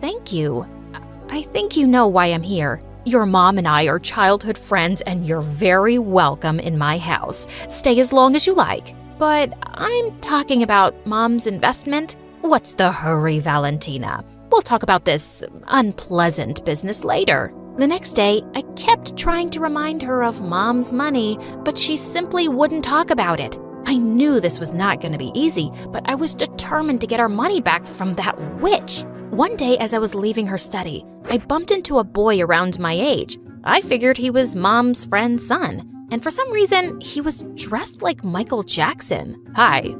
Thank you. I think you know why I'm here. Your mom and I are childhood friends, and you're very welcome in my house. Stay as long as you like. But I'm talking about Mom's investment. What's the hurry, Valentina? We'll talk about this unpleasant business later. The next day, I kept trying to remind her of Mom's money, but she simply wouldn't talk about it. I knew this was not going to be easy, but I was determined to get our money back from that witch. One day, as I was leaving her study, I bumped into a boy around my age. I figured he was Mom's friend's son, and for some reason, he was dressed like Michael Jackson. Hi,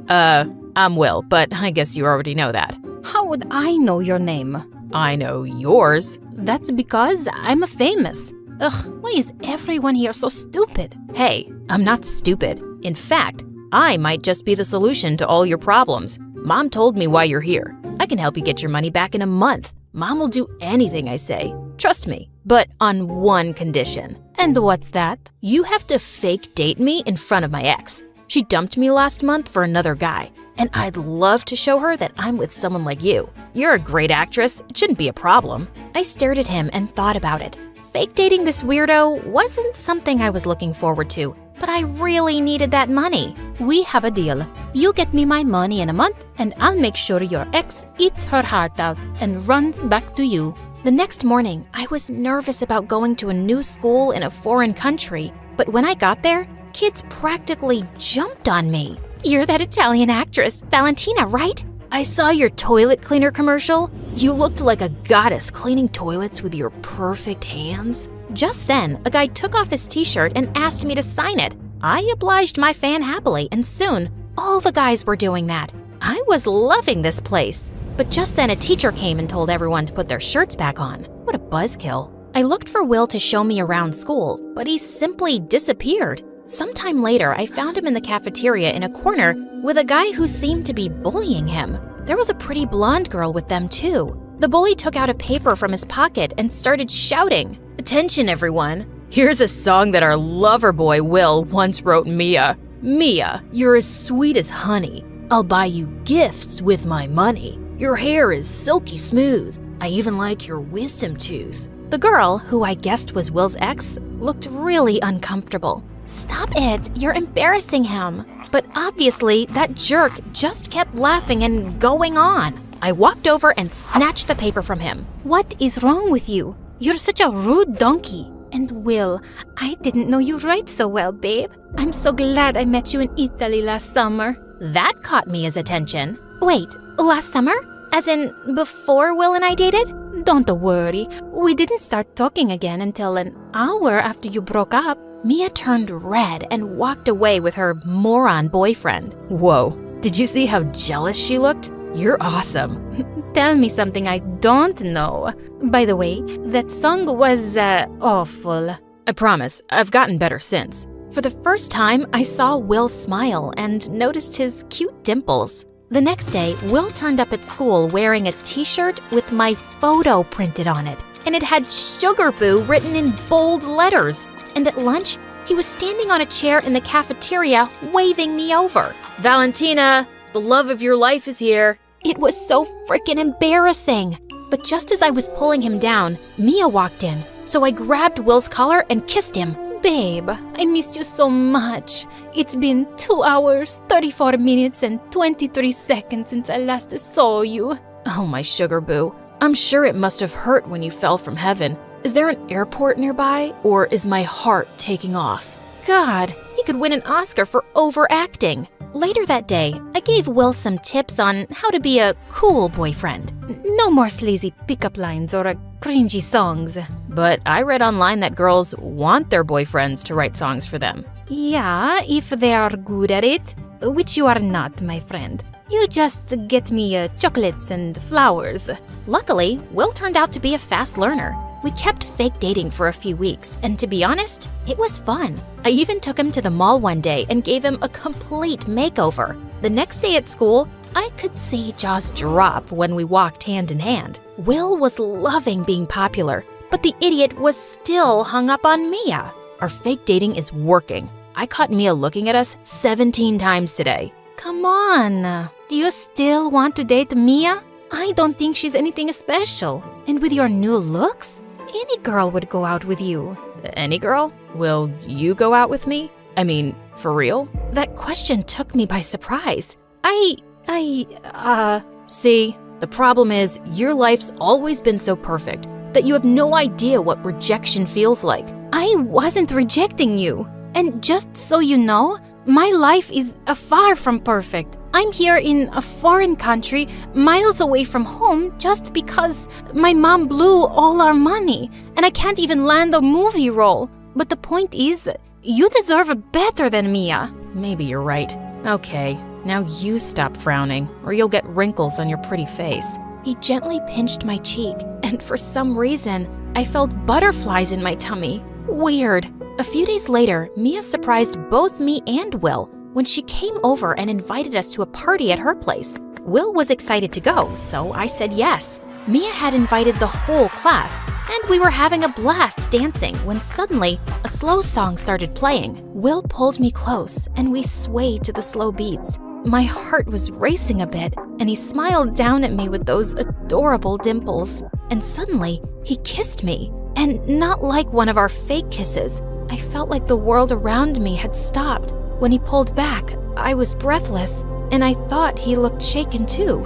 I'm Will, but I guess you already know that. How would I know your name? I know yours. That's because I'm famous. Ugh, why is everyone here so stupid? Hey, I'm not stupid. In fact, I might just be the solution to all your problems. Mom told me why you're here. I can help you get your money back in a month. Mom will do anything I say. Trust me, but on one condition. And what's that? You have to fake date me in front of my ex. She dumped me last month for another guy, and I'd love to show her that I'm with someone like you. You're a great actress. It shouldn't be a problem. I stared at him and thought about it. Fake dating this weirdo wasn't something I was looking forward to, but I really needed that money. We have a deal. You get me my money in a month, and I'll make sure your ex eats her heart out and runs back to you. The next morning, I was nervous about going to a new school in a foreign country, but when I got there, kids practically jumped on me. You're that Italian actress, Valentina, right? I saw your toilet cleaner commercial. You looked like a goddess cleaning toilets with your perfect hands. Just then, a guy took off his t-shirt and asked me to sign it. I obliged my fan happily, and soon, all the guys were doing that. I was loving this place. But just then, a teacher came and told everyone to put their shirts back on. What a buzzkill. I looked for Will to show me around school, but he simply disappeared. Sometime later, I found him in the cafeteria in a corner with a guy who seemed to be bullying him. There was a pretty blonde girl with them too. The bully took out a paper from his pocket and started shouting, "Attention, everyone. Here's a song that our lover boy Will once wrote Mia. Mia, you're as sweet as honey. I'll buy you gifts with my money. Your hair is silky smooth. I even like your wisdom tooth." The girl, who I guessed was Will's ex, looked really uncomfortable. Stop it, you're embarrassing him. But obviously, that jerk just kept laughing and going on. I walked over and snatched the paper from him. What is wrong with you? You're such a rude donkey. And Will, I didn't know you write so well, babe. I'm so glad I met you in Italy last summer. That caught Mia's attention. Wait, last summer? As in, before Will and I dated? Don't worry, we didn't start talking again until an hour after you broke up. Mia turned red and walked away with her moron boyfriend. Whoa, did you see how jealous she looked? You're awesome. Tell me something I don't know. By the way, that song was, awful. I promise, I've gotten better since. For the first time, I saw Will smile and noticed his cute dimples. The next day, Will turned up at school wearing a t-shirt with my photo printed on it, and it had Sugar Boo written in bold letters. And at lunch, he was standing on a chair in the cafeteria waving me over. "Valentina, the love of your life is here." It was so freaking embarrassing. But just as I was pulling him down, Mia walked in, so I grabbed Will's collar and kissed him. Babe, I missed you so much. It's been 2 hours, 34 minutes, and 23 seconds since I last saw you. Oh, my Sugar Boo. I'm sure it must have hurt when you fell from heaven. Is there an airport nearby, or is my heart taking off? God, he could win an Oscar for overacting. Later that day, I gave Will some tips on how to be a cool boyfriend. No more sleazy pickup lines or cringy songs. But I read online that girls want their boyfriends to write songs for them. Yeah, if they are good at it, which you are not, my friend. You just get me chocolates and flowers. Luckily, Will turned out to be a fast learner. We kept fake dating for a few weeks, and to be honest, it was fun. I even took him to the mall one day and gave him a complete makeover. The next day at school, I could see jaws drop when we walked hand in hand. Will was loving being popular, but the idiot was still hung up on Mia. Our fake dating is working. I caught Mia looking at us 17 times today. Come on, do you still want to date Mia? I don't think she's anything special. And with your new looks, any girl would go out with you. Any girl? Will you go out with me? I mean, for real? That question took me by surprise. See, the problem is your life's always been so perfect that you have no idea what rejection feels like. I wasn't rejecting you. And just so you know, my life is far from perfect. I'm here in a foreign country, miles away from home, just because my mom blew all our money, and I can't even land a movie role. But the point is, you deserve better than Mia. Maybe you're right. Okay, now you stop frowning, or you'll get wrinkles on your pretty face. He gently pinched my cheek, and for some reason, I felt butterflies in my tummy. Weird. A few days later, Mia surprised both me and Will when she came over and invited us to a party at her place. Will was excited to go, so I said yes. Mia had invited the whole class, and we were having a blast dancing when suddenly a slow song started playing. Will pulled me close, and we swayed to the slow beats. My heart was racing a bit, and he smiled down at me with those adorable dimples. And suddenly, he kissed me, and not like one of our fake kisses. I felt like the world around me had stopped. When he pulled back, I was breathless, and I thought he looked shaken too.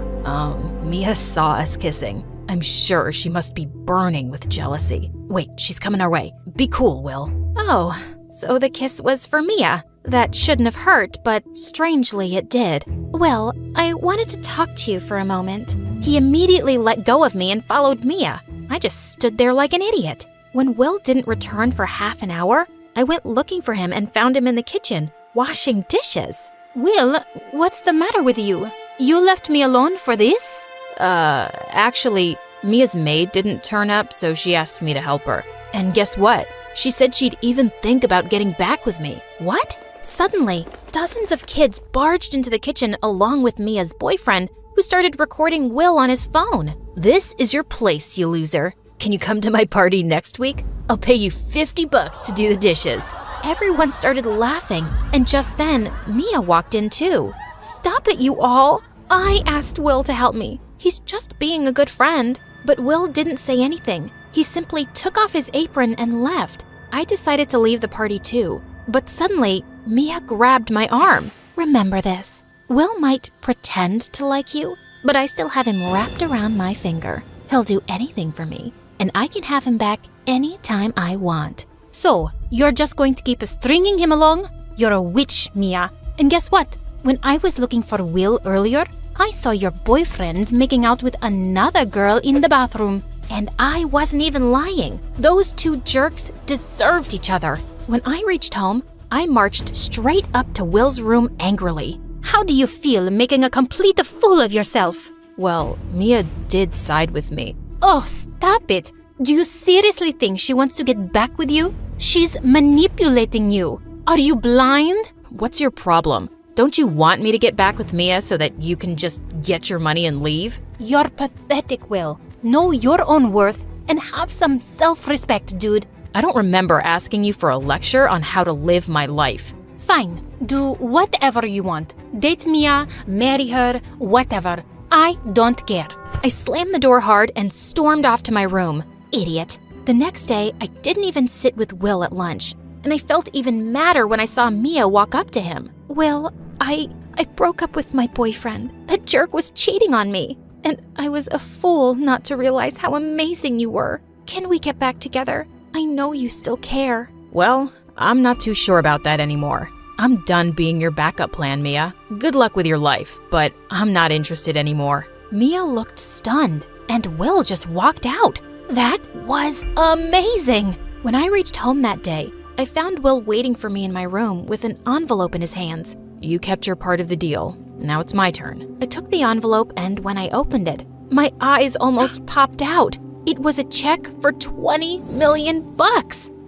Mia saw us kissing. I'm sure she must be burning with jealousy. Wait, she's coming our way. Be cool, Will. Oh, so the kiss was for Mia. That shouldn't have hurt, but strangely it did. Well, I wanted to talk to you for a moment. He immediately let go of me and followed Mia. I just stood there like an idiot. When Will didn't return for half an hour, I went looking for him and found him in the kitchen, washing dishes. Will, what's the matter with you? You left me alone for this? Actually, Mia's maid didn't turn up, so she asked me to help her. And guess what? She said she'd even think about getting back with me. What? Suddenly, dozens of kids barged into the kitchen along with Mia's boyfriend, who started recording Will on his phone. This is your place, you loser. Can you come to my party next week? I'll pay you $50 to do the dishes. Everyone started laughing, and just then, Mia walked in too. Stop it, you all! I asked Will to help me. He's just being a good friend. But Will didn't say anything. He simply took off his apron and left. I decided to leave the party too, but suddenly, Mia grabbed my arm. Remember this. Will might pretend to like you, but I still have him wrapped around my finger. He'll do anything for me, and I can have him back anytime I want. So, you're just going to keep stringing him along? You're a witch, Mia. And guess what? When I was looking for Will earlier, I saw your boyfriend making out with another girl in the bathroom. And I wasn't even lying. Those two jerks deserved each other. When I reached home, I marched straight up to Will's room angrily. How do you feel making a complete fool of yourself? Well, Mia did side with me. Oh, stop it. Do you seriously think she wants to get back with you? She's manipulating you. Are you blind? What's your problem? Don't you want me to get back with Mia so that you can just get your money and leave? You're pathetic, Will. Know your own worth and have some self-respect, dude. I don't remember asking you for a lecture on how to live my life. Fine. Do whatever you want. Date Mia, marry her, whatever. I don't care. I slammed the door hard and stormed off to my room. Idiot. The next day, I didn't even sit with Will at lunch, and I felt even madder when I saw Mia walk up to him. Will, I broke up with my boyfriend. That jerk was cheating on me, and I was a fool not to realize how amazing you were. Can we get back together? I know you still care. Well, I'm not too sure about that anymore. I'm done being your backup plan, Mia. Good luck with your life, but I'm not interested anymore. Mia looked stunned, and Will just walked out. That was amazing! When I reached home that day, I found Will waiting for me in my room with an envelope in his hands. You kept your part of the deal. Now it's my turn. I took the envelope, and when I opened it, my eyes almost popped out. It was a check for $20 million.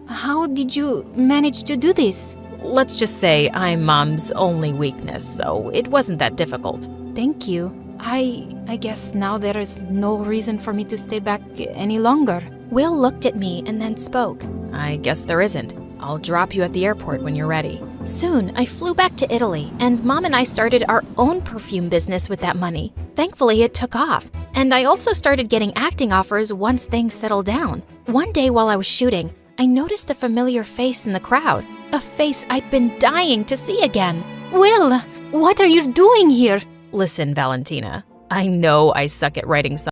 How did you manage to do this? Let's just say I'm Mom's only weakness, so it wasn't that difficult. Thank you. I guess now there is no reason for me to stay back any longer. Will looked at me and then spoke. I guess there isn't. I'll drop you at the airport when you're ready. Soon, I flew back to Italy, and Mom and I started our own perfume business with that money. Thankfully, it took off, and I also started getting acting offers once things settled down. One day while I was shooting, I noticed a familiar face in the crowd, a face I'd been dying to see again. Will, what are you doing here? Listen, Valentina, I know I suck at writing songs.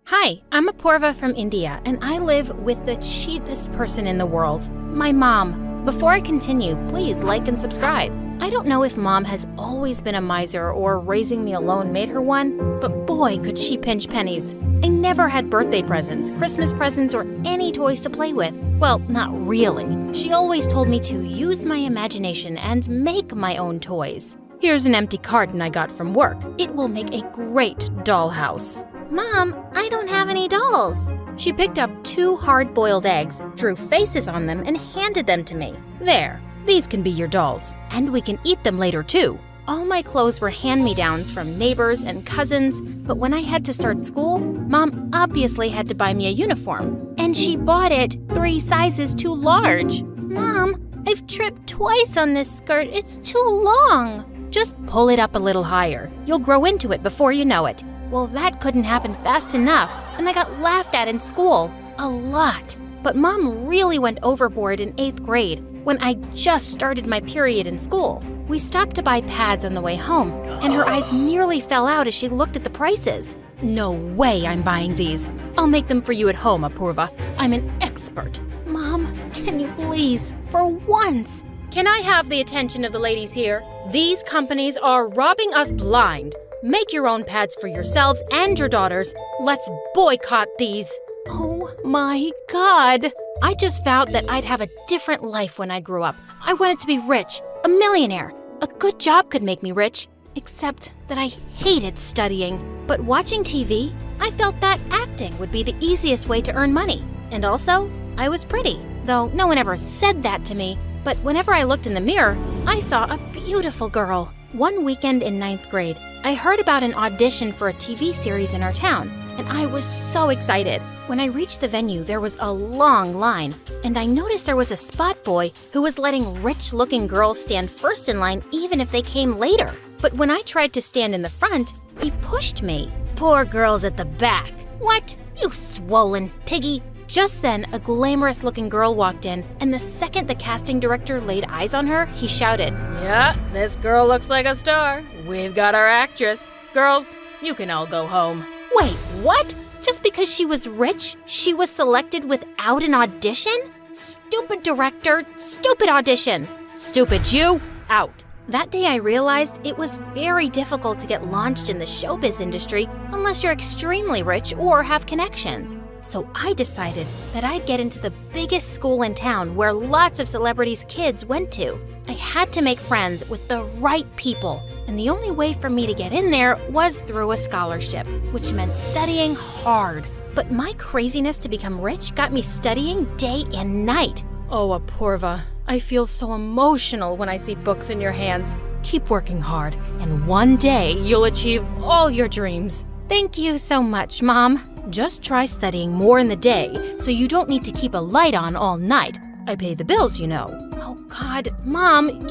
Hi, I'm Apurva from India, and I live with the cheapest person in the world, my mom. Before I continue, please like and subscribe. I don't know if Mom has always been a miser or raising me alone made her one, but boy, could she pinch pennies. I never had birthday presents, Christmas presents, or any toys to play with. Well, not really. She always told me to use my imagination and make my own toys. Here's an empty carton I got from work. It will make a great dollhouse. Mom, I don't have any dolls. She picked up 2 hard-boiled eggs, drew faces on them, and handed them to me. There, these can be your dolls, and we can eat them later too. All my clothes were hand-me-downs from neighbors and cousins, but when I had to start school, Mom obviously had to buy me a uniform, and she bought it 3 sizes too large. Mom, I've tripped twice on this skirt. It's too long. Just pull it up a little higher. You'll grow into it before you know it. Well, that couldn't happen fast enough, and I got laughed at in school. A lot. But Mom really went overboard in 8th grade when I just started my period in school. We stopped to buy pads on the way home, and her eyes nearly fell out as she looked at the prices. No way I'm buying these. I'll make them for you at home, Apurva. I'm an expert. Mom, can you please, for once? Can I have the attention of the ladies here? These companies are robbing us blind. Make your own pads for yourselves and your daughters. Let's boycott these. Oh my God. I just vowed that I'd have a different life when I grew up. I wanted to be rich, a millionaire. A good job could make me rich, except that I hated studying. But watching TV, I felt that acting would be the easiest way to earn money. And also, I was pretty, though no one ever said that to me. But whenever I looked in the mirror, I saw a beautiful girl. One weekend in 9th grade, I heard about an audition for a TV series in our town, and I was so excited. When I reached the venue, there was a long line, and I noticed there was a spot boy who was letting rich-looking girls stand first in line even if they came later. But when I tried to stand in the front, he pushed me. Poor girls at the back. What? You swollen piggy. Just then, a glamorous-looking girl walked in, and the second the casting director laid eyes on her, he shouted, "Yeah, this girl looks like a star. We've got our actress. Girls, you can all go home." Wait, what? Just because she was rich, she was selected without an audition? Stupid director, stupid audition. Stupid you, out. That day I realized it was very difficult to get launched in the showbiz industry unless you're extremely rich or have connections. So I decided that I'd get into the biggest school in town where lots of celebrities' kids went to. I had to make friends with the right people, and the only way for me to get in there was through a scholarship, which meant studying hard. But my craziness to become rich got me studying day and night. Oh, Apurva, I feel so emotional when I see books in your hands. Keep working hard, and one day you'll achieve all your dreams. Thank you so much, Mom. Just try studying more in the day so you don't need to keep a light on all night. I pay the bills, you know. Oh God, Mom,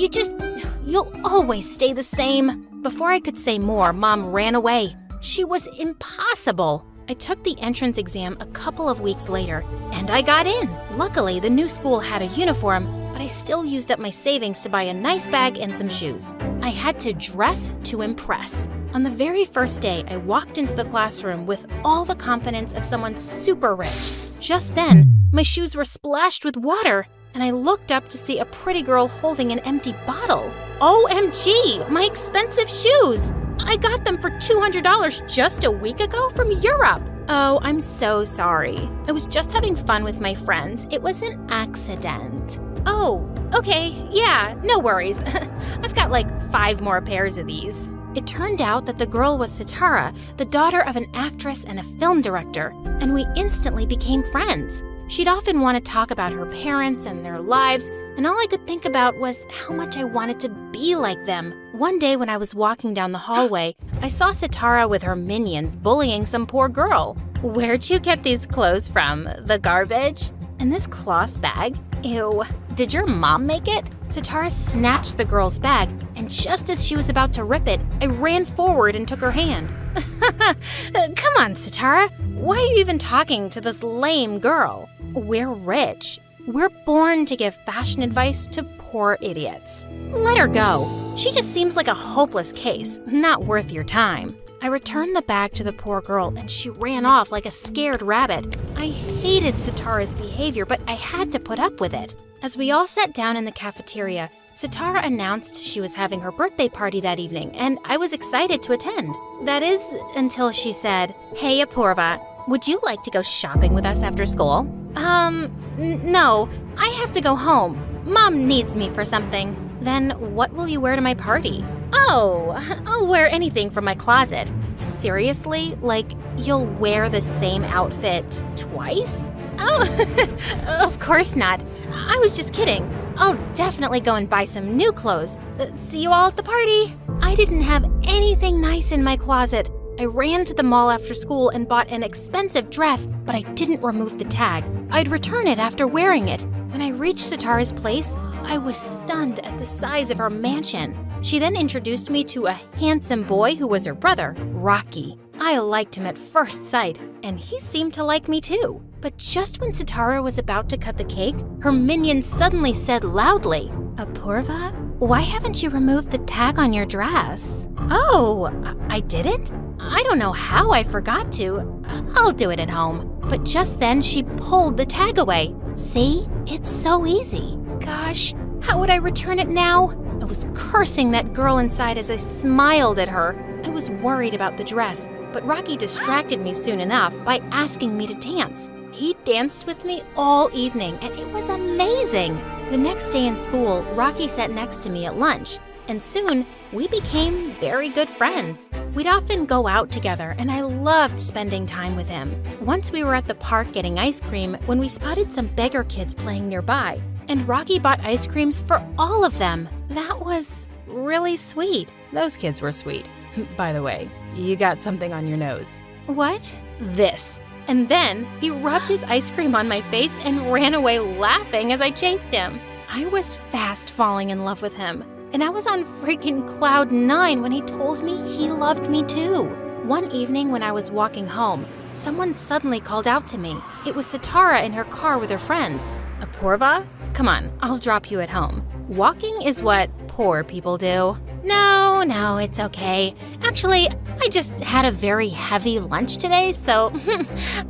you'll always stay the same. Before I could say more, Mom ran away. She was impossible. I took the entrance exam a couple of weeks later, and I got in. Luckily, the new school had a uniform, but I still used up my savings to buy a nice bag and some shoes. I had to dress to impress. On the very first day, I walked into the classroom with all the confidence of someone super rich. Just then, my shoes were splashed with water, and I looked up to see a pretty girl holding an empty bottle. OMG, my expensive shoes! I got them for $200 just a week ago from Europe. Oh, I'm so sorry. I was just having fun with my friends. It was an accident. Oh, okay, yeah, no worries. I've got like 5 more pairs of these. It turned out that the girl was Sitara, the daughter of an actress and a film director, and we instantly became friends. She'd often want to talk about her parents and their lives, and all I could think about was how much I wanted to be like them. One day when I was walking down the hallway, I saw Sitara with her minions bullying some poor girl. "Where'd you get these clothes from? The garbage? And this cloth bag? Ew. Did your mom make it?" Sitara snatched the girl's bag and just as she was about to rip it, I ran forward and took her hand. Come on, Sitara. Why are you even talking to this lame girl? We're rich. We're born to give fashion advice to poor idiots. Let her go. She just seems like a hopeless case, not worth your time. I returned the bag to the poor girl and she ran off like a scared rabbit. I hated Sitara's behavior, but I had to put up with it. As we all sat down in the cafeteria, Sitara announced she was having her birthday party that evening, and I was excited to attend. That is, until she said, "Hey, Apurva, would you like to go shopping with us after school?" No, I have to go home. Mom needs me for something. Then what will you wear to my party? Oh, I'll wear anything from my closet. Seriously? Like, you'll wear the same outfit twice? Oh, of course not. I was just kidding. I'll definitely go and buy some new clothes. See you all at the party. I didn't have anything nice in my closet. I ran to the mall after school and bought an expensive dress, but I didn't remove the tag. I'd return it after wearing it. When I reached Sitara's place, I was stunned at the size of her mansion. She then introduced me to a handsome boy who was her brother, Rocky. I liked him at first sight, and he seemed to like me too. But just when Sitara was about to cut the cake, her minion suddenly said loudly, "Apurva, why haven't you removed the tag on your dress?" Oh, I didn't? I don't know how I forgot to. I'll do it at home. But just then she pulled the tag away. See? It's so easy. Gosh, how would I return it now? I was cursing that girl inside as I smiled at her. I was worried about the dress, but Rocky distracted me soon enough by asking me to dance. He danced with me all evening, and it was amazing. The next day in school, Rocky sat next to me at lunch, and soon we became very good friends. We'd often go out together, and I loved spending time with him. Once we were at the park getting ice cream when we spotted some beggar kids playing nearby, and Rocky bought ice creams for all of them. That was really sweet. Those kids were sweet. By the way, you got something on your nose. What? This. And then he rubbed his ice cream on my face and ran away laughing as I chased him. I was fast falling in love with him, and I was on freaking cloud 9 when he told me he loved me too. One evening when I was walking home, someone suddenly called out to me. It was Sitara in her car with her friends. Apurva, come on, I'll drop you at home. Walking is what poor people do. No, it's okay. Actually, I just had a very heavy lunch today, so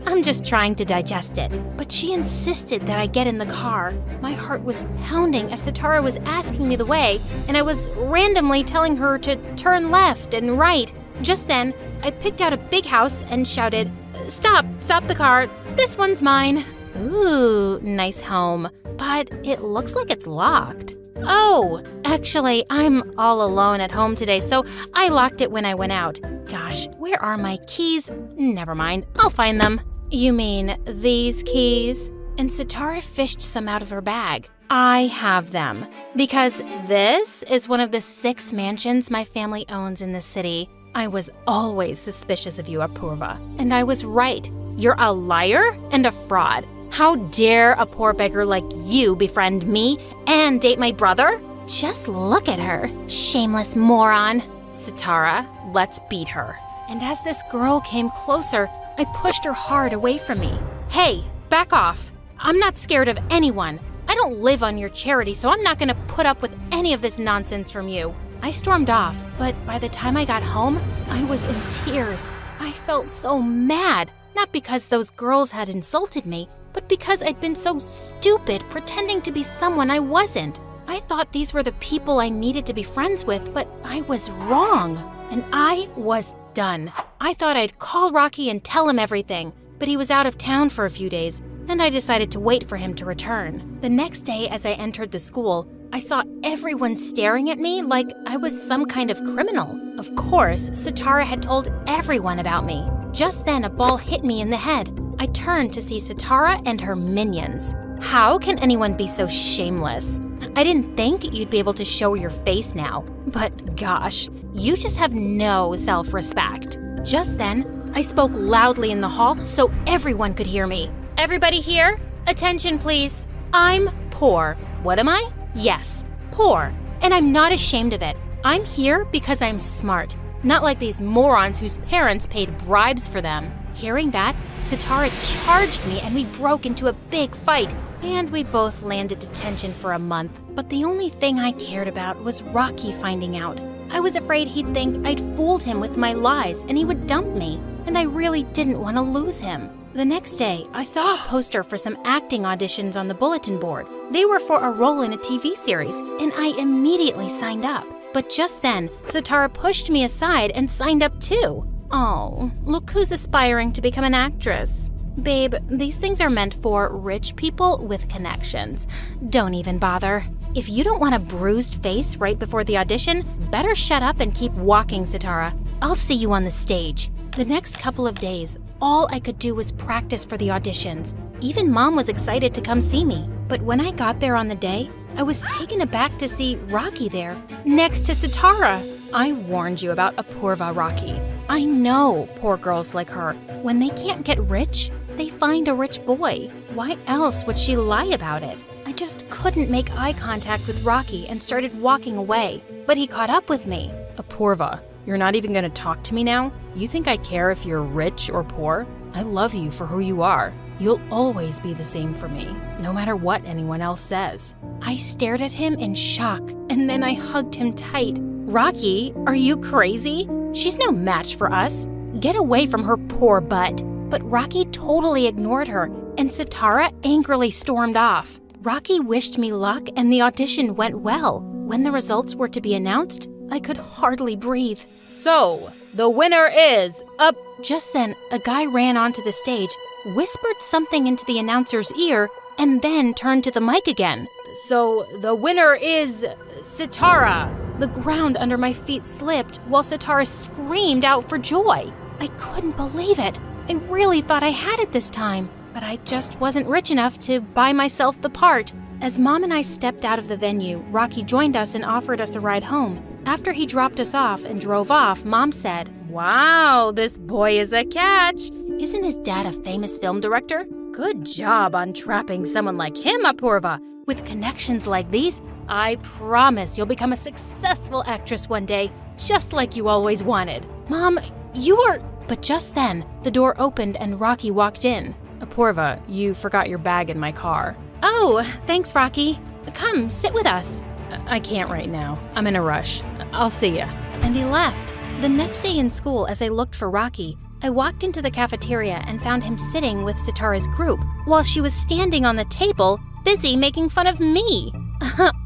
I'm just trying to digest it. But she insisted that I get in the car. My heart was pounding as Sitara was asking me the way, and I was randomly telling her to turn left and right. Just then, I picked out a big house and shouted, Stop the car, this one's mine." Ooh, nice home, but it looks like it's locked. Oh, actually, I'm all alone at home today, so I locked it when I went out. Gosh, where are my keys? Never mind, I'll find them. You mean these keys? And Sitara fished some out of her bag. I have them, because this is one of the 6 mansions my family owns in the city. I was always suspicious of you, Apurva, and I was right. You're a liar and a fraud. How dare a poor beggar like you befriend me and date my brother? Just look at her, shameless moron. Sitara, let's beat her. And as this girl came closer, I pushed her hard away from me. Hey, back off. I'm not scared of anyone. I don't live on your charity, so I'm not gonna put up with any of this nonsense from you. I stormed off, but by the time I got home, I was in tears. I felt so mad, not because those girls had insulted me, but because I'd been so stupid pretending to be someone I wasn't. I thought these were the people I needed to be friends with, but I was wrong. And I was done. I thought I'd call Rocky and tell him everything, but he was out of town for a few days, and I decided to wait for him to return. The next day, as I entered the school, I saw everyone staring at me like I was some kind of criminal. Of course, Sitara had told everyone about me. Just then, a ball hit me in the head. I turned to see Sitara and her minions. How can anyone be so shameless? I didn't think you'd be able to show your face now. But gosh, you just have no self-respect. Just then, I spoke loudly in the hall so everyone could hear me. Everybody here? Attention, please. I'm poor. What am I? Yes, poor. And I'm not ashamed of it. I'm here because I'm smart, not like these morons whose parents paid bribes for them. Hearing that, Sitara charged me and we broke into a big fight, and we both landed detention for a month. But the only thing I cared about was Rocky finding out. I was afraid he'd think I'd fooled him with my lies and he would dump me, and I really didn't want to lose him. The next day, I saw a poster for some acting auditions on the bulletin board. They were for a role in a TV series, and I immediately signed up. But just then, Sitara pushed me aside and signed up too. Oh, look who's aspiring to become an actress. Babe, these things are meant for rich people with connections. Don't even bother. If you don't want a bruised face right before the audition, better shut up and keep walking, Sitara. I'll see you on the stage. The next couple of days, all I could do was practice for the auditions. Even Mom was excited to come see me. But when I got there on the day, I was taken aback to see Rocky there, next to Sitara. I warned you about Apurva, Rocky. I know poor girls like her. When they can't get rich, they find a rich boy. Why else would she lie about it? I just couldn't make eye contact with Rocky and started walking away, but he caught up with me. Apurva, you're not even gonna talk to me now? You think I care if you're rich or poor? I love you for who you are. You'll always be the same for me, no matter what anyone else says. I stared at him in shock, and then I hugged him tight. Rocky, are you crazy? She's no match for us. Get away from her poor butt. But Rocky totally ignored her, and Sitara angrily stormed off. Rocky wished me luck, and the audition went well. When the results were to be announced, I could hardly breathe. So, the winner is up. Just then, a guy ran onto the stage, whispered something into the announcer's ear, and then turned to the mic again. So, the winner is Sitara. The ground under my feet slipped while Sitara screamed out for joy. I couldn't believe it. I really thought I had it this time, but I just wasn't rich enough to buy myself the part. As Mom and I stepped out of the venue, Rocky joined us and offered us a ride home. After he dropped us off and drove off, Mom said, "Wow, this boy is a catch. Isn't his dad a famous film director? Good job on trapping someone like him, Apurva. With connections like these, I promise you'll become a successful actress one day, just like you always wanted." Mom, you were... But just then, the door opened and Rocky walked in. Apurva, you forgot your bag in my car. Oh, thanks, Rocky. Come, sit with us. I can't right now. I'm in a rush. I'll see ya. And he left. The next day in school, as I looked for Rocky, I walked into the cafeteria and found him sitting with Sitara's group, while she was standing on the table, busy making fun of me.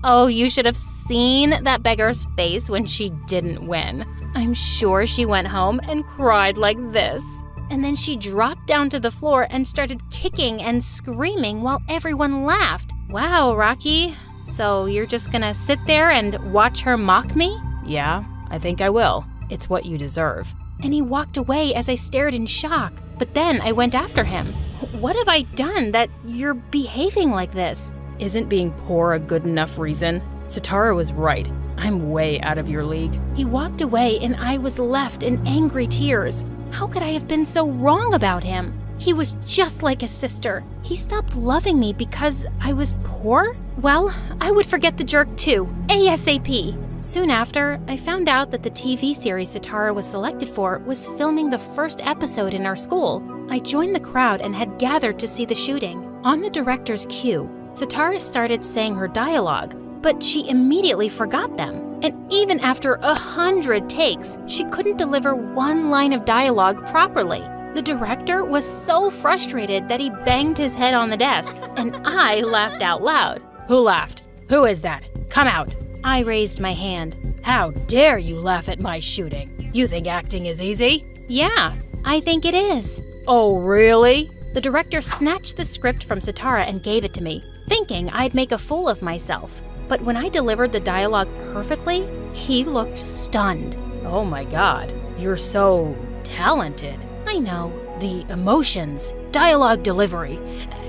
Oh, you should have seen that beggar's face when she didn't win. I'm sure she went home and cried like this. And then she dropped down to the floor and started kicking and screaming while everyone laughed. Wow, Rocky. So you're just gonna sit there and watch her mock me? Yeah, I think I will. It's what you deserve. And he walked away as I stared in shock. But then I went after him. What have I done that you're behaving like this? Isn't being poor a good enough reason? Sitara was right. I'm way out of your league. He walked away and I was left in angry tears. How could I have been so wrong about him? He was just like his sister. He stopped loving me because I was poor? Well, I would forget the jerk too, ASAP. Soon after, I found out that the TV series Sitara was selected for was filming the first episode in our school. I joined the crowd and had gathered to see the shooting. On the director's cue, Sitara started saying her dialogue, but she immediately forgot them. And even after 100 takes, she couldn't deliver one line of dialogue properly. The director was so frustrated that he banged his head on the desk, and I laughed out loud. Who laughed? Who is that? Come out. I raised my hand. How dare you laugh at my shooting? You think acting is easy? Yeah, I think it is. Oh, really? The director snatched the script from Sitara and gave it to me, thinking I'd make a fool of myself. But when I delivered the dialogue perfectly, he looked stunned. Oh my God, you're so talented. I know. The emotions, dialogue delivery,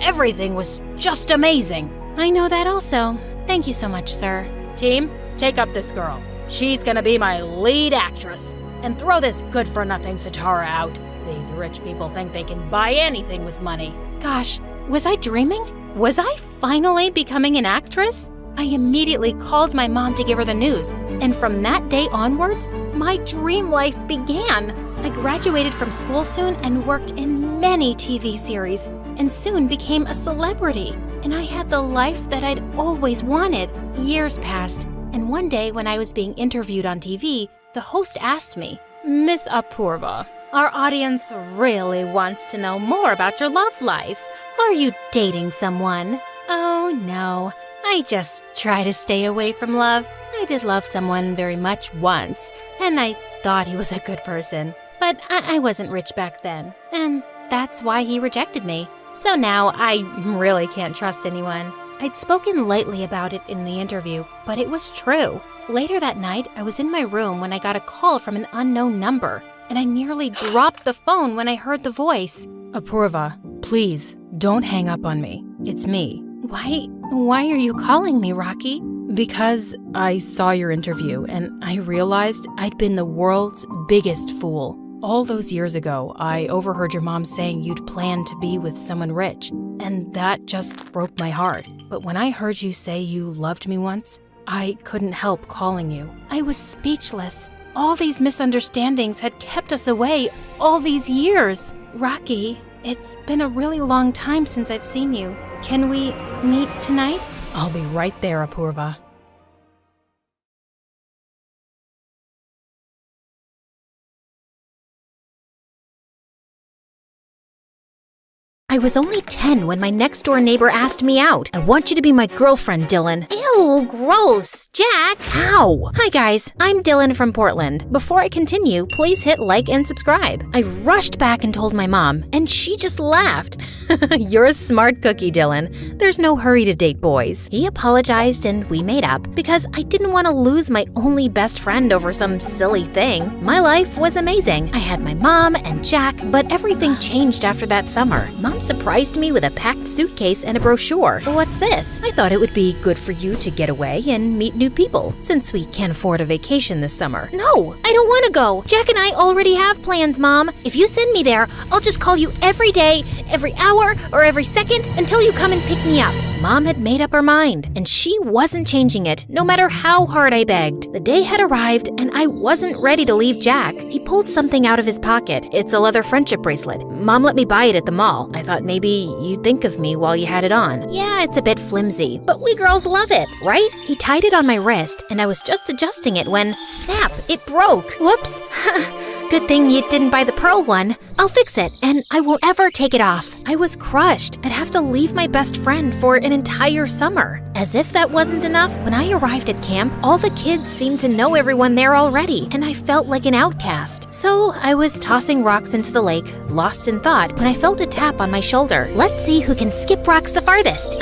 everything was just amazing. I know that also. Thank you so much, sir. Team, take up this girl. She's gonna be my lead actress. And throw this good-for-nothing Sitara out. These rich people think they can buy anything with money. Gosh, was I dreaming? Was I finally becoming an actress? I immediately called my mom to give her the news, and from that day onwards, my dream life began. I graduated from school soon and worked in many TV series, and soon became a celebrity. And I had the life that I'd always wanted. Years passed, and one day when I was being interviewed on TV, the host asked me, "Miss Apurva, our audience really wants to know more about your love life. Are you dating someone?" Oh no, I just try to stay away from love. I did love someone very much once, and I thought he was a good person. But I wasn't rich back then, and that's why he rejected me. So now I really can't trust anyone. I'd spoken lightly about it in the interview, but it was true. Later that night, I was in my room when I got a call from an unknown number, and I nearly dropped the phone when I heard the voice. Apurva, please, don't hang up on me. It's me. Why are you calling me, Rocky? Because I saw your interview and I realized I'd been the world's biggest fool. All those years ago, I overheard your mom saying you'd planned to be with someone rich, and that just broke my heart. But when I heard you say you loved me once, I couldn't help calling you. I was speechless. All these misunderstandings had kept us away all these years. Rocky, it's been a really long time since I've seen you. Can we meet tonight? I'll be right there, Apurva. I was only 10 when my next-door neighbor asked me out. "I want you to be my girlfriend, Dylan." Ew, gross. Jack! Ow! Hi guys, I'm Dylan from Portland. Before I continue, please hit like and subscribe. I rushed back and told my mom, and she just laughed. "You're a smart cookie, Dylan. There's no hurry to date boys." He apologized and we made up because I didn't want to lose my only best friend over some silly thing. My life was amazing. I had my mom and Jack, but everything changed after that summer. Mom surprised me with a packed suitcase and a brochure. "What's this?" "I thought it would be good for you to get away and meet new people, since we can't afford a vacation this summer." "No, I don't want to go. Jack and I already have plans, Mom. If you send me there, I'll just call you every day, every hour, or every second until you come and pick me up." Mom had made up her mind, and she wasn't changing it, no matter how hard I begged. The day had arrived, and I wasn't ready to leave Jack. He pulled something out of his pocket. It's a leather friendship bracelet. Mom let me buy it at the mall. I thought maybe you'd think of me while you had it on. Yeah, it's a bit flimsy, but we girls love it, right? He tied it on my wrist, and I was just adjusting it when, snap, it broke. Whoops. Good thing you didn't buy the pearl one. I'll fix it, and I won't ever take it off. I was crushed. I'd have to leave my best friend for an entire summer. As if that wasn't enough, when I arrived at camp, all the kids seemed to know everyone there already, and I felt like an outcast. So I was tossing rocks into the lake, lost in thought, when I felt a tap on my shoulder. "Let's see who can skip rocks the farthest."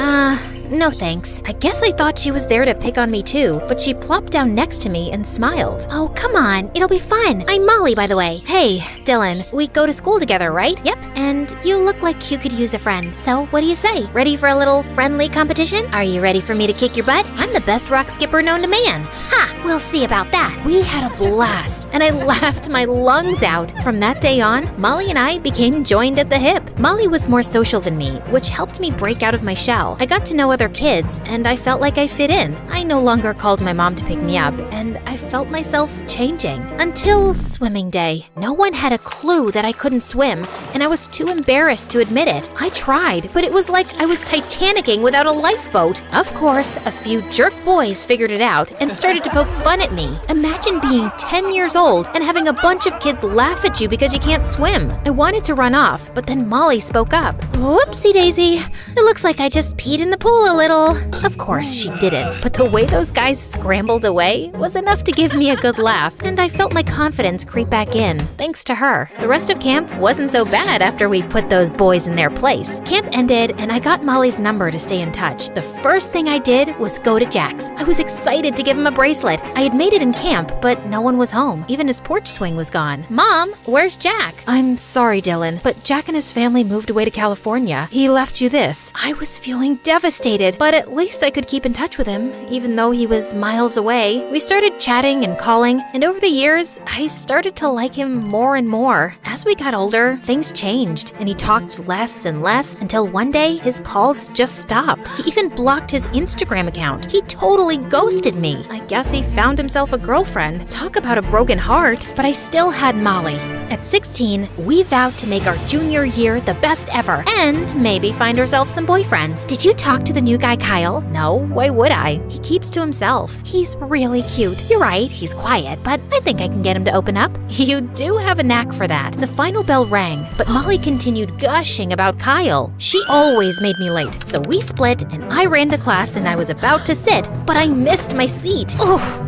No thanks. I guess I thought she was there to pick on me too, but she plopped down next to me and smiled. "Oh, come on. It'll be fun. I'm Molly, by the way." "Hey, Dylan, we go to school together, right?" "Yep. And you look like you could use a friend. So what do you say? Ready for a little friendly competition? Are you ready for me to kick your butt? I'm the best rock skipper known to man." "Ha! We'll see about that." We had a blast, and I laughed my lungs out. From that day on, Molly and I became joined at the hip. Molly was more social than me, which helped me break out of my shell. I got to know other kids, and I felt like I fit in. I no longer called my mom to pick me up, and I felt myself changing. Until swimming day. No one had a clue that I couldn't swim, and I was too embarrassed to admit it. I tried, but it was like I was Titanicking without a lifeboat. Of course, a few jerk boys figured it out and started to poke fun at me. Imagine being 10 years old and having a bunch of kids laugh at you because you can't swim. I wanted to run off, but then Molly spoke up. "Whoopsie daisy. It looks like I just peed in the pool a little." Of course she didn't, but the way those guys scrambled away was enough to give me a good laugh, and I felt my confidence creep back in, thanks to her. The rest of camp wasn't so bad after we put those boys in their place. Camp ended, and I got Molly's number to stay in touch. The first thing I did was go to Jack's. I was excited to give him a bracelet. I had made it in camp, but no one was home. Even his porch swing was gone. "Mom, where's Jack?" "I'm sorry, Dylan, but Jack and his family moved away to California. He left you this." I was feeling devastated. devastated, but at least I could keep in touch with him, even though he was miles away. We started chatting and calling, and over the years, I started to like him more and more. As we got older, things changed, and he talked less and less until one day his calls just stopped. He even blocked his Instagram account. He totally ghosted me. I guess he found himself a girlfriend. Talk about a broken heart, but I still had Molly. At 16, we vowed to make our junior year the best ever and maybe find ourselves some boyfriends. Did you talk to the new guy, Kyle? No, why would I? He keeps to himself. He's really cute. You're right, he's quiet, but I think I can get him to open up. You do have a knack for that. The final bell rang, but Molly continued gushing about Kyle. She always made me late, so we split and I ran to class and I was about to sit, but I missed my seat.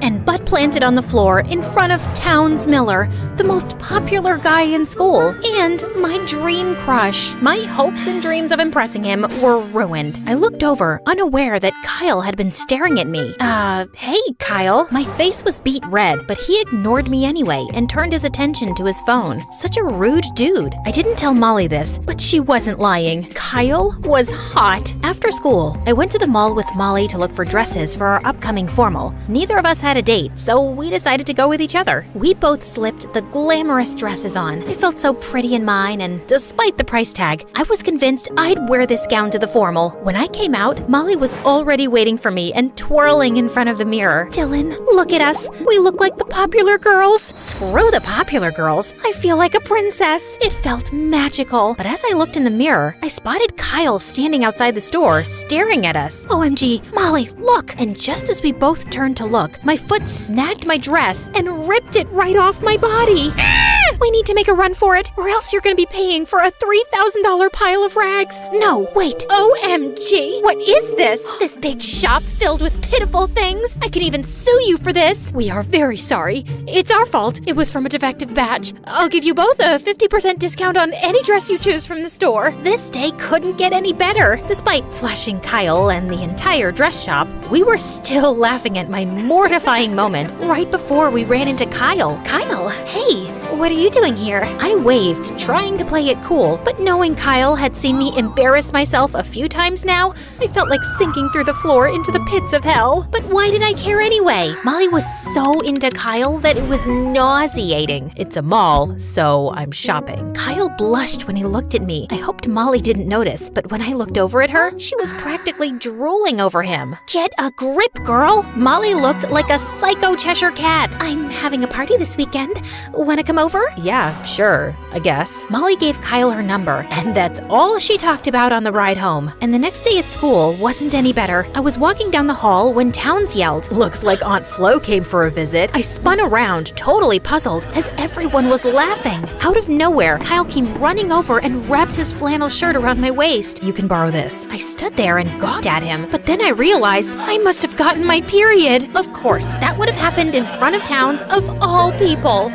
And butt planted on the floor in front of Towns Miller, the most popular guy in school, and my dream crush. My hopes and dreams of impressing him were ruined. I looked over, unaware that Kyle had been staring at me. Hey, Kyle. My face was beet red, but he ignored me anyway and turned his attention to his phone. Such a rude dude. I didn't tell Molly this, but she wasn't lying. Kyle was hot. After school, I went to the mall with Molly to look for dresses for our upcoming formal. Neither of us had a date, so we decided to go with each other. We both slipped the glamorous dresses on. I felt so pretty in mine, and despite the price tag, I was convinced I'd wear this gown to the formal. When I came out, Molly was already waiting for me and twirling in front of the mirror. Dylan, look at us. We look like the popular girls. Screw the popular girls. I feel like a princess. It felt magical. But as I looked in the mirror, I spotted Kyle standing outside the store, staring at us. OMG, Molly, look! And just as we both turned to look, my foot snagged my dress and ripped it right off my body. We need to make a run for it, or else you're gonna be paying for a $3,000 pile of rags. No, wait. OMG, what is this? This big shop filled with pitiful things? I could even sue you for this. We are very sorry. It's our fault. It was from a defective batch. I'll give you both a 50% discount on any dress you choose from the store. This day couldn't get any better. Despite flashing Kyle and the entire dress shop, we were still laughing at my mortifying moment right before we ran into Kyle. Kyle, hey, what are you doing here? I waved, trying to play it cool, but knowing Kyle had seen me embarrass myself a few times now, I felt like sinking through the floor into the pits of hell. But why did I care anyway? Molly was so into Kyle that it was nauseating. It's a mall, so I'm shopping. Kyle blushed when he looked at me. I hoped Molly didn't notice, but when I looked over at her, she was practically drooling over him. Get a grip, girl! Molly looked like a psycho Cheshire cat. I'm having a party this weekend. Wanna come over? Yeah, sure, I guess. Molly gave Kyle her number, and that's all she talked about on the ride home. And the next day at school wasn't any better. I was walking down the hall when Towns yelled, "Looks like Aunt Flo came for a visit." I spun around, totally puzzled, as everyone was laughing. Out of nowhere, Kyle came running over and wrapped his flannel shirt around my waist. "You can borrow this." I stood there and gawked at him, but then I realized I must have gotten my period. Of course, that would have happened in front of Towns of all people.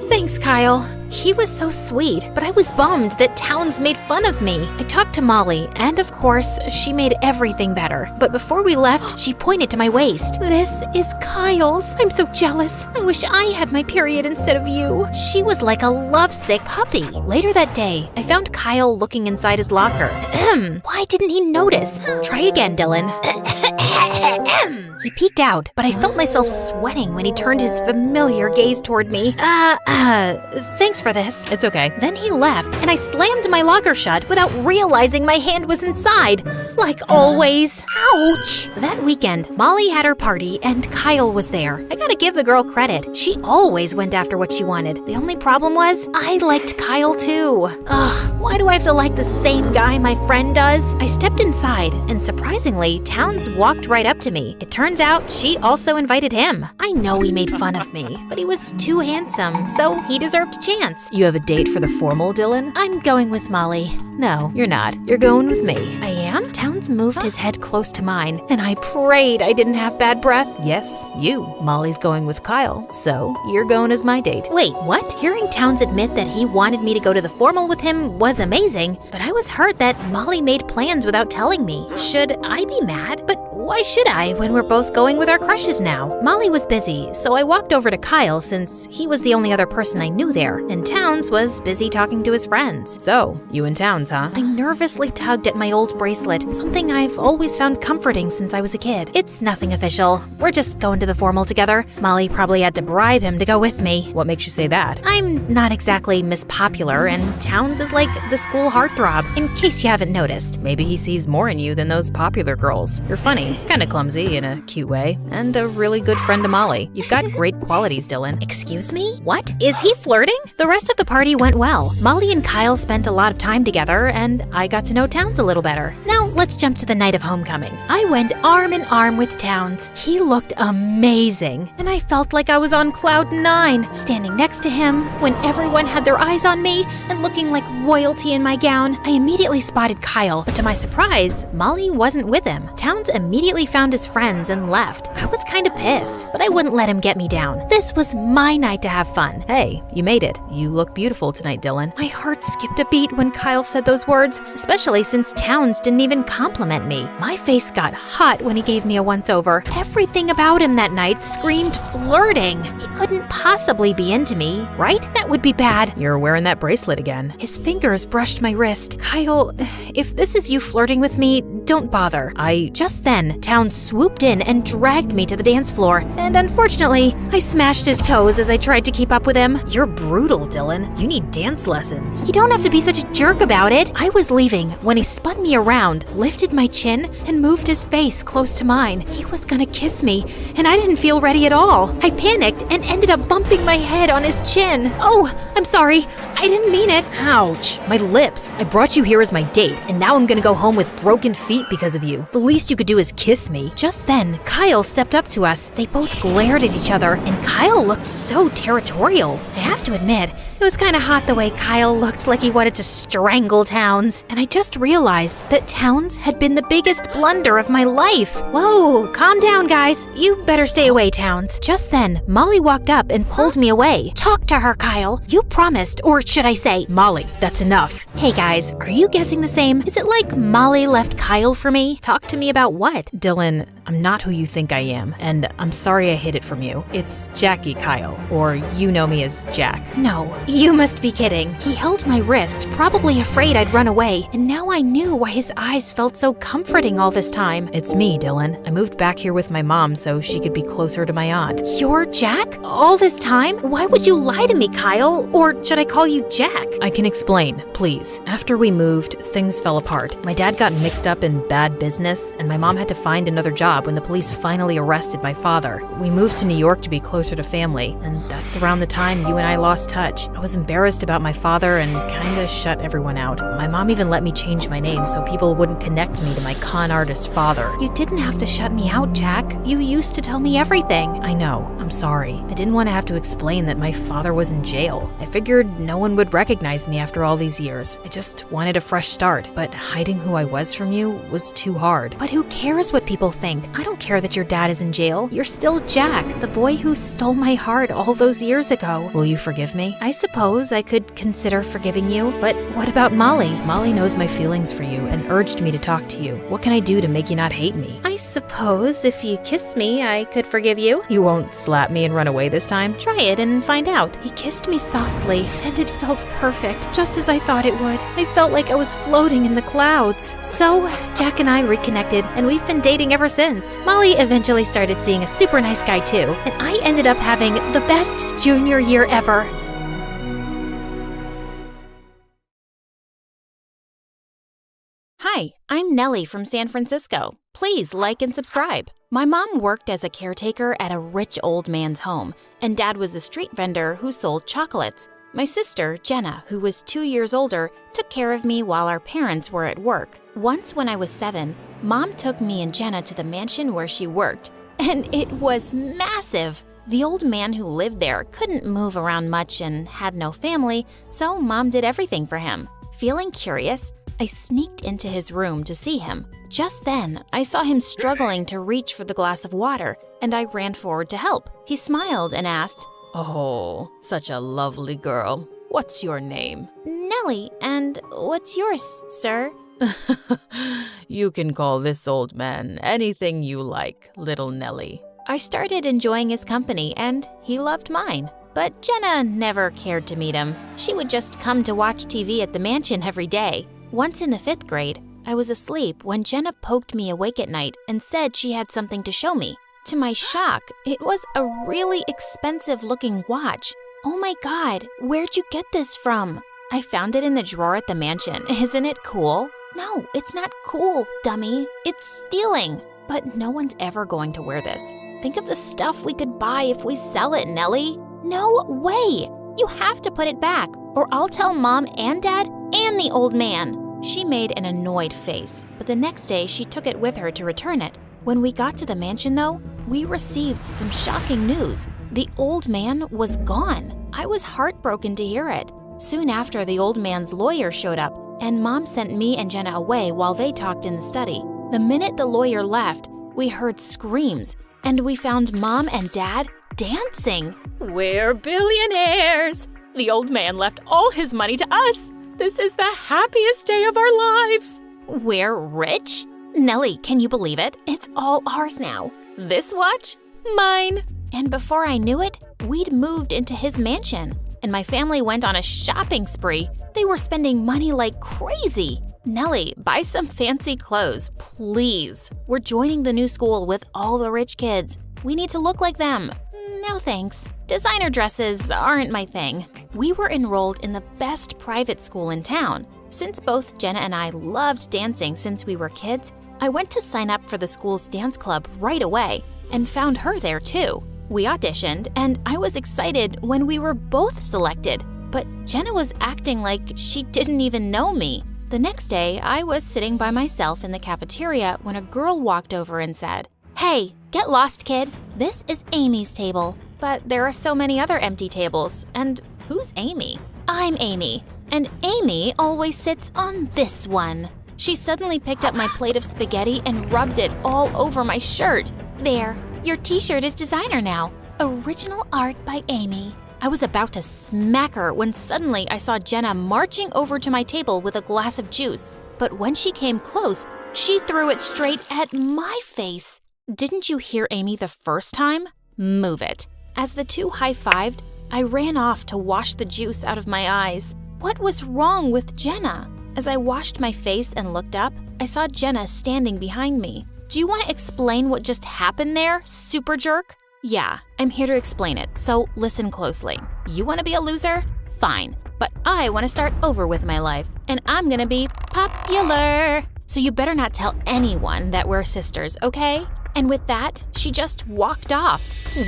Thanks, Kyle. He was so sweet, but I was bummed that Towns made fun of me. I talked to Molly, and of course, she made everything better. But before we left, she pointed to my waist. "This is Kyle's. I'm so jealous. I wish I had my period instead of you." She was like a lovesick puppy. Later that day, I found Kyle looking inside his locker. Why didn't he notice? Try again, Dylan. He peeked out, but I felt myself sweating when he turned his familiar gaze toward me. Thanks for this. It's okay. Then he left, and I slammed my locker shut without realizing my hand was inside. Like always. Ouch! That weekend, Molly had her party, and Kyle was there. I gotta give the girl credit. She always went after what she wanted. The only problem was, I liked Kyle too. Ugh, why do I have to like the same guy my friend does? I stepped inside, and surprisingly, Towns walked right up to me. It turns out she also invited him. I know he made fun of me, but he was too handsome, so he deserved a chance. "You have a date for the formal, Dylan?" "I'm going with Molly." "No, you're not. You're going with me." "I am?" Towns moved his head close to mine, and I prayed I didn't have bad breath. "Yes, you. Molly's going with Kyle, so you're going as my date." Wait, what? Hearing Towns admit that he wanted me to go to the formal with him was amazing, but I was hurt that Molly made plans without telling me. Should I be mad? But Why should I when we're both going with our crushes now? Molly was busy, so I walked over to Kyle since he was the only other person I knew there, and Towns was busy talking to his friends. So, you and Towns, huh? I nervously tugged at my old bracelet, something I've always found comforting since I was a kid. It's nothing official. We're just going to the formal together. Molly probably had to bribe him to go with me. What makes you say that? I'm not exactly Miss Popular, and Towns is like the school heartthrob, in case you haven't noticed. Maybe he sees more in you than those popular girls. You're funny, kinda clumsy in a cute way, and a really good friend to Molly. You've got great qualities, Dylan. Excuse me? What? Is he flirting? The rest of the party went well. Molly and Kyle spent a lot of time together, and I got to know Towns a little better. Now, let's jump to the night of homecoming. I went arm in arm with Towns. He looked amazing, and I felt like I was on cloud 9, standing next to him when everyone had their eyes on me and looking like royalty in my gown. I immediately spotted Kyle, but to my surprise, Molly wasn't with him. Towns immediately found his friends and left. I was kind of pissed, but I wouldn't let him get me down. This was my night to have fun. Hey, you made it. You look beautiful tonight, Dylan. My heart skipped a beat when Kyle said those words, especially since Towns didn't even compliment me. My face got hot when he gave me a once-over. Everything about him that night screamed flirting. He couldn't possibly be into me, right? That would be bad. You're wearing that bracelet again. His fingers brushed my wrist. Kyle, if this is you flirting with me, don't bother. Just then, Towns swooped in and dragged me to the dance floor, and unfortunately, I smashed his toes as I tried to keep up with him. You're brutal, Dylan. You need dance lessons. You don't have to be such a jerk about it. I was leaving when he spun me around, lifted my chin, and moved his face close to mine. He was gonna kiss me, and I didn't feel ready at all. I panicked and ended up bumping my head on his chin. Oh, I'm sorry. I didn't mean it. Ouch, my lips. I brought you here as my date, and now I'm gonna go home with broken feet because of you. The least you could do is kiss me. Just then, Kyle stepped up to us. They both glared at each other, and Kyle looked so territorial. I have to admit, it was kind of hot the way Kyle looked like he wanted to strangle Towns. And I just realized that Towns had been the biggest blunder of my life. Whoa, calm down, guys. You better stay away, Towns. Just then, Molly walked up and pulled me away. Talk to her, Kyle. You promised, or should I say, Molly, that's enough. Hey guys, are you guessing the same? Is it like Molly left Kyle for me? Talk to me about what? Dylan, I'm not who you think I am, and I'm sorry I hid it from you. It's Jackie Kyle, or you know me as Jack. No, you must be kidding. He held my wrist, probably afraid I'd run away, and now I knew why his eyes felt so comforting all this time. It's me, Dylan. I moved back here with my mom so she could be closer to my aunt. You're Jack? All this time? Why would you lie to me, Kyle? Or should I call you Jack? I can explain, please. After we moved, things fell apart. My dad got mixed up in bad business, and my mom had to find another job when the police finally arrested my father. We moved to New York to be closer to family, and that's around the time you and I lost touch. I was embarrassed about my father and kinda shut everyone out. My mom even let me change my name so people wouldn't connect me to my con artist father. You didn't have to shut me out, Jack. You used to tell me everything. I know. I'm sorry. I didn't want to have to explain that my father was in jail. I figured no one would recognize me after all these years. I just wanted a fresh start, but hiding who I was from you was too hard. But who cares what people think? I don't care that your dad is in jail. You're still Jack, the boy who stole my heart all those years ago. Will you forgive me? I suppose I could consider forgiving you, but what about Molly? Molly knows my feelings for you and urged me to talk to you. What can I do to make you not hate me? I suppose if you kiss me, I could forgive you. You won't slap me and run away this time? Try it and find out. He kissed me softly, and it felt perfect, just as I thought it would. I felt like I was floating in the clouds. So, Jack and I reconnected, and we've been dating ever since. Molly eventually started seeing a super nice guy too, and I ended up having the best junior year ever. Hi, I'm Nellie from San Francisco. Please like and subscribe. My mom worked as a caretaker at a rich old man's home, and Dad was a street vendor who sold chocolates. My sister, Jenna, who was 2 years older, took care of me while our parents were at work. Once when I was 7, Mom took me and Jenna to the mansion where she worked, and it was massive. The old man who lived there couldn't move around much and had no family, so Mom did everything for him. Feeling curious, I sneaked into his room to see him. Just then, I saw him struggling to reach for the glass of water, and I ran forward to help. He smiled and asked, Oh, such a lovely girl. What's your name? Nellie, and what's yours, sir? You can call this old man anything you like, little Nellie. I started enjoying his company, and he loved mine. But Jenna never cared to meet him. She would just come to watch TV at the mansion every day. Once in the 5th grade, I was asleep when Jenna poked me awake at night and said she had something to show me. To my shock, it was a really expensive-looking watch. Oh my God, where'd you get this from? I found it in the drawer at the mansion. Isn't it cool? No, it's not cool, dummy. It's stealing. But no one's ever going to wear this. Think of the stuff we could buy if we sell it, Nellie. No way! You have to put it back, or I'll tell Mom and Dad and the old man. She made an annoyed face, but the next day she took it with her to return it. When we got to the mansion, though, we received some shocking news. The old man was gone. I was heartbroken to hear it. Soon after, the old man's lawyer showed up, and Mom sent me and Jenna away while they talked in the study. The minute the lawyer left, we heard screams, and we found Mom and Dad dancing. We're billionaires! The old man left all his money to us! This is the happiest day of our lives! We're rich? Nellie, can you believe it? It's all ours now. This watch? Mine. And before I knew it, we'd moved into his mansion, and my family went on a shopping spree. They were spending money like crazy. Nellie, buy some fancy clothes, please. We're joining the new school with all the rich kids. We need to look like them. No thanks. Designer dresses aren't my thing. We were enrolled in the best private school in town. Since both Jenna and I loved dancing since we were kids, I went to sign up for the school's dance club right away and found her there too. We auditioned, and I was excited when we were both selected, but Jenna was acting like she didn't even know me. The next day, I was sitting by myself in the cafeteria when a girl walked over and said, "Hey, get lost, kid. This is Amy's table." But there are so many other empty tables, and who's Amy? I'm Amy, and Amy always sits on this one. She suddenly picked up my plate of spaghetti and rubbed it all over my shirt. There, your t-shirt is designer now. Original art by Amy. I was about to smack her when suddenly I saw Jenna marching over to my table with a glass of juice. But when she came close, she threw it straight at my face. Didn't you hear Amy the first time? Move it. As the two high-fived, I ran off to wash the juice out of my eyes. What was wrong with Jenna? As I washed my face and looked up, I saw Jenna standing behind me. Do you want to explain what just happened there, super jerk? Yeah, I'm here to explain it, so listen closely. You want to be a loser? Fine, but I want to start over with my life, and I'm gonna be popular. So you better not tell anyone that we're sisters, okay? And with that, she just walked off.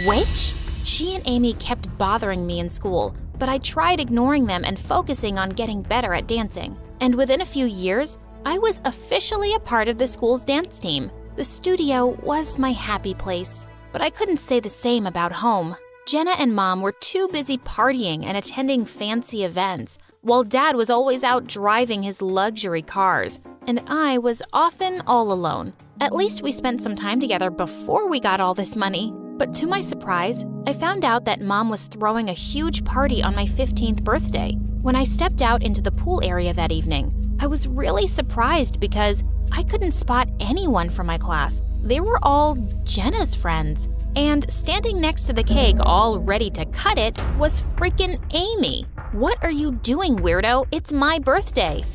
Which? She and Amy kept bothering me in school, but I tried ignoring them and focusing on getting better at dancing. And within a few years, I was officially a part of the school's dance team. The studio was my happy place, but I couldn't say the same about home. Jenna and Mom were too busy partying and attending fancy events, while Dad was always out driving his luxury cars, and I was often all alone. At least we spent some time together before we got all this money. But to my surprise, I found out that Mom was throwing a huge party on my 15th birthday. When I stepped out into the pool area that evening, I was really surprised because I couldn't spot anyone from my class. They were all Jenna's friends. And standing next to the cake, all ready to cut it, was freaking Amy. What are you doing, weirdo? It's my birthday.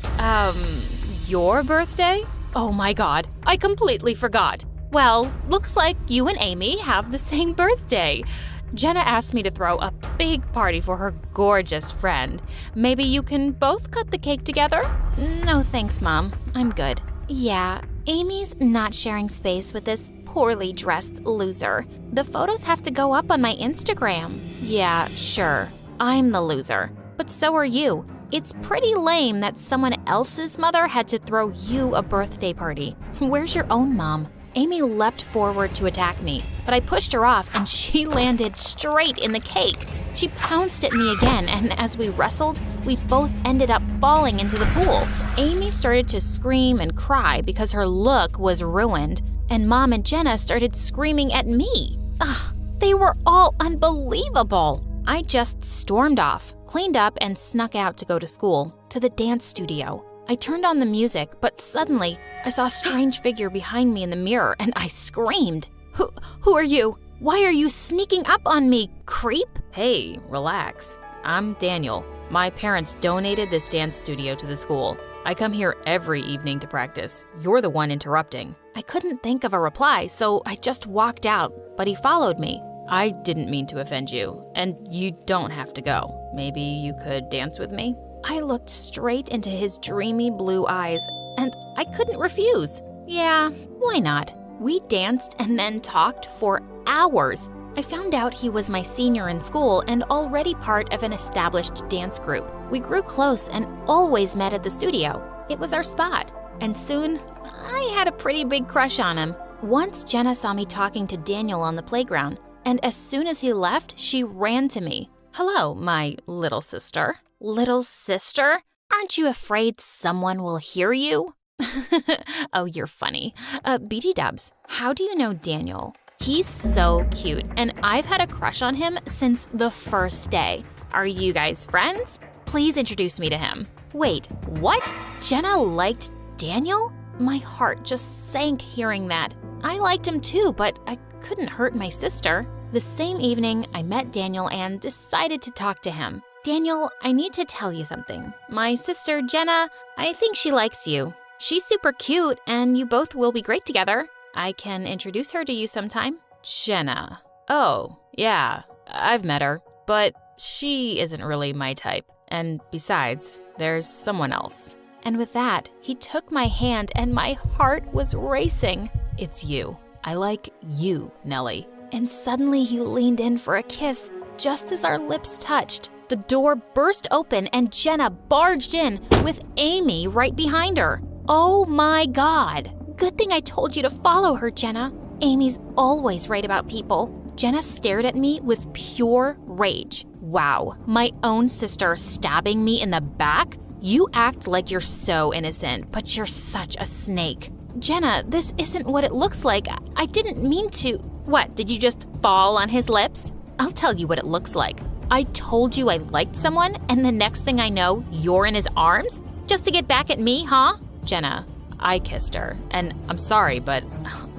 Your birthday? Oh my God, I completely forgot. Well, looks like you and Amy have the same birthday. Jenna asked me to throw a big party for her gorgeous friend. Maybe you can both cut the cake together? No thanks, Mom. I'm good. Yeah, Amy's not sharing space with this poorly dressed loser. The photos have to go up on my Instagram. Yeah, sure. I'm the loser. But so are you. It's pretty lame that someone else's mother had to throw you a birthday party. Where's your own mom? Amy leapt forward to attack me, but I pushed her off and she landed straight in the cake. She pounced at me again, and as we wrestled, we both ended up falling into the pool. Amy started to scream and cry because her look was ruined, and Mom and Jenna started screaming at me. Ugh, they were all unbelievable. I just stormed off, cleaned up, and snuck out to go to school, to the dance studio. I turned on the music, but suddenly I saw a strange figure behind me in the mirror and I screamed. Who are you? Why are you sneaking up on me, creep? Hey, relax. I'm Daniel. My parents donated this dance studio to the school. I come here every evening to practice. You're the one interrupting. I couldn't think of a reply, so I just walked out, but he followed me. I didn't mean to offend you, and you don't have to go. Maybe you could dance with me? I looked straight into his dreamy blue eyes, and I couldn't refuse. Yeah, why not? We danced and then talked for hours. I found out he was my senior in school and already part of an established dance group. We grew close and always met at the studio. It was our spot. And soon, I had a pretty big crush on him. Once Jenna saw me talking to Daniel on the playground, and as soon as he left, she ran to me. Hello, my little sister. Little sister? Aren't you afraid someone will hear you? Oh, you're funny. BT Dubs, how do you know Daniel? He's so cute, and I've had a crush on him since the first day. Are you guys friends? Please introduce me to him. Wait, what? Jenna liked Daniel? My heart just sank hearing that. I liked him too, but I couldn't hurt my sister. The same evening, I met Daniel and decided to talk to him. Daniel, I need to tell you something. My sister, Jenna, I think she likes you. She's super cute, and you both will be great together. I can introduce her to you sometime. Jenna. Oh, yeah, I've met her, but she isn't really my type. And besides, there's someone else. And with that, he took my hand and my heart was racing. It's you. I like you, Nellie. And suddenly he leaned in for a kiss. Just as our lips touched, the door burst open and Jenna barged in with Amy right behind her. Oh my God. Good thing I told you to follow her, Jenna. Amy's always right about people. Jenna stared at me with pure rage. Wow, my own sister stabbing me in the back? You act like you're so innocent, but you're such a snake. Jenna, this isn't what it looks like. I didn't mean to. What, did you just fall on his lips? I'll tell you what it looks like. I told you I liked someone, and the next thing I know, you're in his arms? Just to get back at me, huh? Jenna, I kissed her, and I'm sorry, but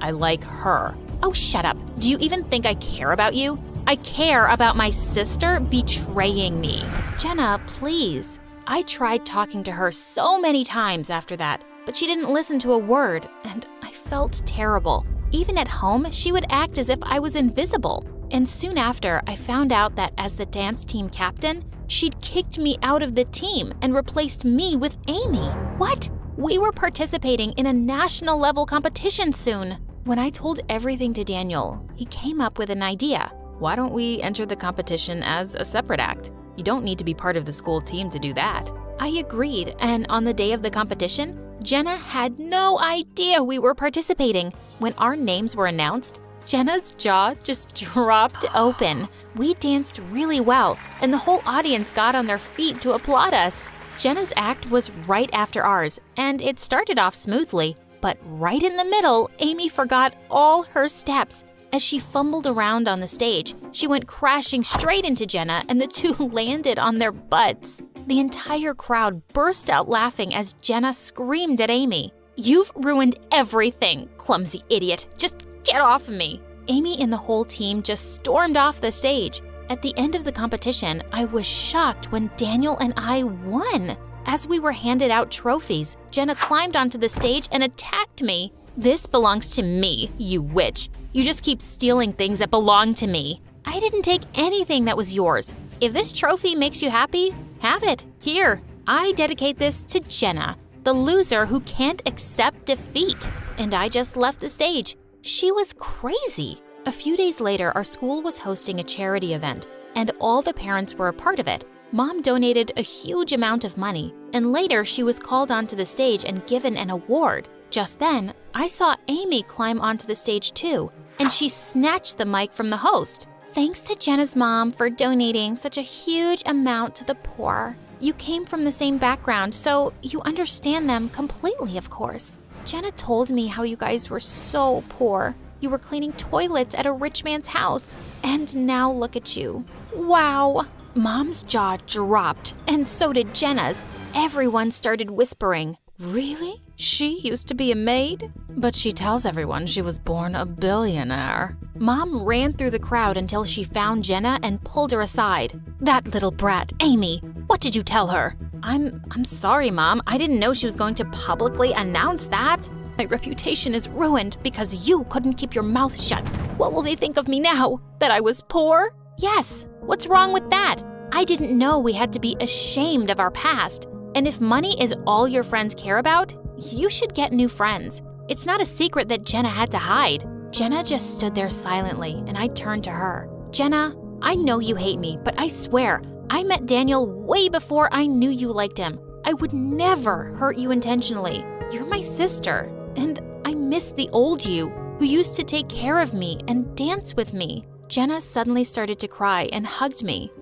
I like her. Oh, shut up. Do you even think I care about you? I care about my sister betraying me. Jenna, please. I tried talking to her so many times after that, but she didn't listen to a word, and I felt terrible. Even at home, she would act as if I was invisible. And soon after, I found out that as the dance team captain, she'd kicked me out of the team and replaced me with Amy. What? We were participating in a national level competition soon. When I told everything to Daniel, he came up with an idea. Why don't we enter the competition as a separate act? You don't need to be part of the school team to do that. I agreed, and on the day of the competition, Jenna had no idea we were participating. When our names were announced, Jenna's jaw just dropped open. We danced really well, and the whole audience got on their feet to applaud us. Jenna's act was right after ours, and it started off smoothly. But right in the middle, Amy forgot all her steps. As she fumbled around on the stage, she went crashing straight into Jenna, and the two landed on their butts. The entire crowd burst out laughing as Jenna screamed at Amy. "You've ruined everything, clumsy idiot. Just get off of me." Amy and the whole team just stormed off the stage. At the end of the competition, I was shocked when Daniel and I won. As we were handed out trophies, Jenna climbed onto the stage and attacked me. "This belongs to me, you witch. You just keep stealing things that belong to me." "I didn't take anything that was yours. If this trophy makes you happy, have it. Here, I dedicate this to Jenna, the loser who can't accept defeat." And I just left the stage. She was crazy. A few days later, our school was hosting a charity event, and all the parents were a part of it. Mom donated a huge amount of money, and later she was called onto the stage and given an award. Just then, I saw Amy climb onto the stage too, and she snatched the mic from the host. "Thanks to Jenna's mom for donating such a huge amount to the poor. You came from the same background, so you understand them completely, of course. Jenna told me how you guys were so poor. You were cleaning toilets at a rich man's house. And now look at you. Wow. Mom's jaw dropped, and so did Jenna's. Everyone started whispering. Really? She used to be a maid? But she tells everyone she was born a billionaire. Mom ran through the crowd until she found Jenna and pulled her aside. That little brat, Amy, what did you tell her? I'm sorry, Mom. I didn't know she was going to publicly announce that. My reputation is ruined because you couldn't keep your mouth shut. What will they think of me now? That I was poor? Yes. What's wrong with that? I didn't know we had to be ashamed of our past. And if money is all your friends care about, you should get new friends. It's not a secret that Jenna had to hide. Jenna just stood there silently, and I turned to her. Jenna, I know you hate me, but I swear, I met Daniel way before I knew you liked him. I would never hurt you intentionally. You're my sister, and I miss the old you who used to take care of me and dance with me. Jenna suddenly started to cry and hugged me.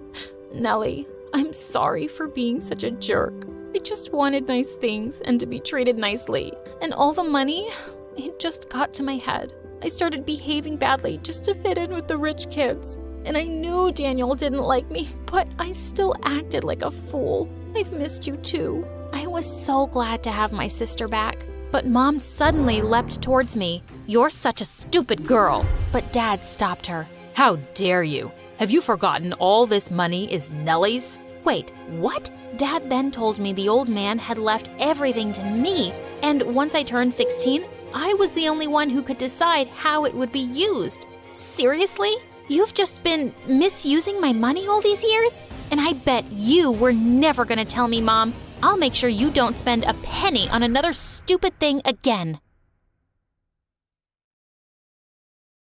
Nellie, I'm sorry for being such a jerk. I just wanted nice things and to be treated nicely. And all the money, it just got to my head. I started behaving badly just to fit in with the rich kids. And I knew Daniel didn't like me, but I still acted like a fool. I've missed you too. I was so glad to have my sister back. But Mom suddenly leapt towards me. You're such a stupid girl. But Dad stopped her. How dare you? Have you forgotten all this money is Nellie's? Wait, what? Dad then told me the old man had left everything to me, and once I turned 16, I was the only one who could decide how it would be used. Seriously? You've just been misusing my money all these years? And I bet you were never gonna tell me, Mom. I'll make sure you don't spend a penny on another stupid thing again.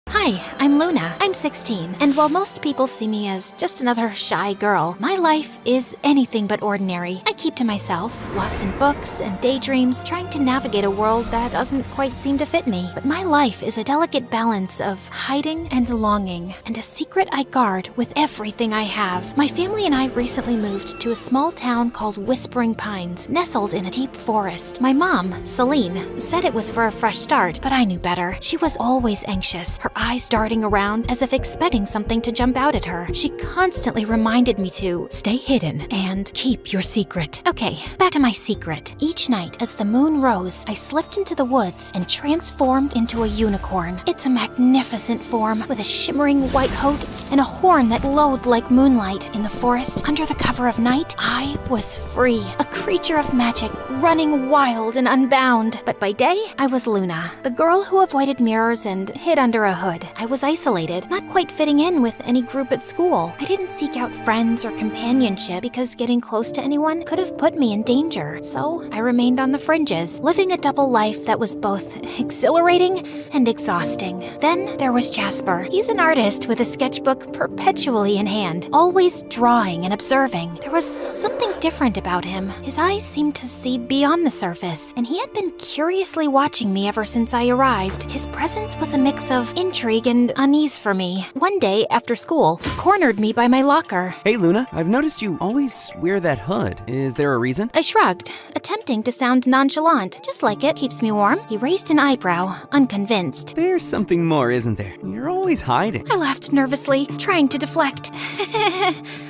Hi, I'm Luna. I'm 16, and while most people see me as just another shy girl, my life is anything but ordinary. I keep to myself, lost in books and daydreams, trying to navigate a world that doesn't quite seem to fit me. But my life is a delicate balance of hiding and longing, and a secret I guard with everything I have. My family and I recently moved to a small town called Whispering Pines, nestled in a deep forest. My mom, Celine, said it was for a fresh start, but I knew better. She was always anxious, her eyes darting around as if expecting something to jump out at her. She constantly reminded me to stay hidden and keep your secret. Okay, back to my secret. Each night as the moon rose, I slipped into the woods and transformed into a unicorn. It's a magnificent form with a shimmering white coat and a horn that glowed like moonlight. In the forest, under the cover of night, I was free, a creature of magic, running wild and unbound. But by day, I was Luna, the girl who avoided mirrors and hid under a hood. I was isolated, not quite fitting in with any group at school. I didn't seek out friends or companionship because getting close to anyone could have put me in danger. So I remained on the fringes, living a double life that was both exhilarating and exhausting. Then there was Jasper. He's an artist with a sketchbook perpetually in hand, always drawing and observing. There was something different about him. His eyes seemed to see beyond the surface, and he had been curiously watching me ever since I arrived. His presence was a mix of intrigue and unease for me. One day, after school, he cornered me by my locker. Hey Luna, I've noticed you always wear that hood. Is there a reason? I shrugged, attempting to sound nonchalant. Just like it, keeps me warm. He raised an eyebrow, unconvinced. There's something more, isn't there? You're always hiding. I laughed nervously, trying to deflect.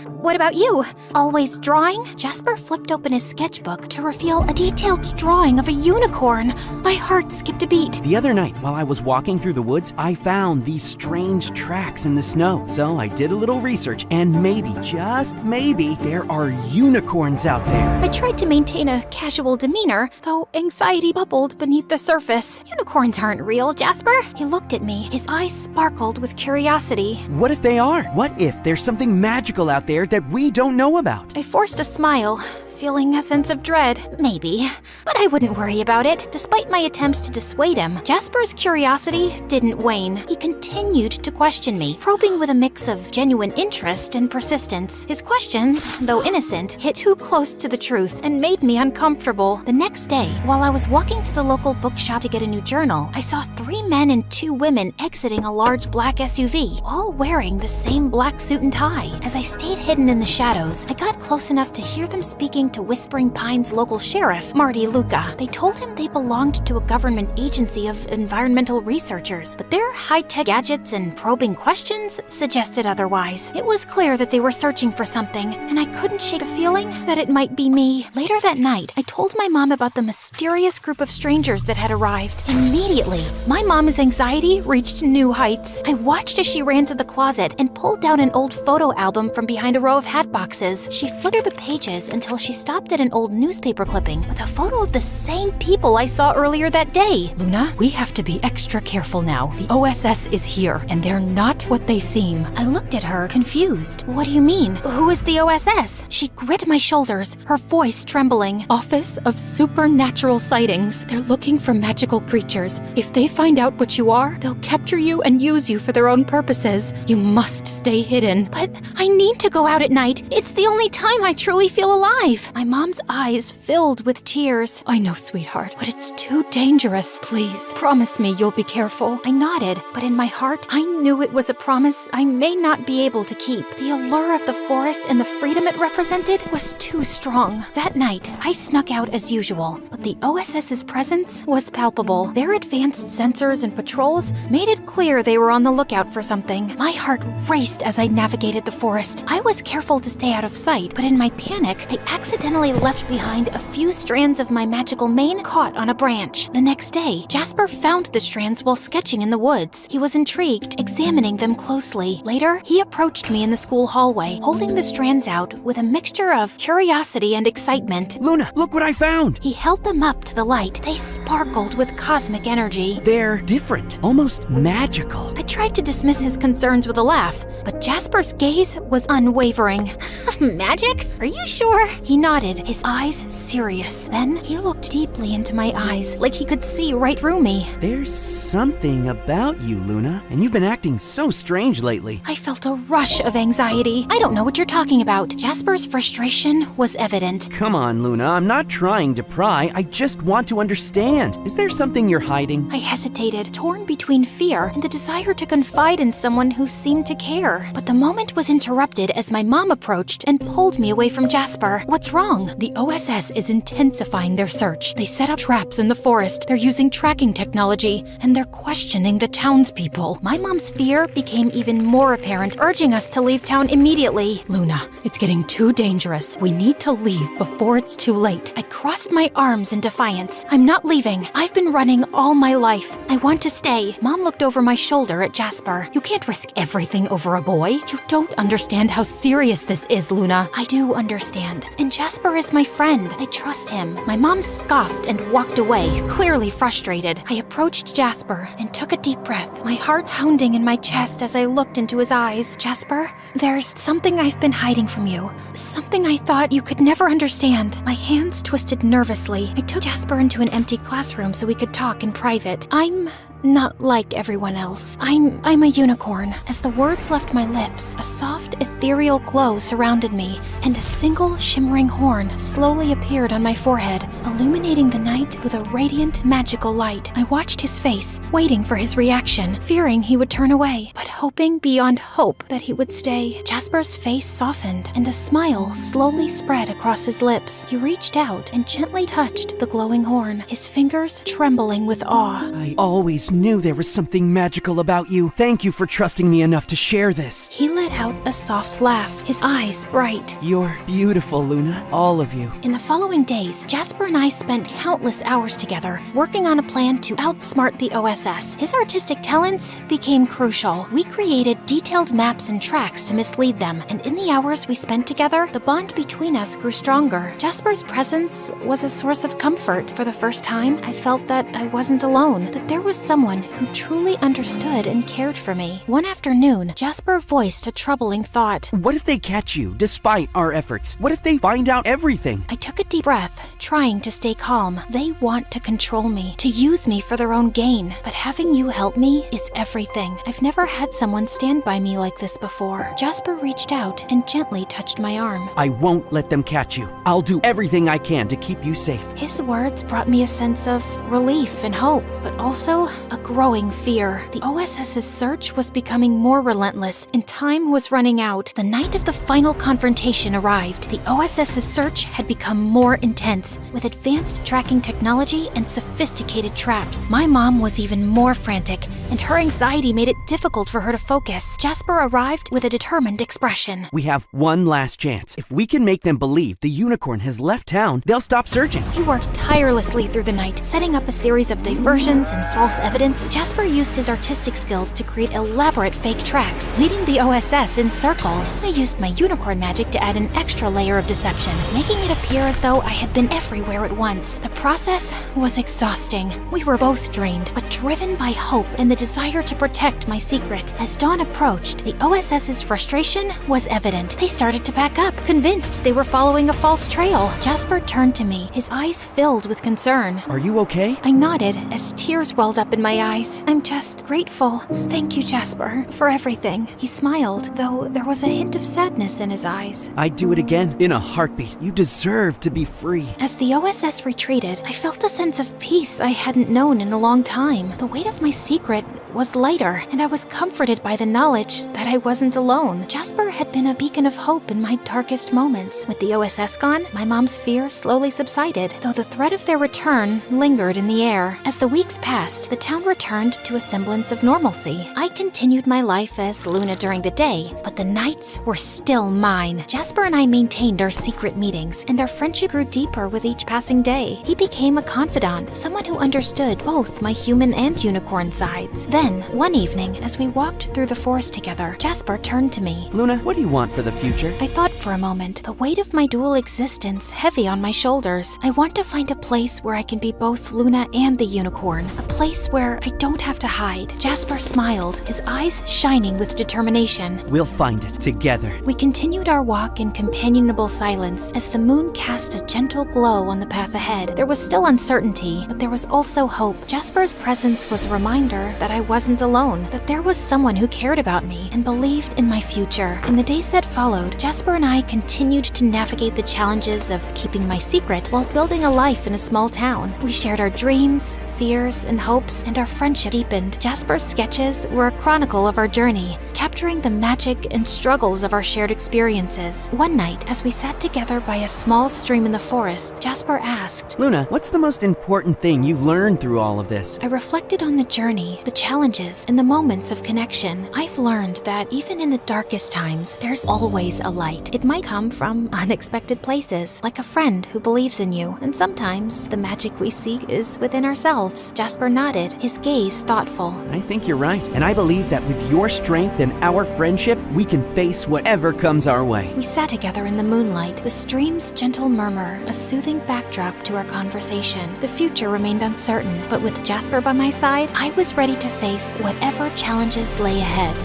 What about you? Always drawing? Jasper flipped open his sketchbook to reveal a detailed drawing of a unicorn. My heart skipped a beat. The other night, while I was walking through the woods, I found these strange tracks in the snow. So I did a little research, and maybe, just maybe, there are unicorns out there. I tried to maintain a casual demeanor, though anxiety bubbled beneath the surface. Unicorns aren't real, Jasper. He looked at me, his eyes sparkled with curiosity. What if they are? What if there's something magical out there that we don't know about? I forced a smile, feeling a sense of dread. Maybe. But I wouldn't worry about it. Despite my attempts to dissuade him, Jasper's curiosity didn't wane. He continued to question me, probing with a mix of genuine interest and persistence. His questions, though innocent, hit too close to the truth and made me uncomfortable. The next day, while I was walking to the local bookshop to get a new journal, I saw 3 men and 2 women exiting a large black SUV, all wearing the same black suit and tie. As I stayed hidden in the shadows, I got close enough to hear them speaking to Whispering Pines local sheriff, Marty Luca. They told him they belonged to a government agency of environmental researchers, but their high-tech gadgets and probing questions suggested otherwise. It was clear that they were searching for something, and I couldn't shake the feeling that it might be me. Later that night, I told my mom about the mysterious group of strangers that had arrived. Immediately, my mom's anxiety reached new heights. I watched as she ran to the closet and pulled down an old photo album from behind a row of hat boxes. She flitted the pages until she stopped at an old newspaper clipping with a photo of the same people I saw earlier that day. Luna, we have to be extra careful now. The OSS is here, and they're not what they seem. I looked at her, confused. What do you mean? Who is the OSS? She gripped my shoulders, her voice trembling. Office of Supernatural Sightings. They're looking for magical creatures. If they find out what you are, they'll capture you and use you for their own purposes. You must stay hidden. But I need to go out at night. It's the only time I truly feel alive. My mom's eyes filled with tears. I know, sweetheart, but it's too dangerous. Please, promise me you'll be careful. I nodded, but in my heart, I knew it was a promise I may not be able to keep. The allure of the forest and the freedom it represented was too strong. That night, I snuck out as usual, but the OSS's presence was palpable. Their advanced sensors and patrols made it clear they were on the lookout for something. My heart raced as I navigated the forest. I was careful to stay out of sight, but in my panic, I accidentally left behind a few strands of my magical mane caught on a branch. The next day, Jasper found the strands while sketching in the woods. He was intrigued, examining them closely. Later, he approached me in the school hallway, holding the strands out with a mixture of curiosity and excitement. Luna, look what I found! He held them up to the light. They sparkled with cosmic energy. They're different, almost magical. I tried to dismiss his concerns with a laugh, but Jasper's gaze was unwavering. Magic? Are you sure? He nodded, his eyes serious. Then he looked deeply into my eyes, like he could see right through me. There's something about you, Luna, and you've been acting so strange lately. I felt a rush of anxiety. I don't know what you're talking about. Jasper's frustration was evident. Come on, Luna, I'm not trying to pry. I just want to understand. Is there something you're hiding? I hesitated, torn between fear and the desire to confide in someone who seemed to care. But the moment was interrupted as my mom approached and pulled me away from Jasper. What's wrong? The OSS is intensifying their search. They set up traps in the forest. They're using tracking technology, and they're questioning the townspeople. My mom's fear became even more apparent, urging us to leave town immediately. Luna, it's getting too dangerous. We need to leave before it's too late. I crossed my arms in defiance. I'm not leaving. I've been running all my life. I want to stay. Mom looked over my shoulder at Jasper. You can't risk everything over a boy. You don't understand how serious this is, Luna. I do understand. And Jasper is my friend. I trust him. My mom scoffed and walked away, clearly frustrated. I approached Jasper and took a deep breath, my heart pounding in my chest as I looked into his eyes. Jasper, there's something I've been hiding from you. Something I thought you could never understand. My hands twisted nervously. I took Jasper into an empty classroom so we could talk in private. I'm not like everyone else. I'm a unicorn. As the words left my lips, a soft, ethereal glow surrounded me, and a single shimmering horn slowly appeared on my forehead, illuminating the night with a radiant, magical light. I watched his face, waiting for his reaction, fearing he would turn away, but hoping beyond hope that he would stay. Jasper's face softened, and a smile slowly spread across his lips. He reached out and gently touched the glowing horn, his fingers trembling with awe. I always knew there was something magical about you. Thank you for trusting me enough to share this. He let out a soft laugh, his eyes bright. You're beautiful, Luna, all of you. In the following days, Jasper and I spent countless hours together, working on a plan to outsmart the OSS. His artistic talents became crucial. We created detailed maps and tracks to mislead them, and in the hours we spent together, the bond between us grew stronger. Jasper's presence was a source of comfort. For the first time, I felt that I wasn't alone, that there was someone who truly understood and cared for me. One afternoon, Jasper voiced a troubling thought. What if they catch you, despite our efforts? What if they find out everything? I took a deep breath, trying to stay calm. They want to control me, to use me for their own gain. But having you help me is everything. I've never had someone stand by me like this before. Jasper reached out and gently touched my arm. I won't let them catch you. I'll do everything I can to keep you safe. His words brought me a sense of relief and hope, but also a growing fear. The OSS's search was becoming more relentless, and time was running out. The night of the final confrontation arrived. The OSS's search had become more intense, with advanced tracking technology and sophisticated traps. My mom was even more frantic, and her anxiety made it difficult for her to focus. Jasper arrived with a determined expression. We have one last chance. If we can make them believe the unicorn has left town, they'll stop searching. We worked tirelessly through the night, setting up a series of diversions and false evidence. Jasper used his artistic skills to create elaborate fake tracks, leading the OSS in circles. I used my unicorn magic to add an extra layer of deception, making it appear as though I had been everywhere at once. The process was exhausting. We were both drained, but driven by hope and the desire to protect my secret. As dawn approached, the OSS's frustration was evident. They started to back up, convinced they were following a false trail. Jasper turned to me, his eyes filled with concern. Are you okay? I nodded as tears welled up in my eyes. I'm just grateful. Thank you, Jasper, for everything. He smiled, though there was a hint of sadness in his eyes. I'd do it again in a heartbeat. You deserve to be free. As the OSS retreated, I felt a sense of peace I hadn't known in a long time. The weight of my secret was lighter, and I was comforted by the knowledge that I wasn't alone. Jasper had been a beacon of hope in my darkest moments. With the OSS gone, my mom's fear slowly subsided, though the threat of their return lingered in the air. As the weeks passed, the town returned to a semblance of normalcy. I continued my life as Luna during the day, but the nights were still mine. Jasper and I maintained our secret meetings, and our friendship grew deeper with each passing day. He became a confidant, someone who understood both my human and unicorn sides. Then, one evening, as we walked through the forest together, Jasper turned to me. Luna, what do you want for the future? I thought for a moment, the weight of my dual existence heavy on my shoulders. I want to find a place where I can be both Luna and the unicorn, a place where I don't have to hide. Jasper smiled, his eyes shining with determination. We'll find it together. We continued our walk in companionable silence as the moon cast a gentle glow on the path ahead. There was still uncertainty, but there was also hope. Jasper's presence was a reminder that I wasn't alone, that there was someone who cared about me and believed in my future. In the days that followed, Jasper and I continued to navigate the challenges of keeping my secret while building a life in a small town. We shared our dreams, fears, and hopes, and our friendship deepened. Jasper's sketches were a chronicle of our journey, capturing the magic and struggles of our shared experiences. One night, as we sat together by a small stream in the forest, Jasper asked, Luna, what's the most important thing you've learned through all of this? I reflected on the journey, the challenges, and the moments of connection. I've learned that even in the darkest times, there's always a light. It might come from unexpected places, like a friend who believes in you, and sometimes the magic we seek is within ourselves. Jasper nodded, his gaze thoughtful. I think you're right, and I believe that with your strength and our friendship, we can face whatever comes our way. We sat together in the moonlight, the stream's gentle murmur, a soothing backdrop to our conversation. The future remained uncertain, but with Jasper by my side, I was ready to face whatever challenges lay ahead.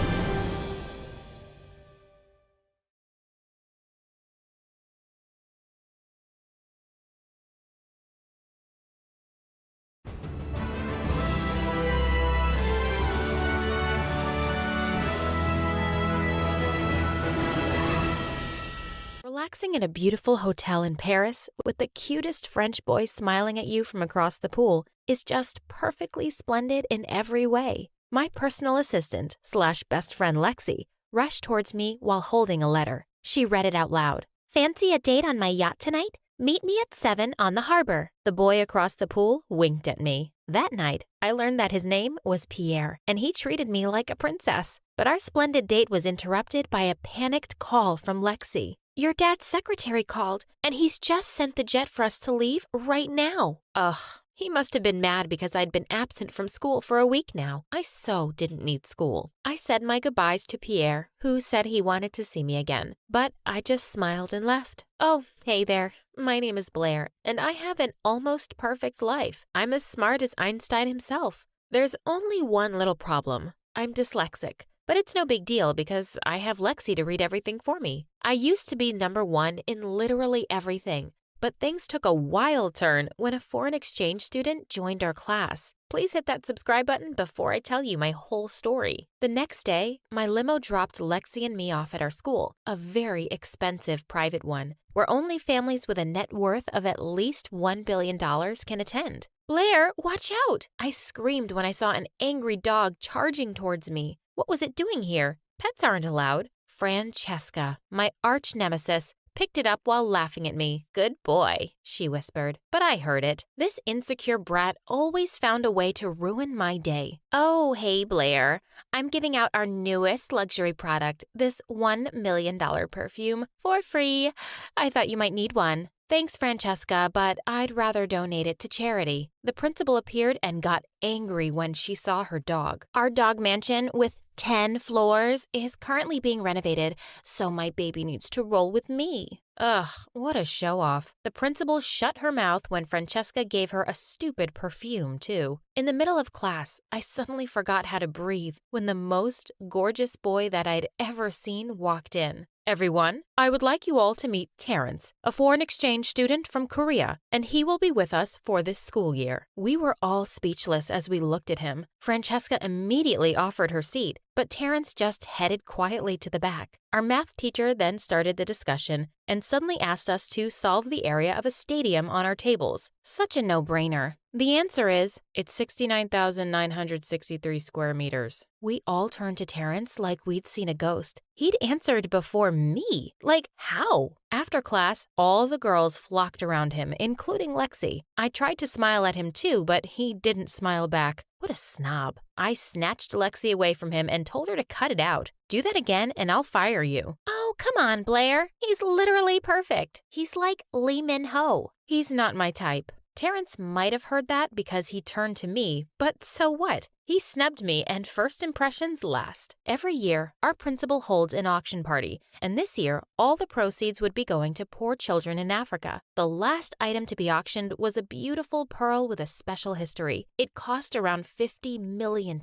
Relaxing in a beautiful hotel in Paris with the cutest French boy smiling at you from across the pool is just perfectly splendid in every way. My personal assistant / best friend Lexi rushed towards me while holding a letter. She read it out loud. Fancy a date on my yacht tonight? Meet me at 7 on the harbor. The boy across the pool winked at me. That night, I learned that his name was Pierre, and he treated me like a princess. But our splendid date was interrupted by a panicked call from Lexi. Your dad's secretary called, and he's just sent the jet for us to leave right now. Ugh, he must have been mad because I'd been absent from school for a week now. I so didn't need school. I said my goodbyes to Pierre, who said he wanted to see me again, but I just smiled and left. Oh, hey there. My name is Blair, and I have an almost perfect life. I'm as smart as Einstein himself. There's only one little problem. I'm dyslexic. But it's no big deal because I have Lexi to read everything for me. I used to be number 1 in literally everything, but things took a wild turn when a foreign exchange student joined our class. Please hit that subscribe button before I tell you my whole story. The next day, my limo dropped Lexi and me off at our school, a very expensive private one, where only families with a net worth of at least $1 billion can attend. Blair, watch out! I screamed when I saw an angry dog charging towards me. What was it doing here? Pets aren't allowed. Francesca, my arch nemesis, picked it up while laughing at me. Good boy, she whispered, but I heard it. This insecure brat always found a way to ruin my day. Oh, hey, Blair. I'm giving out our newest luxury product, this $1 million perfume, for free. I thought you might need one. Thanks, Francesca, but I'd rather donate it to charity. The principal appeared and got angry when she saw her dog. Our dog mansion, with 10 floors, is currently being renovated, so my baby needs to roll with me. Ugh, what a show-off. The principal shut her mouth when Francesca gave her a stupid perfume, too. In the middle of class, I suddenly forgot how to breathe when the most gorgeous boy that I'd ever seen walked in. Everyone, I would like you all to meet Terrence, a foreign exchange student from Korea, and he will be with us for this school year. We were all speechless as we looked at him. Francesca immediately offered her seat, but Terrence just headed quietly to the back. Our math teacher then started the discussion and suddenly asked us to solve the area of a stadium on our tables. Such a no-brainer. The answer is, it's 69,963 square meters. We all turned to Terrence like we'd seen a ghost. He'd answered before me. Like, how? After class, all the girls flocked around him, including Lexi. I tried to smile at him too, but he didn't smile back. What a snob. I snatched Lexi away from him and told her to cut it out. Do that again and I'll fire you. Oh, come on, Blair. He's literally perfect. He's like Lee Min-ho. He's not my type. Terrence might have heard that because he turned to me, but so what? He snubbed me and first impressions last. Every year, our principal holds an auction party, and this year, all the proceeds would be going to poor children in Africa. The last item to be auctioned was a beautiful pearl with a special history. It cost around $50 million.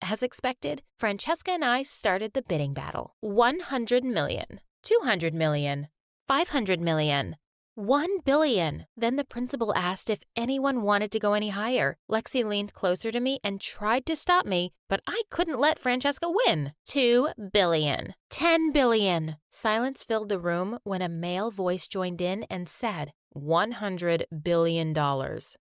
As expected, Francesca and I started the bidding battle. 100 million, 200 million, 500 million. 1 billion. Then the principal asked if anyone wanted to go any higher. Lexi leaned closer to me and tried to stop me, but I couldn't let Francesca win. 2 billion. 10 billion. Silence filled the room when a male voice joined in and said, $100 billion.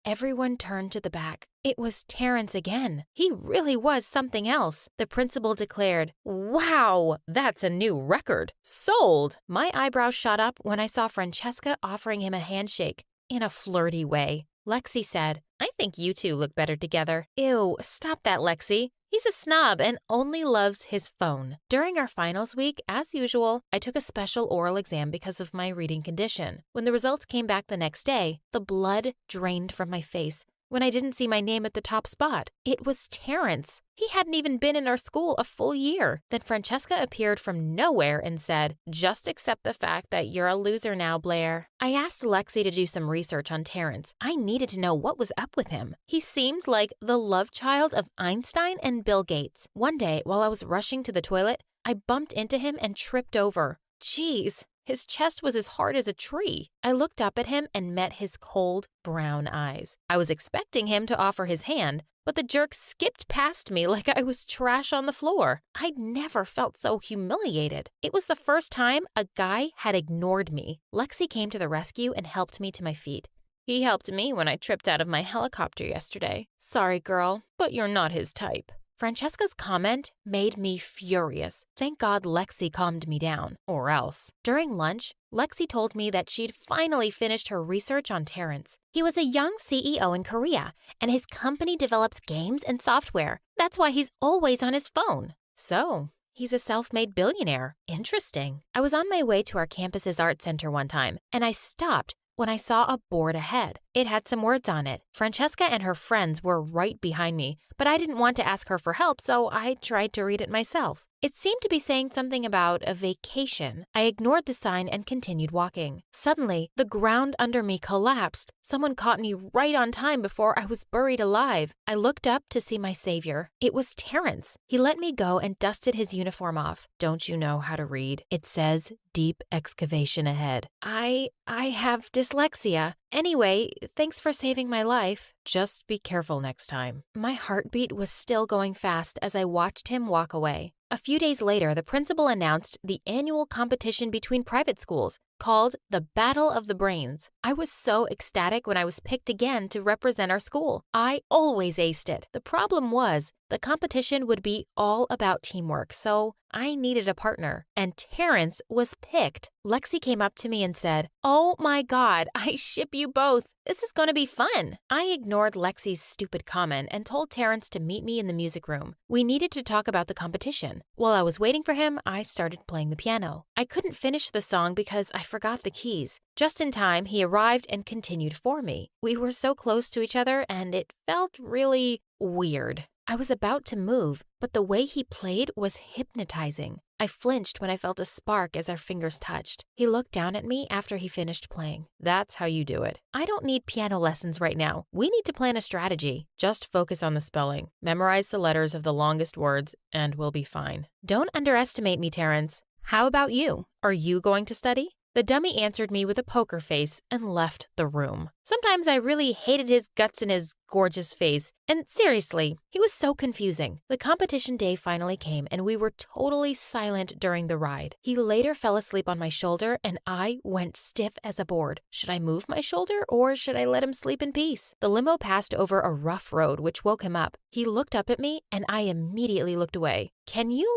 Everyone turned to the back. It was Terrence again. He really was something else. The principal declared, "Wow, that's a new record. Sold!" My eyebrows shot up when I saw Francesca offering him a handshake in a flirty way. Lexi said, "I think you two look better together." Ew, stop that, Lexi. He's a snob and only loves his phone. During our finals week, as usual, I took a special oral exam because of my reading condition. When the results came back the next day, the blood drained from my face when I didn't see my name at the top spot. It was Terrence. He hadn't even been in our school a full year. Then Francesca appeared from nowhere and said, "Just accept the fact that you're a loser now, Blair." I asked Lexi to do some research on Terrence. I needed to know what was up with him. He seemed like the love child of Einstein and Bill Gates. One day, while I was rushing to the toilet, I bumped into him and tripped over. Jeez. His chest was as hard as a tree. I looked up at him and met his cold, brown eyes. I was expecting him to offer his hand, but the jerk skipped past me like I was trash on the floor. I'd never felt so humiliated. It was the first time a guy had ignored me. Lexi came to the rescue and helped me to my feet. He helped me when I tripped out of my helicopter yesterday. Sorry, girl, but you're not his type. Francesca's comment made me furious. Thank God Lexi calmed me down, or else. During lunch, Lexi told me that she'd finally finished her research on Terrence. He was a young CEO in Korea, and his company develops games and software. That's why he's always on his phone. So, he's a self-made billionaire. Interesting. I was on my way to our campus's art center one time, and I stopped when I saw a board ahead. It had some words on it. Francesca and her friends were right behind me, but I didn't want to ask her for help, so I tried to read it myself. It seemed to be saying something about a vacation. I ignored the sign and continued walking. Suddenly, the ground under me collapsed. Someone caught me right on time before I was buried alive. I looked up to see my savior. It was Terrence. He let me go and dusted his uniform off. Don't you know how to read? It says deep excavation ahead. I have dyslexia. Anyway, thanks for saving my life. Just be careful next time. My heartbeat was still going fast as I watched him walk away. A few days later, the principal announced the annual competition between private schools called the Battle of the Brains. I was so ecstatic when I was picked again to represent our school. I always aced it. The problem was, the competition would be all about teamwork, so I needed a partner, and Terrence was picked. Lexi came up to me and said, "Oh my God, I ship you both. This is going to be fun." I ignored Lexi's stupid comment and told Terrence to meet me in the music room. We needed to talk about the competition. While I was waiting for him, I started playing the piano. I couldn't finish the song because I forgot the keys. Just in time, he arrived and continued for me. We were so close to each other, and it felt really weird. I was about to move, but the way he played was hypnotizing. I flinched when I felt a spark as our fingers touched. He looked down at me after he finished playing. "That's how you do it. I don't need piano lessons right now. We need to plan a strategy. Just focus on the spelling. Memorize the letters of the longest words, and we'll be fine." "Don't underestimate me, Terrence. How about you? Are you going to study?" The dummy answered me with a poker face and left the room. Sometimes I really hated his guts and his gorgeous face, and seriously, he was so confusing. The competition day finally came, and we were totally silent during the ride. He later fell asleep on my shoulder, and I went stiff as a board. Should I move my shoulder, or should I let him sleep in peace? The limo passed over a rough road, which woke him up. He looked up at me, and I immediately looked away. "Can you,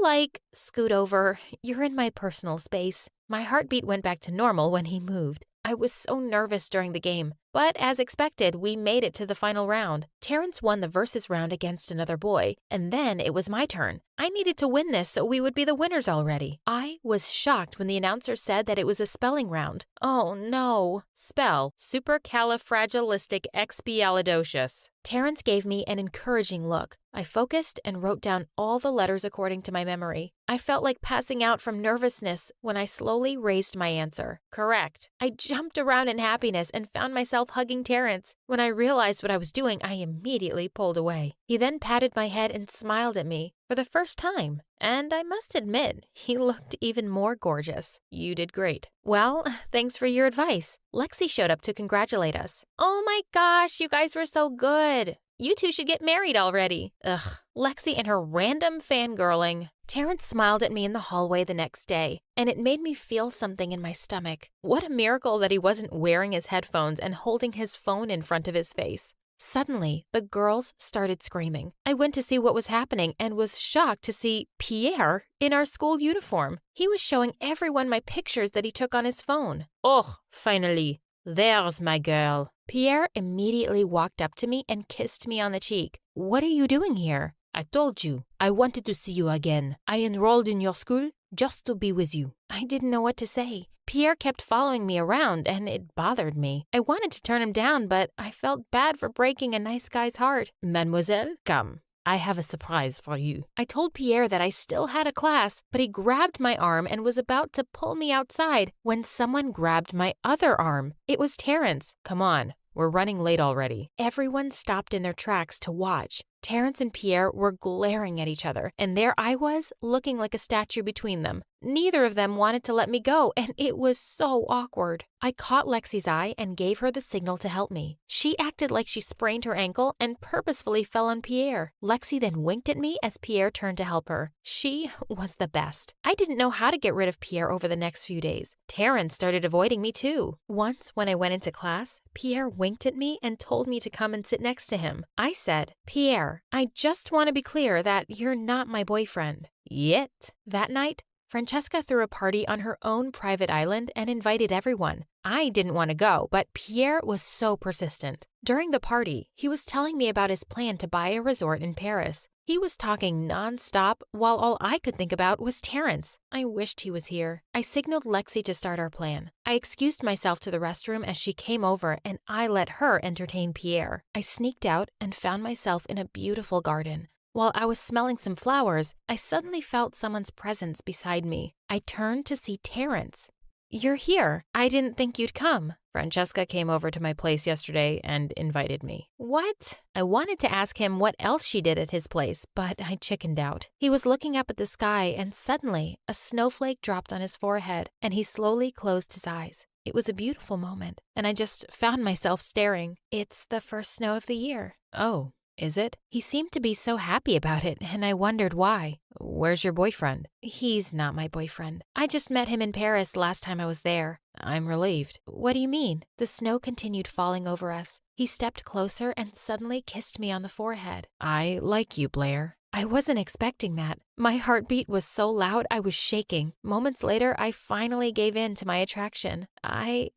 scoot over? You're in my personal space." My heartbeat went back to normal when he moved. I was so nervous during the game, but as expected, we made it to the final round. Terrence won the versus round against another boy, and then it was my turn. I needed to win this so we would be the winners already. I was shocked when the announcer said that it was a spelling round. Oh no. Spell supercalifragilisticexpialidocious. Terrence gave me an encouraging look. I focused and wrote down all the letters according to my memory. I felt like passing out from nervousness when I slowly raised my answer. Correct. I jumped around in happiness and found myself hugging Terrence. When I realized what I was doing, I immediately pulled away. He then patted my head and smiled at me for the first time. And I must admit, he looked even more gorgeous. "You did great." "Well, thanks for your advice." Lexi showed up to congratulate us. "Oh my gosh, you guys were so good. You two should get married already." Ugh, Lexi and her random fangirling. Terrence smiled at me in the hallway the next day, and it made me feel something in my stomach. What a miracle that he wasn't wearing his headphones and holding his phone in front of his face. Suddenly, the girls started screaming. I went to see what was happening and was shocked to see Pierre in our school uniform. He was showing everyone my pictures that he took on his phone. "Oh, finally. There's my girl." Pierre immediately walked up to me and kissed me on the cheek. "What are you doing here?" "I told you. I wanted to see you again. I enrolled in your school just to be with you." I didn't know what to say. Pierre kept following me around, and it bothered me. I wanted to turn him down, but I felt bad for breaking a nice guy's heart. "Mademoiselle, come. I have a surprise for you." I told Pierre that I still had a class, but he grabbed my arm and was about to pull me outside when someone grabbed my other arm. It was Terrence. "Come on. We're running late already." Everyone stopped in their tracks to watch. Terrence and Pierre were glaring at each other, and there I was, looking like a statue between them. Neither of them wanted to let me go, and it was so awkward. I caught Lexi's eye and gave her the signal to help me. She acted like she sprained her ankle and purposefully fell on Pierre. Lexi then winked at me as Pierre turned to help her. She was the best. I didn't know how to get rid of Pierre over the next few days. Terrence started avoiding me too. Once, when I went into class, Pierre winked at me and told me to come and sit next to him. I said, "Pierre, I just want to be clear that you're not my boyfriend." Yet. That night, Francesca threw a party on her own private island and invited everyone. I didn't want to go, but Pierre was so persistent. During the party, he was telling me about his plan to buy a resort in Paris. He was talking nonstop while all I could think about was Terrence. I wished he was here. I signaled Lexi to start our plan. I excused myself to the restroom as she came over, and I let her entertain Pierre. I sneaked out and found myself in a beautiful garden. While I was smelling some flowers, I suddenly felt someone's presence beside me. I turned to see Terrence. "You're here. I didn't think you'd come." "Francesca came over to my place yesterday and invited me." What? I wanted to ask him what else she did at his place, but I chickened out. He was looking up at the sky, and suddenly a snowflake dropped on his forehead, and he slowly closed his eyes. It was a beautiful moment, and I just found myself staring. It's the first snow of the year. "Oh, is it? He seemed to be so happy about it, and I wondered why. Where's your boyfriend? He's not my boyfriend. I just met him in Paris last time I was there. I'm relieved. What do you mean? The snow continued falling over us. He stepped closer and suddenly kissed me on the forehead. I like you, Blair. I wasn't expecting that. My heartbeat was so loud I was shaking. Moments later, I finally gave in to my attraction. I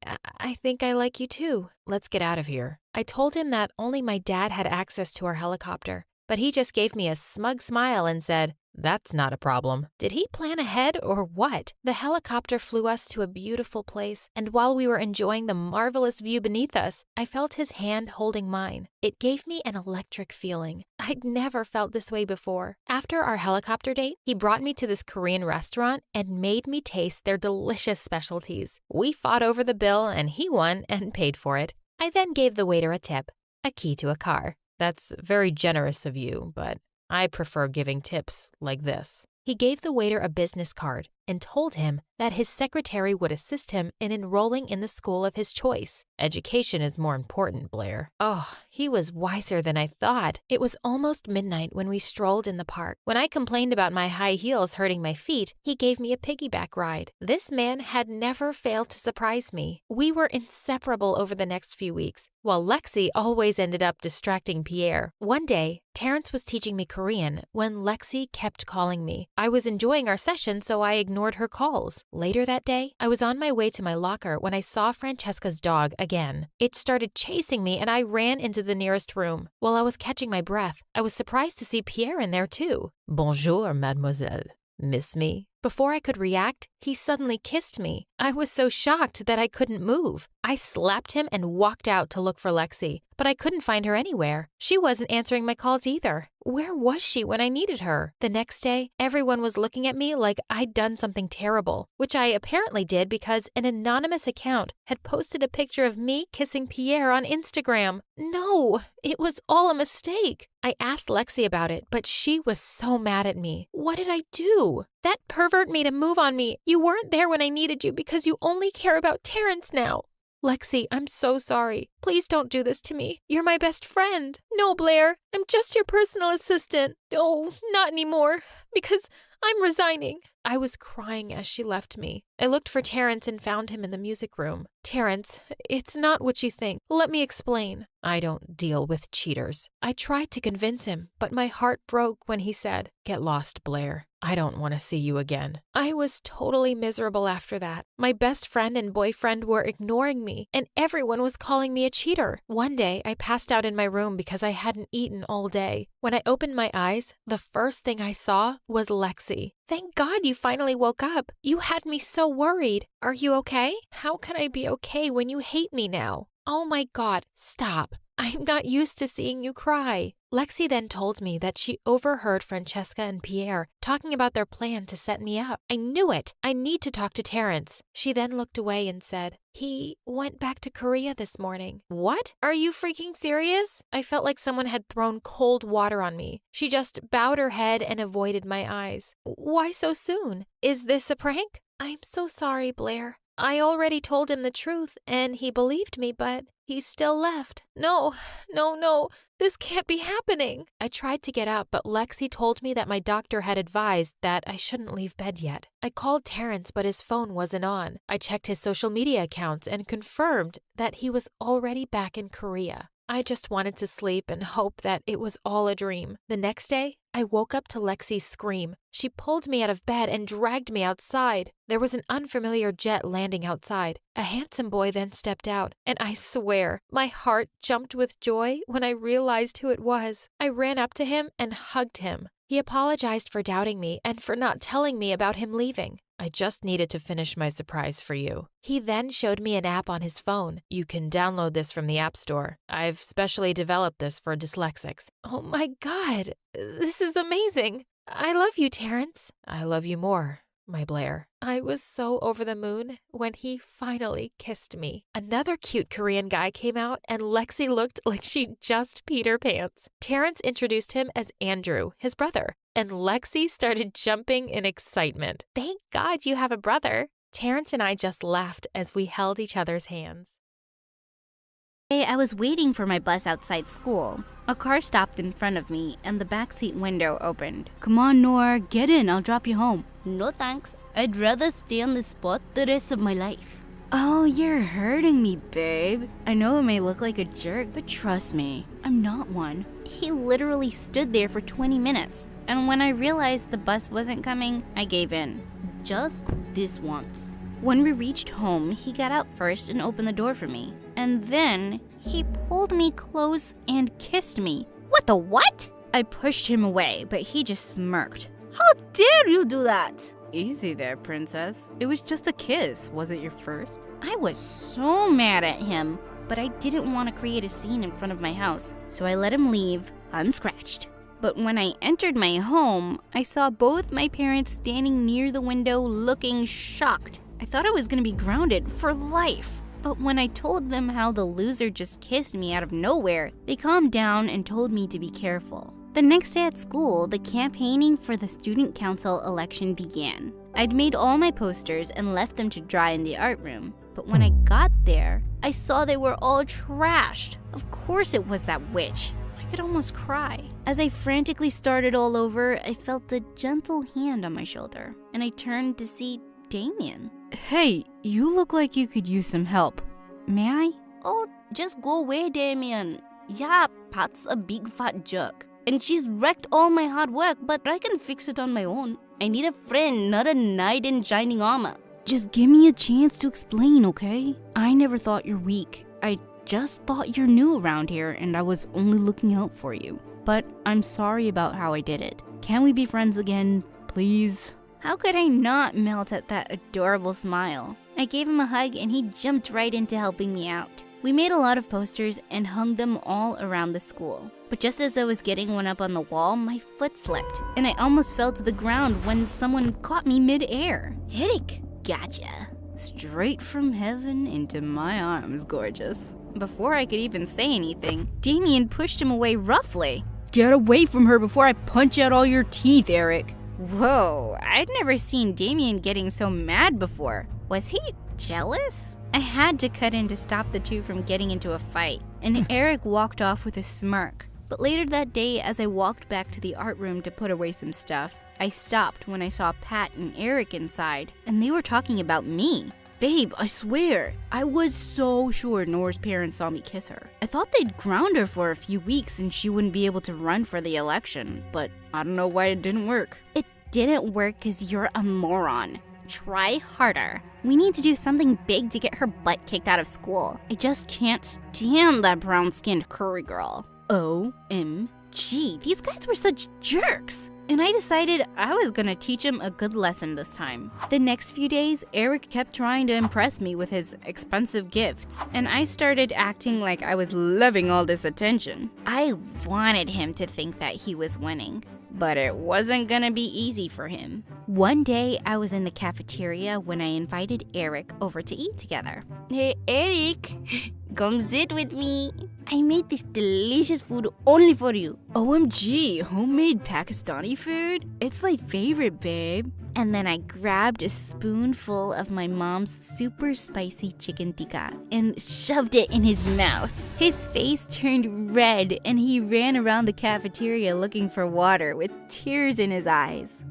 think I like you too. Let's get out of here. I told him that only my dad had access to our helicopter, but he just gave me a smug smile and said, "That's not a problem." Did he plan ahead or what? The helicopter flew us to a beautiful place, and while we were enjoying the marvelous view beneath us, I felt his hand holding mine. It gave me an electric feeling. I'd never felt this way before. After our helicopter date, he brought me to this Korean restaurant and made me taste their delicious specialties. We fought over the bill, and he won and paid for it. I then gave the waiter a tip, a key to a car. That's very generous of you, but I prefer giving tips like this. He gave the waiter a business card and told him that his secretary would assist him in enrolling in the school of his choice. Education is more important, Blair. Oh, he was wiser than I thought. It was almost midnight when we strolled in the park. When I complained about my high heels hurting my feet, he gave me a piggyback ride. This man had never failed to surprise me. We were inseparable over the next few weeks, while Lexi always ended up distracting Pierre. One day, Terrence was teaching me Korean when Lexi kept calling me. I was enjoying our session, so I ignored her calls. Later that day, I was on my way to my locker when I saw Francesca's dog again. It started chasing me and I ran into the nearest room. While I was catching my breath, I was surprised to see Pierre in there too. Bonjour, mademoiselle. Miss me? Before I could react, he suddenly kissed me. I was so shocked that I couldn't move. I slapped him and walked out to look for Lexi, but I couldn't find her anywhere. She wasn't answering my calls either. Where was she when I needed her? The next day, everyone was looking at me like I'd done something terrible, which I apparently did because an anonymous account had posted a picture of me kissing Pierre on Instagram. No, it was all a mistake. I asked Lexi about it, but she was so mad at me. What did I do? That pervert made a move on me. You weren't there when I needed you because you only care about Terrence now. Lexi, I'm so sorry. Please don't do this to me. You're my best friend. No, Blair, I'm just your personal assistant. Oh, not anymore, because I'm resigning. I was crying as she left me. I looked for Terrence and found him in the music room. Terrence, it's not what you think. Let me explain. I don't deal with cheaters. I tried to convince him, but my heart broke when he said, "Get lost, Blair. I don't want to see you again." I was totally miserable after that. My best friend and boyfriend were ignoring me, and everyone was calling me a cheater. One day, I passed out in my room because I hadn't eaten all day. When I opened my eyes, the first thing I saw was Lexi. Thank God you finally woke up. You had me so worried. Are you okay? How can I be okay when you hate me now? Oh my God, stop. I'm not used to seeing you cry. Lexi then told me that she overheard Francesca and Pierre talking about their plan to set me up. I knew it. I need to talk to Terrence. She then looked away and said, "He went back to Korea this morning." What? Are you freaking serious? I felt like someone had thrown cold water on me. She just bowed her head and avoided my eyes. Why so soon? Is this a prank? I'm so sorry, Blair. I already told him the truth and he believed me, but he still left. No. This can't be happening. I tried to get up, but Lexi told me that my doctor had advised that I shouldn't leave bed yet. I called Terrence, but his phone wasn't on. I checked his social media accounts and confirmed that he was already back in Korea. I just wanted to sleep and hope that it was all a dream. The next day, I woke up to Lexi's scream. She pulled me out of bed and dragged me outside. There was an unfamiliar jet landing outside. A handsome boy then stepped out, and I swear, my heart jumped with joy when I realized who it was. I ran up to him and hugged him. He apologized for doubting me and for not telling me about him leaving. I just needed to finish my surprise for you. He then showed me an app on his phone. You can download this from the App Store. I've specially developed this for dyslexics. Oh my God, this is amazing. I love you, Terrence. I love you more, my Blair. I was so over the moon when he finally kissed me. Another cute Korean guy came out and Lexi looked like she just peed her pants. Terrence introduced him as Andrew, his brother, and Lexi started jumping in excitement. Thank God you have a brother. Terrence and I just laughed as we held each other's hands. I was waiting for my bus outside school. A car stopped in front of me and the backseat window opened. Come on, Noor, get in, I'll drop you home. No thanks. I'd rather stay on this spot the rest of my life. Oh, you're hurting me, babe. I know it may look like a jerk, but trust me, I'm not one. He literally stood there for 20 minutes, and when I realized the bus wasn't coming, I gave in. Just this once. When we reached home, he got out first and opened the door for me. And then he pulled me close and kissed me. What the what? I pushed him away, but he just smirked. How dare you do that? Easy there, princess. It was just a kiss. Was it your first? I was so mad at him, but I didn't want to create a scene in front of my house, so I let him leave unscratched. But when I entered my home, I saw both my parents standing near the window looking shocked. I thought I was going to be grounded for life. But when I told them how the loser just kissed me out of nowhere, they calmed down and told me to be careful. The next day at school, the campaigning for the student council election began. I'd made all my posters and left them to dry in the art room. But when I got there, I saw they were all trashed. Of course it was that witch. I could almost cry. As I frantically started all over, I felt a gentle hand on my shoulder, and I turned to see Damien. Hey, you look like you could use some help. May I? Oh, just go away, Damien. Yeah, Pat's a big fat jerk. And she's wrecked all my hard work, but I can fix it on my own. I need a friend, not a knight in shining armor. Just give me a chance to explain, okay? I never thought you're weak. I just thought you're new around here and I was only looking out for you. But I'm sorry about how I did it. Can we be friends again, please? How could I not melt at that adorable smile? I gave him a hug and he jumped right into helping me out. We made a lot of posters and hung them all around the school. But just as I was getting one up on the wall, my foot slipped, and I almost fell to the ground when someone caught me mid-air. Eric, gotcha. Straight from heaven into my arms, gorgeous. Before I could even say anything, Damien pushed him away roughly. Get away from her before I punch out all your teeth, Eric. Whoa, I'd never seen Damien getting so mad before. Was he jealous? I had to cut in to stop the two from getting into a fight, and Eric walked off with a smirk. But later that day, as I walked back to the art room to put away some stuff, I stopped when I saw Pat and Eric inside, and they were talking about me. Babe, I swear, I was so sure Noor's parents saw me kiss her. I thought they'd ground her for a few weeks and she wouldn't be able to run for the election, but I don't know why it didn't work. It didn't work because you're a moron. Try harder. We need to do something big to get her butt kicked out of school. I just can't stand that brown-skinned curry girl. OMG, These guys were such jerks. And I decided I was gonna teach him a good lesson this time. The next few days, Eric kept trying to impress me with his expensive gifts, and I started acting like I was loving all this attention. I wanted him to think that he was winning, but it wasn't gonna be easy for him. One day, I was in the cafeteria when I invited Eric over to eat together. Hey, Eric, come sit with me. I made this delicious food only for you. OMG, homemade Pakistani food? It's my favorite, babe. And then I grabbed a spoonful of my mom's super spicy chicken tikka and shoved it in his mouth. His face turned red and he ran around the cafeteria looking for water with tears in his eyes.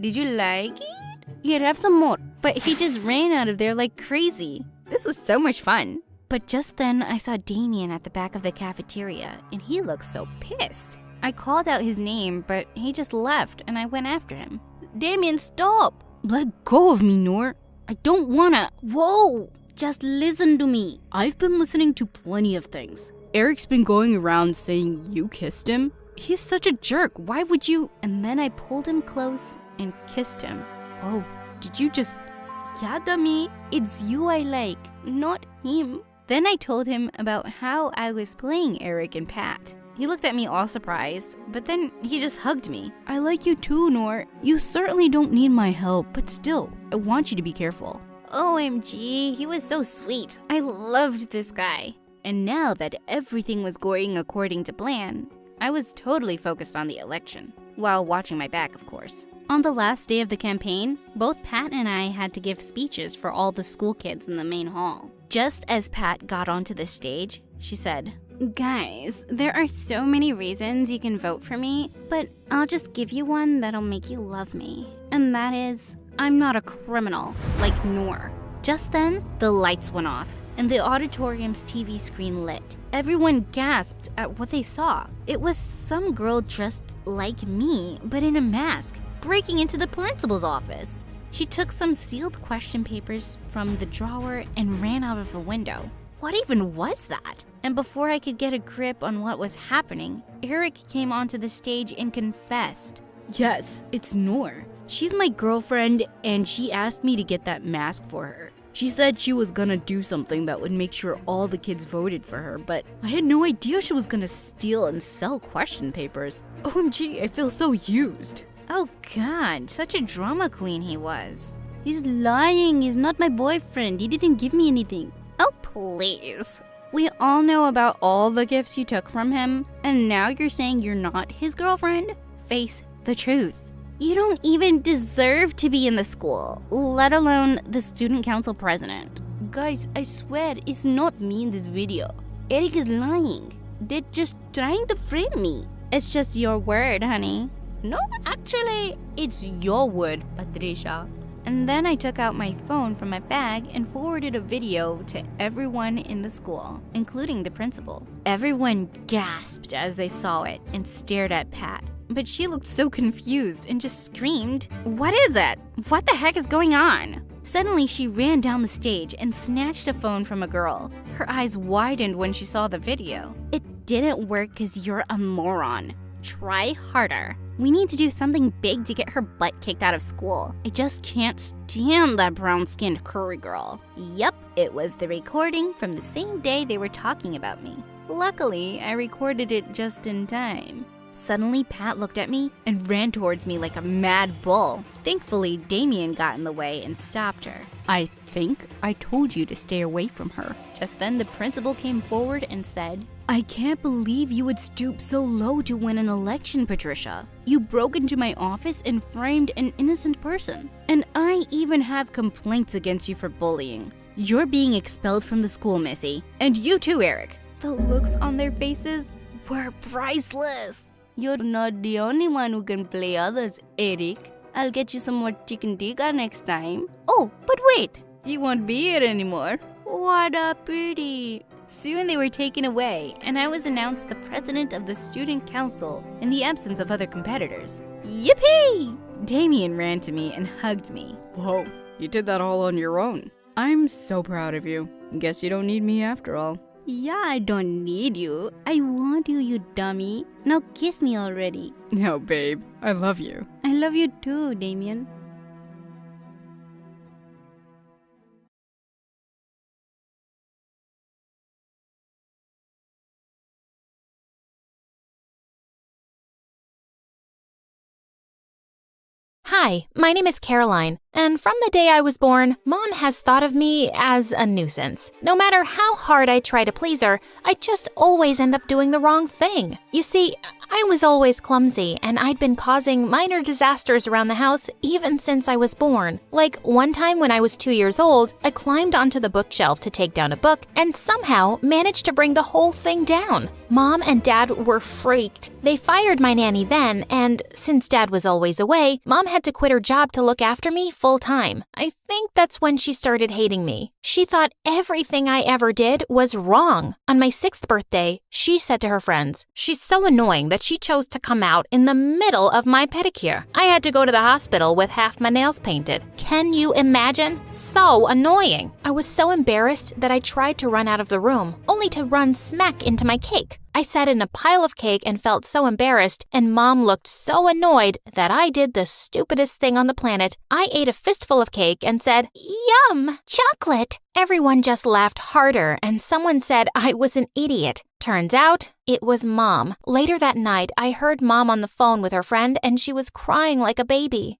Did you like it? Here, have some more. But he just ran out of there like crazy. This was so much fun. But just then I saw Damien at the back of the cafeteria and he looked so pissed. I called out his name, but he just left and I went after him. Damien, stop. Let go of me, Noor. I don't wanna. Whoa. Just listen to me. I've been listening to plenty of things. Eric's been going around saying you kissed him. He's such a jerk. Why would you? And then I pulled him close and kissed him. Oh, did you just... Yeah, dummy. It's you I like, not him. Then I told him about how I was playing Eric and Pat. He looked at me all surprised, but then he just hugged me. I like you too, Noor. You certainly don't need my help, but still, I want you to be careful. OMG, he was so sweet. I loved this guy. And now that everything was going according to plan, I was totally focused on the election, while watching my back, of course. On the last day of the campaign, both Pat and I had to give speeches for all the school kids in the main hall. Just as Pat got onto the stage, she said, Guys, there are so many reasons you can vote for me, but I'll just give you one that'll make you love me. And that is, I'm not a criminal like Noor. Just then, the lights went off, and the auditorium's TV screen lit. Everyone gasped at what they saw. It was some girl dressed like me, but in a mask, breaking into the principal's office. She took some sealed question papers from the drawer and ran out of the window. What even was that? And before I could get a grip on what was happening, Eric came onto the stage and confessed. Yes, it's Noor. She's my girlfriend, and she asked me to get that mask for her. She said she was gonna do something that would make sure all the kids voted for her, but I had no idea she was gonna steal and sell question papers. OMG, I feel so used. Oh God, such a drama queen he was. He's lying, he's not my boyfriend, he didn't give me anything. Oh please. We all know about all the gifts you took from him, and now you're saying you're not his girlfriend? Face the truth. You don't even deserve to be in the school, let alone the student council president. Guys, I swear it's not me in this video. Eric is lying. They're just trying to frame me. It's just your word, honey. No, actually, it's your word, Patricia. And then I took out my phone from my bag and forwarded a video to everyone in the school, including the principal. Everyone gasped as they saw it and stared at Pat. But she looked so confused and just screamed, "What is it? What the heck is going on?" Suddenly, she ran down the stage and snatched a phone from a girl. Her eyes widened when she saw the video. It didn't work because you're a moron. Try harder. We need to do something big to get her butt kicked out of school. I just can't stand that brown-skinned curry girl. Yep, it was the recording from the same day they were talking about me. Luckily, I recorded it just in time. Suddenly, Pat looked at me and ran towards me like a mad bull. Thankfully, Damien got in the way and stopped her. I think I told you to stay away from her. Just then, the principal came forward and said, I can't believe you would stoop so low to win an election, Patricia. You broke into my office and framed an innocent person. And I even have complaints against you for bullying. You're being expelled from the school, Missy. And you too, Eric. The looks on their faces were priceless. You're not the only one who can play others, Eric. I'll get you some more chicken tikka next time. Oh, but wait! You won't be here anymore. What a pity. Soon they were taken away, and I was announced the president of the student council in the absence of other competitors. Yippee! Damien ran to me and hugged me. Whoa, you did that all on your own. I'm so proud of you. Guess you don't need me after all. Yeah, I don't need you. I want you, you dummy. Now kiss me already. No, babe. I love you. I love you too, Damien. Hi, my name is Caroline, and from the day I was born, Mom has thought of me as a nuisance. No matter how hard I try to please her, I just always end up doing the wrong thing. You see, I was always clumsy, and I'd been causing minor disasters around the house even since I was born. Like one time when I was 2 years old, I climbed onto the bookshelf to take down a book and somehow managed to bring the whole thing down. Mom and Dad were freaked. They fired my nanny then, and since Dad was always away, Mom had to quit her job to look after me full time. I think that's when she started hating me. She thought everything I ever did was wrong. On my 6th birthday, she said to her friends, "She's so annoying that she chose to come out in the middle of my pedicure. I had to go to the hospital with half my nails painted. Can you imagine? So annoying." I was so embarrassed that I tried to run out of the room, only to run smack into my cake. I sat in a pile of cake and felt so embarrassed, and Mom looked so annoyed that I did the stupidest thing on the planet. I ate a fistful of cake and said, "Yum, chocolate." Everyone just laughed harder, and someone said I was an idiot. Turns out, it was Mom. Later that night, I heard Mom on the phone with her friend, and she was crying like a baby.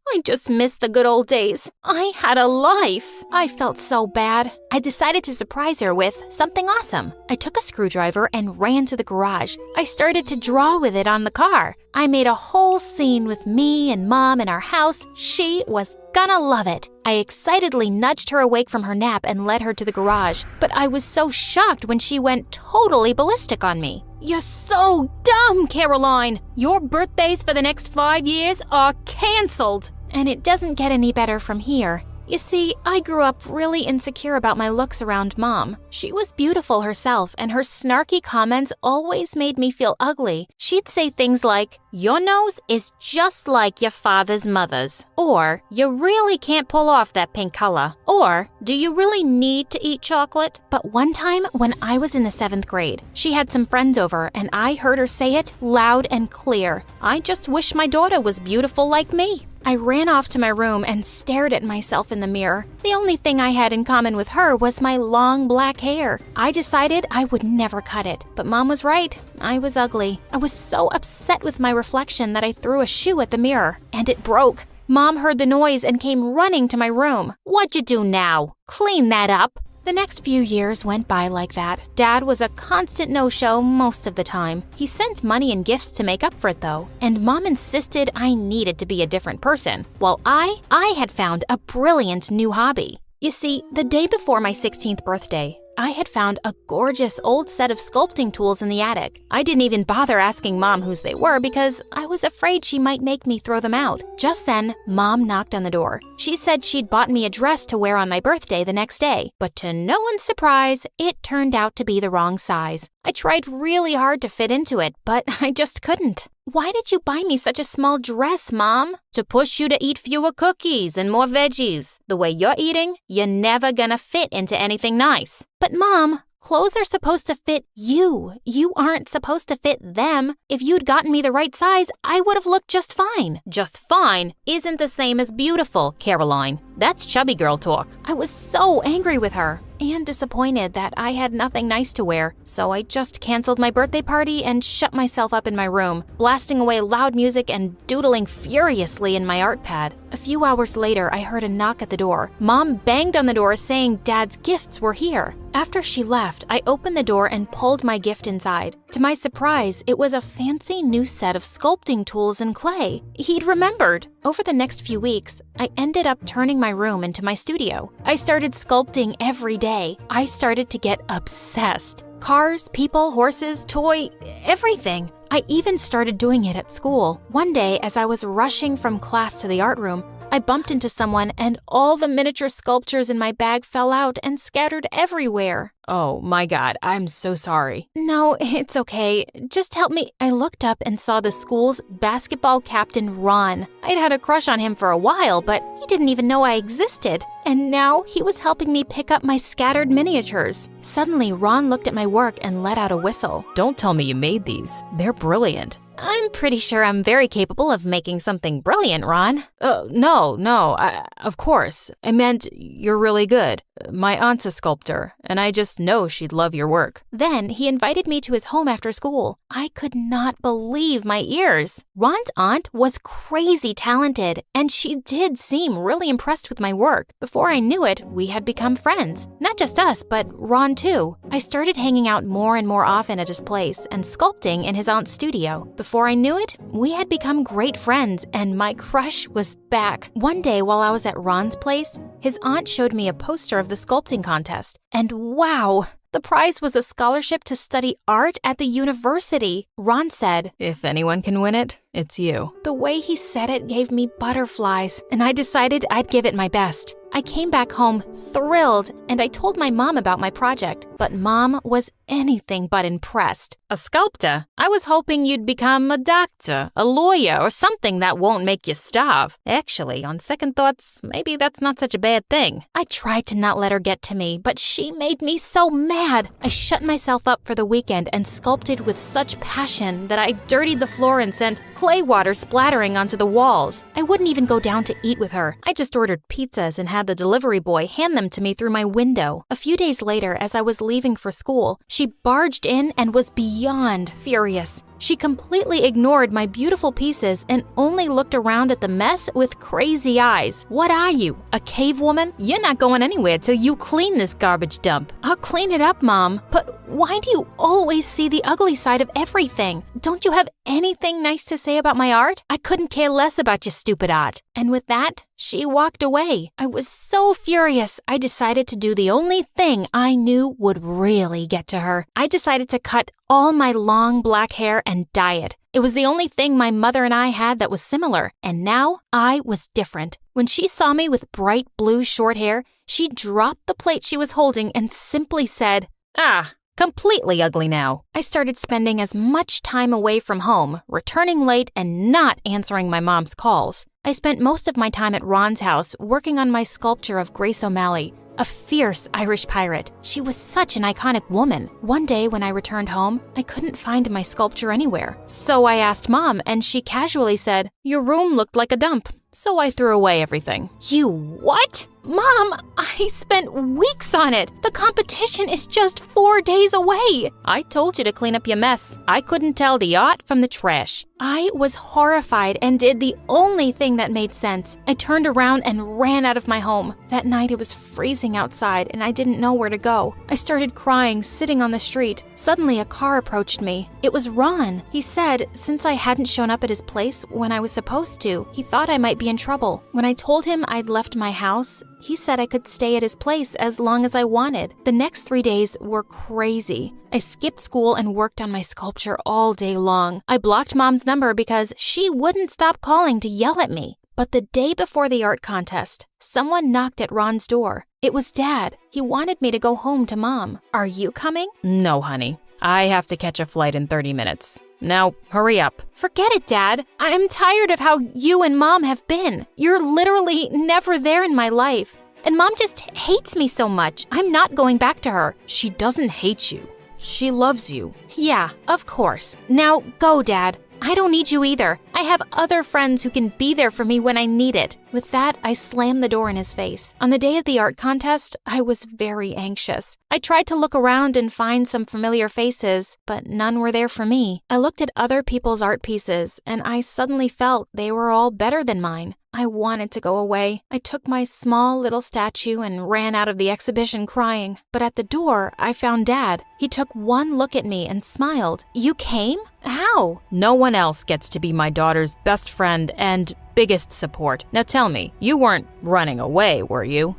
I just miss the good old days. I had a life. I felt so bad. I decided to surprise her with something awesome. I took a screwdriver and ran to the garage. I started to draw with it on the car. I made a whole scene with me and Mom in our house. She was gonna love it. I excitedly nudged her awake from her nap and led her to the garage, but I was so shocked when she went totally ballistic on me. You're so dumb, Caroline! Your birthdays for the next 5 years are canceled! And it doesn't get any better from here. You see, I grew up really insecure about my looks around Mom. She was beautiful herself, and her snarky comments always made me feel ugly. She'd say things like, "Your nose is just like your father's mother's," or "You really can't pull off that pink color," or "Do you really need to eat chocolate?" But one time, when I was in the 7th grade, she had some friends over, and I heard her say it loud and clear. "I just wish my daughter was beautiful like me." I ran off to my room and stared at myself in the mirror. The only thing I had in common with her was my long black hair. I decided I would never cut it, but Mom was right. I was ugly. I was so upset with my reflection that I threw a shoe at the mirror, and it broke. Mom heard the noise and came running to my room. "What'd you do now? Clean that up." The next few years went by like that. Dad was a constant no-show most of the time. He sent money and gifts to make up for it though, and Mom insisted I needed to be a different person, while I had found a brilliant new hobby. You see, the day before my 16th birthday, I had found a gorgeous old set of sculpting tools in the attic. I didn't even bother asking Mom whose they were because I was afraid she might make me throw them out. Just then, Mom knocked on the door. She said she'd bought me a dress to wear on my birthday the next day, but to no one's surprise, it turned out to be the wrong size. I tried really hard to fit into it, but I just couldn't. "Why did you buy me such a small dress, Mom?" "To push you to eat fewer cookies and more veggies. The way you're eating, you're never gonna fit into anything nice." "But Mom, clothes are supposed to fit you. You aren't supposed to fit them. If you'd gotten me the right size, I would have looked just fine." Just fine isn't the same as beautiful, Caroline. That's chubby girl talk. I was so angry with her and disappointed that I had nothing nice to wear, so I just canceled my birthday party and shut myself up in my room, blasting away loud music and doodling furiously in my art pad. A few hours later, I heard a knock at the door. Mom banged on the door saying Dad's gifts were here. After she left, I opened the door and pulled my gift inside. To my surprise, it was a fancy new set of sculpting tools and clay. He'd remembered. Over the next few weeks, I ended up turning my room into my studio. I started sculpting every day. I started to get obsessed. Cars, people, horses, toy, everything. I even started doing it at school. One day, as I was rushing from class to the art room, I bumped into someone and all the miniature sculptures in my bag fell out and scattered everywhere. Oh my God, I'm so sorry. No, it's okay. Just help me. I looked up and saw the school's basketball captain, Ron. I'd had a crush on him for a while, but he didn't even know I existed. And now he was helping me pick up my scattered miniatures. Suddenly, Ron looked at my work and let out a whistle. Don't tell me you made these. They're brilliant. I'm pretty sure I'm very capable of making something brilliant, Ron. No, of course. I meant you're really good. My aunt's a sculptor, and I just know she'd love your work. Then he invited me to his home after school. I could not believe my ears. Ron's aunt was crazy talented, and she did seem really impressed with my work. Before I knew it, we had become friends. Not just us, but Ron too. I started hanging out more and more often at his place and sculpting in his aunt's studio. Before I knew it, we had become great friends, and my crush was back. One day while I was at Ron's place, his aunt showed me a poster of the sculpting contest, and wow! The prize was a scholarship to study art at the university. Ron said, "If anyone can win it, it's you." The way he said it gave me butterflies, and I decided I'd give it my best. I came back home thrilled, and I told my mom about my project, but Mom was anything but impressed. A sculptor? I was hoping you'd become a doctor, a lawyer, or something that won't make you starve. Actually, on second thoughts, maybe that's not such a bad thing. I tried to not let her get to me, but she made me so mad. I shut myself up for the weekend and sculpted with such passion that I dirtied the floor and sent clay water splattering onto the walls. I wouldn't even go down to eat with her. I just ordered pizzas and had the delivery boy hand them to me through my window. A few days later, as I was leaving for school, she barged in and was beyond furious. She completely ignored my beautiful pieces and only looked around at the mess with crazy eyes. What are you, a cave woman? You're not going anywhere till you clean this garbage dump. I'll clean it up, Mom. But why do you always see the ugly side of everything? Don't you have anything nice to say about my art? I couldn't care less about your stupid art. And with that, she walked away. I was so furious, I decided to do the only thing I knew would really get to her. I decided to cut all my long black hair and dye it. It was the only thing my mother and I had that was similar, and now I was different. When she saw me with bright blue short hair, she dropped the plate she was holding and simply said, "Ah, completely ugly now." I started spending as much time away from home, returning late and not answering my mom's calls. I spent most of my time at Ron's house working on my sculpture of Grace O'Malley, a fierce Irish pirate. She was such an iconic woman. One day when I returned home, I couldn't find my sculpture anywhere. So I asked Mom, and she casually said, "Your room looked like a dump." So I threw away everything. You what? Mom, I spent weeks on it. The competition is just 4 days away. I told you to clean up your mess. I couldn't tell the art from the trash. I was horrified and did the only thing that made sense. I turned around and ran out of my home. That night it was freezing outside and I didn't know where to go. I started crying, sitting on the street. Suddenly a car approached me. It was Ron. He said, since I hadn't shown up at his place when I was supposed to, he thought I might be in trouble. When I told him I'd left my house, he said I could stay at his place as long as I wanted. The next 3 days were crazy. I skipped school and worked on my sculpture all day long. I blocked Mom's number because she wouldn't stop calling to yell at me. But the day before the art contest, someone knocked at Ron's door. It was Dad. He wanted me to go home to Mom. Are you coming? No, honey. I have to catch a flight in 30 minutes. Now, hurry up. Forget it, Dad. I'm tired of how you and Mom have been. You're literally never there in my life. And Mom just hates me so much. I'm not going back to her. She doesn't hate you. She loves you. Yeah, of course. Now go, Dad. I don't need you either. I have other friends who can be there for me when I need it. With that, I slammed the door in his face. On the day of the art contest, I was very anxious. I tried to look around and find some familiar faces, but none were there for me. I looked at other people's art pieces, and I suddenly felt they were all better than mine. I wanted to go away. I took my small little statue and ran out of the exhibition crying. But at the door, I found Dad. He took one look at me and smiled. You came? How? No one else gets to be my daughter's best friend and biggest support. Now tell me, you weren't running away, were you?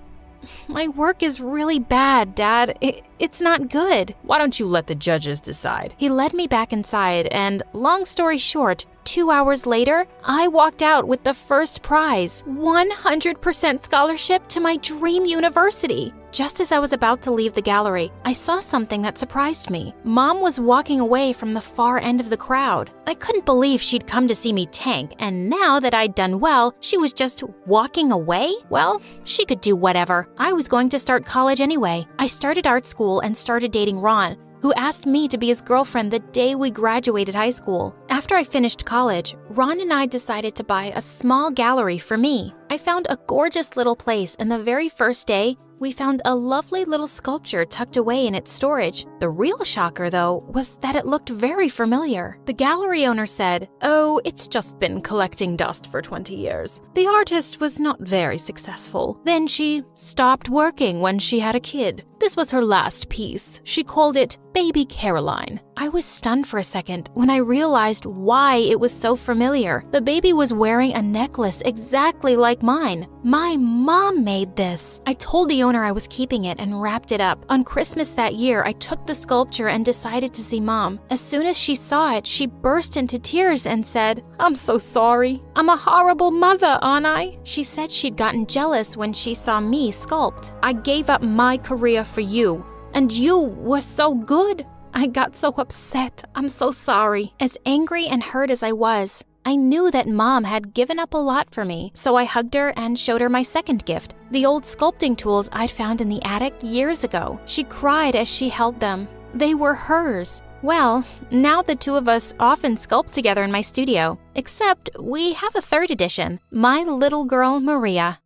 My work is really bad, Dad. It's not good. Why don't you let the judges decide? He led me back inside, and long story short, 2 hours later, I walked out with the first prize, 100% scholarship to my dream university. Just as I was about to leave the gallery, I saw something that surprised me. Mom was walking away from the far end of the crowd. I couldn't believe she'd come to see me tank, and now that I'd done well, she was just walking away? Well, she could do whatever. I was going to start college anyway. I started art school and started dating Ron, who asked me to be his girlfriend the day we graduated high school. After I finished college, Ron and I decided to buy a small gallery for me. I found a gorgeous little place, and the very first day, we found a lovely little sculpture tucked away in its storage. The real shocker, though, was that it looked very familiar. The gallery owner said, "Oh, it's just been collecting dust for 20 years. The artist was not very successful. Then she stopped working when she had a kid. This was her last piece. She called it Baby Caroline." I was stunned for a second when I realized why it was so familiar. The baby was wearing a necklace exactly like mine. My mom made this. I told the owner I was keeping it and wrapped it up. On Christmas that year, I took the sculpture and decided to see Mom. As soon as she saw it, she burst into tears and said, "I'm so sorry. I'm a horrible mother, aren't I?" She said she'd gotten jealous when she saw me sculpt. "I gave up my career for you, and you were so good. I got so upset. I'm so sorry." As angry and hurt as I was, I knew that Mom had given up a lot for me, so I hugged her and showed her my second gift, the old sculpting tools I'd found in the attic years ago. She cried as she held them. They were hers. Well, now the two of us often sculpt together in my studio, except we have a third edition, my little girl Maria.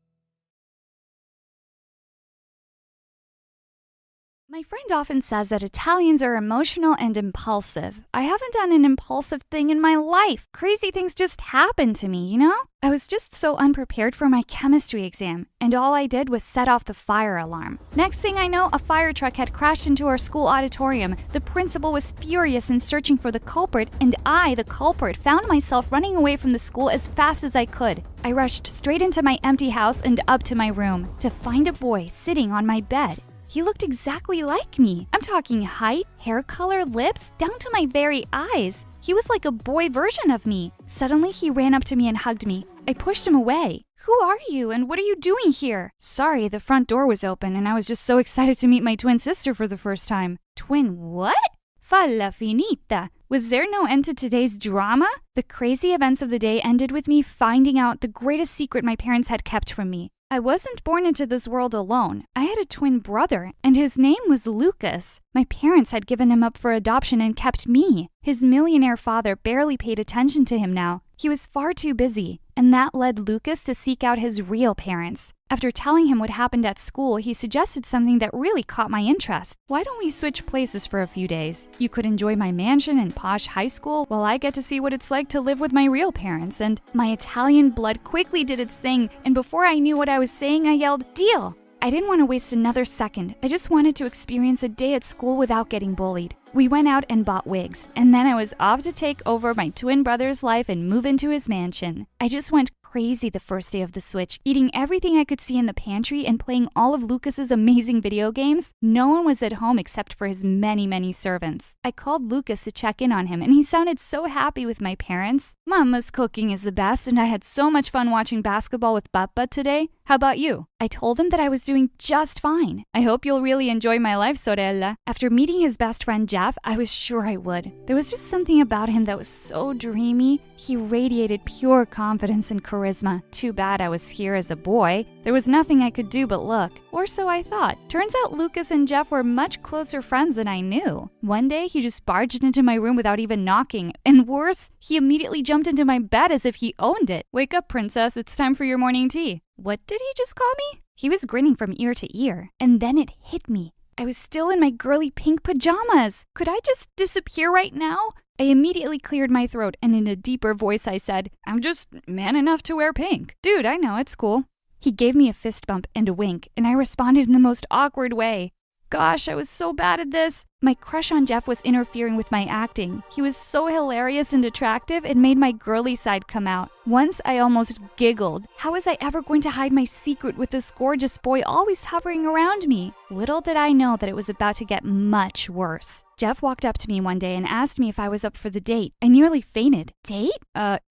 My friend often says that Italians are emotional and impulsive. I haven't done an impulsive thing in my life. Crazy things just happen to me, you know? I was just so unprepared for my chemistry exam, and all I did was set off the fire alarm. Next thing I know, a fire truck had crashed into our school auditorium. The principal was furious and searching for the culprit, and I, the culprit, found myself running away from the school as fast as I could. I rushed straight into my empty house and up to my room to find a boy sitting on my bed. He looked exactly like me. I'm talking height, hair color, lips, down to my very eyes. He was like a boy version of me. Suddenly, he ran up to me and hugged me. I pushed him away. Who are you and what are you doing here? Sorry, the front door was open and I was just so excited to meet my twin sister for the first time. Twin what? Falla finita. Was there no end to today's drama? The crazy events of the day ended with me finding out the greatest secret my parents had kept from me. I wasn't born into this world alone. I had a twin brother, and his name was Lucas. My parents had given him up for adoption and kept me. His millionaire father barely paid attention to him now. He was far too busy, and that led Lucas to seek out his real parents. After telling him what happened at school, he suggested something that really caught my interest. Why don't we switch places for a few days? You could enjoy my mansion and posh high school while I get to see what it's like to live with my real parents. And my Italian blood quickly did its thing, and before I knew what I was saying, I yelled, "Deal!" I didn't want to waste another second. I just wanted to experience a day at school without getting bullied. We went out and bought wigs, and then I was off to take over my twin brother's life and move into his mansion. I just went crazy the first day of the switch, eating everything I could see in the pantry and playing all of Lucas's amazing video games. No one was at home except for his many servants. I called Lucas to check in on him, and he sounded so happy with my parents. Mama's cooking is the best, and I had so much fun watching basketball with Papa today. How about you? I told him that I was doing just fine. I hope you'll really enjoy my life, sorella. After meeting his best friend Jeff, I was sure I would. There was just something about him that was so dreamy. He radiated pure confidence and charisma. Too bad I was here as a boy. There was nothing I could do but look. Or so I thought. Turns out Lucas and Jeff were much closer friends than I knew. One day, he just barged into my room without even knocking. And worse, he immediately jumped into my bed as if he owned it. Wake up, princess. It's time for your morning tea. What did he just call me? He was grinning from ear to ear. And then it hit me. I was still in my girly pink pajamas. Could I just disappear right now? I immediately cleared my throat, and in a deeper voice I said, "I'm just man enough to wear pink." Dude, I know, it's cool. He gave me a fist bump and a wink, and I responded in the most awkward way. Gosh, I was so bad at this. My crush on Jeff was interfering with my acting. He was so hilarious and attractive, it made my girly side come out. Once I almost giggled. How was I ever going to hide my secret with this gorgeous boy always hovering around me? Little did I know that it was about to get much worse. Jeff walked up to me one day and asked me if I was up for the date. I nearly fainted. Date?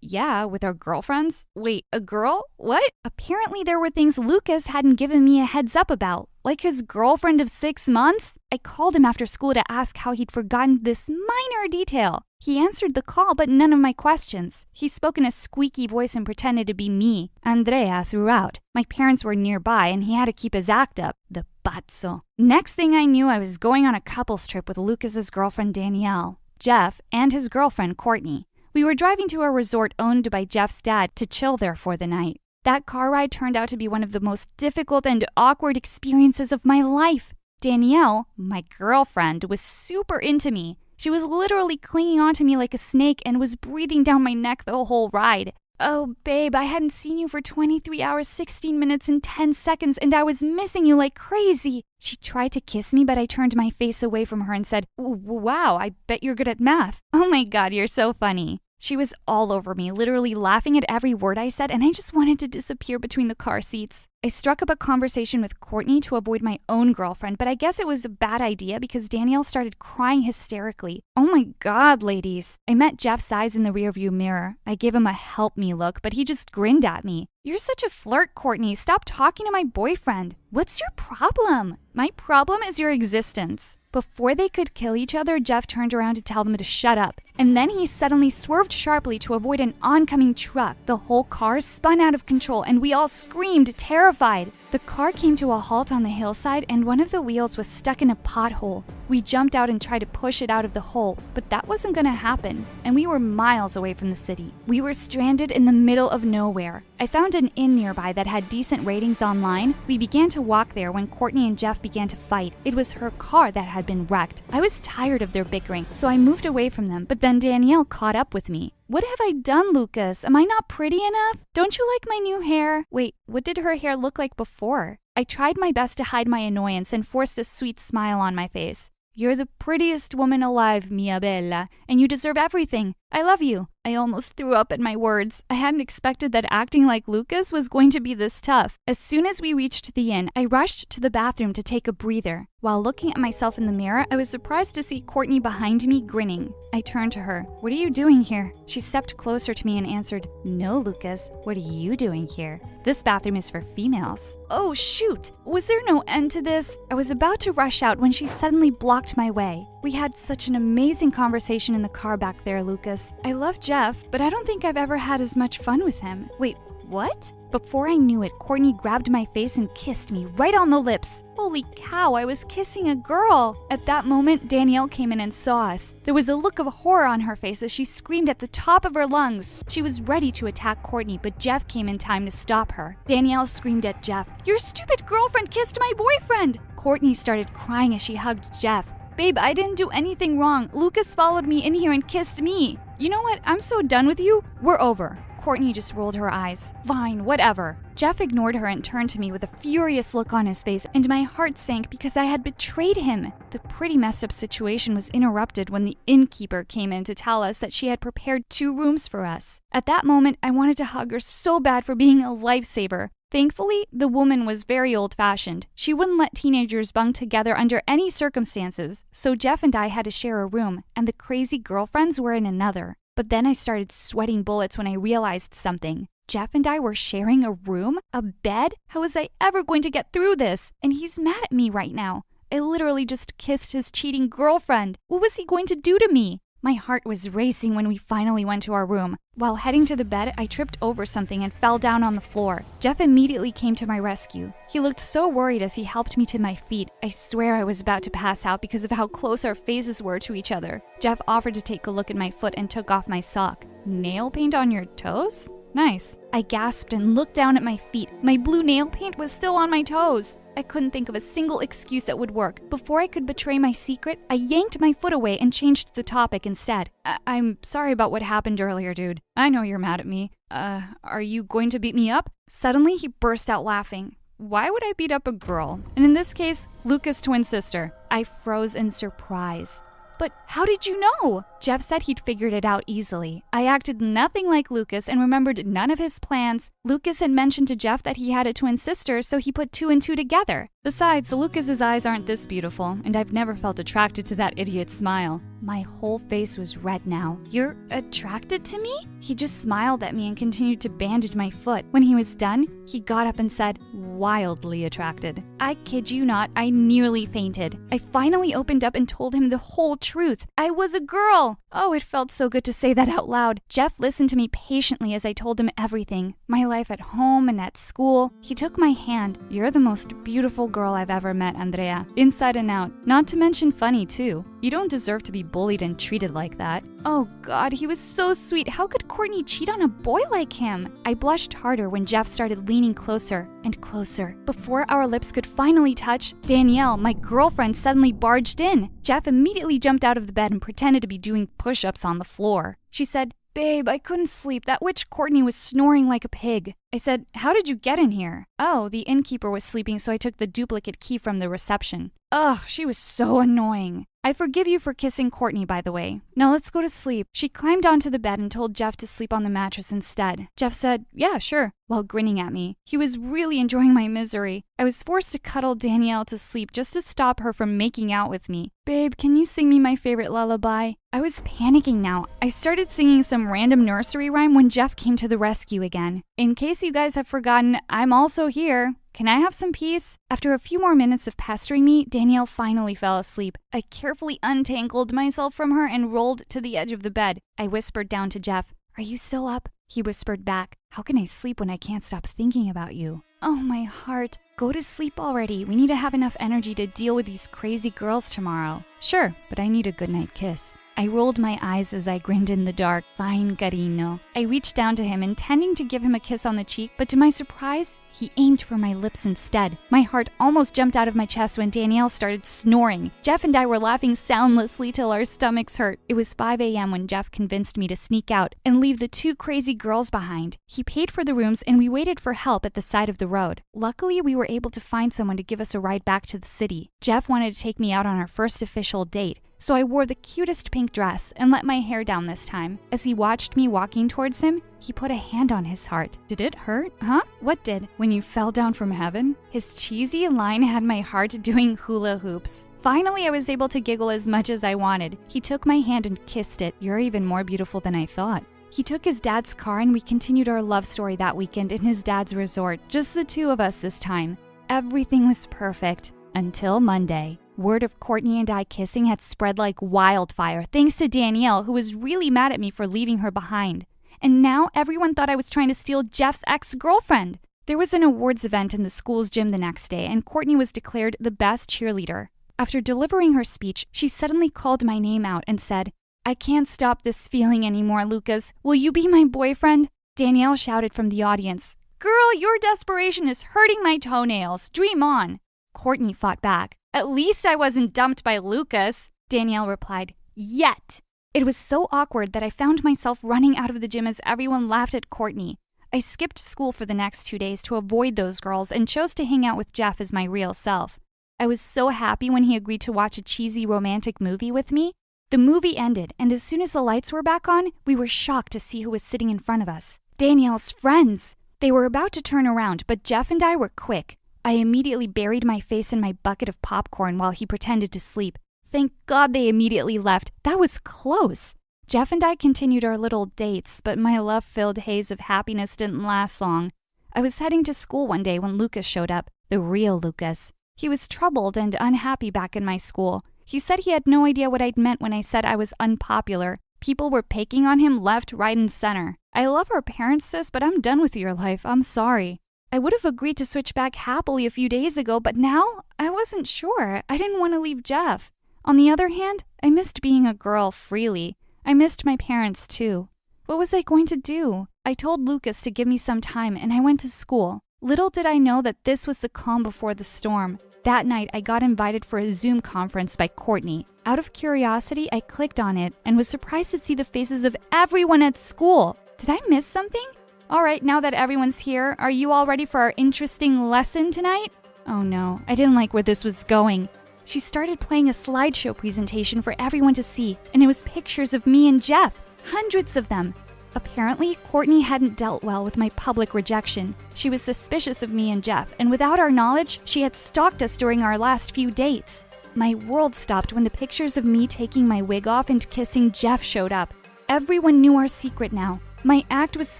Yeah, with our girlfriends. Wait, a girl? What? Apparently there were things Lucas hadn't given me a heads up about. Like his girlfriend of 6 months? I called him after school to ask how he'd forgotten this minor detail. He answered the call, but none of my questions. He spoke in a squeaky voice and pretended to be me, Andrea, throughout. My parents were nearby, and he had to keep his act up. The pazzo. Next thing I knew, I was going on a couples trip with Lucas's girlfriend Danielle, Jeff, and his girlfriend Courtney. We were driving to a resort owned by Jeff's dad to chill there for the night. That car ride turned out to be one of the most difficult and awkward experiences of my life. Danielle, my girlfriend, was super into me. She was literally clinging onto me like a snake and was breathing down my neck the whole ride. Oh, babe, I hadn't seen you for 23 hours, 16 minutes, and 10 seconds, and I was missing you like crazy. She tried to kiss me, but I turned my face away from her and said, "Wow, I bet you're good at math." Oh my God, you're so funny. She was all over me, literally laughing at every word I said, and I just wanted to disappear between the car seats. I struck up a conversation with Courtney to avoid my own girlfriend, but I guess it was a bad idea because Danielle started crying hysterically. Oh my God, ladies. I met Jeff's eyes in the rearview mirror. I gave him a help me look, but he just grinned at me. "You're such a flirt, Courtney. Stop talking to my boyfriend." "What's your problem?" "My problem is your existence." Before they could kill each other, Jeff turned around to tell them to shut up. And then he suddenly swerved sharply to avoid an oncoming truck. The whole car spun out of control and we all screamed, terrified. The car came to a halt on the hillside and one of the wheels was stuck in a pothole. We jumped out and tried to push it out of the hole, but that wasn't gonna happen, and we were miles away from the city. We were stranded in the middle of nowhere. I found an inn nearby that had decent ratings online. We began to walk there when Courtney and Jeff began to fight. It was her car that had been wrecked. I was tired of their bickering, so I moved away from them, but then Danielle caught up with me. What have I done, Lucas? Am I not pretty enough? Don't you like my new hair? Wait, what did her hair look like before? I tried my best to hide my annoyance and forced a sweet smile on my face. You're the prettiest woman alive, mia bella, and you deserve everything. I love you. I almost threw up at my words. I hadn't expected that acting like Lucas was going to be this tough. As soon as we reached the inn, I rushed to the bathroom to take a breather. While looking at myself in the mirror, I was surprised to see Courtney behind me grinning. I turned to her. What are you doing here? She stepped closer to me and answered, No, Lucas. What are you doing here? This bathroom is for females. Oh, shoot. Was there no end to this? I was about to rush out when she suddenly blocked my way. We had such an amazing conversation in the car back there, Lucas. I love Jeff, but I don't think I've ever had as much fun with him. Wait, what? Before I knew it, Courtney grabbed my face and kissed me right on the lips. Holy cow, I was kissing a girl. At that moment, Danielle came in and saw us. There was a look of horror on her face as she screamed at the top of her lungs. She was ready to attack Courtney, but Jeff came in time to stop her. Danielle screamed at Jeff, Your stupid girlfriend kissed my boyfriend! Courtney started crying as she hugged Jeff. Babe, I didn't do anything wrong. Lucas followed me in here and kissed me. You know what? I'm so done with you. We're over. Courtney just rolled her eyes. Fine, whatever. Jeff ignored her and turned to me with a furious look on his face, and my heart sank because I had betrayed him. The pretty messed up situation was interrupted when the innkeeper came in to tell us that she had prepared 2 rooms for us. At that moment, I wanted to hug her so bad for being a lifesaver. Thankfully, the woman was very old-fashioned. She wouldn't let teenagers bunk together under any circumstances, so Jeff and I had to share a room, and the crazy girlfriends were in another. But then I started sweating bullets when I realized something. Jeff and I were sharing a room? A bed? How was I ever going to get through this? And he's mad at me right now. I literally just kissed his cheating girlfriend. What was he going to do to me? My heart was racing when we finally went to our room. While heading to the bed, I tripped over something and fell down on the floor. Jeff immediately came to my rescue. He looked so worried as he helped me to my feet. I swear I was about to pass out because of how close our faces were to each other. Jeff offered to take a look at my foot and took off my sock. Nail paint on your toes? Nice. I gasped and looked down at my feet. My blue nail paint was still on my toes. I couldn't think of a single excuse that would work. Before I could betray my secret, I yanked my foot away and changed the topic instead. I'm sorry about what happened earlier, dude. I know you're mad at me. Are you going to beat me up? Suddenly, he burst out laughing. Why would I beat up a girl? And in this case, Luca's twin sister. I froze in surprise. But how did you know? Jeff said he'd figured it out easily. I acted nothing like Lucas and remembered none of his plans. Lucas had mentioned to Jeff that he had a twin sister, so he put 2 and 2 together. Besides, Lucas's eyes aren't this beautiful, and I've never felt attracted to that idiot's smile. My whole face was red now. You're attracted to me? He just smiled at me and continued to bandage my foot. When he was done, he got up and said, wildly attracted. I kid you not, I nearly fainted. I finally opened up and told him the whole truth. I was a girl. Oh, it felt so good to say that out loud. Jeff listened to me patiently as I told him everything. My life at home and at school. He took my hand. You're the most beautiful girl I've ever met, Andrea. Inside and out. Not to mention funny, too. You don't deserve to be bullied and treated like that. Oh God, he was so sweet. How could Courtney cheat on a boy like him? I blushed harder when Jeff started leaning closer and closer. Before our lips could finally touch, Danielle, my girlfriend, suddenly barged in. Jeff immediately jumped out of the bed and pretended to be doing push-ups on the floor. She said, Babe, I couldn't sleep. That witch Courtney was snoring like a pig. I said, How did you get in here? Oh, the innkeeper was sleeping, so I took the duplicate key from the reception. Ugh, she was so annoying. I forgive you for kissing Courtney, by the way. Now let's go to sleep. She climbed onto the bed and told Jeff to sleep on the mattress instead. Jeff said, Yeah, sure, while grinning at me. He was really enjoying my misery. I was forced to cuddle Danielle to sleep just to stop her from making out with me. Babe, can you sing me my favorite lullaby? I was panicking now. I started singing some random nursery rhyme when Jeff came to the rescue again. In case you guys have forgotten, I'm also here. Can I have some peace? After a few more minutes of pestering me, Danielle finally fell asleep. I carefully untangled myself from her and rolled to the edge of the bed. I whispered down to Jeff, "Are you still up?" He whispered back, "How can I sleep when I can't stop thinking about you?" Oh, my heart. Go to sleep already. We need to have enough energy to deal with these crazy girls tomorrow. Sure, but I need a goodnight kiss. I rolled my eyes as I grinned in the dark. Fine, carino. I reached down to him, intending to give him a kiss on the cheek, but to my surprise, he aimed for my lips instead. My heart almost jumped out of my chest when Danielle started snoring. Jeff and I were laughing soundlessly till our stomachs hurt. It was 5 a.m. when Jeff convinced me to sneak out and leave the two crazy girls behind. He paid for the rooms and we waited for help at the side of the road. Luckily, we were able to find someone to give us a ride back to the city. Jeff wanted to take me out on our first official date, so I wore the cutest pink dress and let my hair down this time. As he watched me walking towards him, he put a hand on his heart. Did it hurt? Huh? What did? When you fell down from heaven? His cheesy line had my heart doing hula hoops. Finally, I was able to giggle as much as I wanted. He took my hand and kissed it. You're even more beautiful than I thought. He took his dad's car and we continued our love story that weekend in his dad's resort. Just the two of us this time. Everything was perfect until Monday. Word of Courtney and I kissing had spread like wildfire thanks to Danielle, who was really mad at me for leaving her behind. And now everyone thought I was trying to steal Jeff's ex-girlfriend. There was an awards event in the school's gym the next day, and Courtney was declared the best cheerleader. After delivering her speech, she suddenly called my name out and said, "I can't stop this feeling anymore, Lucas. Will you be my boyfriend?" Danielle shouted from the audience, "Girl, your desperation is hurting my toenails. Dream on." Courtney fought back. "At least I wasn't dumped by Lucas." Danielle replied, "Yet." It was so awkward that I found myself running out of the gym as everyone laughed at Courtney. I skipped school for the next 2 days to avoid those girls and chose to hang out with Jeff as my real self. I was so happy when he agreed to watch a cheesy romantic movie with me. The movie ended, and as soon as the lights were back on, we were shocked to see who was sitting in front of us. Danielle's friends! They were about to turn around, but Jeff and I were quick. I immediately buried my face in my bucket of popcorn while he pretended to sleep. Thank God they immediately left. That was close. Jeff and I continued our little dates, but my love-filled haze of happiness didn't last long. I was heading to school one day when Lucas showed up, the real Lucas. He was troubled and unhappy back in my school. He said he had no idea what I'd meant when I said I was unpopular. People were picking on him left, right, and center. "I love our parents, sis, but I'm done with your life. I'm sorry." I would have agreed to switch back happily a few days ago, but now I wasn't sure. I didn't want to leave Jeff. On the other hand, I missed being a girl freely. I missed my parents too. What was I going to do? I told Lucas to give me some time and I went to school. Little did I know that this was the calm before the storm. That night, I got invited for a Zoom conference by Courtney. Out of curiosity, I clicked on it and was surprised to see the faces of everyone at school. Did I miss something? All right, now that everyone's here, are you all ready for our interesting lesson tonight? Oh no, I didn't like where this was going. She started playing a slideshow presentation for everyone to see, and it was pictures of me and Jeff, hundreds of them. Apparently, Courtney hadn't dealt well with my public rejection. She was suspicious of me and Jeff, and without our knowledge, she had stalked us during our last few dates. My world stopped when the pictures of me taking my wig off and kissing Jeff showed up. Everyone knew our secret now. My act was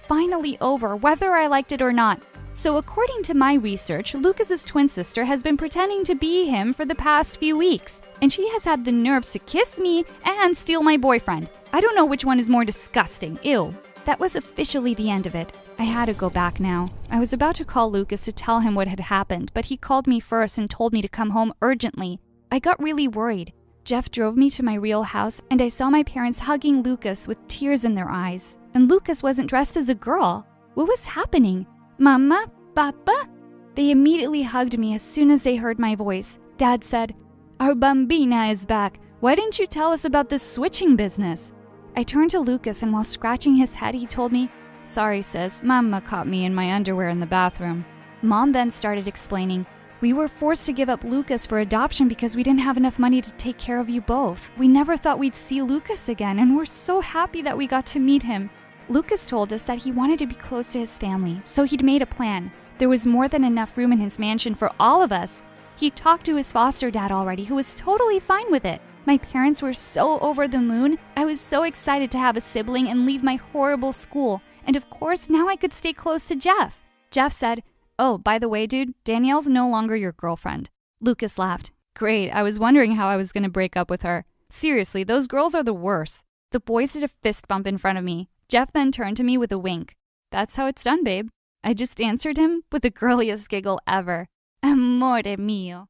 finally over, whether I liked it or not. So according to my research, Lucas's twin sister has been pretending to be him for the past few weeks, and she has had the nerves to kiss me and steal my boyfriend. I don't know which one is more disgusting. Ew. That was officially the end of it. I had to go back now. I was about to call Lucas to tell him what had happened, but he called me first and told me to come home urgently. I got really worried. Jeff drove me to my real house, and I saw my parents hugging Lucas with tears in their eyes. And Lucas wasn't dressed as a girl. What was happening? Mama? Papa? They immediately hugged me as soon as they heard my voice. Dad said, "Our bambina is back. Why didn't you tell us about this switching business?" I turned to Lucas, and while scratching his head, he told me, "Sorry, sis. Mama caught me in my underwear in the bathroom." Mom then started explaining, "We were forced to give up Lucas for adoption because we didn't have enough money to take care of you both. We never thought we'd see Lucas again, and we're so happy that we got to meet him." Lucas told us that he wanted to be close to his family, so he'd made a plan. There was more than enough room in his mansion for all of us. He talked to his foster dad already, who was totally fine with it. My parents were so over the moon. I was so excited to have a sibling and leave my horrible school. And of course, now I could stay close to Jeff. Jeff said, Oh, by the way, dude, Danielle's no longer your girlfriend. Lucas laughed. Great, I was wondering how I was gonna break up with her. Seriously, those girls are the worst. The boys did a fist bump in front of me. Jeff then turned to me with a wink. That's how it's done, babe. I just answered him with the girliest giggle ever. Amore mio.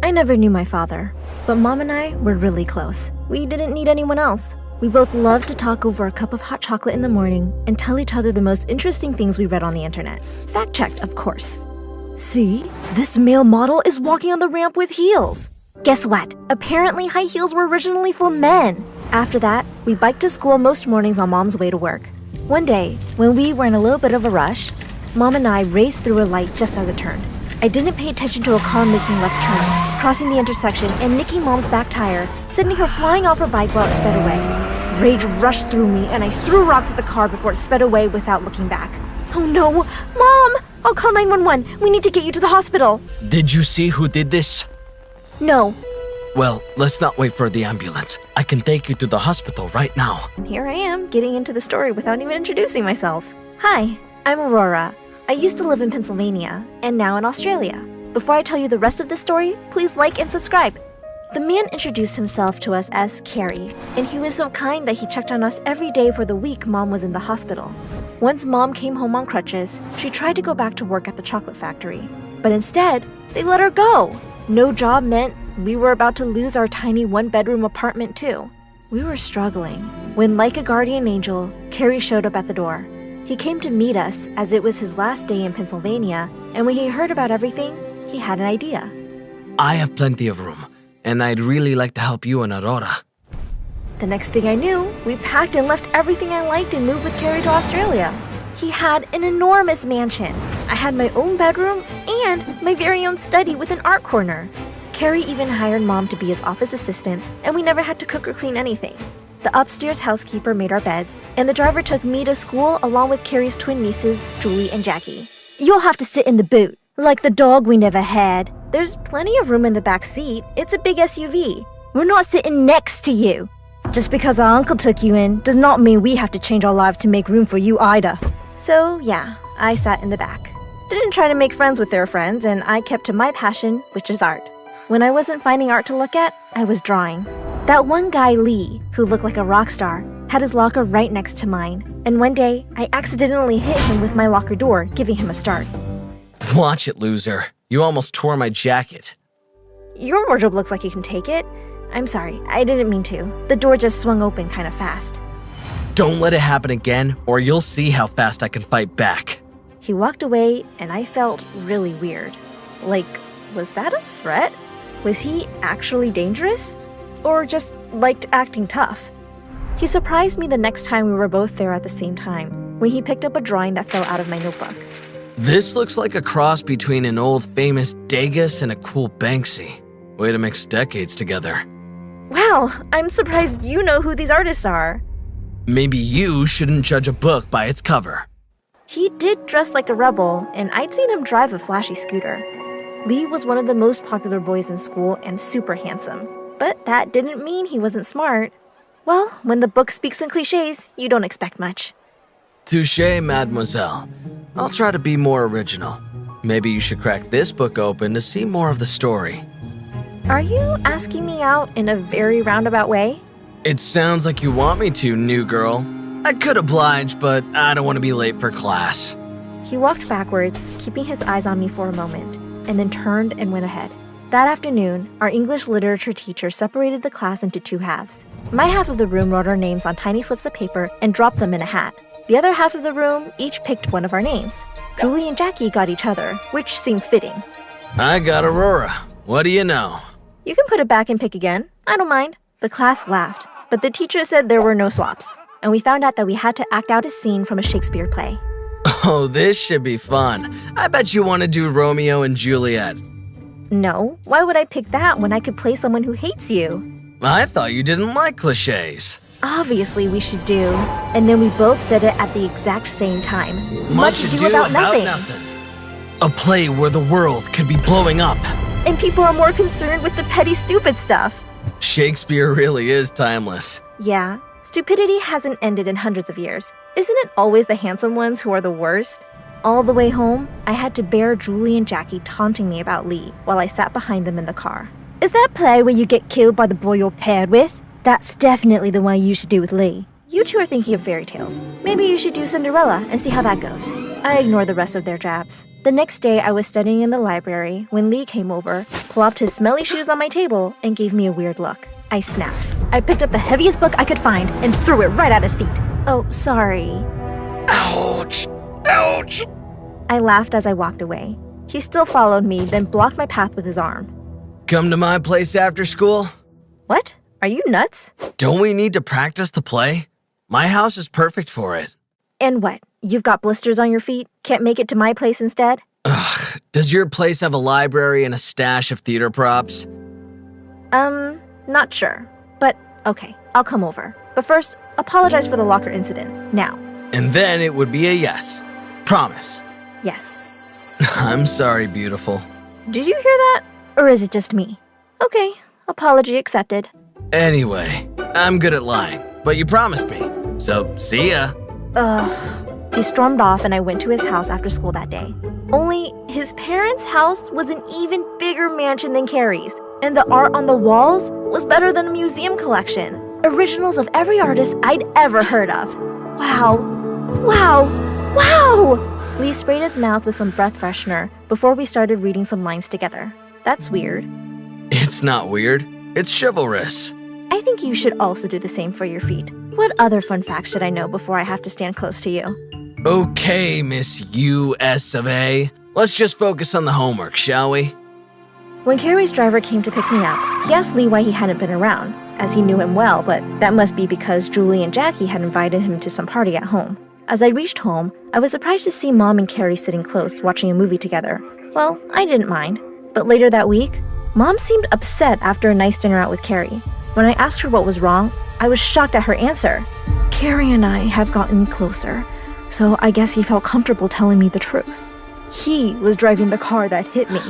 I never knew my father, but Mom and I were really close. We didn't need anyone else. We both loved to talk over a cup of hot chocolate in the morning and tell each other the most interesting things we read on the internet. Fact-checked, of course. See? This male model is walking on the ramp with heels. Guess what? Apparently high heels were originally for men. After that, we biked to school most mornings on Mom's way to work. One day, when we were in a little bit of a rush, Mom and I raced through a light just as it turned. I didn't pay attention to a car making a left turn, crossing the intersection and nicking Mom's back tire, sending her flying off her bike while it sped away. Rage rushed through me and I threw rocks at the car before it sped away without looking back. Oh no! Mom! I'll call 911. We need to get you to the hospital. Did you see who did this? No. Well, let's not wait for the ambulance. I can take you to the hospital right now. And here I am, getting into the story without even introducing myself. Hi, I'm Aurora. I used to live in Pennsylvania, and now in Australia. Before I tell you the rest of the story, please like and subscribe. The man introduced himself to us as Carrie, and he was so kind that he checked on us every day for the week Mom was in the hospital. Once Mom came home on crutches, she tried to go back to work at the chocolate factory. But instead, they let her go. No job meant we were about to lose our tiny one-bedroom apartment too. We were struggling when, like a guardian angel, Carrie showed up at the door. He came to meet us as it was his last day in Pennsylvania, and when he heard about everything, he had an idea. I have plenty of room, and I'd really like to help you and Aurora. The next thing I knew, we packed and left everything I liked and moved with Carrie to Australia. He had an enormous mansion. I had my own bedroom and my very own study with an art corner. Carrie even hired Mom to be his office assistant, and we never had to cook or clean anything. The upstairs housekeeper made our beds, and the driver took me to school along with Carrie's twin nieces, Julie and Jackie. You'll have to sit in the boot, like the dog we never had. There's plenty of room in the back seat. It's a big SUV. We're not sitting next to you. Just because our uncle took you in does not mean we have to change our lives to make room for you either. So yeah, I sat in the back. Didn't try to make friends with their friends, and I kept to my passion, which is art. When I wasn't finding art to look at, I was drawing. That one guy, Lee, who looked like a rock star, had his locker right next to mine. And one day, I accidentally hit him with my locker door, giving him a start. Watch it, loser. You almost tore my jacket. Your wardrobe looks like you can take it. I'm sorry, I didn't mean to. The door just swung open kind of fast. Don't let it happen again, or you'll see how fast I can fight back. He walked away, and I felt really weird. Like, was that a threat? Was he actually dangerous? Or just liked acting tough? He surprised me the next time we were both there at the same time, when he picked up a drawing that fell out of my notebook. This looks like a cross between an old famous Degas and a cool Banksy. Way to mix decades together. Wow, I'm surprised you know who these artists are. Maybe you shouldn't judge a book by its cover. He did dress like a rebel, and I'd seen him drive a flashy scooter. Lee was one of the most popular boys in school and super handsome. But that didn't mean he wasn't smart. Well, when the book speaks in cliches, you don't expect much. Touché, mademoiselle. I'll try to be more original. Maybe you should crack this book open to see more of the story. Are you asking me out in a very roundabout way? It sounds like you want me to, new girl. I could oblige, but I don't want to be late for class. He walked backwards, keeping his eyes on me for a moment, and then turned and went ahead. That afternoon, our English literature teacher separated the class into two halves. My half of the room wrote our names on tiny slips of paper and dropped them in a hat. The other half of the room each picked one of our names. Julie and Jackie got each other, which seemed fitting. I got Aurora. What do you know? You can put it back and pick again. I don't mind. The class laughed, but the teacher said there were no swaps, and we found out that we had to act out a scene from a Shakespeare play. Oh, this should be fun. I bet you want to do Romeo and Juliet. No, why would I pick that when I could play someone who hates you? I thought you didn't like cliches. Obviously we should do. And then we both said it at the exact same time. Much ado about nothing. A play where the world could be blowing up. And people are more concerned with the petty, stupid stuff. Shakespeare really is timeless. Yeah, Stupidity hasn't ended in hundreds of years. Isn't it always the handsome ones who are the worst? All the way home, I had to bear Julie and Jackie taunting me about Lee while I sat behind them in the car. Is that play where you get killed by the boy you're paired with? That's definitely the one you should do with Lee. You two are thinking of fairy tales. Maybe you should do Cinderella and see how that goes. I ignored the rest of their jabs. The next day, I was studying in the library when Lee came over, plopped his smelly shoes on my table, and gave me a weird look. I snapped. I picked up the heaviest book I could find and threw it right at his feet. Oh, sorry. Ouch! Ouch! I laughed as I walked away. He still followed me, then blocked my path with his arm. Come to my place after school? What? Are you nuts? Don't we need to practice the play? My house is perfect for it. And what? You've got blisters on your feet? Can't make it to my place instead? Ugh, does your place have a library and a stash of theater props? Not sure. But okay, I'll come over. But first, apologize for the locker incident, now. And then it would be a yes. Promise. Yes. I'm sorry, beautiful. Did you hear that? Or is it just me? Okay, apology accepted. Anyway, I'm good at lying, but you promised me. So, see ya. Ugh. He stormed off and I went to his house after school that day. Only his parents' house was an even bigger mansion than Carrie's, and the art on the walls was better than a museum collection. Originals of every artist I'd ever heard of. Wow. Wow. Wow! Lee sprayed his mouth with some breath freshener before we started reading some lines together. That's weird. It's not weird. It's chivalrous. I think you should also do the same for your feet. What other fun facts should I know before I have to stand close to you? Okay, Miss U.S. of A. Let's just focus on the homework, shall we? When Carrie's driver came to pick me up, he asked Lee why he hadn't been around, as he knew him well, but that must be because Julie and Jackie had invited him to some party at home. As I reached home, I was surprised to see Mom and Carrie sitting close, watching a movie together. Well, I didn't mind. But later that week, Mom seemed upset after a nice dinner out with Carrie. When I asked her what was wrong, I was shocked at her answer. Carrie and I have gotten closer, so I guess he felt comfortable telling me the truth. He was driving the car that hit me.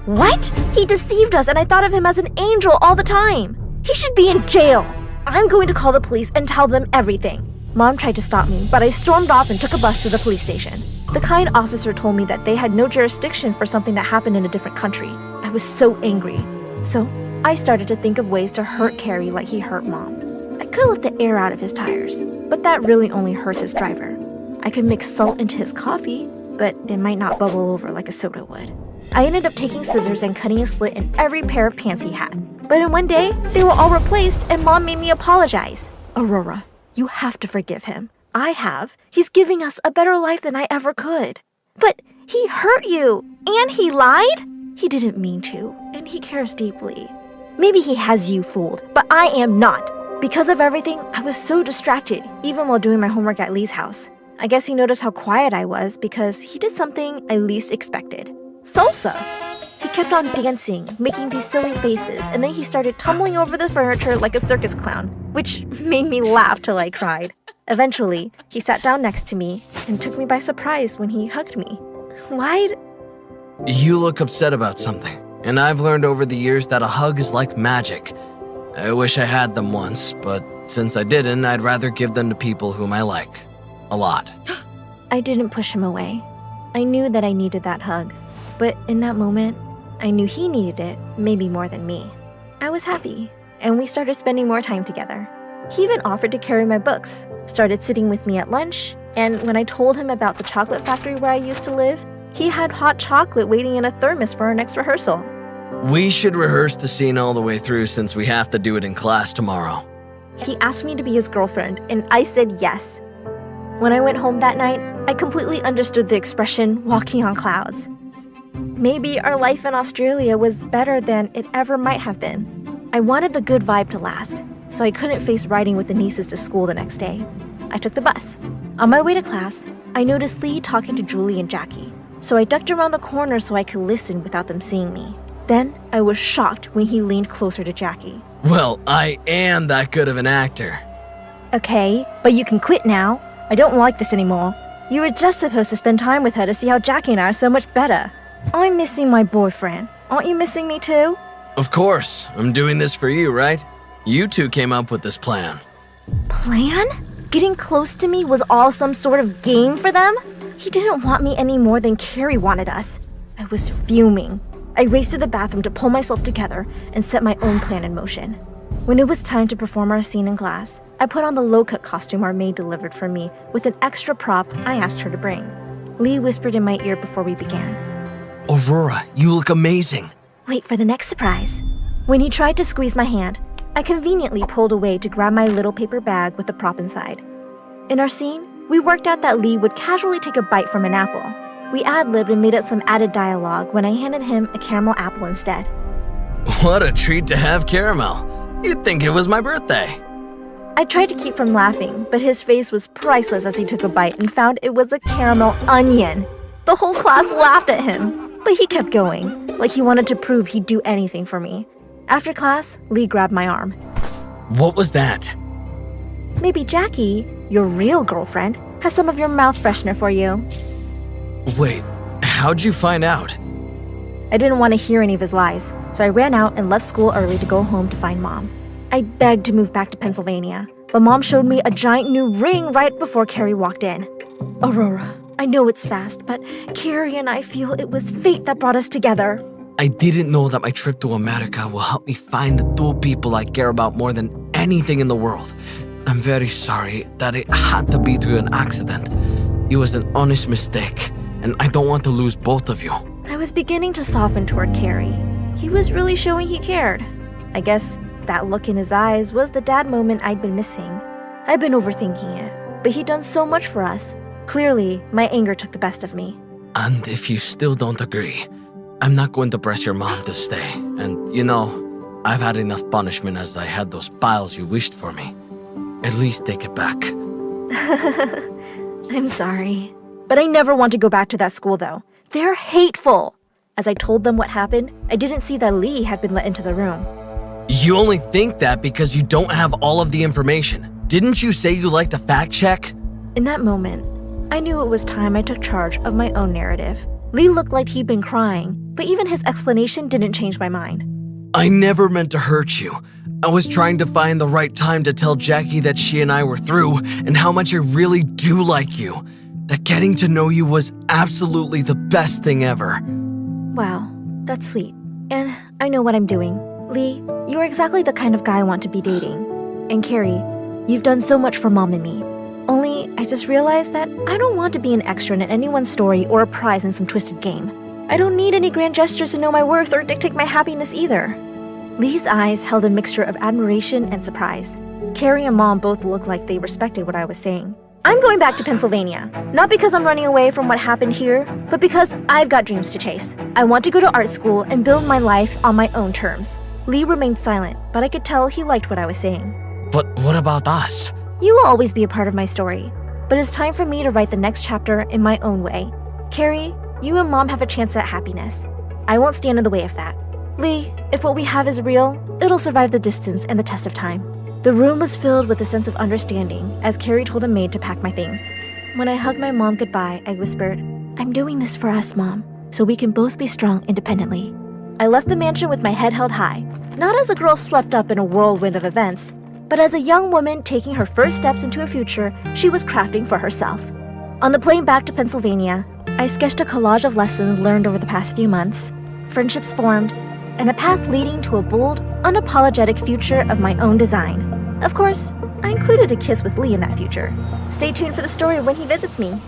What? He deceived us and I thought of him as an angel all the time. He should be in jail. I'm going to call the police and tell them everything. Mom tried to stop me, but I stormed off and took a bus to the police station. The kind officer told me that they had no jurisdiction for something that happened in a different country. I was so angry. So I started to think of ways to hurt Carrie like he hurt Mom. I could let the air out of his tires, but that really only hurts his driver. I could mix salt into his coffee, but it might not bubble over like a soda would. I ended up taking scissors and cutting a slit in every pair of pants he had. But in one day, they were all replaced and Mom made me apologize. Aurora, you have to forgive him. I have. He's giving us a better life than I ever could. But he hurt you, and he lied? He didn't mean to, and he cares deeply. Maybe he has you fooled, but I am not. Because of everything, I was so distracted, even while doing my homework at Lee's house. I guess he noticed how quiet I was because he did something I least expected. Salsa! He kept on dancing, making these silly faces, and then he started tumbling over the furniture like a circus clown, which made me laugh till I cried. Eventually, he sat down next to me and took me by surprise when he hugged me. Why'd... You look upset about something, and I've learned over the years that a hug is like magic. I wish I had them once, but since I didn't, I'd rather give them to people whom I like. A lot. I didn't push him away. I knew that I needed that hug. But in that moment, I knew he needed it maybe more than me. I was happy, and we started spending more time together. He even offered to carry my books, started sitting with me at lunch, and when I told him about the chocolate factory where I used to live, he had hot chocolate waiting in a thermos for our next rehearsal. We should rehearse the scene all the way through since we have to do it in class tomorrow. He asked me to be his girlfriend, and I said yes. When I went home that night, I completely understood the expression, walking on clouds. Maybe our life in Australia was better than it ever might have been. I wanted the good vibe to last, so I couldn't face riding with the nieces to school the next day. I took the bus. On my way to class, I noticed Lee talking to Julie and Jackie, so I ducked around the corner so I could listen without them seeing me. Then I was shocked when he leaned closer to Jackie. Well, I am that good of an actor. Okay, but you can quit now. I don't like this anymore. You were just supposed to spend time with her to see how Jackie and I are so much better. I'm missing my boyfriend. Aren't you missing me too? Of course. I'm doing this for you, right? You two came up with this plan. Plan? Getting close to me was all some sort of game for them? He didn't want me any more than Carrie wanted us. I was fuming. I raced to the bathroom to pull myself together and set my own plan in motion. When it was time to perform our scene in class, I put on the low-cut costume our maid delivered for me with an extra prop I asked her to bring. Lee whispered in my ear before we began. Aurora, you look amazing. Wait for the next surprise. When he tried to squeeze my hand, I conveniently pulled away to grab my little paper bag with the prop inside. In our scene, we worked out that Lee would casually take a bite from an apple. We ad-libbed and made up some added dialogue when I handed him a caramel apple instead. What a treat to have caramel. You'd think it was my birthday. I tried to keep from laughing, but his face was priceless as he took a bite and found it was a caramel onion. The whole class laughed at him, but he kept going, like he wanted to prove he'd do anything for me. After class, Lee grabbed my arm. What was that? Maybe Jackie, your real girlfriend, has some of your mouth freshener for you. Wait, how'd you find out? I didn't want to hear any of his lies, so I ran out and left school early to go home to find Mom. I begged to move back to Pennsylvania, but Mom showed me a giant new ring right before Carrie walked in. Aurora, I know it's fast, but Carrie and I feel it was fate that brought us together. I didn't know that my trip to America will help me find the two people I care about more than anything in the world. I'm very sorry that it had to be through an accident. It was an honest mistake, and I don't want to lose both of you. I was beginning to soften toward Carrie. He was really showing he cared. I guess that look in his eyes was the dad moment I'd been missing. I'd been overthinking it, but he'd done so much for us. Clearly, my anger took the best of me. And if you still don't agree, I'm not going to press your mom to stay. And you know, I've had enough punishment as I had those piles you wished for me. At least take it back. I'm sorry. But I never want to go back to that school, though. They're hateful. As I told them what happened, I didn't see that Lee had been let into the room. You only think that because you don't have all of the information. Didn't you say you liked a fact check? In that moment, I knew it was time I took charge of my own narrative. Lee looked like he'd been crying, but even his explanation didn't change my mind. I never meant to hurt you. I was trying to find the right time to tell Jackie that she and I were through and how much I really do like you. That getting to know you was absolutely the best thing ever. Wow, that's sweet. And I know what I'm doing. Lee, you're exactly the kind of guy I want to be dating. And Carrie, you've done so much for Mom and me. Only, I just realized that I don't want to be an extra in anyone's story or a prize in some twisted game. I don't need any grand gestures to know my worth or dictate my happiness either. Lee's eyes held a mixture of admiration and surprise. Carrie and Mom both looked like they respected what I was saying. I'm going back to Pennsylvania, not because I'm running away from what happened here, but because I've got dreams to chase. I want to go to art school and build my life on my own terms. Lee remained silent, but I could tell he liked what I was saying. But what about us? You will always be a part of my story, but it's time for me to write the next chapter in my own way. Carrie, you and Mom have a chance at happiness. I won't stand in the way of that. Lee, if what we have is real, it'll survive the distance and the test of time. The room was filled with a sense of understanding as Carrie told a maid to pack my things. When I hugged my mom goodbye, I whispered, "I'm doing this for us, Mom, so we can both be strong independently." I left the mansion with my head held high, not as a girl swept up in a whirlwind of events, but as a young woman taking her first steps into a future she was crafting for herself. On the plane back to Pennsylvania, I sketched a collage of lessons learned over the past few months, friendships formed, and a path leading to a bold, unapologetic future of my own design. Of course, I included a kiss with Lee in that future. Stay tuned for the story of when he visits me.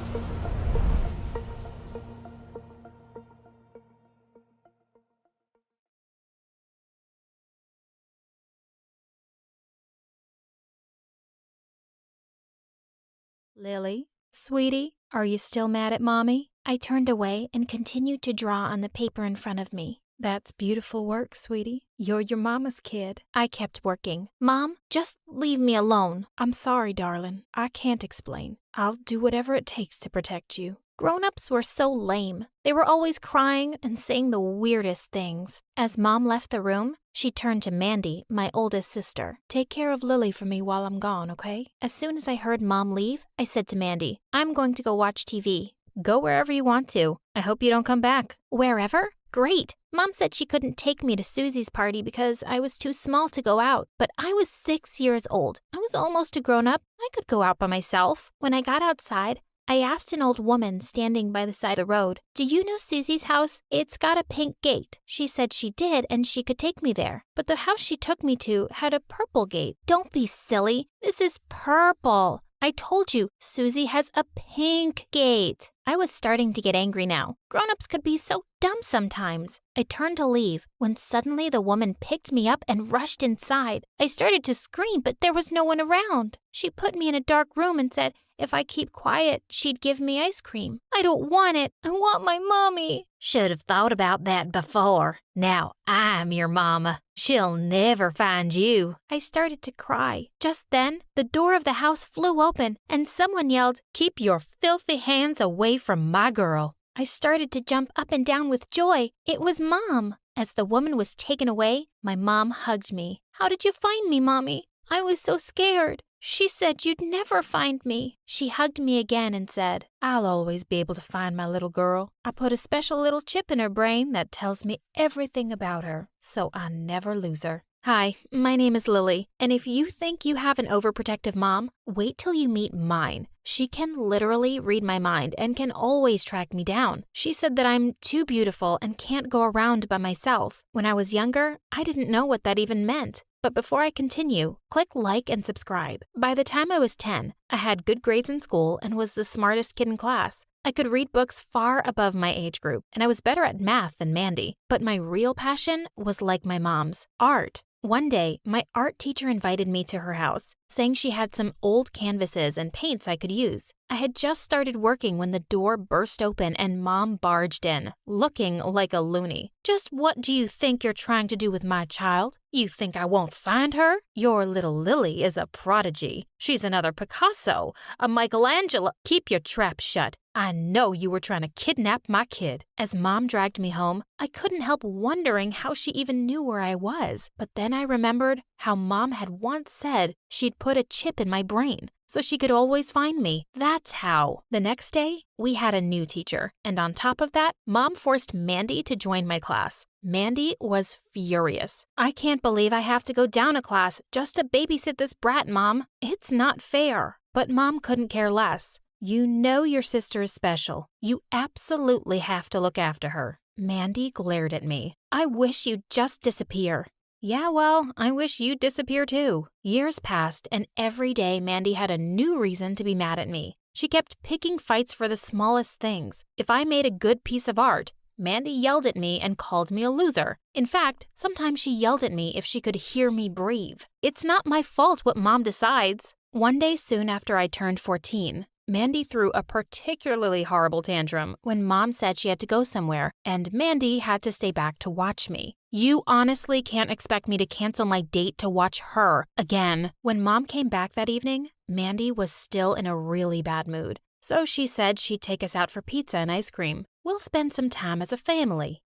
Lily, sweetie, are you still mad at Mommy? I turned away and continued to draw on the paper in front of me. That's beautiful work, sweetie. You're your mama's kid. I kept working. Mom, just leave me alone. I'm sorry, darling. I can't explain. I'll do whatever it takes to protect you. Grown-ups were so lame. They were always crying and saying the weirdest things. As Mom left the room, she turned to Mandy, my oldest sister. Take care of Lily for me while I'm gone, okay? As soon as I heard Mom leave, I said to Mandy, "I'm going to go watch TV." Go wherever you want to. I hope you don't come back. Wherever? great. Mom said she couldn't take me to Susie's party because I was too small to go out, but I was 6 years old. I was almost a grown-up. I could go out by myself. When I got outside, I asked an old woman standing by the side of the road, "Do you know Susie's house? It's got a pink gate." She said she did and she could take me there. But the house she took me to had a purple gate. Don't be silly. This is purple. I told you, Susie has a pink gate. I was starting to get angry now. Grown-ups could be so dumb sometimes. I turned to leave when suddenly the woman picked me up and rushed inside. I started to scream, but there was no one around. She put me in a dark room and said if I keep quiet, she'd give me ice cream. I don't want it. I want my mommy. Should have thought about that before. Now I'm your mama. She'll never find you. I started to cry. Just then, the door of the house flew open and someone yelled, "Keep your filthy hands away from my girl." I started to jump up and down with joy. It was Mom. As the woman was taken away, my mom hugged me. "How did you find me, Mommy? I was so scared." She said you'd never find me. She hugged me again and said, "I'll always be able to find my little girl. I put a special little chip in her brain that tells me everything about her, so I never lose her." "Hi, my name is Lily, and if you think you have an overprotective mom, wait till you meet mine. She can literally read my mind and can always track me down. She said that I'm too beautiful and can't go around by myself. When I was younger, I didn't know what that even meant. But before I continue, click like and subscribe. By the time I was 10, I had good grades in school and was the smartest kid in class. I could read books far above my age group, and I was better at math than Mandy. But my real passion was like my mom's, art. One day, my art teacher invited me to her house, saying she had some old canvases and paints I could use. I had just started working when the door burst open and Mom barged in, looking like a loony. "Just what do you think you're trying to do with my child? You think I won't find her? Your little Lily is a prodigy. She's another Picasso, a Michelangelo. Keep your trap shut. I know you were trying to kidnap my kid." As Mom dragged me home, I couldn't help wondering how she even knew where I was. But then I remembered how Mom had once said she'd put a chip in my brain so she could always find me. That's how. The next day, we had a new teacher. And on top of that, Mom forced Mandy to join my class. Mandy was furious. "I can't believe I have to go down a class just to babysit this brat, Mom. It's not fair." But Mom couldn't care less. "You know your sister is special. You absolutely have to look after her." Mandy glared at me. "I wish you'd just disappear." "Yeah, well, I wish you'd disappear too." Years passed, and every day Mandy had a new reason to be mad at me. She kept picking fights for the smallest things. If I made a good piece of art, Mandy yelled at me and called me a loser. In fact, sometimes she yelled at me if she could hear me breathe. It's not my fault what Mom decides. One day soon after I turned 14, Mandy threw a particularly horrible tantrum when Mom said she had to go somewhere, and Mandy had to stay back to watch me. "You honestly can't expect me to cancel my date to watch her again." When Mom came back that evening, Mandy was still in a really bad mood. So she said she'd take us out for pizza and ice cream. "We'll spend some time as a family."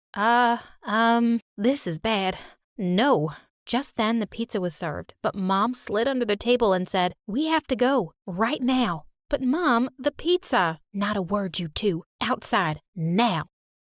This is bad. No. Just then the pizza was served, but Mom slid under the table and said, "We have to go, right now." "But Mom, the pizza." "Not a word, you two. Outside, now."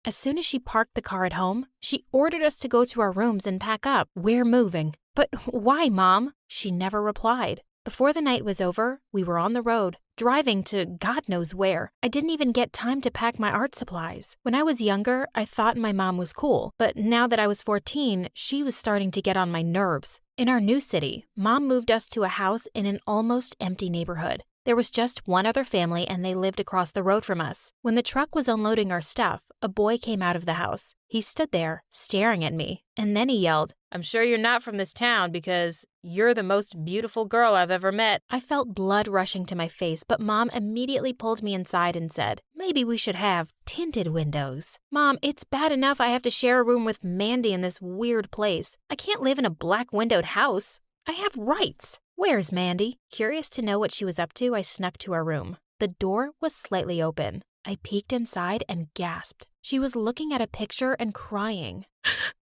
As soon as she parked the car at home, she ordered us to go to our rooms and pack up. "We're moving." "But why, Mom?" She never replied. Before the night was over, we were on the road, driving to God knows where. I didn't even get time to pack my art supplies. When I was younger, I thought my mom was cool, but now that I was 14, she was starting to get on my nerves. In our new city, Mom moved us to a house in an almost empty neighborhood. There was just one other family and they lived across the road from us. When the truck was unloading our stuff, a boy came out of the house. He stood there, staring at me, and then he yelled, "I'm sure you're not from this town because you're the most beautiful girl I've ever met." I felt blood rushing to my face, but Mom immediately pulled me inside and said, "Maybe we should have tinted windows." "Mom, it's bad enough I have to share a room with Mandy in this weird place. I can't live in a black-windowed house. I have rights." "Where's Mandy?" Curious to know what she was up to, I snuck to our room. The door was slightly open. I peeked inside and gasped. She was looking at a picture and crying.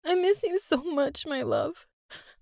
"I miss you so much, my love.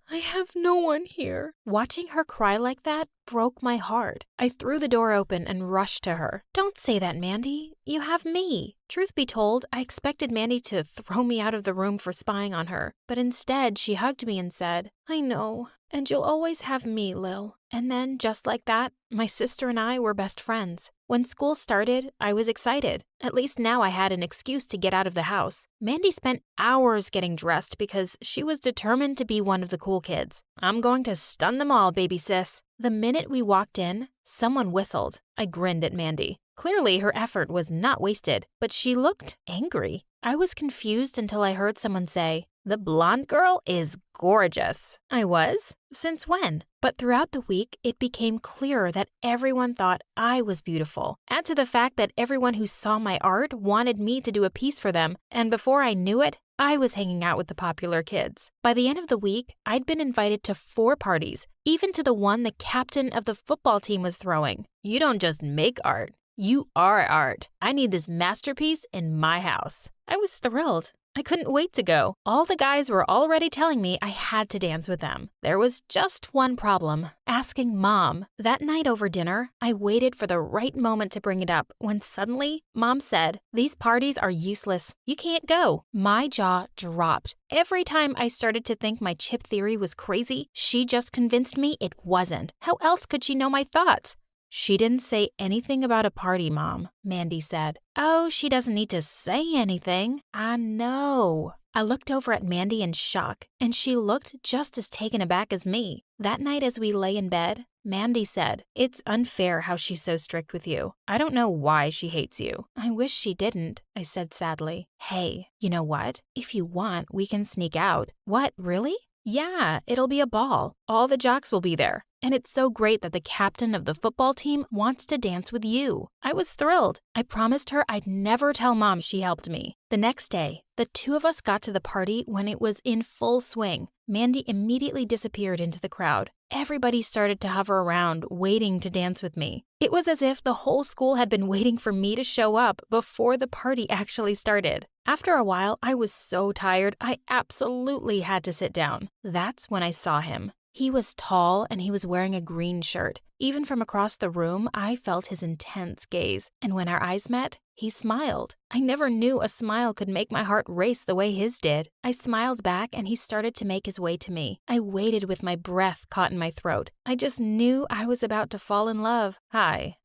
I have no one here. Watching her cry like that broke my heart. I threw the door open and rushed to her. Don't say that, Mandy. You have me. Truth be told, I expected Mandy to throw me out of the room for spying on her, but instead she hugged me and said, I know, and you'll always have me, Lil. And then, just like that, my sister and I were best friends. When school started, I was excited. At least now I had an excuse to get out of the house. Mandy spent hours getting dressed because she was determined to be one of the cool kids. I'm going to stun them all, baby sis. The minute we walked in, someone whistled. I grinned at Mandy. Clearly, her effort was not wasted, but she looked angry. I was confused until I heard someone say, the blonde girl is gorgeous. I was? Since when? But throughout the week, it became clearer that everyone thought I was beautiful. Add to the fact that everyone who saw my art wanted me to do a piece for them, and before I knew it, I was hanging out with the popular kids. By the end of the week, I'd been invited to 4 parties, even to the one the captain of the football team was throwing. You don't just make art. You are art. I need this masterpiece in my house. I was thrilled. I couldn't wait to go. All the guys were already telling me I had to dance with them. There was just one problem, asking Mom. That night over dinner, I waited for the right moment to bring it up when suddenly Mom said, these parties are useless. You can't go. My jaw dropped. Every time I started to think my chip theory was crazy, she just convinced me it wasn't. How else could she know my thoughts? She didn't say anything about a party, Mom, Mandy said. Oh, she doesn't need to say anything. I know. I looked over at Mandy in shock, and she looked just as taken aback as me. That night as we lay in bed, Mandy said, it's unfair how she's so strict with you. I don't know why she hates you. I wish she didn't, I said sadly. Hey, you know what? If you want, we can sneak out. What, really? Yeah, it'll be a ball. All the jocks will be there. And it's so great that the captain of the football team wants to dance with you. I was thrilled. I promised her I'd never tell Mom she helped me. The next day, the 2 of us got to the party when it was in full swing. Mandy immediately disappeared into the crowd. Everybody started to hover around, waiting to dance with me. It was as if the whole school had been waiting for me to show up before the party actually started. After a while, I was so tired, I absolutely had to sit down. That's when I saw him. He was tall and he was wearing a green shirt. Even from across the room, I felt his intense gaze. And when our eyes met, he smiled. I never knew a smile could make my heart race the way his did. I smiled back and he started to make his way to me. I waited with my breath caught in my throat. I just knew I was about to fall in love. Hi,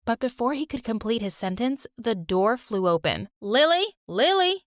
But before he could complete his sentence, the door flew open. Lily,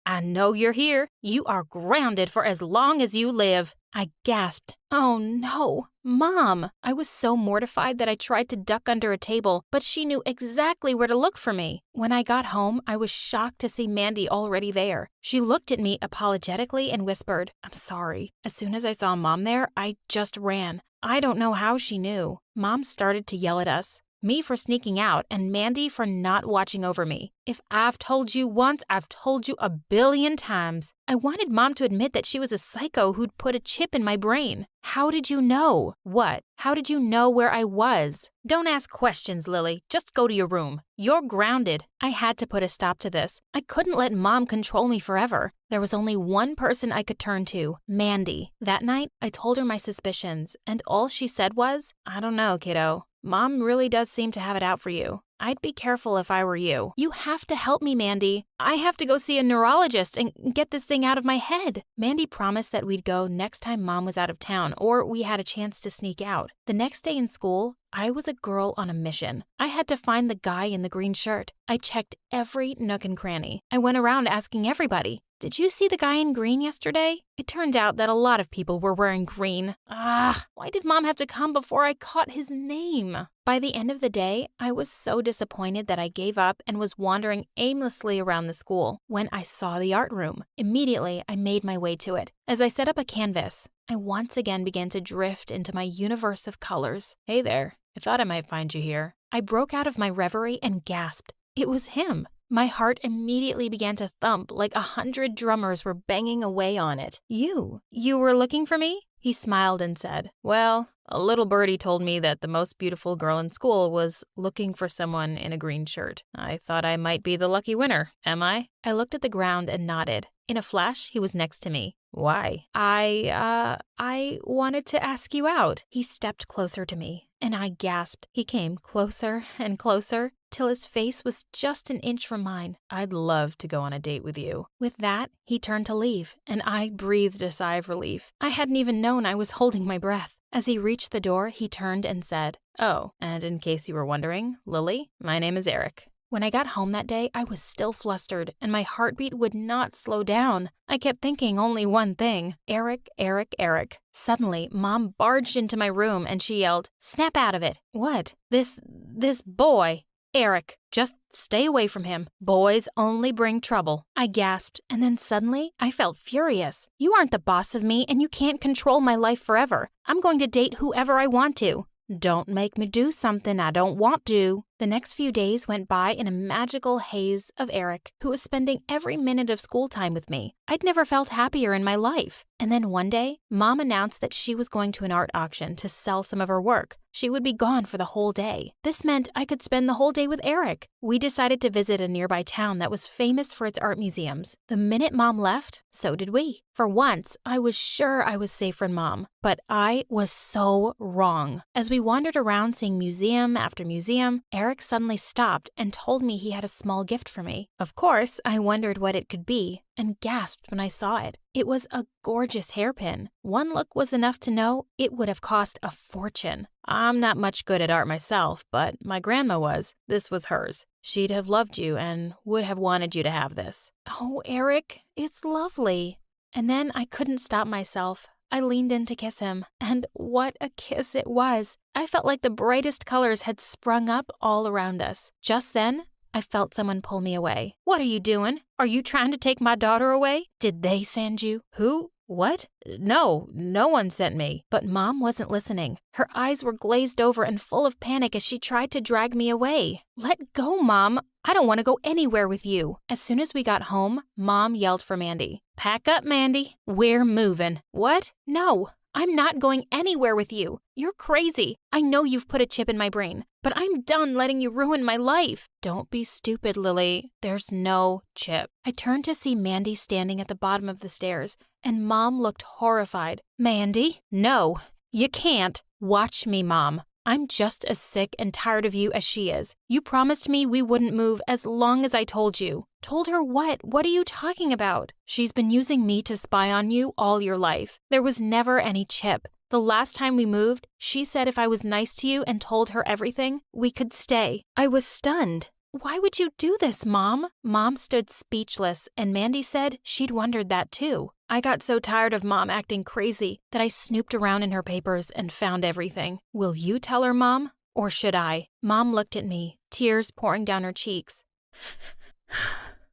I know you're here. You are grounded for as long as you live. I gasped. Oh no, Mom! I was so mortified that I tried to duck under a table, but she knew exactly where to look for me. When I got home, I was shocked to see Mandy already there. She looked at me apologetically and whispered, I'm sorry. As soon as I saw Mom there, I just ran. I don't know how she knew. Mom started to yell at us. Me for sneaking out, and Mandy for not watching over me. If I've told you once, I've told you 1,000,000,000 times. I wanted Mom to admit that she was a psycho who'd put a chip in my brain. How did you know? What? How did you know where I was? Don't ask questions, Lily. Just go to your room. You're grounded. I had to put a stop to this. I couldn't let Mom control me forever. There was only one person I could turn to, Mandy. That night, I told her my suspicions, and all she said was, I don't know, kiddo. Mom really does seem to have it out for you. I'd be careful if I were you. You have to help me, Mandy. I have to go see a neurologist and get this thing out of my head. Mandy promised that we'd go next time Mom was out of town or we had a chance to sneak out. The next day in school, I was a girl on a mission. I had to find the guy in the green shirt. I checked every nook and cranny. I went around asking everybody, did you see the guy in green yesterday? It turned out that a lot of people were wearing green. Why did Mom have to come before I caught his name? By the end of the day, I was so disappointed that I gave up and was wandering aimlessly around the school when I saw the art room. Immediately, I made my way to it. As I set up a canvas, I once again began to drift into my universe of colors. Hey there, I thought I might find you here. I broke out of my reverie and gasped. It was him. My heart immediately began to thump like 100 drummers were banging away on it. You were looking for me? He smiled and said, well, A little birdie told me that the most beautiful girl in school was looking for someone in a green shirt. I thought I might be the lucky winner. Am I? I looked at the ground and nodded. In a flash, he was next to me. Why? I wanted to ask you out. He stepped closer to me, and I gasped. He came closer and closer, till his face was just an inch from mine. I'd love to go on a date with you. With that, he turned to leave, and I breathed a sigh of relief. I hadn't even known I was holding my breath. As he reached the door, he turned and said, "Oh, and in case you were wondering, Lily, my name is Eric." When I got home that day, I was still flustered, and my heartbeat would not slow down. I kept thinking only one thing: Eric, Eric, Eric. Suddenly, Mom barged into my room and she yelled, "Snap out of it." "What?" This boy. Eric, just stay away from him. Boys only bring trouble." I gasped, and then suddenly I felt furious. "You aren't the boss of me, and you can't control my life forever. I'm going to date whoever I want to." "Don't make me do something I don't want to." The next few days went by in a magical haze of Eric, who was spending every minute of school time with me. I'd never felt happier in my life. And then one day, Mom announced that she was going to an art auction to sell some of her work. She would be gone for the whole day. This meant I could spend the whole day with Eric. We decided to visit a nearby town that was famous for its art museums. The minute Mom left, so did we. For once, I was sure I was safe from Mom, but I was so wrong. As we wandered around seeing museum after museum, Eric suddenly stopped and told me he had a small gift for me. Of course, I wondered what it could be and gasped when I saw it. It was a gorgeous hairpin. One look was enough to know it would have cost a fortune. I'm not much good at art myself, but my grandma was. This was hers. She'd have loved you and would have wanted you to have this. "Oh, Eric, it's lovely." And then I couldn't stop myself. I leaned in to kiss him, and what a kiss it was. I felt like the brightest colors had sprung up all around us. Just then, I felt someone pull me away. "What are you doing? Are you trying to take my daughter away? Did they send you?" "Who? What? No one sent me." But Mom wasn't listening. Her eyes were glazed over and full of panic as she tried to drag me away. "Let go, Mom. I don't want to go anywhere with you." As soon as we got home, Mom yelled for Mandy. "Pack up, Mandy. We're moving." "What? No, I'm not going anywhere with you. You're crazy. I know you've put a chip in my brain, but I'm done letting you ruin my life." "Don't be stupid, Lily. There's no chip." I turned to see Mandy standing at the bottom of the stairs, and Mom looked horrified. "Mandy, no, you can't." "Watch me, Mom. I'm just as sick and tired of you as she is. You promised me we wouldn't move as long as I told you." "Told her what? What are you talking about?" "She's been using me to spy on you all your life. There was never any chip. The last time we moved, she said if I was nice to you and told her everything, we could stay." I was stunned. "Why would you do this, Mom?" Mom stood speechless, and Mandy said she'd wondered that too. I got so tired of Mom acting crazy that I snooped around in her papers and found everything. "Will you tell her, Mom? Or should I?" Mom looked at me, tears pouring down her cheeks.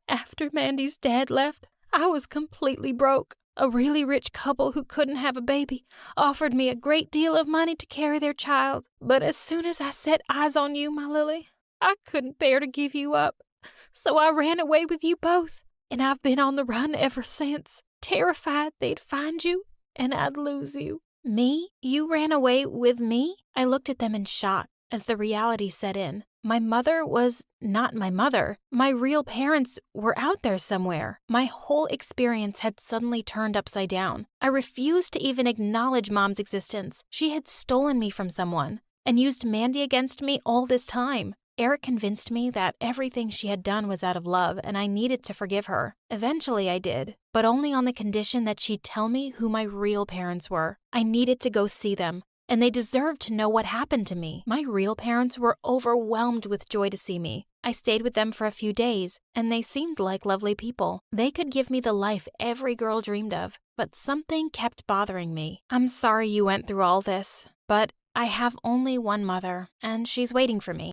"After Mandy's dad left, I was completely broke. A really rich couple who couldn't have a baby offered me a great deal of money to carry their child. But as soon as I set eyes on you, my Lily, I couldn't bear to give you up. So I ran away with you both, and I've been on the run ever since, terrified they'd find you and I'd lose you." "Me? You ran away with me?" I looked at them in shock as the reality set in. My mother was not my mother. My real parents were out there somewhere. My whole experience had suddenly turned upside down. I refused to even acknowledge Mom's existence. She had stolen me from someone and used Mandy against me all this time. Eric convinced me that everything she had done was out of love and I needed to forgive her. Eventually I did, but only on the condition that she'd tell me who my real parents were. I needed to go see them, and they deserved to know what happened to me. My real parents were overwhelmed with joy to see me. I stayed with them for a few days, and they seemed like lovely people. They could give me the life every girl dreamed of, but something kept bothering me. "I'm sorry you went through all this, but I have only one mother, and she's waiting for me."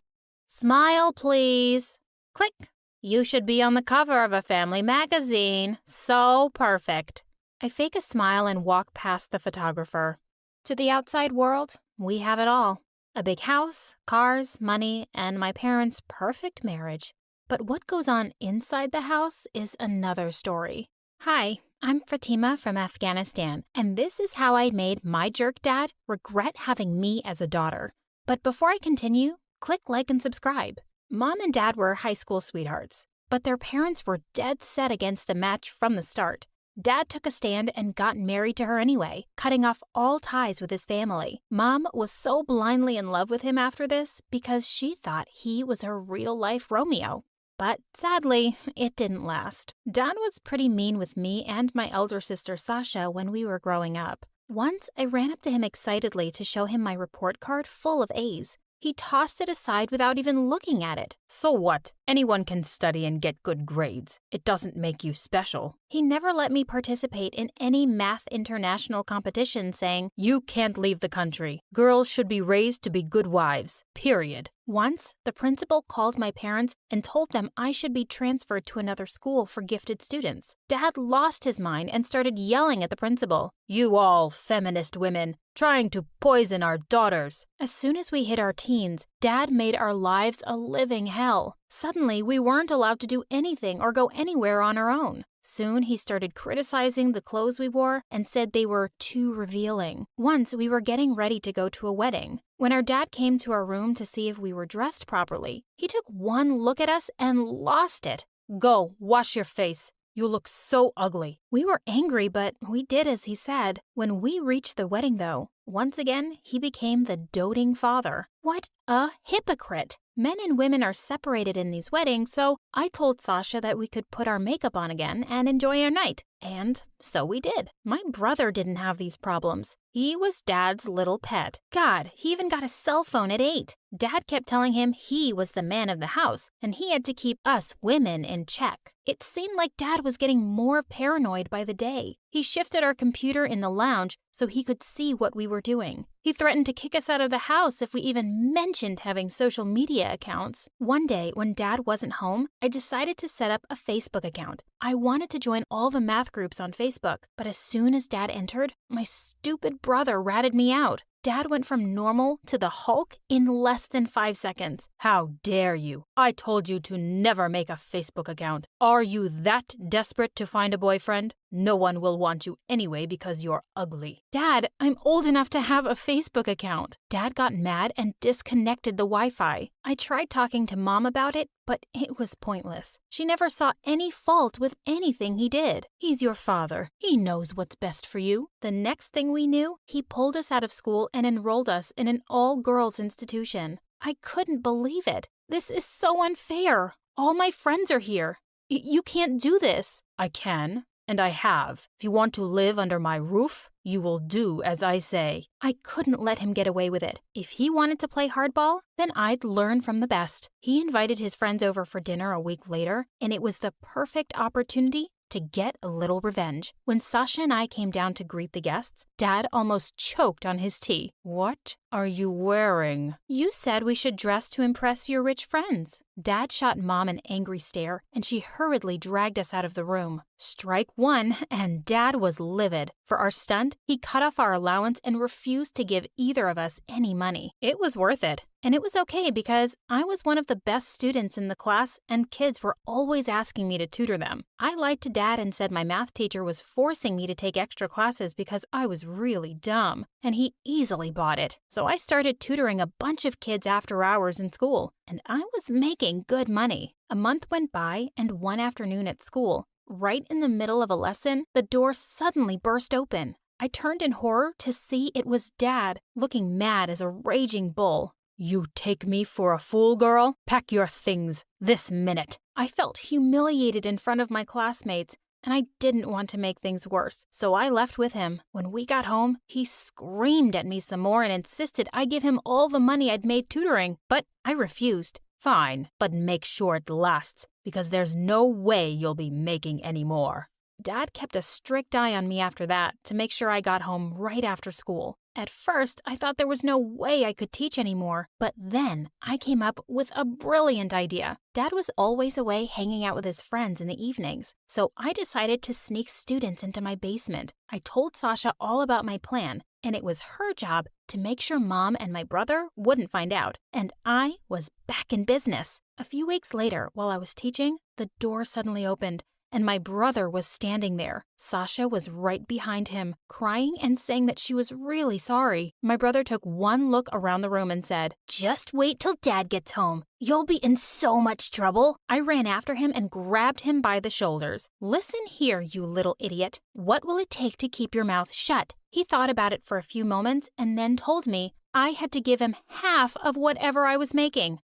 "Smile, please." Click. "You should be on the cover of a family magazine. So perfect." I fake a smile and walk past the photographer. To the outside world, we have it all. A big house, cars, money, and my parents' perfect marriage. But what goes on inside the house is another story. Hi, I'm Fatima from Afghanistan, and this is how I made my jerk dad regret having me as a daughter. But before I continue, click like and subscribe. Mom and Dad were high school sweethearts, but their parents were dead set against the match from the start. Dad took a stand and got married to her anyway, cutting off all ties with his family. Mom was so blindly in love with him after this because she thought he was her real-life Romeo. But sadly, it didn't last. Dad was pretty mean with me and my elder sister Sasha when we were growing up. Once, I ran up to him excitedly to show him my report card full of A's. He tossed it aside without even looking at it. So what? Anyone can study and get good grades. It doesn't make you special. He never let me participate in any math international competition, saying, You can't leave the country. Girls should be raised to be good wives. Period. Once, the principal called my parents and told them I should be transferred to another school for gifted students. Dad lost his mind and started yelling at the principal. You all feminist women, trying to poison our daughters. As soon as we hit our teens, Dad made our lives a living hell. Suddenly, we weren't allowed to do anything or go anywhere on our own. Soon, he started criticizing the clothes we wore and said they were too revealing. Once, we were getting ready to go to a wedding. When our dad came to our room to see if we were dressed properly, he took one look at us and lost it. Go, wash your face. You look so ugly. We were angry, but we did as he said. When we reached the wedding, though, once again, he became the doting father. What a hypocrite! Men and women are separated in these weddings, so I told Sasha that we could put our makeup on again and enjoy our night. And so we did. My brother didn't have these problems. He was Dad's little pet. God, he even got a cell phone at 8. Dad kept telling him he was the man of the house, and he had to keep us women in check. It seemed like Dad was getting more paranoid by the day. He shifted our computer in the lounge so he could see what we were doing. He threatened to kick us out of the house if we even mentioned having social media accounts. One day, when Dad wasn't home, I decided to set up a Facebook account. I wanted to join all the math groups on Facebook, but as soon as Dad entered, my stupid brother ratted me out. Dad went from normal to the Hulk in less than 5 seconds. How dare you? I told you to never make a Facebook account. Are you that desperate to find a boyfriend? No one will want you anyway because you're ugly. Dad, I'm old enough to have a Facebook account. Dad got mad and disconnected the Wi-Fi. I tried talking to Mom about it, but it was pointless. She never saw any fault with anything he did. He's your father. He knows what's best for you. The next thing we knew, he pulled us out of school and enrolled us in an all-girls institution. I couldn't believe it. This is so unfair. All my friends are here. You can't do this. I can. And I have. If you want to live under my roof, you will do as I say. I couldn't let him get away with it. If he wanted to play hardball, then I'd learn from the best. He invited his friends over for dinner a week later, and it was the perfect opportunity to get a little revenge. When Sasha and I came down to greet the guests, Dad almost choked on his tea. What are you wearing? You said we should dress to impress your rich friends. Dad shot Mom an angry stare, and she hurriedly dragged us out of the room. Strike one, and Dad was livid. For our stunt, he cut off our allowance and refused to give either of us any money. It was worth it. And it was okay because I was one of the best students in the class and kids were always asking me to tutor them. I lied to Dad and said my math teacher was forcing me to take extra classes because I was really dumb, and he easily bought it. So I started tutoring a bunch of kids after hours in school, and I was making good money. A month went by, and one afternoon at school, right in the middle of a lesson, the door suddenly burst open. I turned in horror to see it was Dad, looking mad as a raging bull. You take me for a fool, girl? Pack your things this minute. I felt humiliated in front of my classmates, and I didn't want to make things worse, so I left with him. When we got home, he screamed at me some more and insisted I give him all the money I'd made tutoring, but I refused. Fine, but make sure it lasts, because there's no way you'll be making any more. Dad kept a strict eye on me after that to make sure I got home right after school. At first, I thought there was no way I could teach anymore, but then I came up with a brilliant idea. Dad was always away hanging out with his friends in the evenings, so I decided to sneak students into my basement. I told Sasha all about my plan, and it was her job to make sure Mom and my brother wouldn't find out, and I was back in business. A few weeks later, while I was teaching, the door suddenly opened, and my brother was standing there. Sasha was right behind him, crying and saying that she was really sorry. My brother took one look around the room and said, "Just wait till Dad gets home. You'll be in so much trouble." I ran after him and grabbed him by the shoulders. "Listen here, you little idiot. What will it take to keep your mouth shut?" He thought about it for a few moments and then told me I had to give him half of whatever I was making.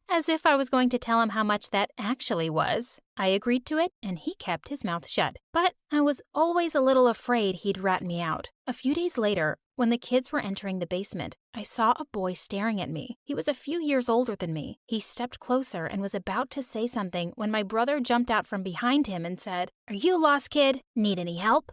As if I was going to tell him how much that actually was. I agreed to it, and he kept his mouth shut. But I was always a little afraid he'd rat me out. A few days later, when the kids were entering the basement, I saw a boy staring at me. He was a few years older than me. He stepped closer and was about to say something when my brother jumped out from behind him and said, "Are you lost, kid? Need any help?"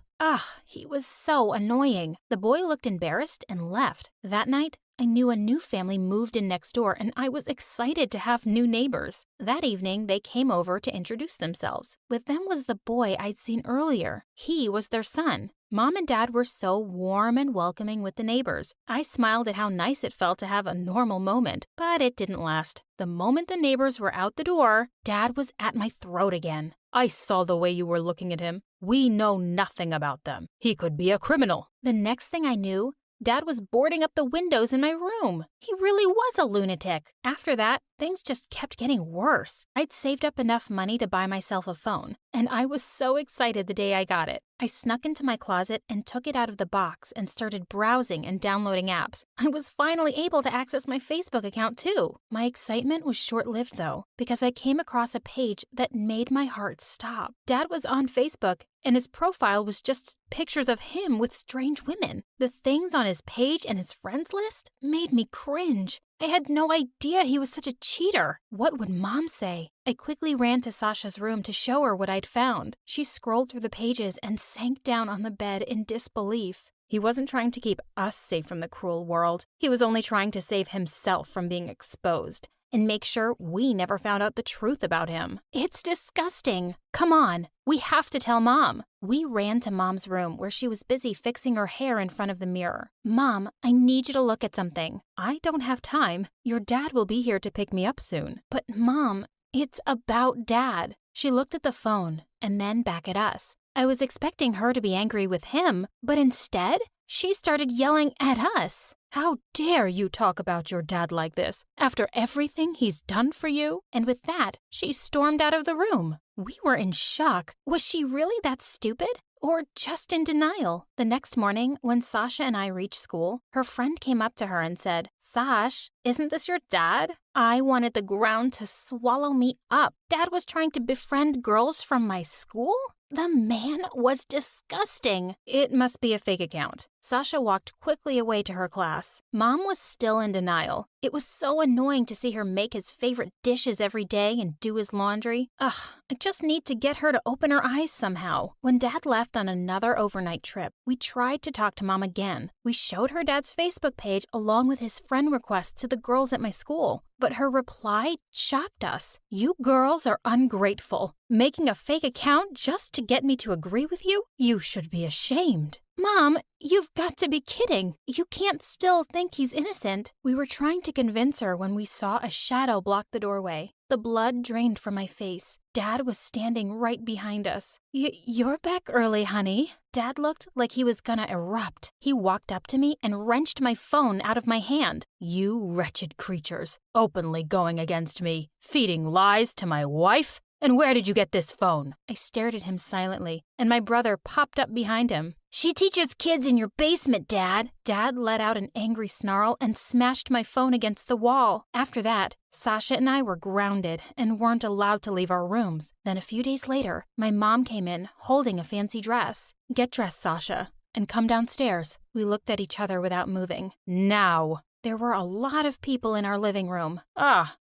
He was so annoying. The boy looked embarrassed and left. That night, I knew a new family moved in next door, and I was excited to have new neighbors. That evening, they came over to introduce themselves. With them was the boy I'd seen earlier. He was their son. Mom and Dad were so warm and welcoming with the neighbors. I smiled at how nice it felt to have a normal moment, but it didn't last. The moment the neighbors were out the door, Dad was at my throat again. "I saw the way you were looking at him. We know nothing about them. He could be a criminal." The next thing I knew, Dad was boarding up the windows in my room. He really was a lunatic. After that, things just kept getting worse. I'd saved up enough money to buy myself a phone, and I was so excited the day I got it. I snuck into my closet and took it out of the box and started browsing and downloading apps. I was finally able to access my Facebook account too. My excitement was short-lived though, because I came across a page that made my heart stop. Dad was on Facebook, and his profile was just pictures of him with strange women. The things on his page and his friends list made me cringe. I had no idea he was such a cheater. What would Mom say? I quickly ran to Sasha's room to show her what I'd found. She scrolled through the pages and sank down on the bed in disbelief. He wasn't trying to keep us safe from the cruel world. He was only trying to save himself from being exposed and make sure we never found out the truth about him. It's disgusting. Come on, we have to tell Mom. We ran to Mom's room where she was busy fixing her hair in front of the mirror. "Mom, I need you to look at something." "I don't have time. Your dad will be here to pick me up soon." "But Mom, it's about Dad." She looked at the phone and then back at us. I was expecting her to be angry with him, but instead, she started yelling at us. "How dare you talk about your dad like this, after everything he's done for you?" And with that, she stormed out of the room. We were in shock. Was she really that stupid? Or just in denial? The next morning, when Sasha and I reached school, her friend came up to her and said, "Sash, isn't this your dad?" I wanted the ground to swallow me up. Dad was trying to befriend girls from my school? The man was disgusting. It must be a fake account. Sasha walked quickly away to her class. Mom was still in denial. It was so annoying to see her make his favorite dishes every day and do his laundry. I just need to get her to open her eyes somehow. When Dad left on another overnight trip, we tried to talk to Mom again. We showed her Dad's Facebook page along with his friend requests to the girls at my school. But her reply shocked us. "You girls are ungrateful. Making a fake account just to get me to agree with you? You should be ashamed." "Mom, you've got to be kidding. You can't still think he's innocent." We were trying to convince her when we saw a shadow block the doorway. The blood drained from my face. Dad was standing right behind us. You're back early, honey." Dad looked like he was gonna erupt. He walked up to me and wrenched my phone out of my hand. "You wretched creatures, openly going against me, feeding lies to my wife? And where did you get this phone?" I stared at him silently, and my brother popped up behind him. "She teaches kids in your basement, Dad." Dad let out an angry snarl and smashed my phone against the wall. After that, Sasha and I were grounded and weren't allowed to leave our rooms. Then a few days later, my mom came in holding a fancy dress. "Get dressed, Sasha, and come downstairs." We looked at each other without moving. "Now." There were a lot of people in our living room.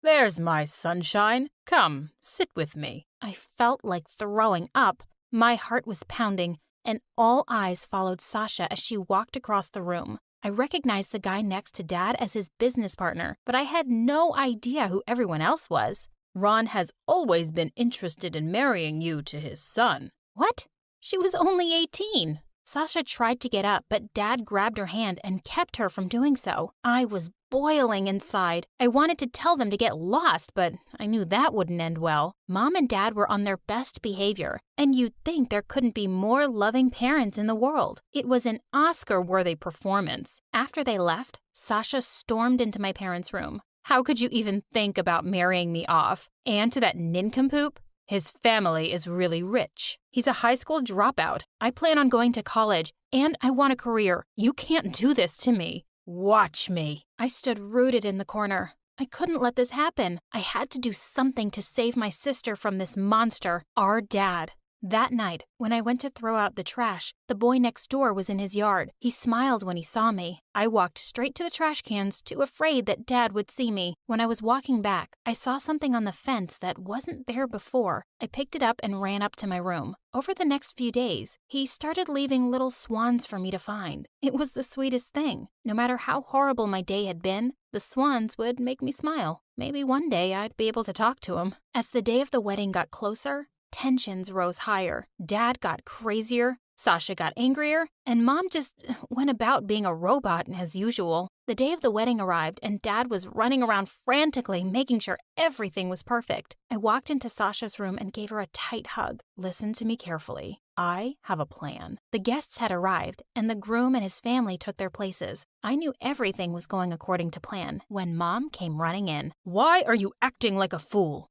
"There's my sunshine. Come, sit with me." I felt like throwing up. My heart was pounding, and all eyes followed Sasha as she walked across the room. I recognized the guy next to Dad as his business partner, but I had no idea who everyone else was. "Ron has always been interested in marrying you to his son." What? She was only 18. Sasha tried to get up, but Dad grabbed her hand and kept her from doing so. I was boiling inside. I wanted to tell them to get lost, but I knew that wouldn't end well. Mom and Dad were on their best behavior, and you'd think there couldn't be more loving parents in the world. It was an Oscar-worthy performance. After they left, Sasha stormed into my parents' room. How could you even think about marrying me off? And to that nincompoop? His family is really rich. He's a high school dropout. I plan on going to college, and I want a career. You can't do this to me. Watch me. I stood rooted in the corner. I couldn't let this happen. I had to do something to save my sister from this monster, our dad. That night, when I went to throw out the trash, the boy next door was in his yard. He smiled when he saw me. I walked straight to the trash cans, too afraid that Dad would see me. When I was walking back, I saw something on the fence that wasn't there before. I picked it up and ran up to my room. Over the next few days, he started leaving little swans for me to find. It was the sweetest thing. No matter how horrible my day had been, the swans would make me smile. Maybe one day I'd be able to talk to him. As the day of the wedding got closer, tensions rose higher. Dad got crazier, Sasha got angrier, and Mom just went about being a robot as usual. The day of the wedding arrived, and Dad was running around frantically, making sure everything was perfect. I walked into Sasha's room and gave her a tight hug. Listen to me carefully. I have a plan. The guests had arrived, and the groom and his family took their places. I knew everything was going according to plan when Mom came running in. Why are you acting like a fool?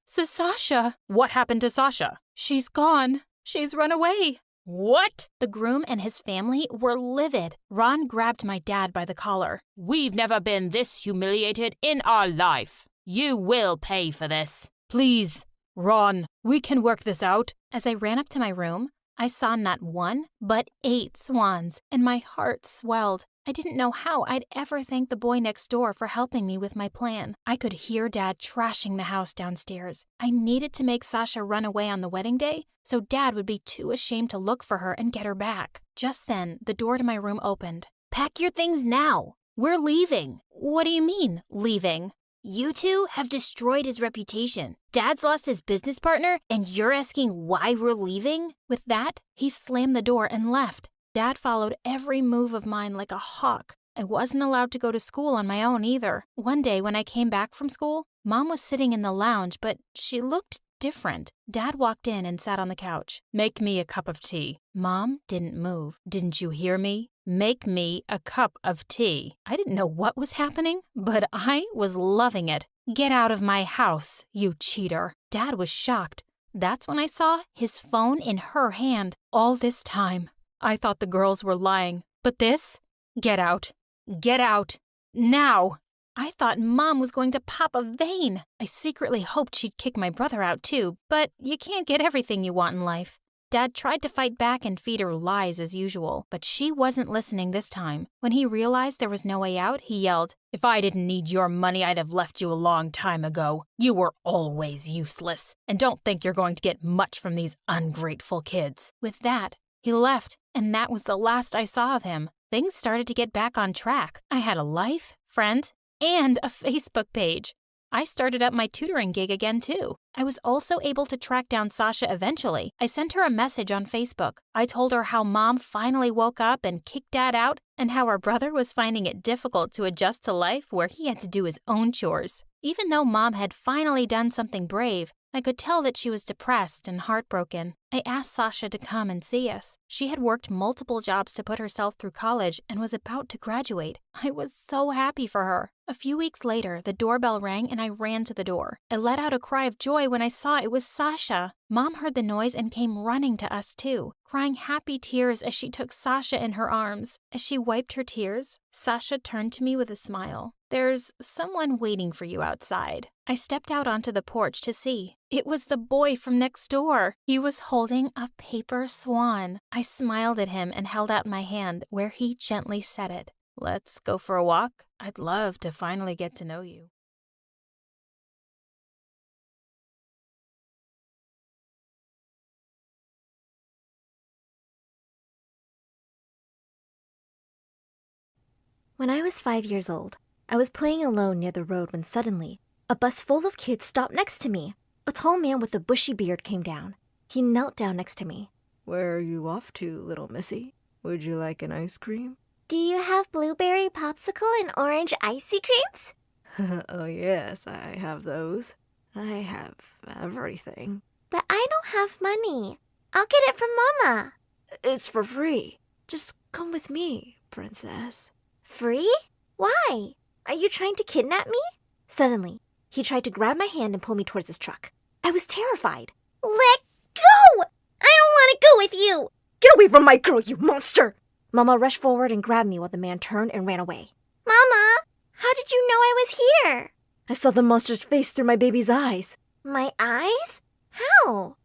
Sasha. What happened to Sasha? She's gone. She's run away. What? The groom and his family were livid. Ron grabbed my dad by the collar. We've never been this humiliated in our life. You will pay for this. Please, Ron, we can work this out. As I ran up to my room, I saw not one, but 8 swans, and my heart swelled. I didn't know how I'd ever thank the boy next door for helping me with my plan. I could hear Dad trashing the house downstairs. I needed to make Sasha run away on the wedding day, so Dad would be too ashamed to look for her and get her back. Just then, the door to my room opened. Pack your things now. We're leaving. What do you mean, leaving? You two have destroyed his reputation. Dad's lost his business partner, and you're asking why we're leaving? With that, he slammed the door and left. Dad followed every move of mine like a hawk. I wasn't allowed to go to school on my own either. One day when I came back from school, Mom was sitting in the lounge, but she looked different. Dad walked in and sat on the couch. Make me a cup of tea. Mom didn't move. Didn't you hear me? Make me a cup of tea. I didn't know what was happening, but I was loving it. Get out of my house, you cheater. Dad was shocked. That's when I saw his phone in her hand. All this time, I thought the girls were lying. But this? Get out. Get out. Now. I thought Mom was going to pop a vein. I secretly hoped she'd kick my brother out too, but you can't get everything you want in life. Dad tried to fight back and feed her lies as usual, but she wasn't listening this time. When he realized there was no way out, he yelled, "If I didn't need your money, I'd have left you a long time ago. You were always useless, and don't think you're going to get much from these ungrateful kids." With that, he left, and that was the last I saw of him. Things started to get back on track. I had a life, friends, and a Facebook page. I started up my tutoring gig again, too. I was also able to track down Sasha eventually. I sent her a message on Facebook. I told her how Mom finally woke up and kicked Dad out, and how our brother was finding it difficult to adjust to life where he had to do his own chores. Even though Mom had finally done something brave, I could tell that she was depressed and heartbroken. I asked Sasha to come and see us. She had worked multiple jobs to put herself through college and was about to graduate. I was so happy for her. A few weeks later, the doorbell rang and I ran to the door. I let out a cry of joy when I saw it was Sasha. Mom heard the noise and came running to us too, crying happy tears as she took Sasha in her arms. As she wiped her tears, Sasha turned to me with a smile. "There's someone waiting for you outside." I stepped out onto the porch to see. It was the boy from next door. He was holding a paper swan. I smiled at him and held out my hand where he gently set it. "Let's go for a walk. I'd love to finally get to know you." When I was 5 years old, I was playing alone near the road when suddenly, a bus full of kids stopped next to me. A tall man with a bushy beard came down. He knelt down next to me. Where are you off to, little missy? Would you like an ice cream? Do you have blueberry popsicle and orange icy creams? Oh, yes, I have those. I have everything. But I don't have money. I'll get it from Mama. It's for free. Just come with me, princess. Free? Why? Are you trying to kidnap me? Suddenly, he tried to grab my hand and pull me towards his truck. I was terrified. Let go! I don't want to go with you! Get away from my girl, you monster! Mama rushed forward and grabbed me while the man turned and ran away. Mama, how did you know I was here? I saw the monster's face through my baby's eyes. My eyes? How?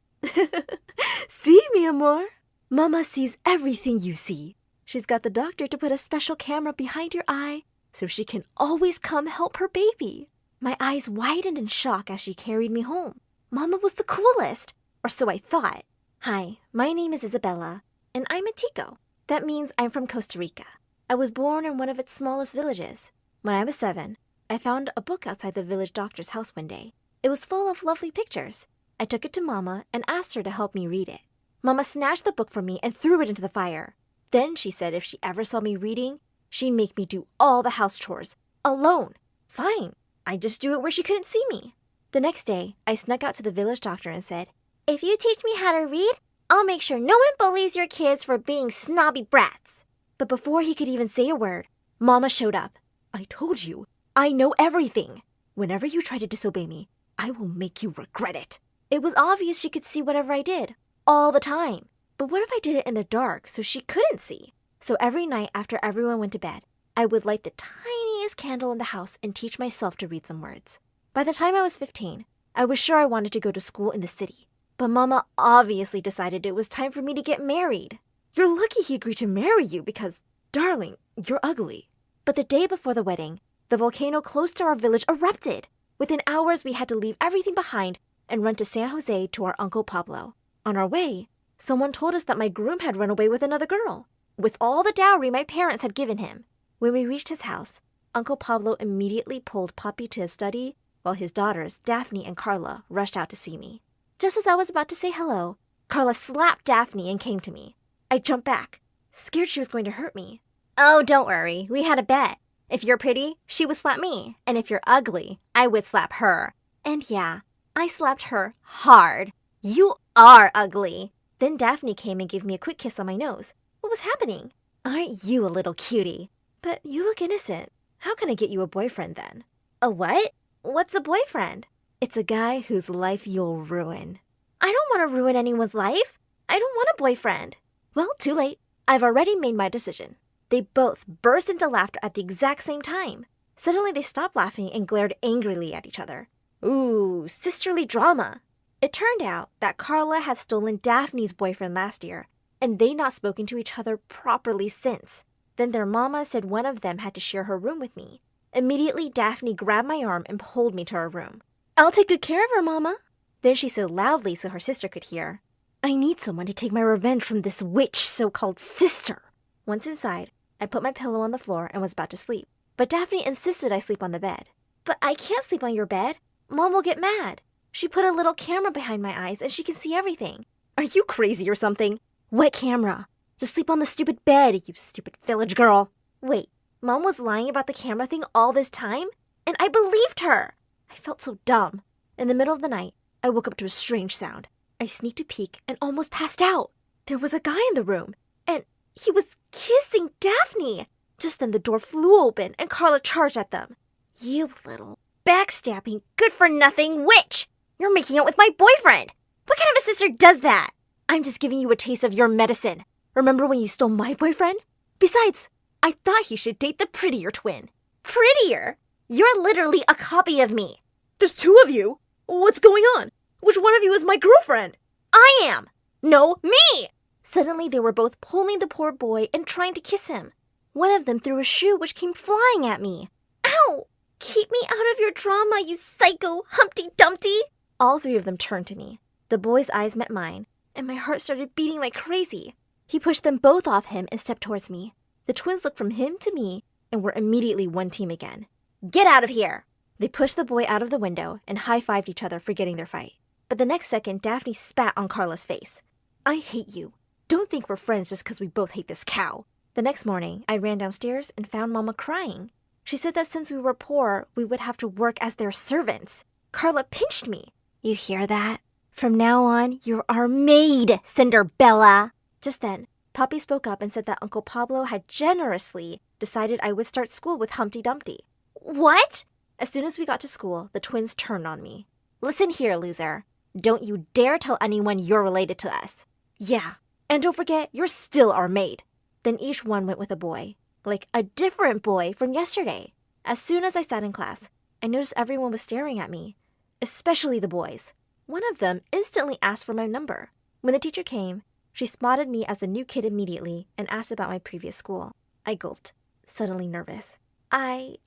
See, mi amor? Mama sees everything you see. She's got the doctor to put a special camera behind your eye so she can always come help her baby. My eyes widened in shock as she carried me home. Mama was the coolest, or so I thought. Hi, my name is Isabella, and I'm a Tico. That means I'm from Costa Rica. I was born in one of its smallest villages. When I was 7, I found a book outside the village doctor's house one day. It was full of lovely pictures. I took it to Mama and asked her to help me read it. Mama snatched the book from me and threw it into the fire. Then she said if she ever saw me reading, she'd make me do all the house chores, alone. Fine, I'd just do it where she couldn't see me. The next day, I snuck out to the village doctor and said, If you teach me how to read, I'll make sure no one bullies your kids for being snobby brats. But before he could even say a word, Mama showed up. I told you, I know everything. Whenever you try to disobey me, I will make you regret it. It was obvious she could see whatever I did, all the time. But what if I did it in the dark so she couldn't see? So every night after everyone went to bed, I would light the tiniest candle in the house and teach myself to read some words. By the time I was 15, I was sure I wanted to go to school in the city. But Mama obviously decided it was time for me to get married. You're lucky he agreed to marry you because, darling, you're ugly. But the day before the wedding, the volcano close to our village erupted. Within hours, we had to leave everything behind and run to San Jose to our Uncle Pablo. On our way, someone told us that my groom had run away with another girl, with all the dowry my parents had given him. When we reached his house, Uncle Pablo immediately pulled Papi to his study, while his daughters, Daphne and Carla, rushed out to see me. Just as I was about to say hello, Carla slapped Daphne and came to me. I jumped back, scared she was going to hurt me. Oh, don't worry. We had a bet. If you're pretty, she would slap me. And if you're ugly, I would slap her. And yeah, I slapped her hard. You are ugly. Then Daphne came and gave me a quick kiss on my nose. What was happening? Aren't you a little cutie? But you look innocent. How can I get you a boyfriend then? A what? What's a boyfriend? It's a guy whose life you'll ruin. I don't want to ruin anyone's life. I don't want a boyfriend. Well, too late. I've already made my decision. They both burst into laughter at the exact same time. Suddenly they stopped laughing and glared angrily at each other. Ooh, sisterly drama. It turned out that Carla had stolen Daphne's boyfriend last year, and they'd not spoken to each other properly since. Then their mama said one of them had to share her room with me. Immediately, Daphne grabbed my arm and pulled me to her room. I'll take good care of her, Mama. Then she said loudly so her sister could hear, I need someone to take my revenge from this witch so-called sister. Once inside, I put my pillow on the floor and was about to sleep. But Daphne insisted I sleep on the bed. But I can't sleep on your bed. Mom will get mad. She put a little camera behind my eyes and she can see everything. Are you crazy or something? What camera? Just sleep on the stupid bed, you stupid village girl. Wait, Mom was lying about the camera thing all this time? And I believed her. I felt so dumb. In the middle of the night, I woke up to a strange sound. I sneaked a peek and almost passed out. There was a guy in the room, and he was kissing Daphne. Just then the door flew open and Carla charged at them. You little backstabbing, good-for-nothing witch! You're making out with my boyfriend! What kind of a sister does that? I'm just giving you a taste of your medicine. Remember when you stole my boyfriend? Besides, I thought he should date the prettier twin. Prettier? You're literally a copy of me. There's two of you? What's going on? Which one of you is my girlfriend? I am. No, me! Suddenly they were both pulling the poor boy and trying to kiss him. One of them threw a shoe which came flying at me. Ow! Keep me out of your drama, you psycho Humpty Dumpty! All three of them turned to me. The boy's eyes met mine, and my heart started beating like crazy. He pushed them both off him and stepped towards me. The twins looked from him to me and were immediately one team again. Get out of here! They pushed the boy out of the window and high-fived each other, forgetting their fight. But the next second, Daphne spat on Carla's face. I hate you. Don't think we're friends just because we both hate this cow. The next morning, I ran downstairs and found Mama crying. She said that since we were poor, we would have to work as their servants. Carla pinched me. You hear that? From now on, you're our maid, Cinderbella. Just then, Poppy spoke up and said that Uncle Pablo had generously decided I would start school with Humpty Dumpty. What? As soon as we got to school, the twins turned on me. Listen here, loser. Don't you dare tell anyone you're related to us. Yeah, and don't forget, you're still our maid. Then each one went with a boy, like a different boy from yesterday. As soon as I sat in class, I noticed everyone was staring at me, especially the boys. One of them instantly asked for my number. When the teacher came, she spotted me as the new kid immediately and asked about my previous school. I gulped, suddenly nervous. I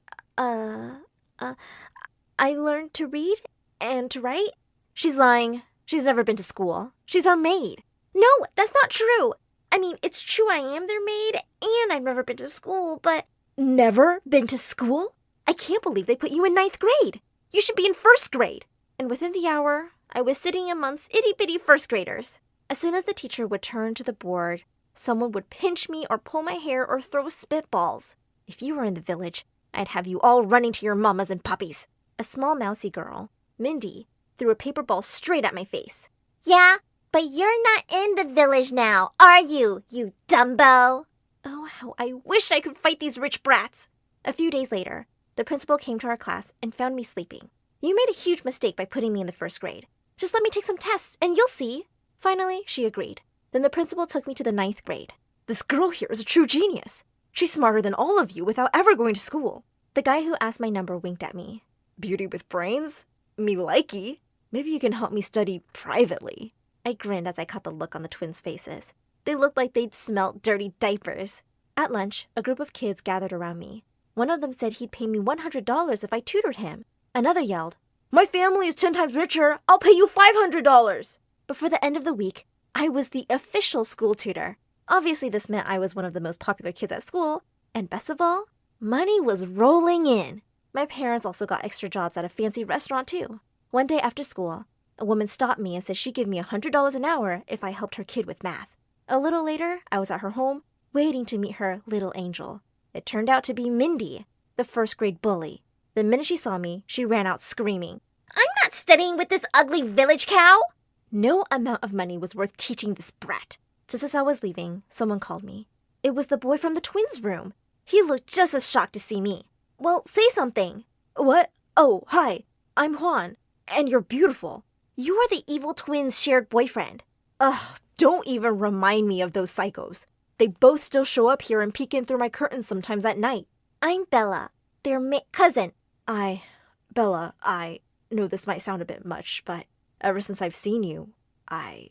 learned to read and to write. She's lying. She's never been to school. She's our maid. No, that's not true. I mean, it's true I am their maid, and I've never been to school, but... Never been to school? I can't believe they put you in 9th grade. You should be in 1st grade. And within the hour, I was sitting amongst itty-bitty 1st graders. As soon as the teacher would turn to the board, someone would pinch me or pull my hair or throw spitballs. If you were in the village, I'd have you all running to your mamas and puppies. A small mousy girl, Mindy, threw a paper ball straight at my face. Yeah, but you're not in the village now, are you, you Dumbo? Oh, how I wish I could fight these rich brats. A few days later, the principal came to our class and found me sleeping. You made a huge mistake by putting me in the 1st grade. Just let me take some tests and you'll see. Finally, she agreed. Then the principal took me to the 9th grade. This girl here is a true genius. She's smarter than all of you without ever going to school. The guy who asked my number winked at me. Beauty with brains? Me likey. Maybe you can help me study privately. I grinned as I caught the look on the twins' faces. They looked like they'd smelt dirty diapers. At lunch, a group of kids gathered around me. One of them said he'd pay me $100 if I tutored him. Another yelled, My family is 10 times richer. I'll pay you $500. Before the end of the week, I was the official school tutor. Obviously, this meant I was one of the most popular kids at school. And best of all, money was rolling in. My parents also got extra jobs at a fancy restaurant, too. One day after school, a woman stopped me and said she'd give me $100 an hour if I helped her kid with math. A little later, I was at her home, waiting to meet her little angel. It turned out to be Mindy, the 1st grade bully. The minute she saw me, she ran out screaming, I'm not studying with this ugly village cow! No amount of money was worth teaching this brat. Just as I was leaving, someone called me. It was the boy from the twins' room. He looked just as shocked to see me. Well, say something. What? Oh, hi. I'm Juan, and you're beautiful. You are the evil twins' shared boyfriend. Ugh, don't even remind me of those psychos. They both still show up here and peek in through my curtains sometimes at night. I'm Bella, their cousin. Bella, I know this might sound a bit much, but ever since I've seen you, I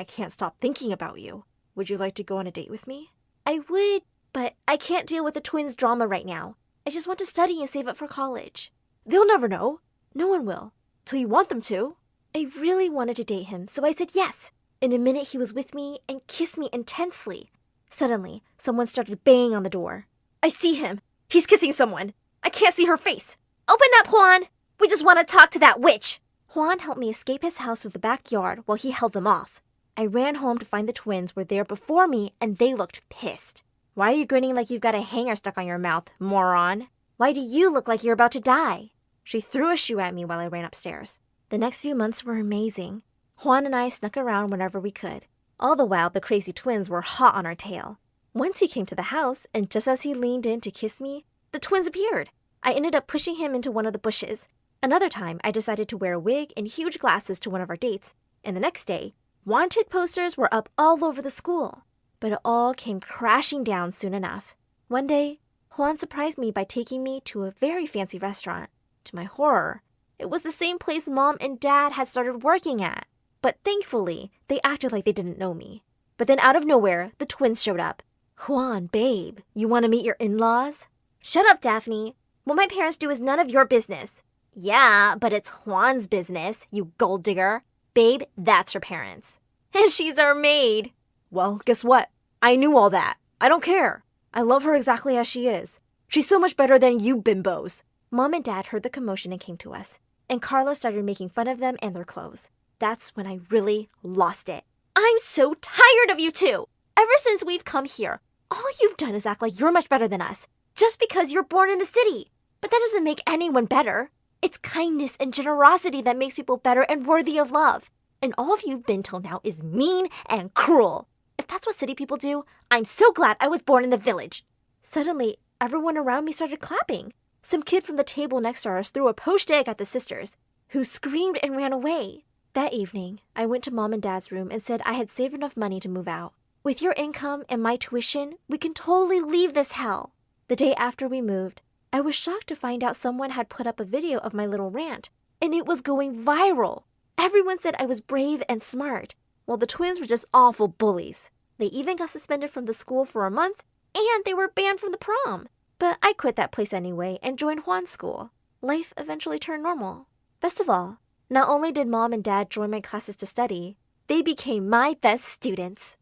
can't stop thinking about you. Would you like to go on a date with me? I would, but I can't deal with the twins' drama right now. I just want to study and save up for college. They'll never know. No one will, till you want them to. I really wanted to date him, so I said yes. In a minute, he was with me and kissed me intensely. Suddenly, someone started banging on the door. I see him. He's kissing someone. I can't see her face. Open up, Juan. We just want to talk to that witch. Juan helped me escape his house through the backyard while he held them off. I ran home to find the twins were there before me and they looked pissed. Why are you grinning like you've got a hanger stuck on your mouth, moron? Why do you look like you're about to die? She threw a shoe at me while I ran upstairs. The next few months were amazing. Juan and I snuck around whenever we could. All the while, the crazy twins were hot on our tail. Once he came to the house, and just as he leaned in to kiss me, the twins appeared. I ended up pushing him into one of the bushes. Another time, I decided to wear a wig and huge glasses to one of our dates, and the next day, wanted posters were up all over the school. But it all came crashing down soon enough. One day, Juan surprised me by taking me to a very fancy restaurant. To my horror, it was the same place Mom and Dad had started working at. But thankfully, they acted like they didn't know me. But then out of nowhere, the twins showed up. Juan, babe, you want to meet your in-laws? Shut up, Daphne. What my parents do is none of your business. Yeah, but it's Juan's business, you gold digger. Babe, that's her parents. And she's our maid. Well, guess what? I knew all that. I don't care. I love her exactly as she is. She's so much better than you bimbos. Mom and Dad heard the commotion and came to us. And Carla started making fun of them and their clothes. That's when I really lost it. I'm so tired of you two! Ever since we've come here, all you've done is act like you're much better than us, just because you're born in the city. But that doesn't make anyone better. It's kindness and generosity that makes people better and worthy of love. And all of you've been till now is mean and cruel. If that's what city people do, I'm so glad I was born in the village. Suddenly, everyone around me started clapping. Some kid from the table next to us threw a poached egg at the sisters, who screamed and ran away. That evening, I went to Mom and Dad's room and said I had saved enough money to move out. With your income and my tuition, we can totally leave this hell. The day after we moved, I was shocked to find out someone had put up a video of my little rant, and it was going viral. Everyone said I was brave and smart, while the twins were just awful bullies. They even got suspended from the school for a month, and they were banned from the prom. But I quit that place anyway and joined Juan's school. Life eventually turned normal. Best of all, not only did Mom and Dad join my classes to study, they became my best students.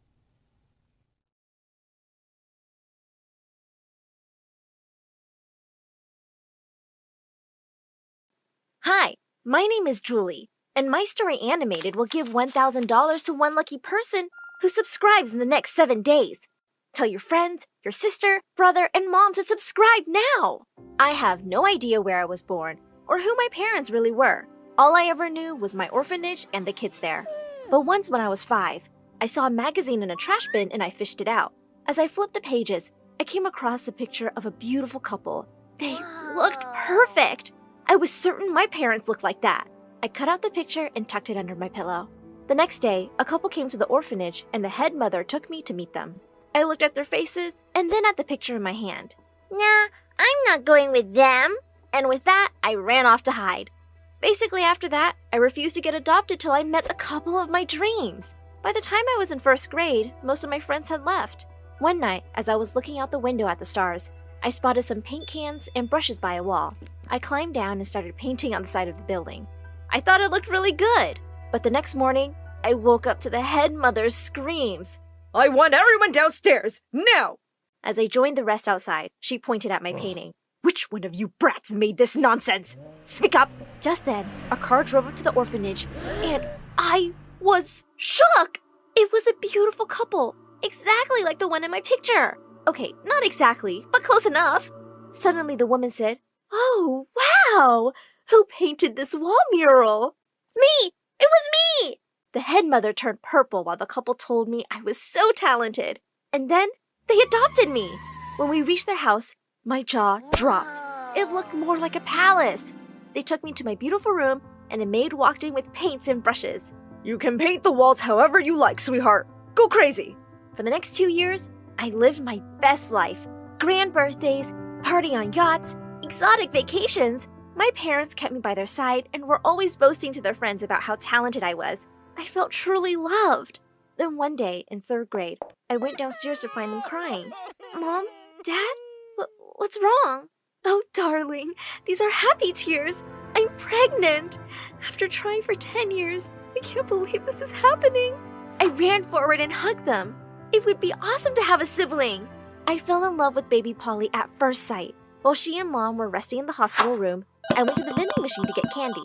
Hi, my name is Julie, and my story animated will give $1,000 to one lucky person who subscribes in the next 7 days. Tell your friends, your sister, brother, and mom to subscribe now! I have no idea where I was born or who my parents really were. All I ever knew was my orphanage and the kids there. But once when I was 5, I saw a magazine in a trash bin and I fished it out. As I flipped the pages, I came across a picture of a beautiful couple. They looked perfect! I was certain my parents looked like that. I cut out the picture and tucked it under my pillow. The next day, a couple came to the orphanage and the head mother took me to meet them. I looked at their faces and then at the picture in my hand. Nah, I'm not going with them. And with that, I ran off to hide. Basically, after that, I refused to get adopted till I met the couple of my dreams. By the time I was in 1st grade, most of my friends had left. One night, as I was looking out the window at the stars, I spotted some paint cans and brushes by a wall. I climbed down and started painting on the side of the building. I thought it looked really good, but the next morning, I woke up to the head mother's screams. I want everyone downstairs, now! As I joined the rest outside, she pointed at my painting. Which one of you brats made this nonsense? Speak up! Just then, a car drove up to the orphanage, and I was shook! It was a beautiful couple, exactly like the one in my picture. Okay, not exactly, but close enough. Suddenly the woman said, Oh, wow! Who painted this wall mural? Me! It was me! The head mother turned purple while the couple told me I was so talented. And then they adopted me. When we reached their house, my jaw dropped. It looked more like a palace. They took me to my beautiful room, and a maid walked in with paints and brushes. You can paint the walls however you like, sweetheart. Go crazy! For the next 2 years, I lived my best life. Grand birthdays, party on yachts, exotic vacations. My parents kept me by their side and were always boasting to their friends about how talented I was. I felt truly loved. Then one day, in 3rd grade, I went downstairs to find them crying. Mom? Dad? What's wrong? Oh, darling, these are happy tears. I'm pregnant. After trying for 10 years, I can't believe this is happening. I ran forward and hugged them. It would be awesome to have a sibling. I fell in love with baby Polly at first sight. While she and Mom were resting in the hospital room, I went to the vending machine to get candy.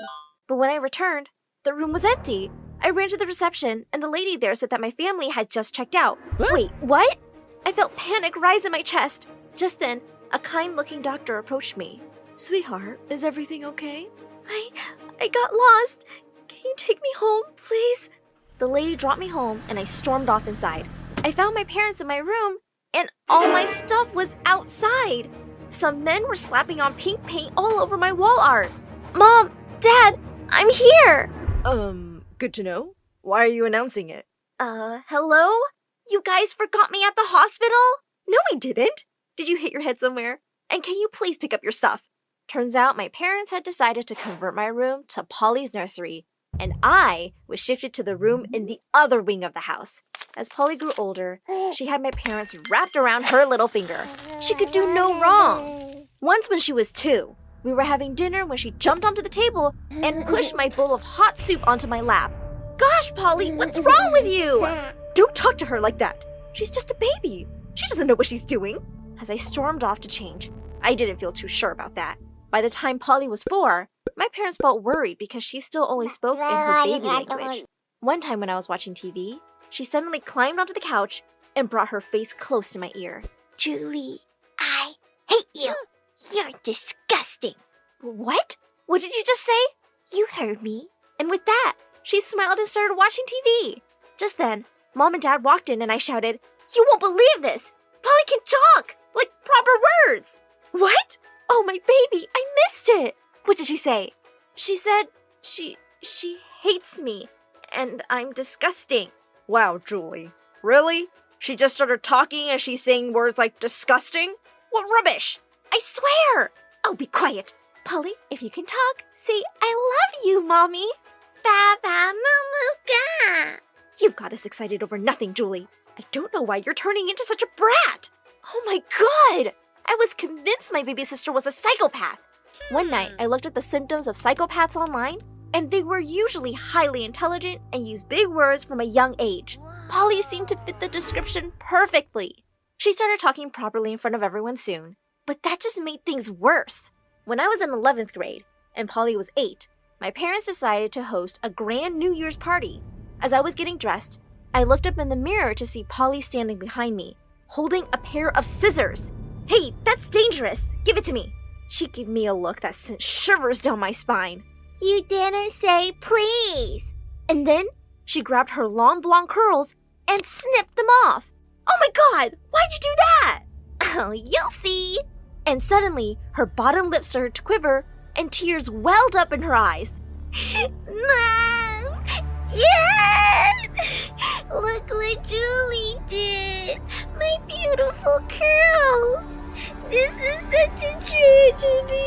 But when I returned, the room was empty. I ran to the reception, and the lady there said that my family had just checked out. Wait, what? I felt panic rise in my chest. Just then, a kind-looking doctor approached me. Sweetheart, is everything okay? I got lost. Can you take me home, please? The lady dropped me home, and I stormed off inside. I found my parents in my room, and all my stuff was outside. Some men were slapping on pink paint all over my wall art. Mom, Dad, I'm here! Good to know. Why are you announcing it? Hello? You guys forgot me at the hospital? No, I didn't. Did you hit your head somewhere? And can you please pick up your stuff? Turns out my parents had decided to convert my room to Polly's nursery, and I was shifted to the room in the other wing of the house. As Polly grew older, she had my parents wrapped around her little finger. She could do no wrong. Once when she was 2, we were having dinner when she jumped onto the table and pushed my bowl of hot soup onto my lap. Gosh, Polly, what's wrong with you? Don't talk to her like that. She's just a baby. She doesn't know what she's doing. As I stormed off to change, I didn't feel too sure about that. By the time Polly was 4, my parents felt worried because she still only spoke in her baby language. One time when I was watching TV, she suddenly climbed onto the couch and brought her face close to my ear. Julie, I hate you. You're disgusting. What? What did you just say? You heard me. And with that, she smiled and started watching TV. Just then, Mom and Dad walked in and I shouted, "You won't believe this! Polly can talk! Like proper words!" What? Oh, my baby, I missed it! What did she say? She said she hates me, and I'm disgusting. Wow, Julie. Really? She just started talking and she's saying words like disgusting? What rubbish! I swear! Oh, be quiet. Polly, if you can talk, say, "I love you, Mommy." Baba Mumuga. You've got us excited over nothing, Julie. I don't know why you're turning into such a brat. Oh my God! I was convinced my baby sister was a psychopath. One night, I looked at the symptoms of psychopaths online, and they were usually highly intelligent and used big words from a young age. Polly seemed to fit the description perfectly. She started talking properly in front of everyone soon, but that just made things worse. When I was in 11th grade, and Polly was 8, my parents decided to host a grand New Year's party. As I was getting dressed, I looked up in the mirror to see Polly standing behind me, holding a pair of scissors. "Hey, that's dangerous. Give it to me." She gave me a look that sent shivers down my spine. "You didn't say please." And then she grabbed her long blonde curls and snipped them off. Oh my God, why'd you do that? Oh, you'll see. And suddenly, her bottom lip started to quiver and tears welled up in her eyes. "Mom! Dad! Look what Julie did! My beautiful curls! This is such a tragedy!"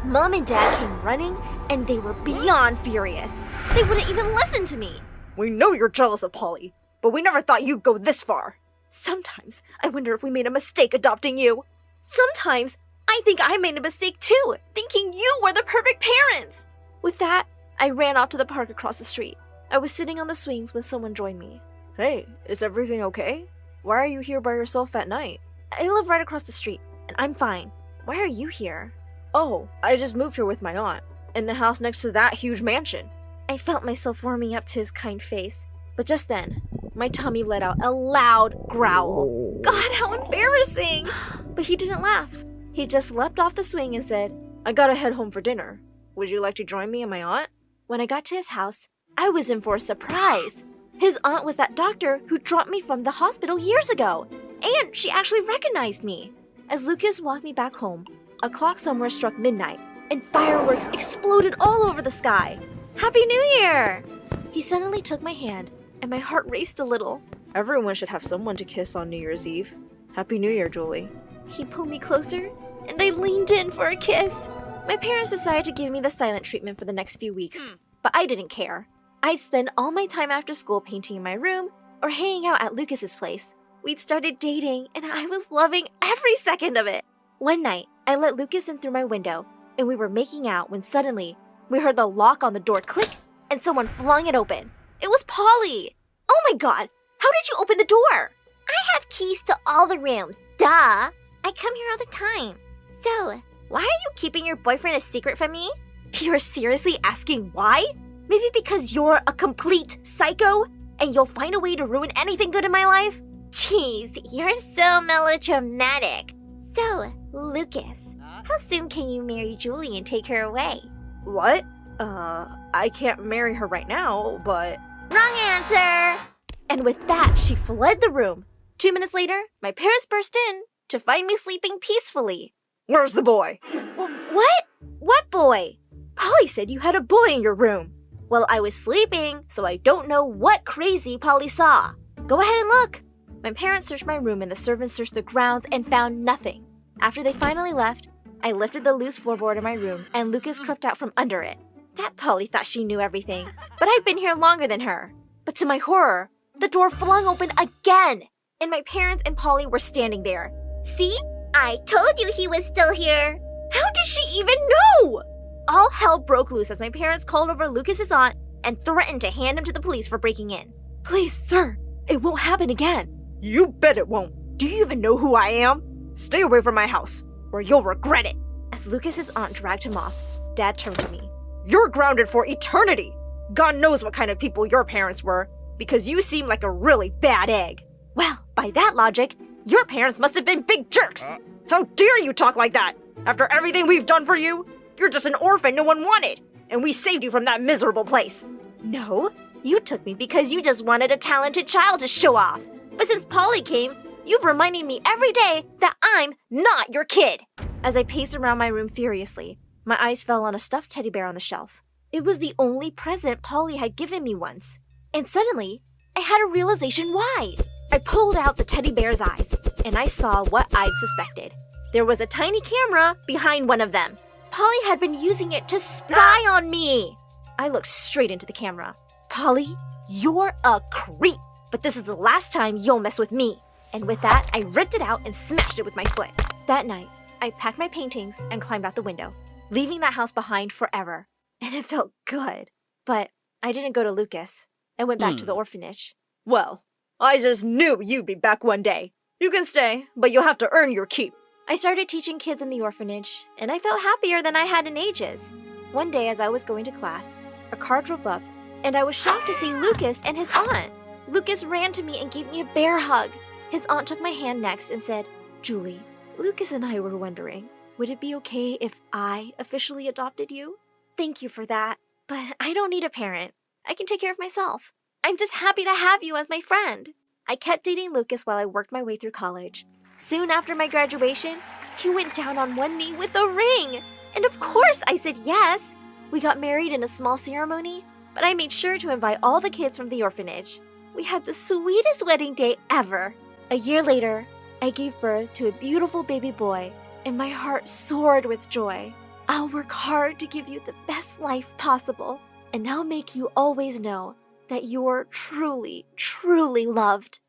Mom and Dad came running, and they were beyond furious. They wouldn't even listen to me. We know you're jealous of Polly, but we never thought you'd go this far. Sometimes I wonder if we made a mistake adopting you. Sometimes I think I made a mistake too, thinking you were the perfect parents. With that, I ran off to the park across the street. I was sitting on the swings when someone joined me. Hey, is everything okay? Why are you here by yourself at night? I live right across the street, and I'm fine. Why are you here? Oh, I just moved here with my aunt, in the house next to that huge mansion. I felt myself warming up to his kind face, but just then, my tummy let out a loud growl. God, how embarrassing! But he didn't laugh. He just leapt off the swing and said, I gotta head home for dinner. Would you like to join me and my aunt? When I got to his house, I was in for a surprise. His aunt was that doctor who dropped me from the hospital years ago, and she actually recognized me. As Lucas walked me back home, a clock somewhere struck midnight, and fireworks exploded all over the sky. Happy New Year! He suddenly took my hand, and my heart raced a little. Everyone should have someone to kiss on New Year's Eve. Happy New Year, Julie. He pulled me closer, and I leaned in for a kiss. My parents decided to give me the silent treatment for the next few weeks, but I didn't care. I'd spend all my time after school painting in my room or hanging out at Lucas's place. We'd started dating, and I was loving every second of it. One night, I let Lucas in through my window, and we were making out when suddenly we heard the lock on the door click, and someone flung it open. It was Polly. Oh my God, how did you open the door? I have keys to all the rooms, duh. I come here all the time. So, why are you keeping your boyfriend a secret from me? You're seriously asking why? Maybe because you're a complete psycho and you'll find a way to ruin anything good in my life? Jeez, you're so melodramatic. So, Lucas, how soon can you marry Julie and take her away? What? I can't marry her right now, but... Wrong answer! And with that, she fled the room. 2 minutes later, my parents burst in to find me sleeping peacefully. Where's the boy? What? What boy? Polly said you had a boy in your room. Well, I was sleeping, so I don't know what crazy Polly saw. Go ahead and look. My parents searched my room and the servants searched the grounds and found nothing. After they finally left, I lifted the loose floorboard in my room and Lucas crept out from under it. That Polly thought she knew everything, but I'd been here longer than her. But to my horror, the door flung open again, and my parents and Polly were standing there. See? I told you he was still here. How did she even know? All hell broke loose as my parents called over Lucas's aunt and threatened to hand him to the police for breaking in. Please, sir, it won't happen again. You bet it won't. Do you even know who I am? Stay away from my house, or you'll regret it. As Lucas's aunt dragged him off, Dad turned to me. You're grounded for eternity. God knows what kind of people your parents were. because you seem like a really bad egg. Well, by that logic, your parents must have been big jerks. How dare you talk like that? After everything we've done for you, you're just an orphan no one wanted, and we saved you from that miserable place. No, you took me because you just wanted a talented child to show off. But since Polly came, you've reminded me every day that I'm not your kid. As I paced around my room furiously, my eyes fell on a stuffed teddy bear on the shelf. It was the only present Polly had given me once. And suddenly, I had a realization why. I pulled out the teddy bear's eyes, and I saw what I'd suspected. There was a tiny camera behind one of them. Polly had been using it to spy on me. I looked straight into the camera. Polly, you're a creep, but this is the last time you'll mess with me. And with that, I ripped it out and smashed it with my foot. That night, I packed my paintings and climbed out the window, leaving that house behind forever. And it felt good. But I didn't go to Lucas. I went back to the orphanage. Well, I just knew you'd be back one day. You can stay, but you'll have to earn your keep. I started teaching kids in the orphanage, and I felt happier than I had in ages. One day as I was going to class, a car drove up, and I was shocked to see Lucas and his aunt. Lucas ran to me and gave me a bear hug. His aunt took my hand next and said, Julie, Lucas and I were wondering, would it be okay if I officially adopted you? Thank you for that, but I don't need a parent. I can take care of myself. I'm just happy to have you as my friend. I kept dating Lucas while I worked my way through college. Soon after my graduation, he went down on one knee with a ring. And of course I said yes. We got married in a small ceremony, but I made sure to invite all the kids from the orphanage. We had the sweetest wedding day ever. A year later, I gave birth to a beautiful baby boy, and my heart soared with joy. I'll work hard to give you the best life possible, and I'll make you always know that you're truly, truly loved.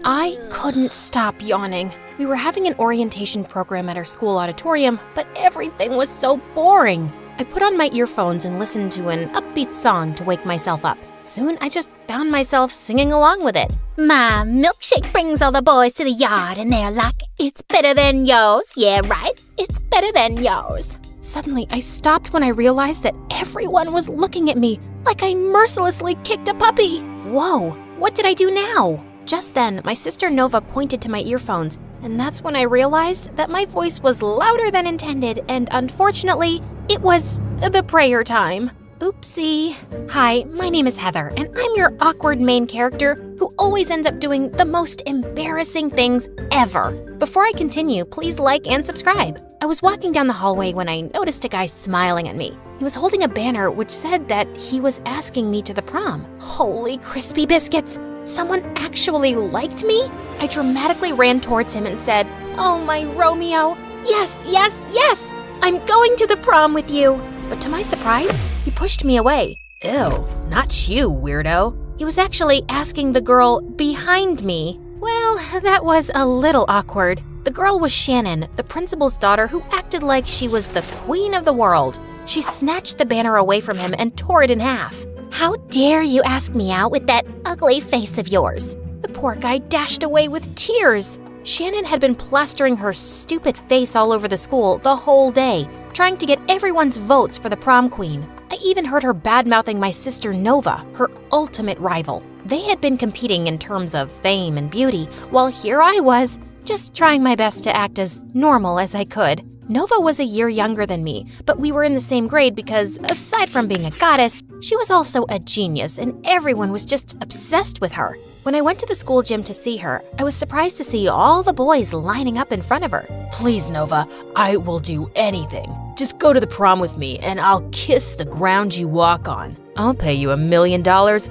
I couldn't stop yawning. We were having an orientation program at our school auditorium, but everything was so boring. I put on my earphones and listened to an upbeat song to wake myself up. Soon, I just found myself singing along with it. My milkshake brings all the boys to the yard, and they're like, it's better than yours. Yeah, right? It's better than yours. Suddenly, I stopped when I realized that everyone was looking at me like I mercilessly kicked a puppy. Whoa, what did I do now? Just then, my sister Nova pointed to my earphones, and that's when I realized that my voice was louder than intended, and unfortunately, it was the prayer time. Oopsie. Hi, my name is Heather, and I'm your awkward main character who always ends up doing the most embarrassing things ever. Before I continue, please like and subscribe. I was walking down the hallway when I noticed a guy smiling at me. He was holding a banner which said that he was asking me to the prom. Holy crispy biscuits! Someone actually liked me? I dramatically ran towards him and said, "Oh, my Romeo, yes, yes, yes! I'm going to the prom with you!" But to my surprise, he pushed me away. Ew, not you, weirdo. He was actually asking the girl behind me. Well, that was a little awkward. The girl was Shannon, the principal's daughter who acted like she was the queen of the world. She snatched the banner away from him and tore it in half. How dare you ask me out with that ugly face of yours? The poor guy dashed away with tears. Shannon had been plastering her stupid face all over the school the whole day, trying to get everyone's votes for the prom queen. I even heard her bad-mouthing my sister Nova, her ultimate rival. They had been competing in terms of fame and beauty, while here I was, just trying my best to act as normal as I could. Nova was a year younger than me, but we were in the same grade because, aside from being a goddess, she was also a genius and everyone was just obsessed with her. When I went to the school gym to see her, I was surprised to see all the boys lining up in front of her. Please, Nova, I will do anything. Just go to the prom with me and I'll kiss the ground you walk on. I'll pay you $1 million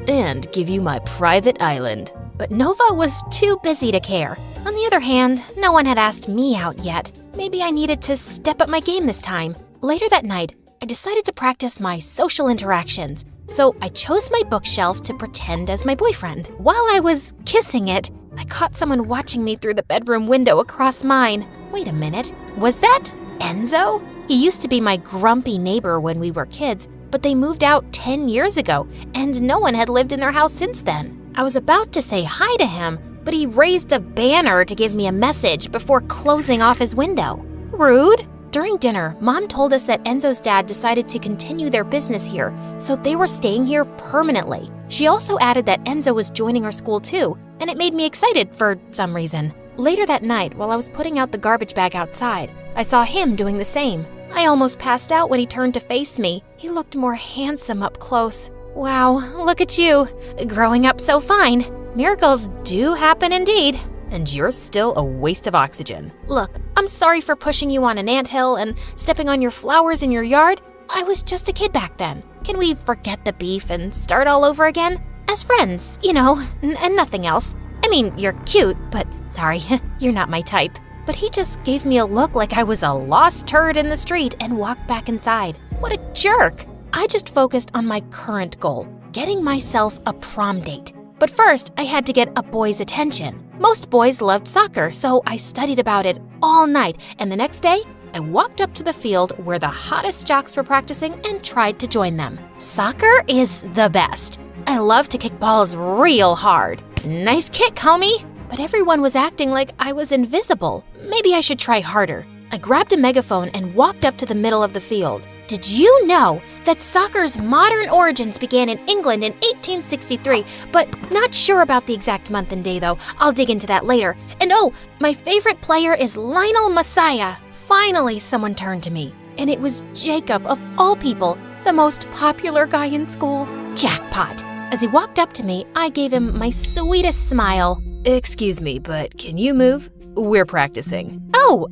and give you my private island. But Nova was too busy to care. On the other hand, no one had asked me out yet. Maybe I needed to step up my game this time. Later that night, I decided to practice my social interactions. So I chose my bookshelf to pretend as my boyfriend. While I was kissing it, I caught someone watching me through the bedroom window across mine. Wait a minute, was that Enzo? He used to be my grumpy neighbor when we were kids, but they moved out 10 years ago, and no one had lived in their house since then. I was about to say hi to him, but he raised a banner to give me a message before closing off his window. Rude. During dinner, Mom told us that Enzo's dad decided to continue their business here, so they were staying here permanently. She also added that Enzo was joining our school too, and it made me excited for some reason. Later that night, while I was putting out the garbage bag outside, I saw him doing the same. I almost passed out when he turned to face me. He looked more handsome up close. Wow, look at you, growing up so fine. Miracles do happen indeed. And you're still a waste of oxygen. Look, I'm sorry for pushing you on an anthill and stepping on your flowers in your yard. I was just a kid back then. Can we forget the beef and start all over again? As friends, you know, and nothing else. I mean, you're cute, but sorry, you're not my type. But he just gave me a look like I was a lost turd in the street and walked back inside. What a jerk! I just focused on my current goal, getting myself a prom date. But first, I had to get a boy's attention. Most boys loved soccer, so I studied about it all night, and the next day, I walked up to the field where the hottest jocks were practicing and tried to join them. Soccer is the best. I love to kick balls real hard. Nice kick, homie! But everyone was acting like I was invisible. Maybe I should try harder. I grabbed a megaphone and walked up to the middle of the field. Did you know that soccer's modern origins began in England in 1863, but not sure about the exact month and day though. I'll dig into that later. And oh, my favorite player is Lionel Messiah. Finally, someone turned to me, and it was Jacob of all people, the most popular guy in school. Jackpot. As he walked up to me, I gave him my sweetest smile. Excuse me, but can you move? We're practicing. Oh,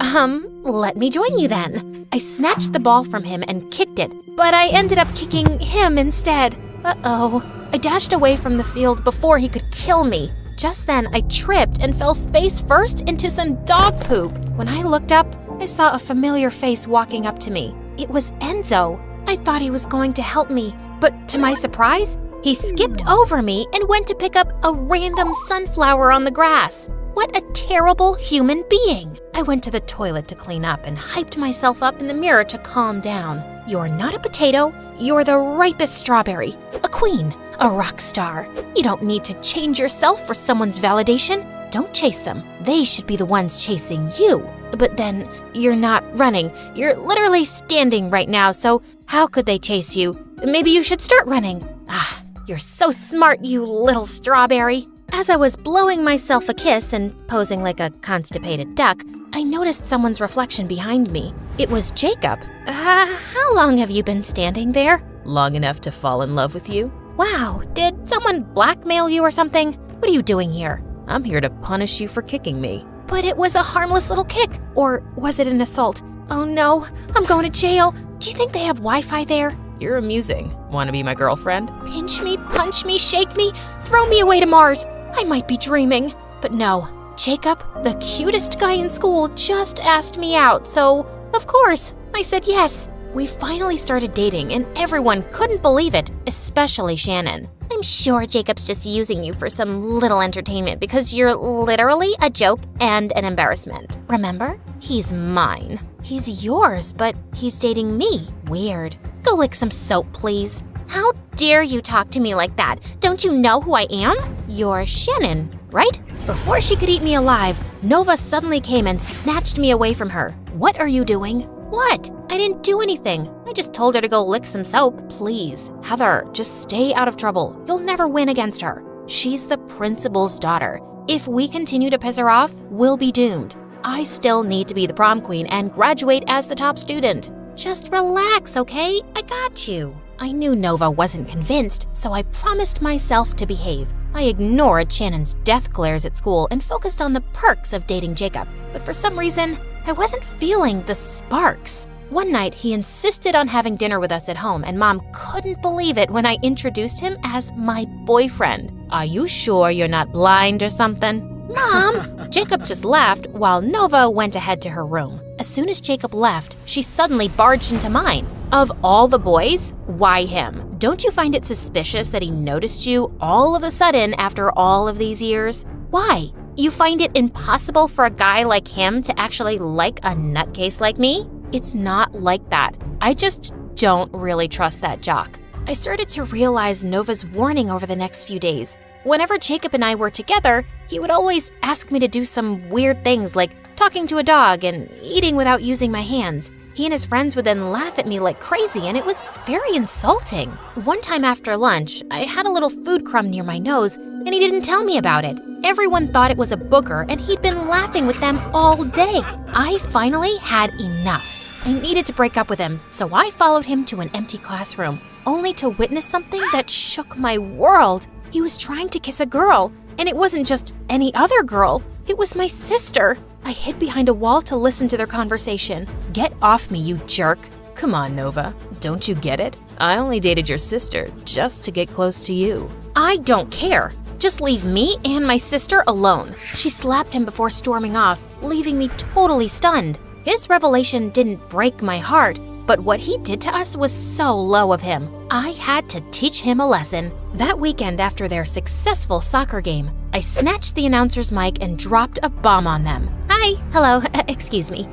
let me join you then. I snatched the ball from him and kicked it, but I ended up kicking him instead. Uh-oh. I dashed away from the field before he could kill me. Just then, I tripped and fell face first into some dog poop. When I looked up, I saw a familiar face walking up to me. It was Enzo. I thought he was going to help me, but to my surprise, he skipped over me and went to pick up a random sunflower on the grass. What a terrible human being! I went to the toilet to clean up and hyped myself up in the mirror to calm down. You're not a potato, you're the ripest strawberry, a queen, a rock star. You don't need to change yourself for someone's validation. Don't chase them. They should be the ones chasing you. But then, you're not running. You're literally standing right now, so how could they chase you? Maybe you should start running. Ah, you're so smart, you little strawberry. As I was blowing myself a kiss and posing like a constipated duck, I noticed someone's reflection behind me. It was Jacob. How long have you been standing there? Long enough to fall in love with you? Wow, did someone blackmail you or something? What are you doing here? I'm here to punish you for kicking me. But it was a harmless little kick. Or was it an assault? Oh no, I'm going to jail. Do you think they have Wi-Fi there? You're amusing. Want to be my girlfriend? Pinch me, punch me, shake me, throw me away to Mars. I might be dreaming. But no, Jacob, the cutest guy in school, just asked me out, so of course, I said yes. We finally started dating, and everyone couldn't believe it, especially Shannon. I'm sure Jacob's just using you for some little entertainment because you're literally a joke and an embarrassment. Remember? He's mine. He's yours, but he's dating me. Weird. Go lick some soap, please. How dare you talk to me like that? Don't you know who I am? You're Shannon, right? Before she could eat me alive, Nova suddenly came and snatched me away from her. What are you doing? What? I didn't do anything. I just told her to go lick some soap. Please, Heather, just stay out of trouble. You'll never win against her. She's the principal's daughter. If we continue to piss her off, we'll be doomed. I still need to be the prom queen and graduate as the top student. Just relax, okay? I got you. I knew Nova wasn't convinced, so I promised myself to behave. I ignored Shannon's death glares at school and focused on the perks of dating Jacob. But for some reason, I wasn't feeling the sparks. One night, he insisted on having dinner with us at home, and Mom couldn't believe it when I introduced him as my boyfriend. Are you sure you're not blind or something? Mom! Jacob just laughed while Nova went ahead to her room. As soon as Jacob left, she suddenly barged into mine. Of all the boys, why him? Don't you find it suspicious that he noticed you all of a sudden after all of these years? Why? You find it impossible for a guy like him to actually like a nutcase like me? It's not like that. I just don't really trust that jock. I started to realize Nova's warning over the next few days. Whenever Jacob and I were together, he would always ask me to do some weird things like talking to a dog and eating without using my hands. He and his friends would then laugh at me like crazy, and it was very insulting. One time after lunch, I had a little food crumb near my nose, and he didn't tell me about it. Everyone thought it was a booger, and he'd been laughing with them all day. I finally had enough. I needed to break up with him, so I followed him to an empty classroom, only to witness something that shook my world. He was trying to kiss a girl, and it wasn't just any other girl. It was my sister. I hid behind a wall to listen to their conversation. Get off me, you jerk. Come on, Nova. Don't you get it? I only dated your sister just to get close to you. I don't care. Just leave me and my sister alone. She slapped him before storming off, leaving me totally stunned. His revelation didn't break my heart, but what he did to us was so low of him. I had to teach him a lesson. That weekend after their successful soccer game, I snatched the announcer's mic and dropped a bomb on them. Hi, hello, excuse me.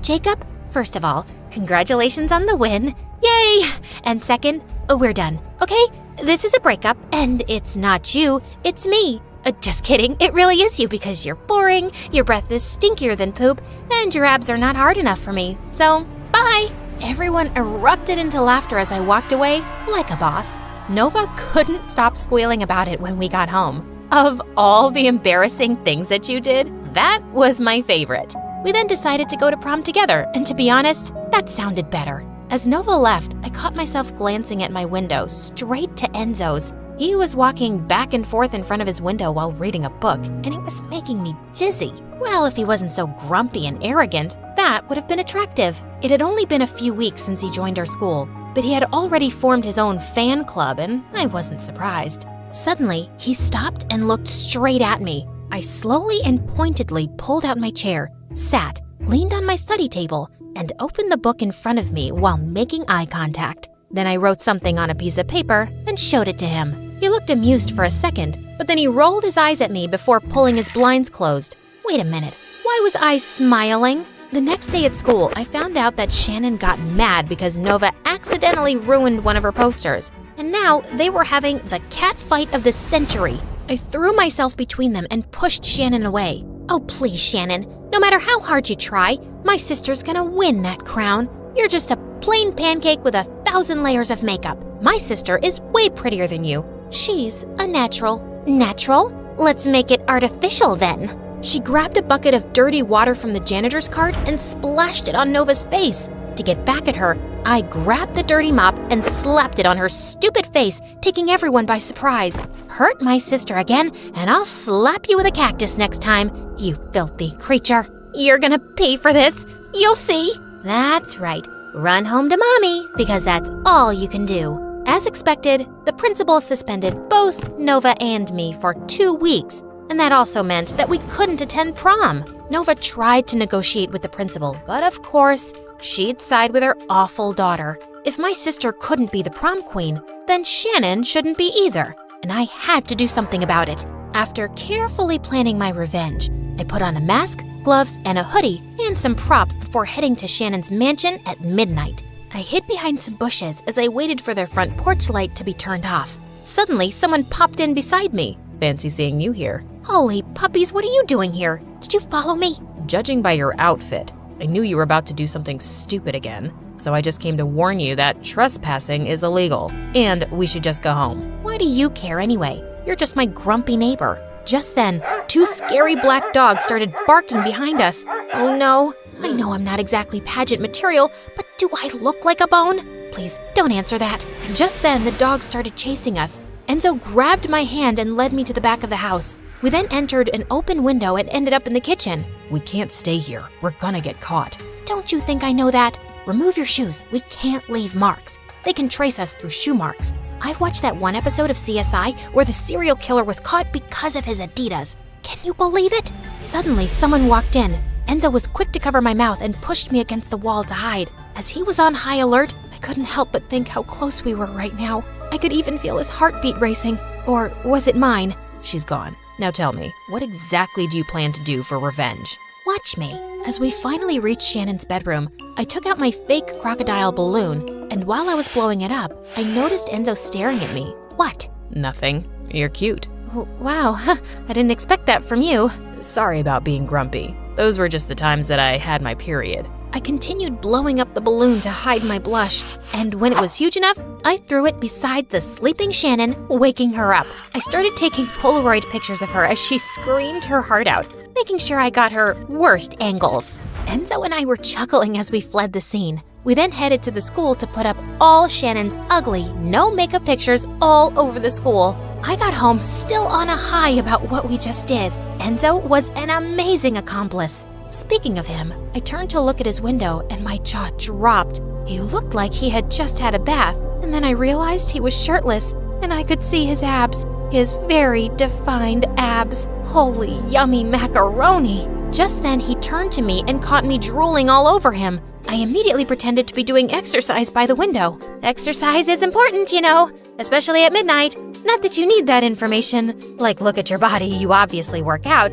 Jacob, first of all, congratulations on the win. Yay! And second, we're done, okay? This is a breakup, and it's not you, it's me. Just kidding, it really is you because you're boring, your breath is stinkier than poop, and your abs are not hard enough for me. So, bye! Everyone erupted into laughter as I walked away like a boss. Nova couldn't stop squealing about it when we got home. Of all the embarrassing things that you did, that was my favorite. We then decided to go to prom together, and to be honest, that sounded better. As Nova left, I caught myself glancing at my window straight to Enzo's. He was walking back and forth in front of his window while reading a book, and it was making me dizzy. Well, if he wasn't so grumpy and arrogant, that would have been attractive. It had only been a few weeks since he joined our school, but he had already formed his own fan club, and I wasn't surprised. Suddenly, he stopped and looked straight at me. I slowly and pointedly pulled out my chair, sat, leaned on my study table, and opened the book in front of me while making eye contact. Then I wrote something on a piece of paper and showed it to him. He looked amused for a second, but then he rolled his eyes at me before pulling his blinds closed. Wait a minute, why was I smiling? The next day at school, I found out that Shannon got mad because Nova accidentally ruined one of her posters, and now they were having the cat fight of the century. I threw myself between them and pushed Shannon away. Oh, please, Shannon, no matter how hard you try, my sister's gonna win that crown. You're just a plain pancake with 1,000 layers of makeup. My sister is way prettier than you. She's a natural. Natural? Let's make it artificial then. She grabbed a bucket of dirty water from the janitor's cart and splashed it on Nova's face. To get back at her, I grabbed the dirty mop and slapped it on her stupid face, taking everyone by surprise. Hurt my sister again, and I'll slap you with a cactus next time, you filthy creature. You're gonna pay for this. You'll see. That's right. Run home to mommy, because that's all you can do. As expected, the principal suspended both Nova and me for 2 weeks, and that also meant that we couldn't attend prom. Nova tried to negotiate with the principal, but of course, she'd side with her awful daughter. If my sister couldn't be the prom queen, then Shannon shouldn't be either, and I had to do something about it. After carefully planning my revenge, I put on a mask, gloves, and a hoodie, and some props before heading to Shannon's mansion at midnight. I hid behind some bushes as I waited for their front porch light to be turned off. Suddenly, someone popped in beside me. Fancy seeing you here. Holy puppies, what are you doing here? Did you follow me? Judging by your outfit, I knew you were about to do something stupid again, so I just came to warn you that trespassing is illegal, and we should just go home. Why do you care anyway? You're just my grumpy neighbor. Just then, 2 scary black dogs started barking behind us. Oh no, I know I'm not exactly pageant material, but do I look like a bone? Please, don't answer that. Just then, the dogs started chasing us. Enzo grabbed my hand and led me to the back of the house. We then entered an open window and ended up in the kitchen. We can't stay here. We're gonna get caught. Don't you think I know that? Remove your shoes. We can't leave marks. They can trace us through shoe marks. I watched that one episode of CSI where the serial killer was caught because of his Adidas. Can you believe it? Suddenly, someone walked in. Enzo was quick to cover my mouth and pushed me against the wall to hide. As he was on high alert, I couldn't help but think how close we were right now. I could even feel his heartbeat racing. Or was it mine? She's gone. Now tell me, what exactly do you plan to do for revenge? Watch me. As we finally reached Shannon's bedroom, I took out my fake crocodile balloon, and while I was blowing it up, I noticed Enzo staring at me. What? Nothing. You're cute. Wow, I didn't expect that from you. Sorry about being grumpy. Those were just the times that I had my period. I continued blowing up the balloon to hide my blush, and when it was huge enough, I threw it beside the sleeping Shannon, waking her up. I started taking Polaroid pictures of her as she screamed her heart out, making sure I got her worst angles. Enzo and I were chuckling as we fled the scene. We then headed to the school to put up all Shannon's ugly, no makeup pictures all over the school. I got home still on a high about what we just did. Enzo was an amazing accomplice. Speaking of him, I turned to look at his window and my jaw dropped. He looked like he had just had a bath, and then I realized he was shirtless and I could see his abs. His very defined abs. Holy yummy macaroni! Just then he turned to me and caught me drooling all over him. I immediately pretended to be doing exercise by the window. Exercise is important, you know, especially at midnight. Not that you need that information. Like, look at your body, you obviously work out.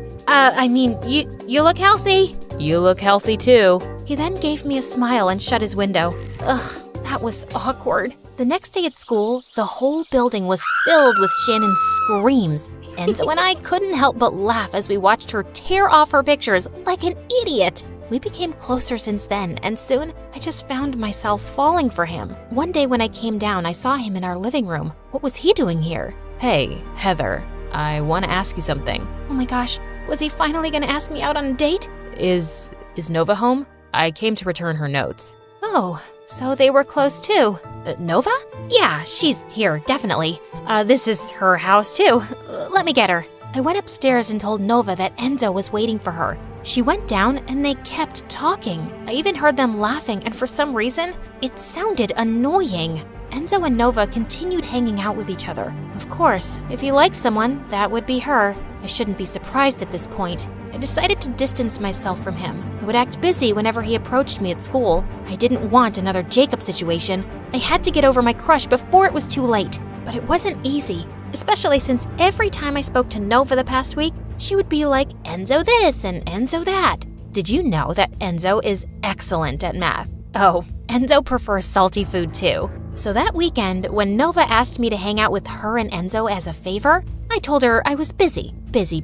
You look healthy. You look healthy too. He then gave me a smile and shut his window. Ugh, that was awkward. The next day at school, the whole building was filled with Shannon's screams. Enzo and I couldn't help but laugh as we watched her tear off her pictures like an idiot. We became closer since then, and soon I just found myself falling for him. One day when I came down, I saw him in our living room. What was he doing here? Hey, Heather, I want to ask you something. Oh my gosh, was he finally gonna ask me out on a date? Is Nova home? I came to return her notes. Oh, so they were close too. Nova? Yeah, she's here, definitely. This is her house too. Let me get her. I went upstairs and told Nova that Enzo was waiting for her. She went down and they kept talking. I even heard them laughing, and for some reason, it sounded annoying. Enzo and Nova continued hanging out with each other. Of course, if he likes someone, that would be her. I shouldn't be surprised at this point. I decided to distance myself from him. I would act busy whenever he approached me at school. I didn't want another Jacob situation. I had to get over my crush before it was too late. But it wasn't easy, especially since every time I spoke to Nova the past week, she would be like, Enzo this and Enzo that. Did you know that Enzo is excellent at math? Oh, Enzo prefers salty food too. So that weekend, when Nova asked me to hang out with her and Enzo as a favor, I told her I was busy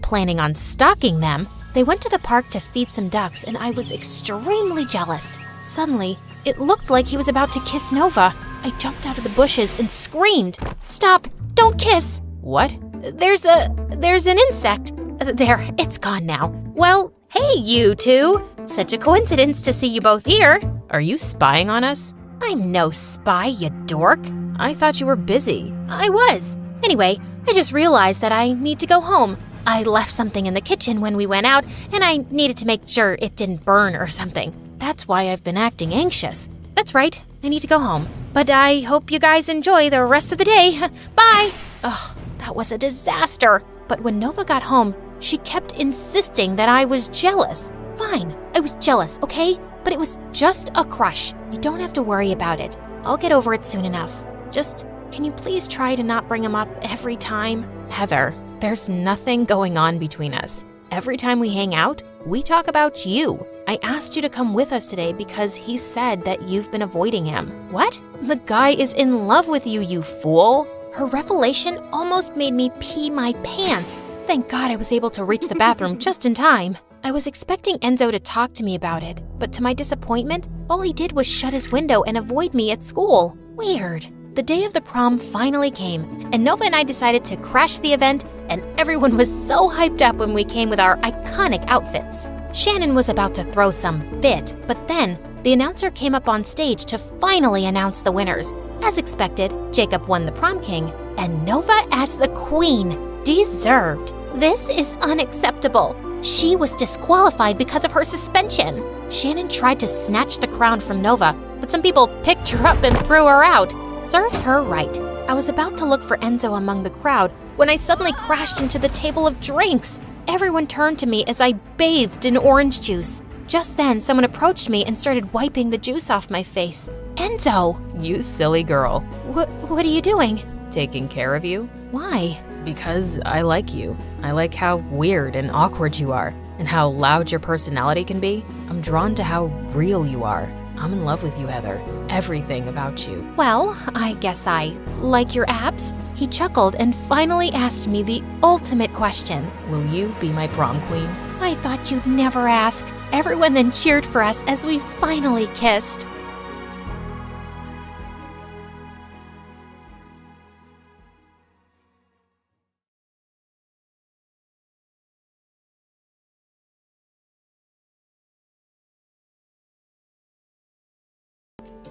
planning on stalking them. They went to the park to feed some ducks, and I was extremely jealous. Suddenly, it looked like he was about to kiss Nova. I jumped out of the bushes and screamed, "Stop! Don't kiss!" What? There's an insect. There, it's gone now. Well, hey, you two. Such a coincidence to see you both here. Are you spying on us? I'm no spy, you dork. I thought you were busy. I was. Anyway, I just realized that I need to go home. I left something in the kitchen when we went out, and I needed to make sure it didn't burn or something. That's why I've been acting anxious. That's right, I need to go home. But I hope you guys enjoy the rest of the day. Bye! Ugh, that was a disaster. But when Nova got home, she kept insisting that I was jealous. Fine, I was jealous, okay? But it was just a crush. You don't have to worry about it. I'll get over it soon enough. Just, can you please try to not bring him up every time? Heather, there's nothing going on between us. Every time we hang out, we talk about you. I asked you to come with us today because he said that you've been avoiding him. What? The guy is in love with you, you fool. Her revelation almost made me pee my pants. Thank God I was able to reach the bathroom just in time. I was expecting Enzo to talk to me about it, but to my disappointment, all he did was shut his window and avoid me at school. Weird. The day of the prom finally came, and Nova and I decided to crash the event, and everyone was so hyped up when we came with our iconic outfits. Shannon was about to throw some fit, but then the announcer came up on stage to finally announce the winners. As expected, Jacob won the prom king, and Nova as the queen. Deserved. This is unacceptable. She was disqualified because of her suspension. Shannon tried to snatch the crown from Nova, but some people picked her up and threw her out. Serves her right. I was about to look for Enzo among the crowd when I suddenly crashed into the table of drinks. Everyone turned to me as I bathed in orange juice. Just then, someone approached me and started wiping the juice off my face. Enzo! You silly girl. What are you doing? Taking care of you? Why? Because I like you. I like how weird and awkward you are, and how loud your personality can be. I'm drawn to how real you are. I'm in love with you, Heather. Everything about you. Well, I guess I like your abs. He chuckled and finally asked me the ultimate question. Will you be my prom queen? I thought you'd never ask. Everyone then cheered for us as we finally kissed.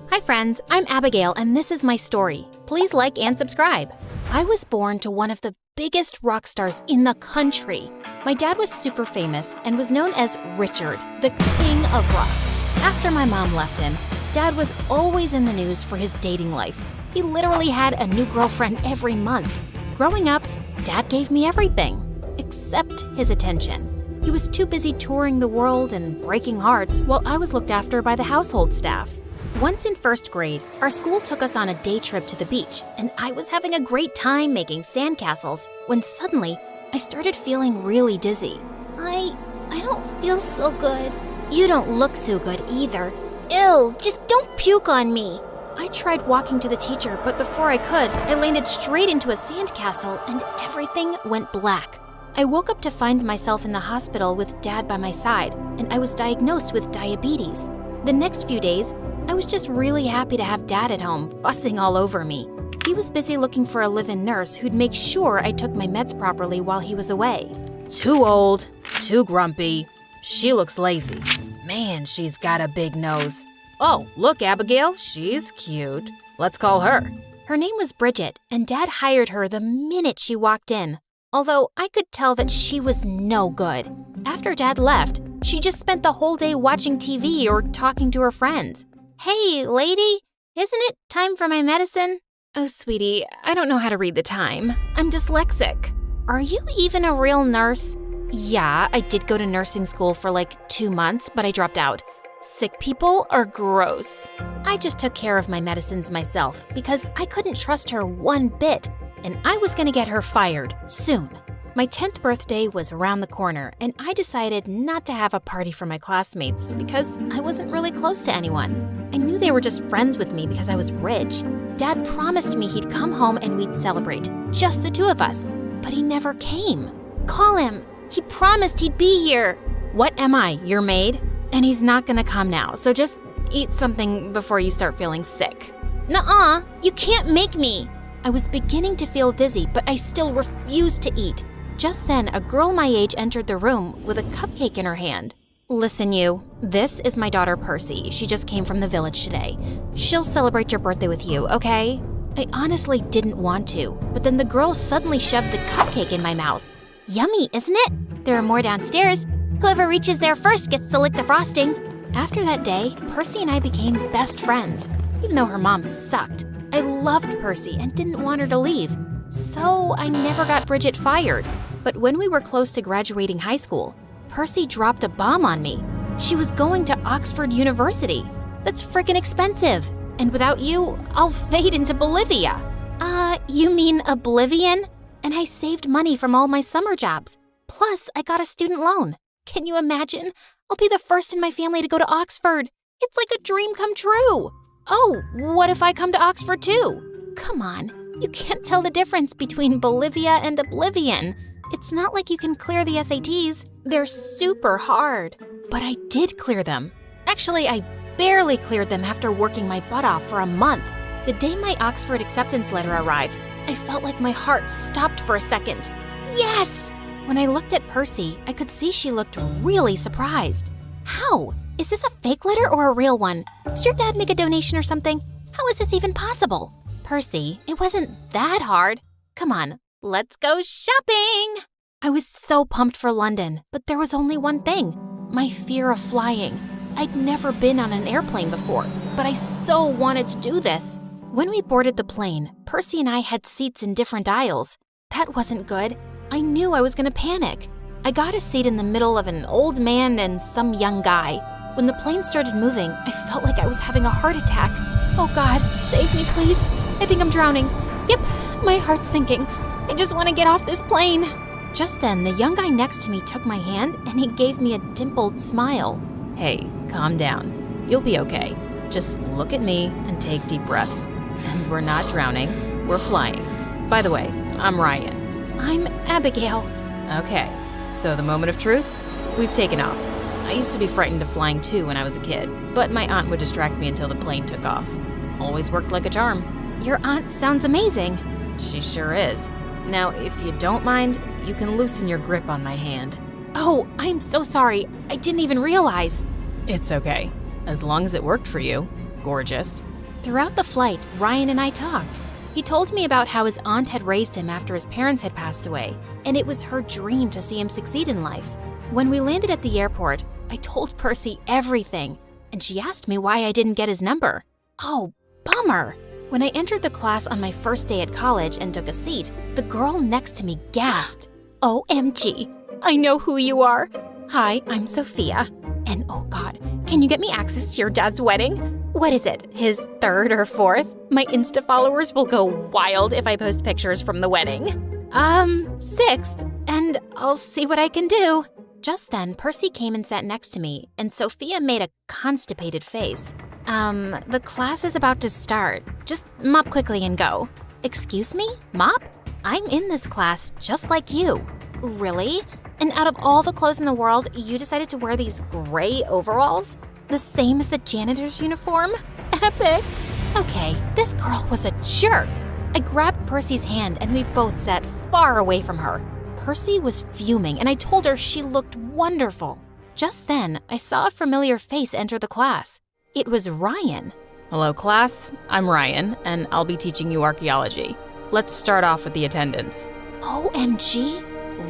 Hi friends, I'm Abigail and this is my story. Please like and subscribe. I was born to one of the biggest rock stars in the country. My dad was super famous and was known as Richard, the king of rock. After my mom left him, Dad was always in the news for his dating life. He literally had a new girlfriend every month. Growing up, Dad gave me everything, except his attention. He was too busy touring the world and breaking hearts while I was looked after by the household staff. Once in first grade, our school took us on a day trip to the beach, and I was having a great time making sandcastles when suddenly I started feeling really dizzy. I don't feel so good. You don't look so good either. Ew, just don't puke on me. I tried walking to the teacher, but before I could, I landed straight into a sandcastle and everything went black. I woke up to find myself in the hospital with Dad by my side, and I was diagnosed with diabetes. The next few days, I was just really happy to have Dad at home, fussing all over me. He was busy looking for a live-in nurse who'd make sure I took my meds properly while he was away. Too old, too grumpy. She looks lazy. Man, she's got a big nose. Oh, look, Abigail, she's cute. Let's call her. Her name was Bridget, and Dad hired her the minute she walked in. Although I could tell that she was no good. After Dad left, she just spent the whole day watching TV or talking to her friends. Hey, lady, isn't it time for my medicine? Oh, sweetie, I don't know how to read the time. I'm dyslexic. Are you even a real nurse? Yeah, I did go to nursing school for like 2 months, but I dropped out. Sick people are gross. I just took care of my medicines myself because I couldn't trust her one bit, and I was gonna get her fired soon. My 10th birthday was around the corner, and I decided not to have a party for my classmates because I wasn't really close to anyone. I knew they were just friends with me because I was rich. Dad promised me he'd come home and we'd celebrate, just the two of us, but he never came. Call him. He promised he'd be here. What am I, your maid? And he's not gonna come now, so just eat something before you start feeling sick. Nuh-uh, you can't make me. I was beginning to feel dizzy, but I still refused to eat. Just then, a girl my age entered the room with a cupcake in her hand. Listen, you, this is my daughter Percy. She just came from the village today. She'll celebrate your birthday with you, okay? I honestly didn't want to, but then the girl suddenly shoved the cupcake in my mouth. Yummy, isn't it? There are more downstairs. Whoever reaches there first gets to lick the frosting. After that day, Percy and I became best friends, even though her mom sucked. I loved Percy and didn't want her to leave, so I never got Bridget fired. But when we were close to graduating high school, Percy dropped a bomb on me. She was going to Oxford University. That's frickin' expensive. And without you, I'll fade into Bolivia. You mean oblivion? And I saved money from all my summer jobs. Plus, I got a student loan. Can you imagine? I'll be the first in my family to go to Oxford. It's like a dream come true. Oh, what if I come to Oxford too? Come on, you can't tell the difference between Bolivia and oblivion. It's not like you can clear the SATs. They're super hard. But I did clear them. Actually, I barely cleared them after working my butt off for a month. The day my Oxford acceptance letter arrived, I felt like my heart stopped for a second. Yes! When I looked at Percy, I could see she looked really surprised. How? Is this a fake letter or a real one? Did your dad make a donation or something? How is this even possible? Percy, it wasn't that hard. Come on, let's go shopping! I was so pumped for London, but there was only one thing. My fear of flying. I'd never been on an airplane before, but I so wanted to do this. When we boarded the plane, Percy and I had seats in different aisles. That wasn't good. I knew I was gonna panic. I got a seat in the middle of an old man and some young guy. When the plane started moving, I felt like I was having a heart attack. Oh God, save me please. I think I'm drowning. Yep, my heart's sinking. I just want to get off this plane. Just then, the young guy next to me took my hand and he gave me a dimpled smile. Hey, calm down. You'll be okay. Just look at me and take deep breaths. And we're not drowning, we're flying. By the way, I'm Ryan. I'm Abigail. Okay, so the moment of truth? We've taken off. I used to be frightened of flying too when I was a kid, but my aunt would distract me until the plane took off. Always worked like a charm. Your aunt sounds amazing. She sure is. Now, if you don't mind, you can loosen your grip on my hand. Oh, I'm so sorry. I didn't even realize. It's okay. As long as it worked for you. Gorgeous. Throughout the flight, Ryan and I talked. He told me about how his aunt had raised him after his parents had passed away, and it was her dream to see him succeed in life. When we landed at the airport, I told Percy everything, and she asked me why I didn't get his number. Oh, bummer. When I entered the class on my first day at college and took a seat, the girl next to me gasped, OMG, I know who you are. Hi, I'm Sophia. And oh God, can you get me access to your dad's wedding? What is it, his 3rd or 4th? My Insta followers will go wild if I post pictures from the wedding. 6th, and I'll see what I can do. Just then, Percy came and sat next to me, and Sophia made a constipated face. The class is about to start. Just mop quickly and go. Excuse me? Mop? I'm in this class just like you. Really? And out of all the clothes in the world, you decided to wear these gray overalls? The same as the janitor's uniform? Epic! Okay, this girl was a jerk. I grabbed Percy's hand and we both sat far away from her. Percy was fuming and I told her she looked wonderful. Just then, I saw a familiar face enter the class. It was Ryan. Hello, class. I'm Ryan, and I'll be teaching you archaeology. Let's start off with the attendance. OMG?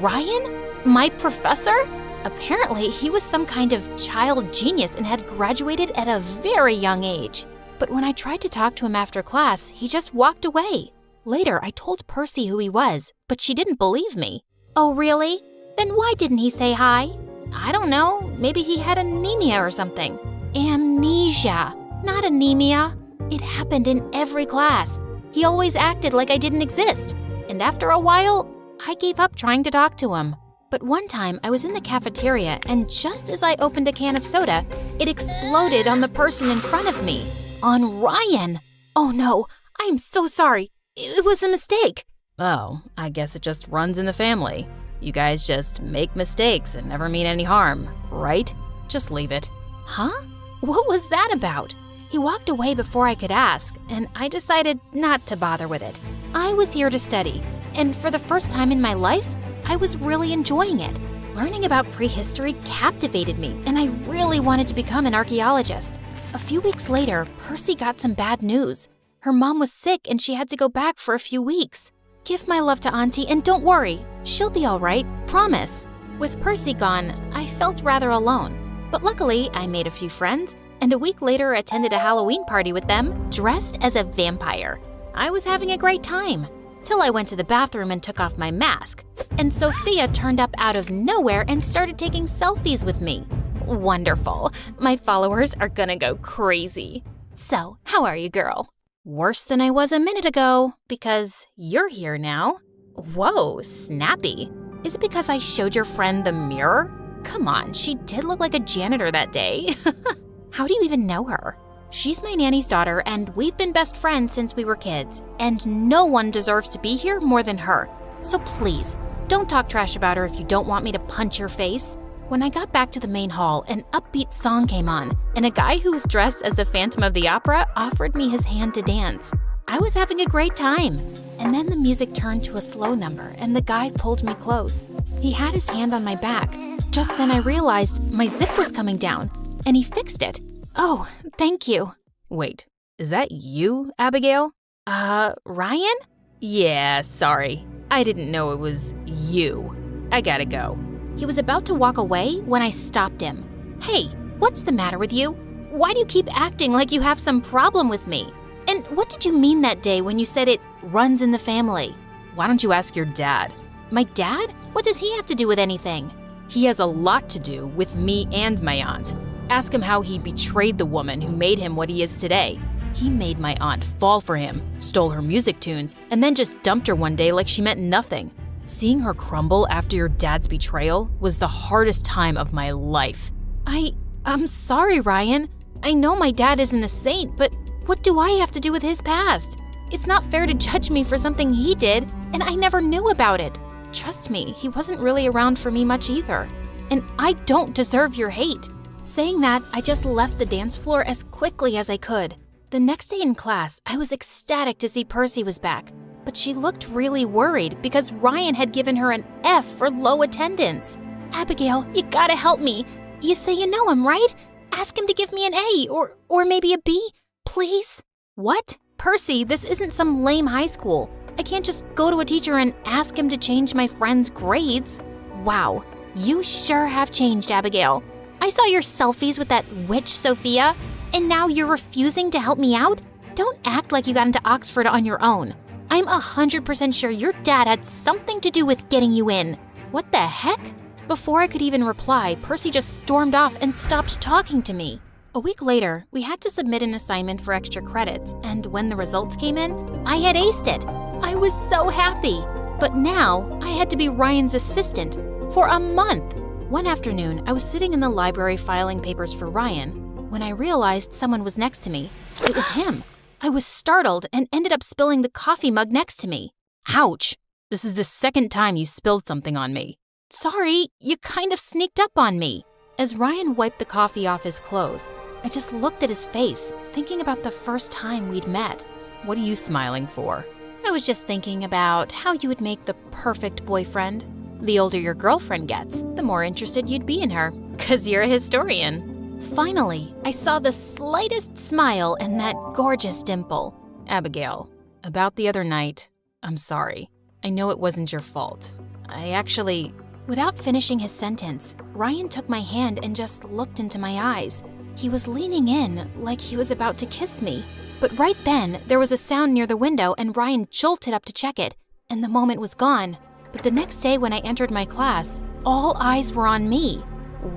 Ryan? My professor? Apparently, he was some kind of child genius and had graduated at a very young age. But when I tried to talk to him after class, he just walked away. Later, I told Percy who he was, but she didn't believe me. Oh, really? Then why didn't he say hi? I don't know. Maybe he had anemia or something. Amnesia, not anemia. It happened in every class. He always acted like I didn't exist. And after a while, I gave up trying to talk to him. But one time, I was in the cafeteria, and just as I opened a can of soda, it exploded on the person in front of me. On Ryan. Oh no, I am so sorry. It was a mistake. Oh, I guess it just runs in the family. You guys just make mistakes and never mean any harm, right? Just leave it. Huh? What was that about? He walked away before I could ask, and I decided not to bother with it. I was here to study, and for the first time in my life, I was really enjoying it. Learning about prehistory captivated me, and I really wanted to become an archaeologist. A few weeks later, Percy got some bad news. Her mom was sick and she had to go back for a few weeks. Give my love to Auntie and don't worry, she'll be all right, promise. With Percy gone, I felt rather alone. But luckily, I made a few friends, and a week later attended a Halloween party with them, dressed as a vampire. I was having a great time, till I went to the bathroom and took off my mask. And Sophia turned up out of nowhere and started taking selfies with me. Wonderful. My followers are gonna go crazy. So, how are you, girl? Worse than I was a minute ago, because you're here now. Whoa, snappy. Is it because I showed your friend the mirror? Come on, she did look like a janitor that day. How do you even know her? She's my nanny's daughter, and we've been best friends since we were kids, and no one deserves to be here more than her. So please, don't talk trash about her if you don't want me to punch your face. When I got back to the main hall, an upbeat song came on, and a guy who was dressed as the Phantom of the Opera offered me his hand to dance. I was having a great time. And then the music turned to a slow number, and the guy pulled me close. He had his hand on my back. Just then I realized my zip was coming down, and he fixed it. Oh, thank you. Wait, is that you, Abigail? Ryan? Yeah, sorry. I didn't know it was you. I gotta go. He was about to walk away when I stopped him. Hey, what's the matter with you? Why do you keep acting like you have some problem with me? And what did you mean that day when you said it runs in the family? Why don't you ask your dad? My dad? What does he have to do with anything? He has a lot to do with me and my aunt. Ask him how he betrayed the woman who made him what he is today. He made my aunt fall for him, stole her music tunes, and then just dumped her one day like she meant nothing. Seeing her crumble after your dad's betrayal was the hardest time of my life. I'm sorry, Ryan. I know my dad isn't a saint, but what do I have to do with his past? It's not fair to judge me for something he did, and I never knew about it. Trust me, he wasn't really around for me much either. and I don't deserve your hate. Saying that, I just left the dance floor as quickly as I could. The next day in class, I was ecstatic to see Percy was back, but she looked really worried because Ryan had given her an F for low attendance. Abigail, you gotta help me. You say you know him, right? Ask him to give me an A or maybe a B, please. What? Percy, this isn't some lame high school. I can't just go to a teacher and ask him to change my friend's grades. Wow, you sure have changed, Abigail. I saw your selfies with that witch Sophia, and now you're refusing to help me out? Don't act like you got into Oxford on your own. I'm 100% sure your dad had something to do with getting you in. What the heck? Before I could even reply, Percy just stormed off and stopped talking to me. A week later, we had to submit an assignment for extra credits, and when the results came in, I had aced it. I was so happy. But now, I had to be Ryan's assistant for a month. One afternoon, I was sitting in the library filing papers for Ryan when I realized someone was next to me. It was him. I was startled and ended up spilling the coffee mug next to me. Ouch! This is the second time you spilled something on me. Sorry, you kind of sneaked up on me. As Ryan wiped the coffee off his clothes, I just looked at his face, thinking about the first time we'd met. What are you smiling for? I was just thinking about how you would make the perfect boyfriend. The older your girlfriend gets, the more interested you'd be in her, 'cause you're a historian. Finally, I saw the slightest smile and that gorgeous dimple. Abigail, about the other night, I'm sorry. I know it wasn't your fault. Without finishing his sentence, Ryan took my hand and just looked into my eyes. He was leaning in like he was about to kiss me. But right then, there was a sound near the window and Ryan jolted up to check it, and the moment was gone. But the next day when I entered my class, all eyes were on me.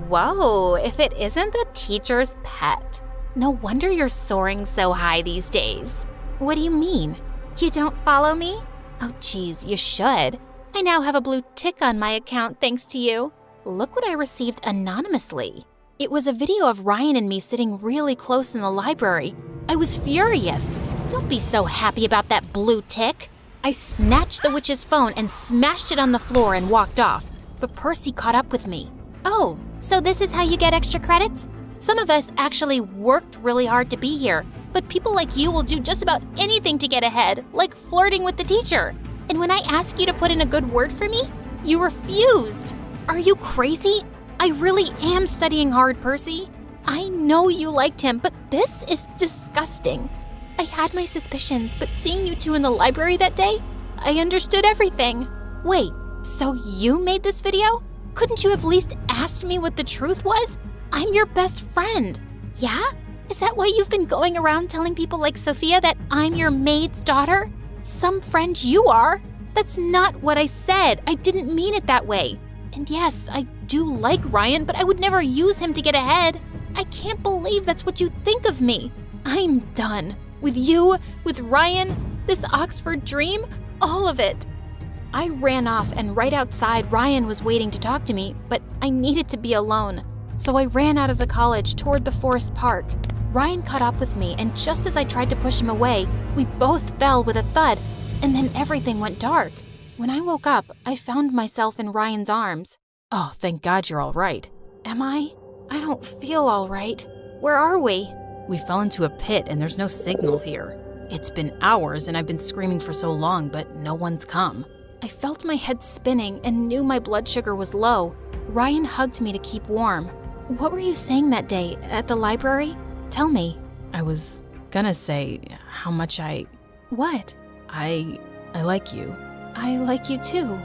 Whoa, if it isn't the teacher's pet. No wonder you're soaring so high these days. What do you mean? You don't follow me? Oh geez, you should. I now have a blue tick on my account thanks to you. Look what I received anonymously. It was a video of Ryan and me sitting really close in the library. I was furious. Don't be so happy about that blue tick. I snatched the witch's phone and smashed it on the floor and walked off, but Percy caught up with me. Oh, so this is how you get extra credits? Some of us actually worked really hard to be here, but people like you will do just about anything to get ahead, like flirting with the teacher. And when I ask you to put in a good word for me, you refused. Are you crazy? I really am studying hard, Percy. I know you liked him, but this is disgusting. I had my suspicions, but seeing you two in the library that day, I understood everything. Wait, so you made this video? Couldn't you have at least asked me what the truth was? I'm your best friend. Yeah? Is that why you've been going around telling people like Sophia that I'm your maid's daughter? Some friend you are. That's not what I said. I didn't mean it that way. And yes, I do like Ryan, but I would never use him to get ahead. I can't believe that's what you think of me. I'm done. With you, with Ryan, this Oxford dream, all of it. I ran off, and right outside, Ryan was waiting to talk to me, but I needed to be alone. So I ran out of the college toward the forest park. Ryan caught up with me, and just as I tried to push him away, we both fell with a thud, and then everything went dark. When I woke up, I found myself in Ryan's arms. Oh, thank God you're all right. Am I? I don't feel all right. Where are we? We fell into a pit and there's no signals here. It's been hours and I've been screaming for so long, but no one's come. I felt my head spinning and knew my blood sugar was low. Ryan hugged me to keep warm. What were you saying that day at the library? Tell me. I was gonna say how much What? I like you. I like you too.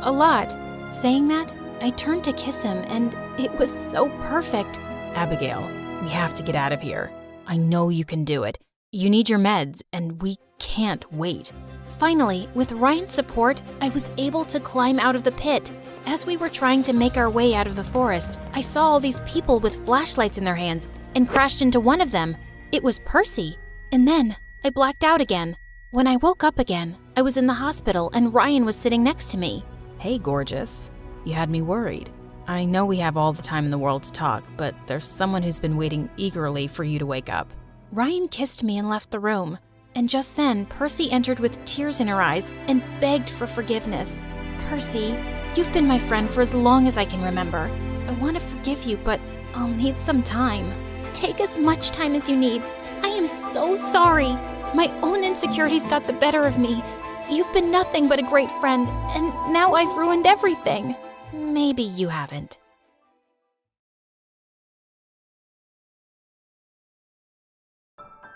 A lot. Saying that, I turned to kiss him and it was so perfect. Abigail, we have to get out of here. I know you can do it. You need your meds and we can't wait. Finally, with Ryan's support, I was able to climb out of the pit. As we were trying to make our way out of the forest, I saw all these people with flashlights in their hands and crashed into one of them. It was Percy. And then I blacked out again. When I woke up again, I was in the hospital and Ryan was sitting next to me. Hey, gorgeous. You had me worried. I know we have all the time in the world to talk, but there's someone who's been waiting eagerly for you to wake up. Ryan kissed me and left the room. And just then, Percy entered with tears in her eyes and begged for forgiveness. Percy, you've been my friend for as long as I can remember. want to forgive you, but I'll need some time. Take as much time as you need. I am so sorry. My own insecurities got the better of me. You've been nothing but a great friend, and now I've ruined everything. Maybe you haven't.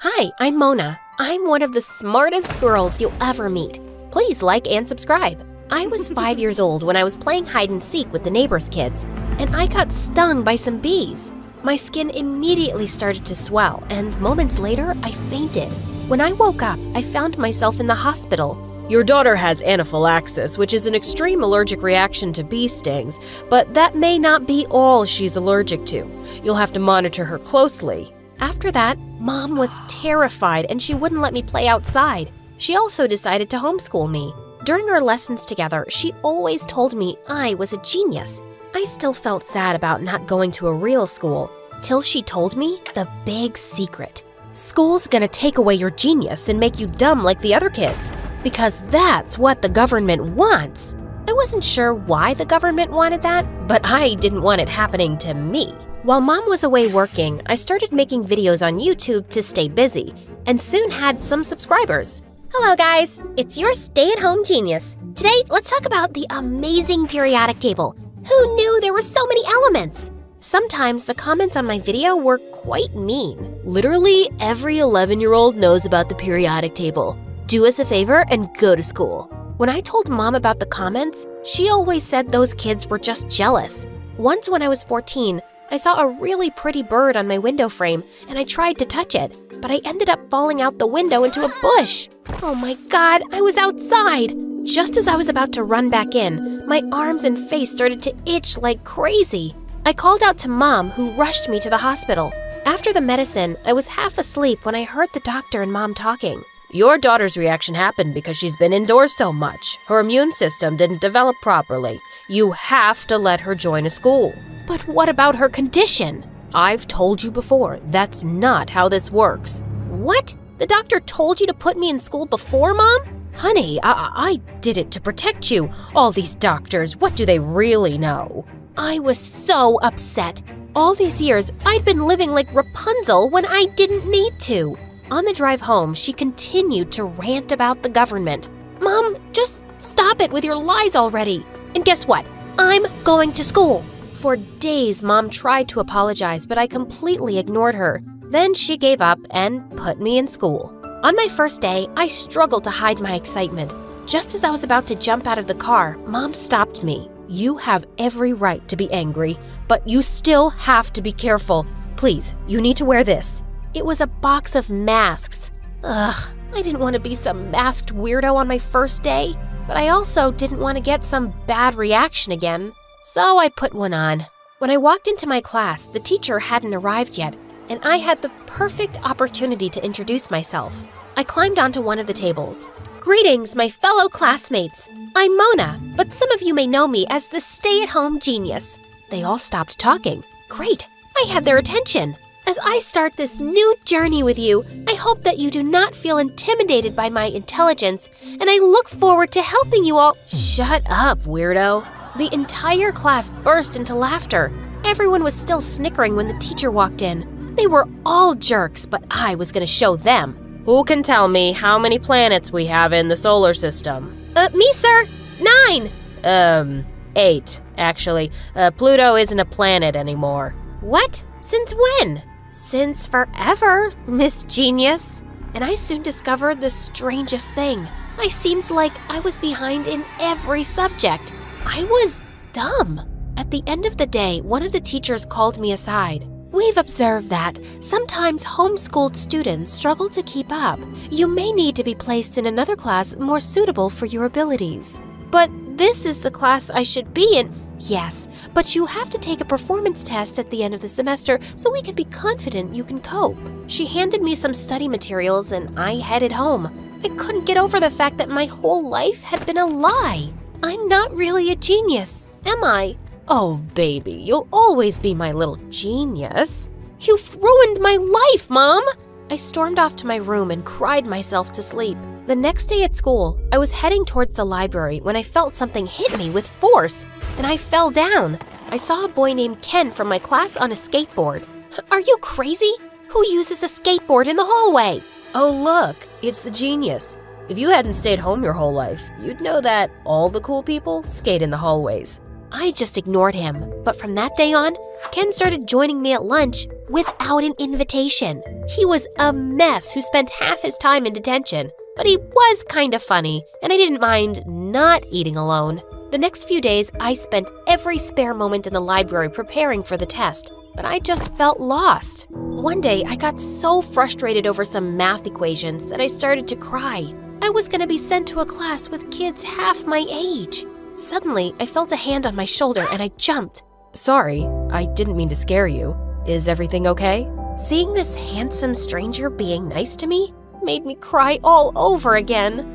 Hi, I'm Mona. I'm one of the smartest girls you'll ever meet. Please like and subscribe. I was 5 years old when I was playing hide and seek with the neighbor's kids, and I got stung by some bees. My skin immediately started to swell, and moments later, I fainted. When I woke up, I found myself in the hospital. Your daughter has anaphylaxis, which is an extreme allergic reaction to bee stings, but that may not be all she's allergic to. You'll have to monitor her closely. After that, Mom was terrified and she wouldn't let me play outside. She also decided to homeschool me. During our lessons together, she always told me I was a genius. I still felt sad about not going to a real school, till she told me the big secret. School's gonna take away your genius and make you dumb like the other kids, because that's what the government wants. I wasn't sure why the government wanted that, but I didn't want it happening to me. While Mom was away working, I started making videos on YouTube to stay busy, and soon had some subscribers. Hello guys, it's your stay-at-home genius. Today, let's talk about the amazing periodic table. Who knew there were so many elements? Sometimes the comments on my video were quite mean. Literally every 11-year-old knows about the periodic table. Do us a favor and go to school. When I told Mom about the comments, she always said those kids were just jealous. Once when I was 14, I saw a really pretty bird on my window frame and I tried to touch it, but I ended up falling out the window into a bush. Oh my God, I was outside! Just as I was about to run back in, my arms and face started to itch like crazy. I called out to Mom, who rushed me to the hospital. After the medicine, I was half asleep when I heard the doctor and Mom talking. Your daughter's reaction happened because she's been indoors so much. Her immune system didn't develop properly. You have to let her join a school. But what about her condition? I've told you before, that's not how this works. What? The doctor told you to put me in school before, Mom? Honey, I did it to protect you. All these doctors, what do they really know? I was so upset. All these years, I'd been living like Rapunzel when I didn't need to. On the drive home, she continued to rant about the government. Mom, just stop it with your lies already. And guess what? I'm going to school. For days, Mom tried to apologize, but I completely ignored her. Then she gave up and put me in school. On my first day, I struggled to hide my excitement. Just as I was about to jump out of the car, Mom stopped me. You have every right to be angry, but you still have to be careful. Please, you need to wear this. It was a box of masks. Ugh, I didn't want to be some masked weirdo on my first day, but I also didn't want to get some bad reaction again. So I put one on. When I walked into my class, the teacher hadn't arrived yet, and I had the perfect opportunity to introduce myself. I climbed onto one of the tables. Greetings, my fellow classmates. I'm Mona, but some of you may know me as the stay-at-home genius. They all stopped talking. Great, I had their attention. As I start this new journey with you, I hope that you do not feel intimidated by my intelligence, and I look forward to helping you all. Shut up, weirdo. The entire class burst into laughter. Everyone was still snickering when the teacher walked in. They were all jerks, but I was going to show them. Who can tell me how many planets we have in the solar system? Me, sir. 9. 8, actually. Pluto isn't a planet anymore. What? Since when? Since forever, Miss Genius. And I soon discovered the strangest thing. I seemed like I was behind in every subject. I was dumb. At the end of the day, one of the teachers called me aside. We've observed that sometimes homeschooled students struggle to keep up. You may need to be placed in another class more suitable for your abilities. But this is the class I should be in. Yes, but you have to take a performance test at the end of the semester so we can be confident you can cope. She handed me some study materials and I headed home. I couldn't get over the fact that my whole life had been a lie. I'm not really a genius, am I? Oh, baby, you'll always be my little genius. You've ruined my life, Mom! I stormed off to my room and cried myself to sleep. The next day at school, I was heading towards the library when I felt something hit me with force, and I fell down. I saw a boy named Ken from my class on a skateboard. Are you crazy? Who uses a skateboard in the hallway? Oh, look, it's the genius. If you hadn't stayed home your whole life, you'd know that all the cool people skate in the hallways. I just ignored him, but from that day on, Ken started joining me at lunch without an invitation. He was a mess who spent half his time in detention, but he was kind of funny, and I didn't mind not eating alone. The next few days, I spent every spare moment in the library preparing for the test, but I just felt lost. One day, I got so frustrated over some math equations that I started to cry. I was going to be sent to a class with kids half my age. Suddenly, I felt a hand on my shoulder and I jumped. Sorry, I didn't mean to scare you. Is everything okay? Seeing this handsome stranger being nice to me made me cry all over again.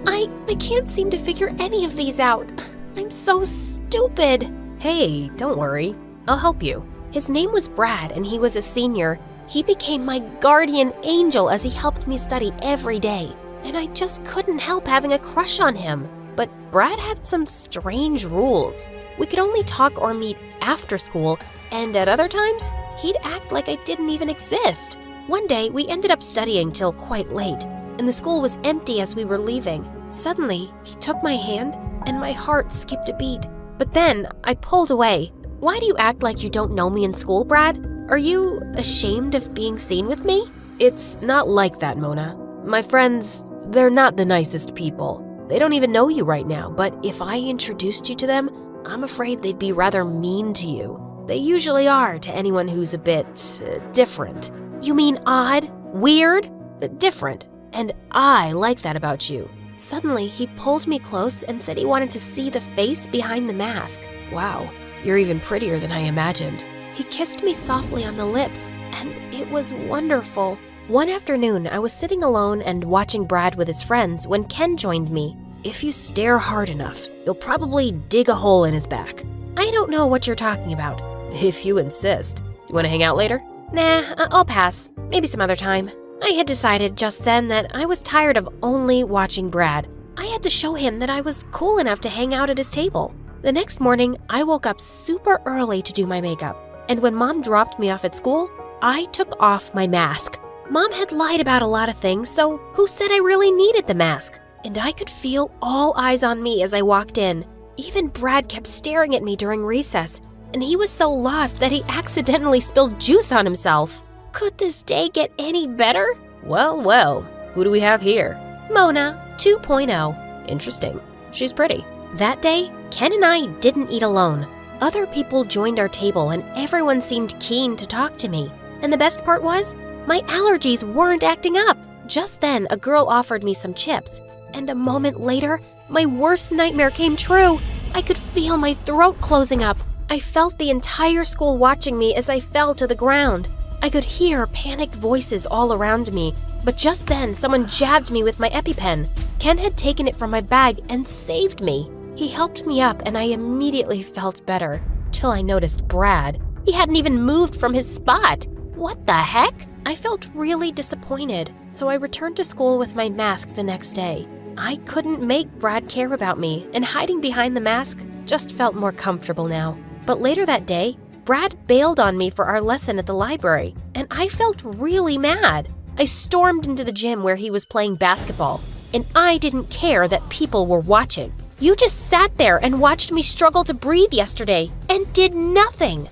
I can't seem to figure any of these out. I'm so stupid. Hey, don't worry. I'll help you. His name was Brad and he was a senior. He became my guardian angel as he helped me study every day. And I just couldn't help having a crush on him. But Brad had some strange rules. We could only talk or meet after school, and at other times, he'd act like I didn't even exist. One day, we ended up studying till quite late, and the school was empty as we were leaving. Suddenly, he took my hand, and my heart skipped a beat. But then, I pulled away. Why do you act like you don't know me in school, Brad? Are you ashamed of being seen with me? It's not like that, Mona. My friends, they're not the nicest people. They don't even know you right now, but if I introduced you to them, I'm afraid they'd be rather mean to you. They usually are to anyone who's a bit different. You mean odd? Weird? Different. And I like that about you. Suddenly, he pulled me close and said he wanted to see the face behind the mask. Wow, you're even prettier than I imagined. He kissed me softly on the lips, and it was wonderful. One afternoon, I was sitting alone and watching Brad with his friends when Ken joined me. If you stare hard enough, you'll probably dig a hole in his back. I don't know what you're talking about. If you insist. You want to hang out later? Nah, I'll pass. Maybe some other time. I had decided just then that I was tired of only watching Brad. I had to show him that I was cool enough to hang out at his table. The next morning, I woke up super early to do my makeup. And when Mom dropped me off at school, I took off my mask. Mom had lied about a lot of things, so who said I really needed the mask? And I could feel all eyes on me as I walked in. Even Brad kept staring at me during recess, and he was so lost that he accidentally spilled juice on himself. Could this day get any better? Well, well, who do we have here? Mona, 2.0. Interesting. She's pretty. That day, Ken and I didn't eat alone. Other people joined our table and everyone seemed keen to talk to me. And the best part was, my allergies weren't acting up. Just then, a girl offered me some chips. And a moment later, my worst nightmare came true. I could feel my throat closing up. I felt the entire school watching me as I fell to the ground. I could hear panicked voices all around me. But just then, someone jabbed me with my EpiPen. Ken had taken it from my bag and saved me. He helped me up and I immediately felt better. Till I noticed Brad. He hadn't even moved from his spot. What the heck? I felt really disappointed, so I returned to school with my mask the next day. I couldn't make Brad care about me, and hiding behind the mask just felt more comfortable now. But later that day, Brad bailed on me for our lesson at the library, and I felt really mad. I stormed into the gym where he was playing basketball, and I didn't care that people were watching. You just sat there and watched me struggle to breathe yesterday, and did nothing.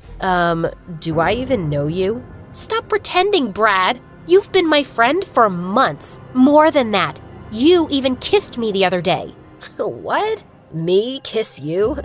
Do I even know you? Stop pretending, Brad. You've been my friend for months. More than that. You even kissed me the other day. What? Me kiss you?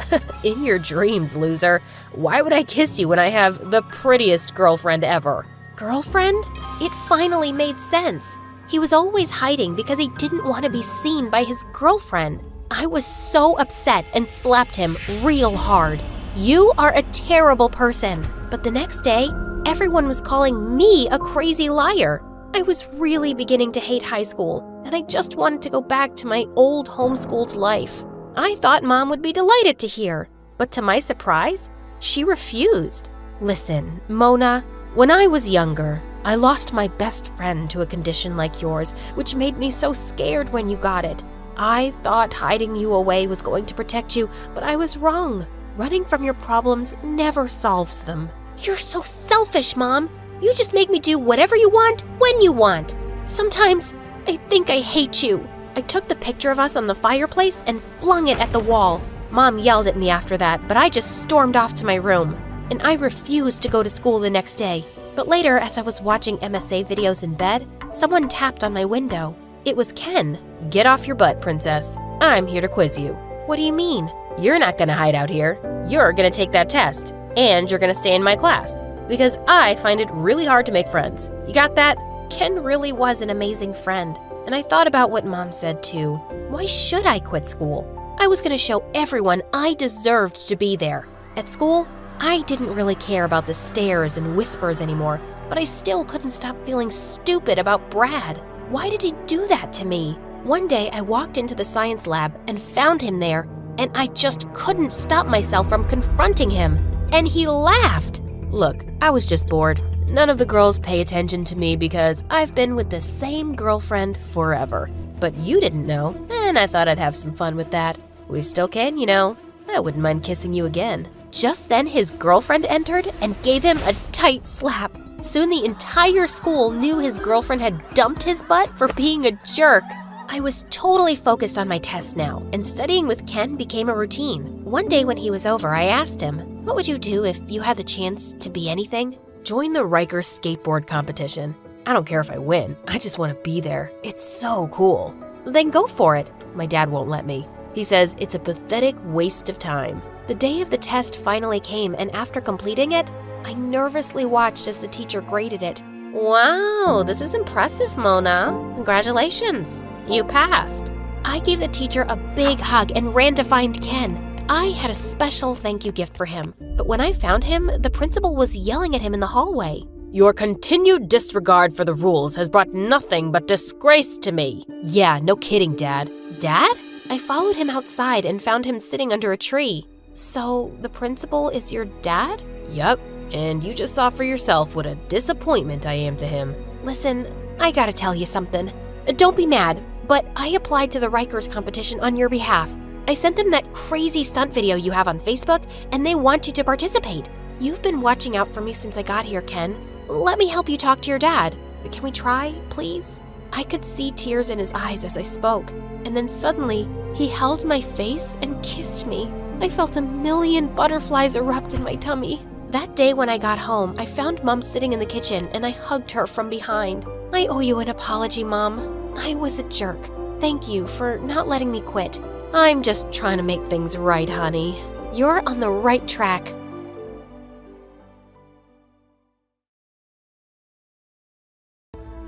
In your dreams, loser. Why would I kiss you when I have the prettiest girlfriend ever? Girlfriend? It finally made sense. He was always hiding because he didn't want to be seen by his girlfriend. I was so upset and slapped him real hard. You are a terrible person. But the next day, everyone was calling me a crazy liar. I was really beginning to hate high school, and I just wanted to go back to my old homeschooled life. I thought Mom would be delighted to hear, but to my surprise, she refused. Listen, Mona, when I was younger, I lost my best friend to a condition like yours, which made me so scared when you got it. I thought hiding you away was going to protect you, but I was wrong. Running from your problems never solves them. You're so selfish, Mom. You just make me do whatever you want, when you want. Sometimes I think I hate you. I took the picture of us on the fireplace and flung it at the wall. Mom yelled at me after that, but I just stormed off to my room. And I refused to go to school the next day. But later, as I was watching MSA videos in bed, someone tapped on my window. It was Ken. Get off your butt, princess. I'm here to quiz you. What do you mean? You're not gonna hide out here. You're gonna take that test. And you're gonna stay in my class. Because I find it really hard to make friends. You got that? Ken really was an amazing friend. And I thought about what Mom said too. Why should I quit school? I was gonna show everyone I deserved to be there. At school, I didn't really care about the stares and whispers anymore, but I still couldn't stop feeling stupid about Brad. Why did he do that to me? One day I walked into the science lab and found him there, and I just couldn't stop myself from confronting him. And he laughed. Look, I was just bored. None of the girls pay attention to me because I've been with the same girlfriend forever. But you didn't know, and I thought I'd have some fun with that. We still can, you know. I wouldn't mind kissing you again. Just then his girlfriend entered and gave him a tight slap. Soon the entire school knew his girlfriend had dumped his butt for being a jerk. I was totally focused on my test now, and studying with Ken became a routine. One day when he was over, I asked him, "What would you do if you had the chance to be anything?" "Join the Rikers skateboard competition. I don't care if I win, I just want to be there. It's so cool." "Then go for it." My dad won't let me. He says it's a pathetic waste of time. The day of the test finally came, and after completing it, I nervously watched as the teacher graded it. "Wow, this is impressive, Mona. Congratulations. You passed." I gave the teacher a big hug and ran to find Ken. I had a special thank you gift for him, but when I found him, the principal was yelling at him in the hallway. "Your continued disregard for the rules has brought nothing but disgrace to me." "Yeah, no kidding, Dad." "Dad?" I followed him outside and found him sitting under a tree. "So, the principal is your dad?" "Yep, and you just saw for yourself what a disappointment I am to him." "Listen, I gotta tell you something. Don't be mad, but I applied to the Rikers competition on your behalf. I sent them that crazy stunt video you have on Facebook, and they want you to participate. You've been watching out for me since I got here, Ken. Let me help you talk to your dad. Can we try, please?" I could see tears in his eyes as I spoke, and then suddenly, he held my face and kissed me. I felt a million butterflies erupt in my tummy. That day when I got home, I found Mom sitting in the kitchen, and I hugged her from behind. "I owe you an apology, Mom. I was a jerk. Thank you for not letting me quit. I'm just trying to make things right, honey. You're on the right track."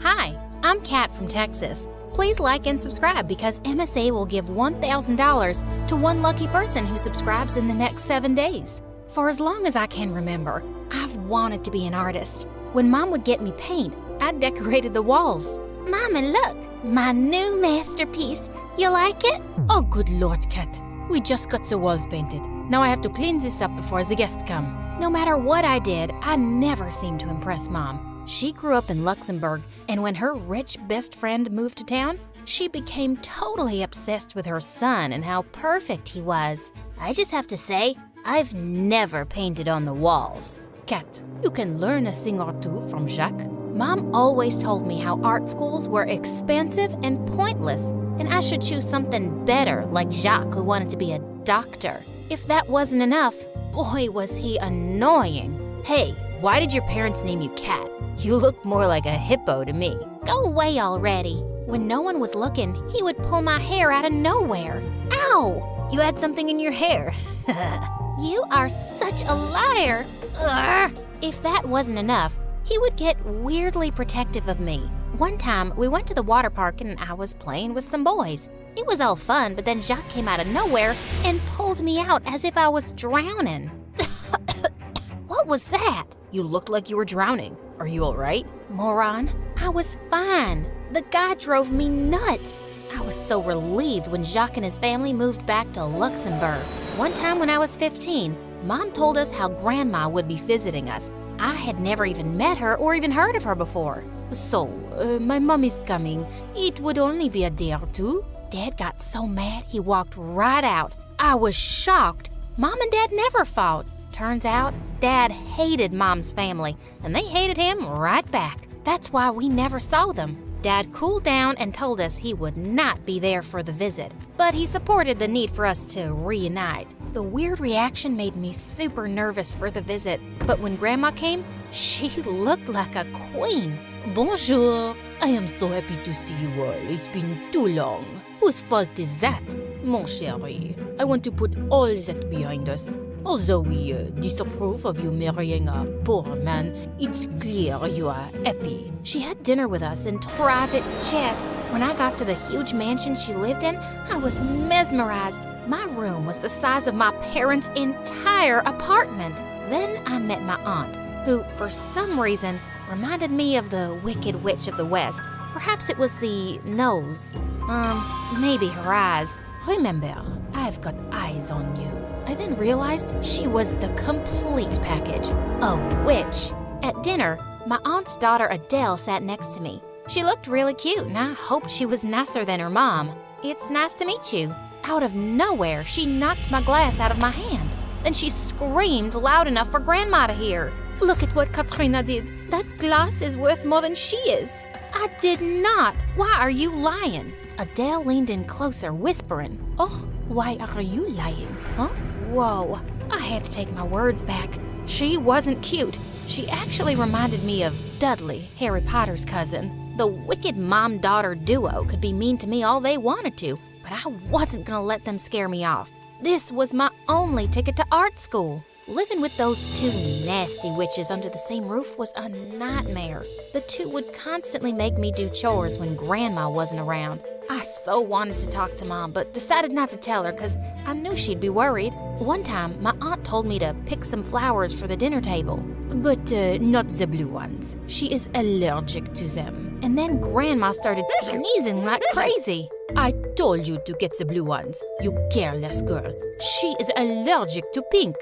Hi, I'm Kat from Texas. Please like and subscribe because MSA will give $1,000 to one lucky person who subscribes in the next 7 days. For as long as I can remember, I've wanted to be an artist. When Mom would get me paint, I decorated the walls. Mama, look, my new masterpiece. You like it? Oh, good Lord, Kat. We just got the walls painted. Now I have to clean this up before the guests come. No matter what I did, I never seemed to impress Mom. She grew up in Luxembourg, and when her rich best friend moved to town, she became totally obsessed with her son and how perfect he was. I just have to say, I've never painted on the walls. Kat, you can learn a thing or two from Jacques. Mom always told me how art schools were expensive and pointless, and I should choose something better like Jacques, who wanted to be a doctor. If that wasn't enough, boy, was he annoying. Hey, why did your parents name you Kat? You look more like a hippo to me. Go away already. When no one was looking, he would pull my hair out of nowhere. Ow! You had something in your hair. You are such a liar. Ugh. If that wasn't enough, he would get weirdly protective of me. One time, we went to the water park and I was playing with some boys. It was all fun, but then Jacques came out of nowhere and pulled me out as if I was drowning. What was that? You looked like you were drowning. Are you all right? Moron, I was fine. The guy drove me nuts. I was so relieved when Jacques and his family moved back to Luxembourg. One time when I was 15, Mom told us how Grandma would be visiting us. I had never even met her or even heard of her before. So, my mom is coming. It would only be a day or two. Dad got so mad he walked right out. I was shocked. Mom and Dad never fought. Turns out, Dad hated Mom's family, and they hated him right back. That's why we never saw them. Dad cooled down and told us he would not be there for the visit, but he supported the need for us to reunite. The weird reaction made me super nervous for the visit, but when Grandma came, she looked like a queen. Bonjour. I am so happy to see you all. It's been too long. Whose fault is that? Mon chéri, I want to put all that behind us. Although we disapprove of you marrying a poor man, it's clear you are happy. She had dinner with us in private jet. When I got to the huge mansion she lived in, I was mesmerized. My room was the size of my parents' entire apartment. Then I met my aunt, who, for some reason, reminded me of the Wicked Witch of the West. Perhaps it was the nose. Maybe her eyes. Remember, I've got eyes on you. I then realized she was the complete package. A witch. At dinner, my aunt's daughter Adele sat next to me. She looked really cute, and I hoped she was nicer than her mom. It's nice to meet you. Out of nowhere, she knocked my glass out of my hand. Then she screamed loud enough for Grandma to hear. Look at what Katrina did. That glass is worth more than she is. I did not. Why are you lying? Adele leaned in closer, whispering. Oh, why are you lying, huh? Whoa, I had to take my words back. She wasn't cute. She actually reminded me of Dudley, Harry Potter's cousin. The wicked mom-daughter duo could be mean to me all they wanted to, but I wasn't gonna let them scare me off. This was my only ticket to art school. Living with those two nasty witches under the same roof was a nightmare. The two would constantly make me do chores when Grandma wasn't around. I so wanted to talk to Mom, but decided not to tell her because I knew she'd be worried. One time, my aunt told me to pick some flowers for the dinner table. But not the blue ones. She is allergic to them. And then Grandma started sneezing like crazy. I told you to get the blue ones, you careless girl. She is allergic to pink.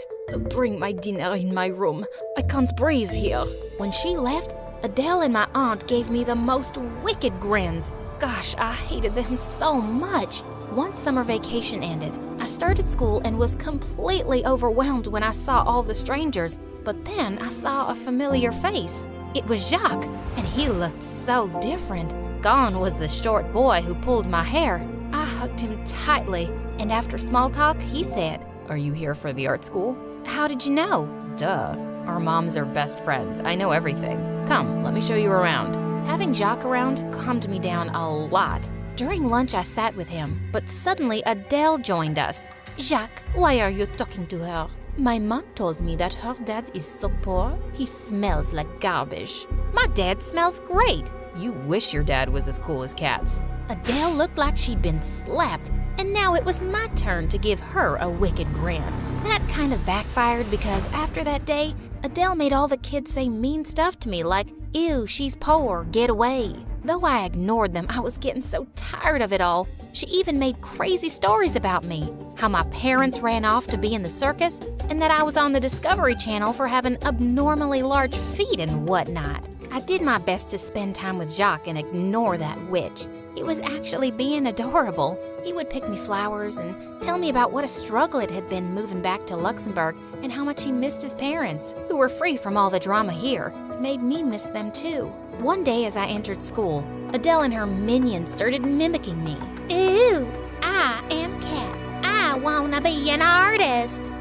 Bring my dinner in my room. I can't breathe here. When she left, Adele and my aunt gave me the most wicked grins. Gosh, I hated them so much. Once summer vacation ended, I started school and was completely overwhelmed when I saw all the strangers. But then I saw a familiar face. It was Jacques, and he looked so different. Gone was the short boy who pulled my hair. I hugged him tightly, and after small talk, he said, "Are you here for the art school?" "How did you know?" "Duh. Our moms are best friends. I know everything. Come, let me show you around." Having Jacques around calmed me down a lot. During lunch, I sat with him, but suddenly Adele joined us. "Jacques, why are you talking to her?" "My mom told me that her dad is so poor, he smells like garbage." "My dad smells great." "You wish your dad was as cool as cats." Adele looked like she'd been slapped, and now it was my turn to give her a wicked grin. That kind of backfired because after that day, Adele made all the kids say mean stuff to me like, "Ew, she's poor, get away." Though I ignored them, I was getting so tired of it all. She even made crazy stories about me. How my parents ran off to be in the circus, and that I was on the Discovery Channel for having abnormally large feet and whatnot. I did my best to spend time with Jacques and ignore that witch. He was actually being adorable. He would pick me flowers and tell me about what a struggle it had been moving back to Luxembourg and how much he missed his parents, who were free from all the drama here. It made me miss them too. One day as I entered school, Adele and her minions started mimicking me. "Ew, I am cat. I wanna be an artist."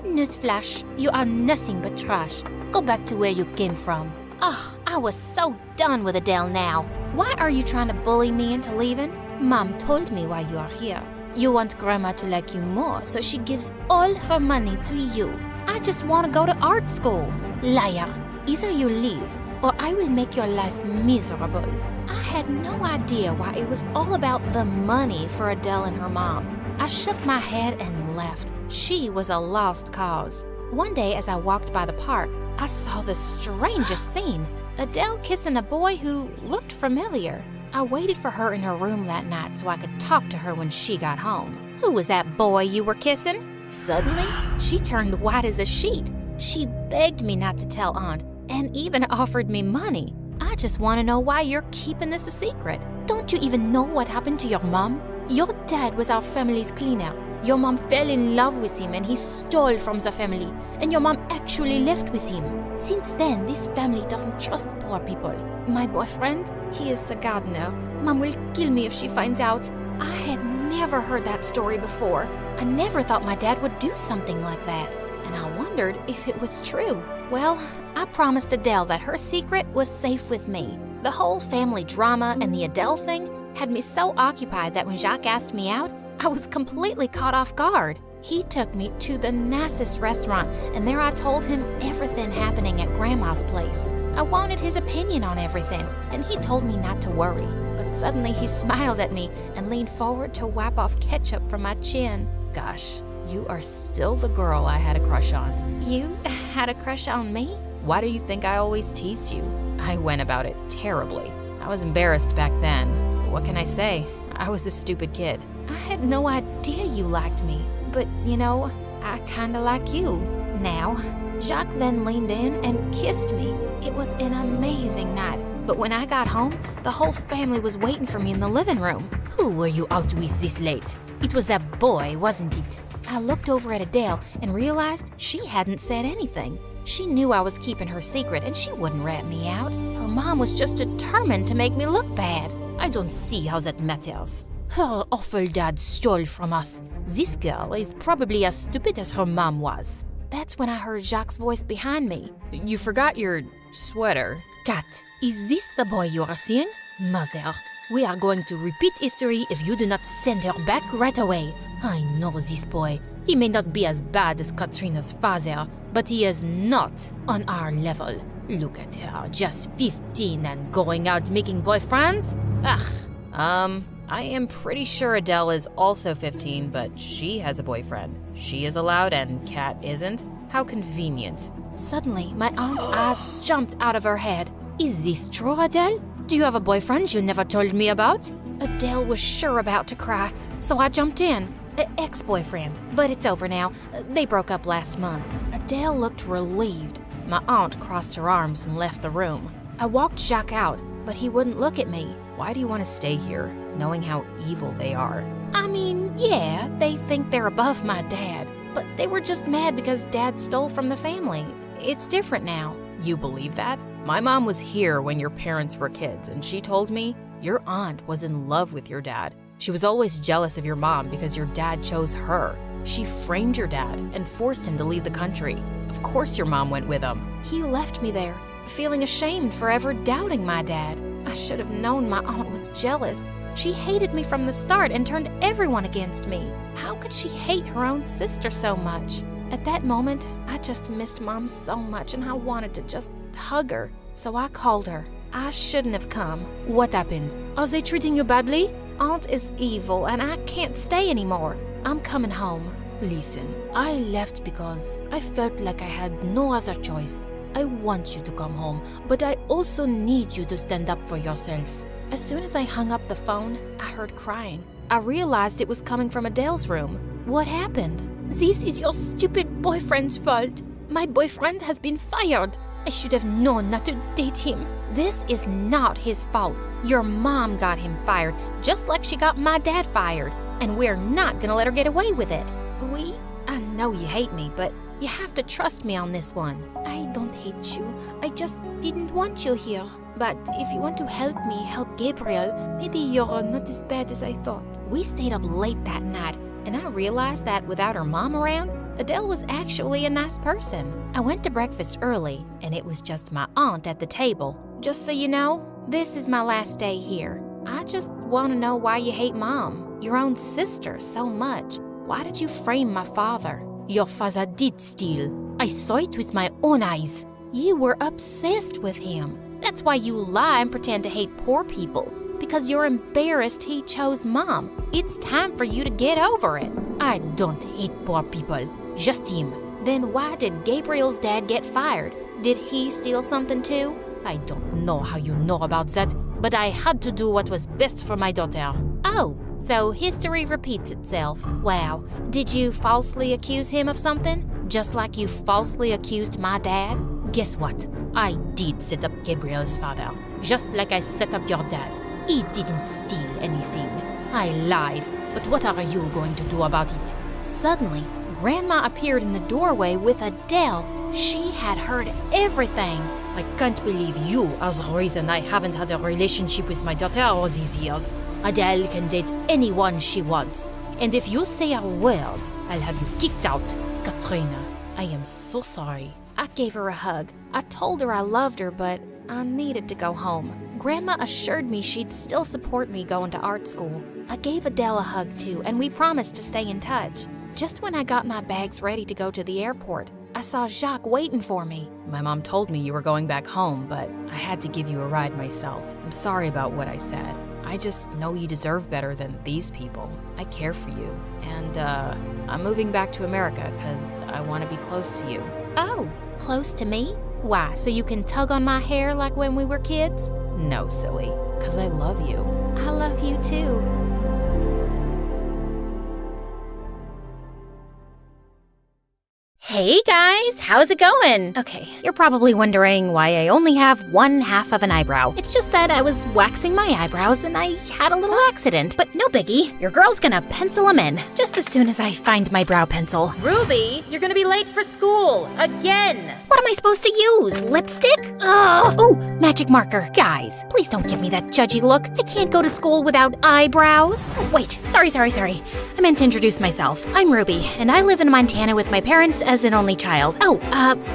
Newsflash, you are nothing but trash. Go back to where you came from. Oh, I was so done with Adele now. Why are you trying to bully me into leaving? Mom told me why you are here. You want Grandma to like you more, so she gives all her money to you. I just want to go to art school. Liar. Either you leave, or I will make your life miserable. I had no idea why it was all about the money for Adele and her mom. I shook my head and left. She was a lost cause. One day as I walked by the park, I saw the strangest scene. Adele kissing a boy who looked familiar. I waited for her in her room that night so I could talk to her when she got home. "Who was that boy you were kissing?" Suddenly, she turned white as a sheet. She begged me not to tell Aunt and even offered me money. "I just want to know why you're keeping this a secret. Don't you even know what happened to your mom? Your dad was our family's cleaner. Your mom fell in love with him and he stole from the family, and your mom actually left with him. Since then, this family doesn't trust poor people. My boyfriend, he is a gardener. Mom will kill me if she finds out. I had never heard that story before. I never thought my dad would do something like that, and I wondered if it was true. Well, I promised Adele that her secret was safe with me. The whole family drama and the Adele thing had me so occupied that when Jacques asked me out, I was completely caught off guard. He took me to the nicest restaurant, and there I told him everything happening at Grandma's place. I wanted his opinion on everything, and he told me not to worry. But suddenly he smiled at me and leaned forward to wipe off ketchup from my chin. Gosh, you are still the girl I had a crush on. You had a crush on me? Why do you think I always teased you? I went about it terribly. I was embarrassed back then. What can I say? I was a stupid kid. I had no idea you liked me, but you know, I kinda like you now. Jacques then leaned in and kissed me. It was an amazing night, but when I got home, the whole family was waiting for me in the living room. Who were you out with this late? It was that boy, wasn't it? I looked over at Adele and realized she hadn't said anything. She knew I was keeping her secret and she wouldn't rat me out. Her mom was just determined to make me look bad. I don't see how that matters. Her awful dad stole from us. This girl is probably as stupid as her mom was. That's when I heard Jacques' voice behind me. You forgot your sweater. Kat, is this the boy you are seeing? Mother, we are going to repeat history if you do not send her back right away. I know this boy. He may not be as bad as Katrina's father, but he is not on our level. Look at her, just 15 and going out making boyfriends? I am pretty sure Adele is also 15, but she has a boyfriend. She is allowed and Kat isn't? How convenient. Suddenly, my aunt's eyes jumped out of her head. Is this true, Adele? Do you have a boyfriend you never told me about? Adele was sure about to cry, so I jumped in. Ex-boyfriend, but it's over now. They broke up last month. Adele looked relieved. My aunt crossed her arms and left the room. I walked Jacques out, but he wouldn't look at me. Why do you want to stay here, knowing how evil they are? I mean, yeah, they think they're above my dad, but they were just mad because Dad stole from the family. It's different now. You believe that? My mom was here when your parents were kids, and she told me your aunt was in love with your dad. She was always jealous of your mom because your dad chose her. She framed your dad and forced him to leave the country. Of course your mom went with him. He left me there, feeling ashamed for ever doubting my dad. I should have known my aunt was jealous. She hated me from the start and turned everyone against me. How could she hate her own sister so much? At that moment, I just missed Mom so much and I wanted to just hug her. So I called her. I shouldn't have come. What happened? Are they treating you badly? Aunt is evil and I can't stay anymore. I'm coming home. Listen, I left because I felt like I had no other choice. I want you to come home, but I also need you to stand up for yourself. As soon as I hung up the phone, I heard crying. I realized it was coming from Adele's room. What happened? This is your stupid boyfriend's fault. My boyfriend has been fired. I should have known not to date him. This is not his fault. Your mom got him fired, just like she got my dad fired. And we're not gonna let her get away with it. I know you hate me, but you have to trust me on this one. I don't hate you. I just didn't want you here. But if you want to help me help Gabriel, maybe you're not as bad as I thought. We stayed up late that night, and I realized that without her mom around, Adele was actually a nice person. I went to breakfast early, and it was just my aunt at the table. Just so you know, this is my last day here. I just want to know why you hate Mom, your own sister, so much. Why did you frame my father? Your father did steal. I saw it with my own eyes. You were obsessed with him. That's why you lie and pretend to hate poor people. Because you're embarrassed he chose Mom. It's time for you to get over it. I don't hate poor people, just him. Then why did Gabriel's dad get fired? Did he steal something too? I don't know how you know about that, but I had to do what was best for my daughter. Oh, so history repeats itself. Wow. Did you falsely accuse him of something? Just like you falsely accused my dad? Guess what? I did set up Gabriel's father, just like I set up your dad. He didn't steal anything. I lied, but what are you going to do about it? suddenly, Grandma appeared in the doorway with Adele. She had heard everything. I can't believe you as the reason I haven't had a relationship with my daughter all these years. Adele can date anyone she wants. And if you say a word, I'll have you kicked out. Katrina, I am so sorry. I gave her a hug. I told her I loved her, but I needed to go home. Grandma assured me she'd still support me going to art school. I gave Adele a hug too, and we promised to stay in touch. Just when I got my bags ready to go to the airport, I saw Jacques waiting for me. My mom told me you were going back home, but I had to give you a ride myself. I'm sorry about what I said. I just know you deserve better than these people. I care for you. And, I'm moving back to America because I want to be close to you. Oh, close to me? Why, so you can tug on my hair like when we were kids? No, silly, because I love you. I love you too. Hey guys, how's it going? Okay, you're probably wondering why I only have one half of an eyebrow. It's just that I was waxing my eyebrows and I had a little accident. But no biggie, your girl's gonna pencil them in just as soon as I find my brow pencil. Ruby, you're gonna be late for school. Again. What am I supposed to use? Lipstick? Ugh. Oh, magic marker. Guys, please don't give me that judgy look. I can't go to school without eyebrows. Oh, wait, sorry. I meant to introduce myself. I'm Ruby, and I live in Montana with my parents as an only child. Oh,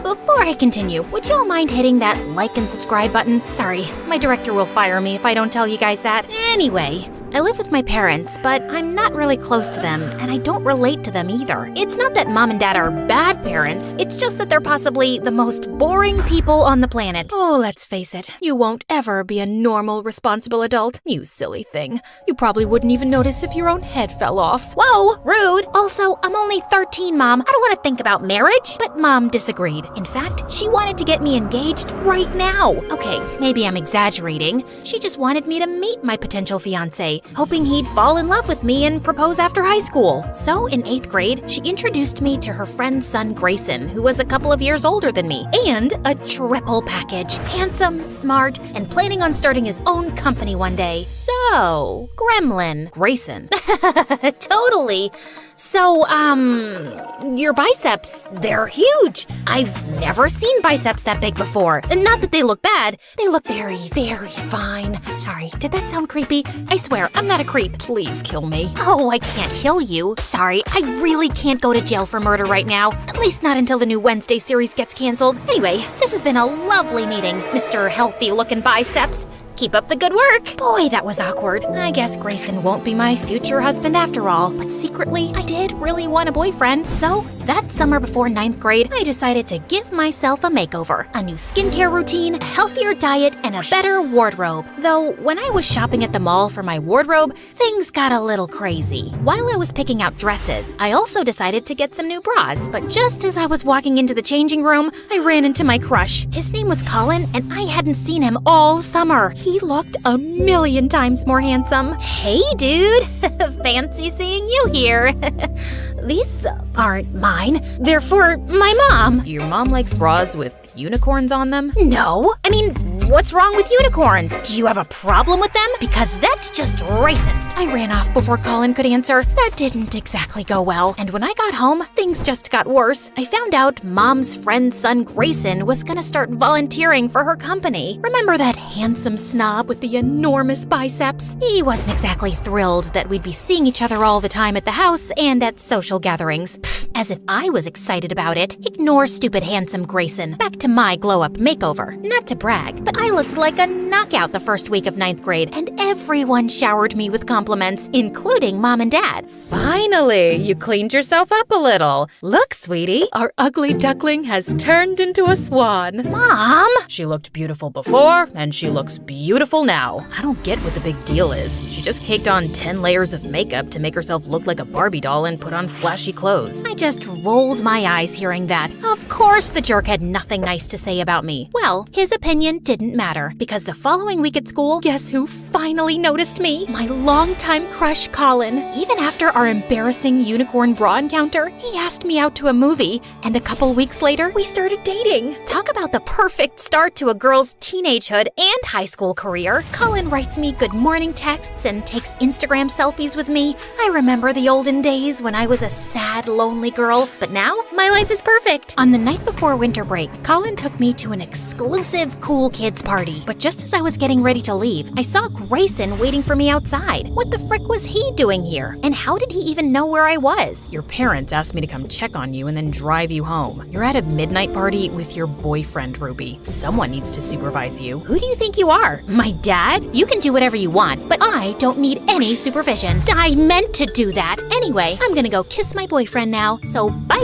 before I continue, would y'all mind hitting that like and subscribe button? Sorry, my director will fire me if I don't tell you guys that. Anyway, I live with my parents, but I'm not really close to them, and I don't relate to them either. It's not that mom and dad are bad parents, it's just that they're possibly the most boring people on the planet. Oh, let's face it, you won't ever be a normal, responsible adult. You silly thing. You probably wouldn't even notice if your own head fell off. Whoa, rude. Also, I'm only 13, Mom. I don't want to think about marriage. But Mom disagreed. In fact, she wanted to get me engaged right now. Okay, maybe I'm exaggerating. She just wanted me to meet my potential fiancé, hoping he'd fall in love with me and propose after high school. So in 8th grade, she introduced me to her friend's son Grayson, who was a couple of years older than me, and a triple package. Handsome, smart, and planning on starting his own company one day. So, Gremlin. Grayson. Totally. So, your biceps, they're huge. I've never seen biceps that big before. And not that they look bad, they look very, very fine. Sorry, did that sound creepy? I swear, I'm not a creep. Please kill me. Oh, I can't kill you. Sorry, I really can't go to jail for murder right now. At least not until the new Wednesday series gets canceled. Anyway, this has been a lovely meeting, Mr. Healthy-looking biceps. Keep up the good work. Boy, that was awkward. I guess Grayson won't be my future husband after all. But secretly, I did really want a boyfriend. So, that summer before 9th grade, I decided to give myself a makeover. A new skincare routine, a healthier diet, and a better wardrobe. Though, when I was shopping at the mall for my wardrobe, things got a little crazy. While I was picking out dresses, I also decided to get some new bras. But just as I was walking into the changing room, I ran into my crush. His name was Colin, and I hadn't seen him all summer. He looked a million times more handsome. Hey, dude. Fancy seeing you here. These aren't mine. They're for my mom. Your mom likes bras with unicorns on them? No. I mean, what's wrong with unicorns? Do you have a problem with them? Because that's just racist. I ran off before Colin could answer. That didn't exactly go well. And when I got home, things just got worse. I found out Mom's friend's son Grayson was gonna start volunteering for her company. Remember that handsome snob with the enormous biceps? He wasn't exactly thrilled that we'd be seeing each other all the time at the house and at social gatherings. Pfft, as if I was excited about it. Ignore stupid handsome Grayson. Back to my glow-up makeover. Not to brag, but I looked like a knockout the first week of 9th grade, and everyone showered me with compliments, including Mom and Dad. Finally, you cleaned yourself up a little. Look, sweetie, our ugly duckling has turned into a swan. Mom! She looked beautiful before, and she looks beautiful now. I don't get what the big deal is. She just caked on 10 layers of makeup to make herself look like a Barbie doll and put on flashy clothes. I just just rolled my eyes hearing that. Of course the jerk had nothing nice to say about me. Well, his opinion didn't matter, because the following week at school, guess who finally noticed me? My longtime crush, Colin. Even after our embarrassing unicorn bra encounter, he asked me out to a movie, and a couple weeks later, we started dating. Talk about the perfect start to a girl's teenagehood and high school career. Colin writes me good morning texts and takes Instagram selfies with me. I remember the olden days when I was a sad, lonely girl, but now my life is perfect. On the night before winter break, Colin took me to an exclusive cool kids party. But just as I was getting ready to leave, I saw Grayson waiting for me outside. What the frick was he doing here? And how did he even know where I was? Your parents asked me to come check on you and then drive you home. You're at a midnight party with your boyfriend, Ruby. Someone needs to supervise you. Who do you think you are? My dad? You can do whatever you want, but I don't need any supervision. I meant to do that. Anyway, I'm gonna go kiss my boyfriend now, so bye!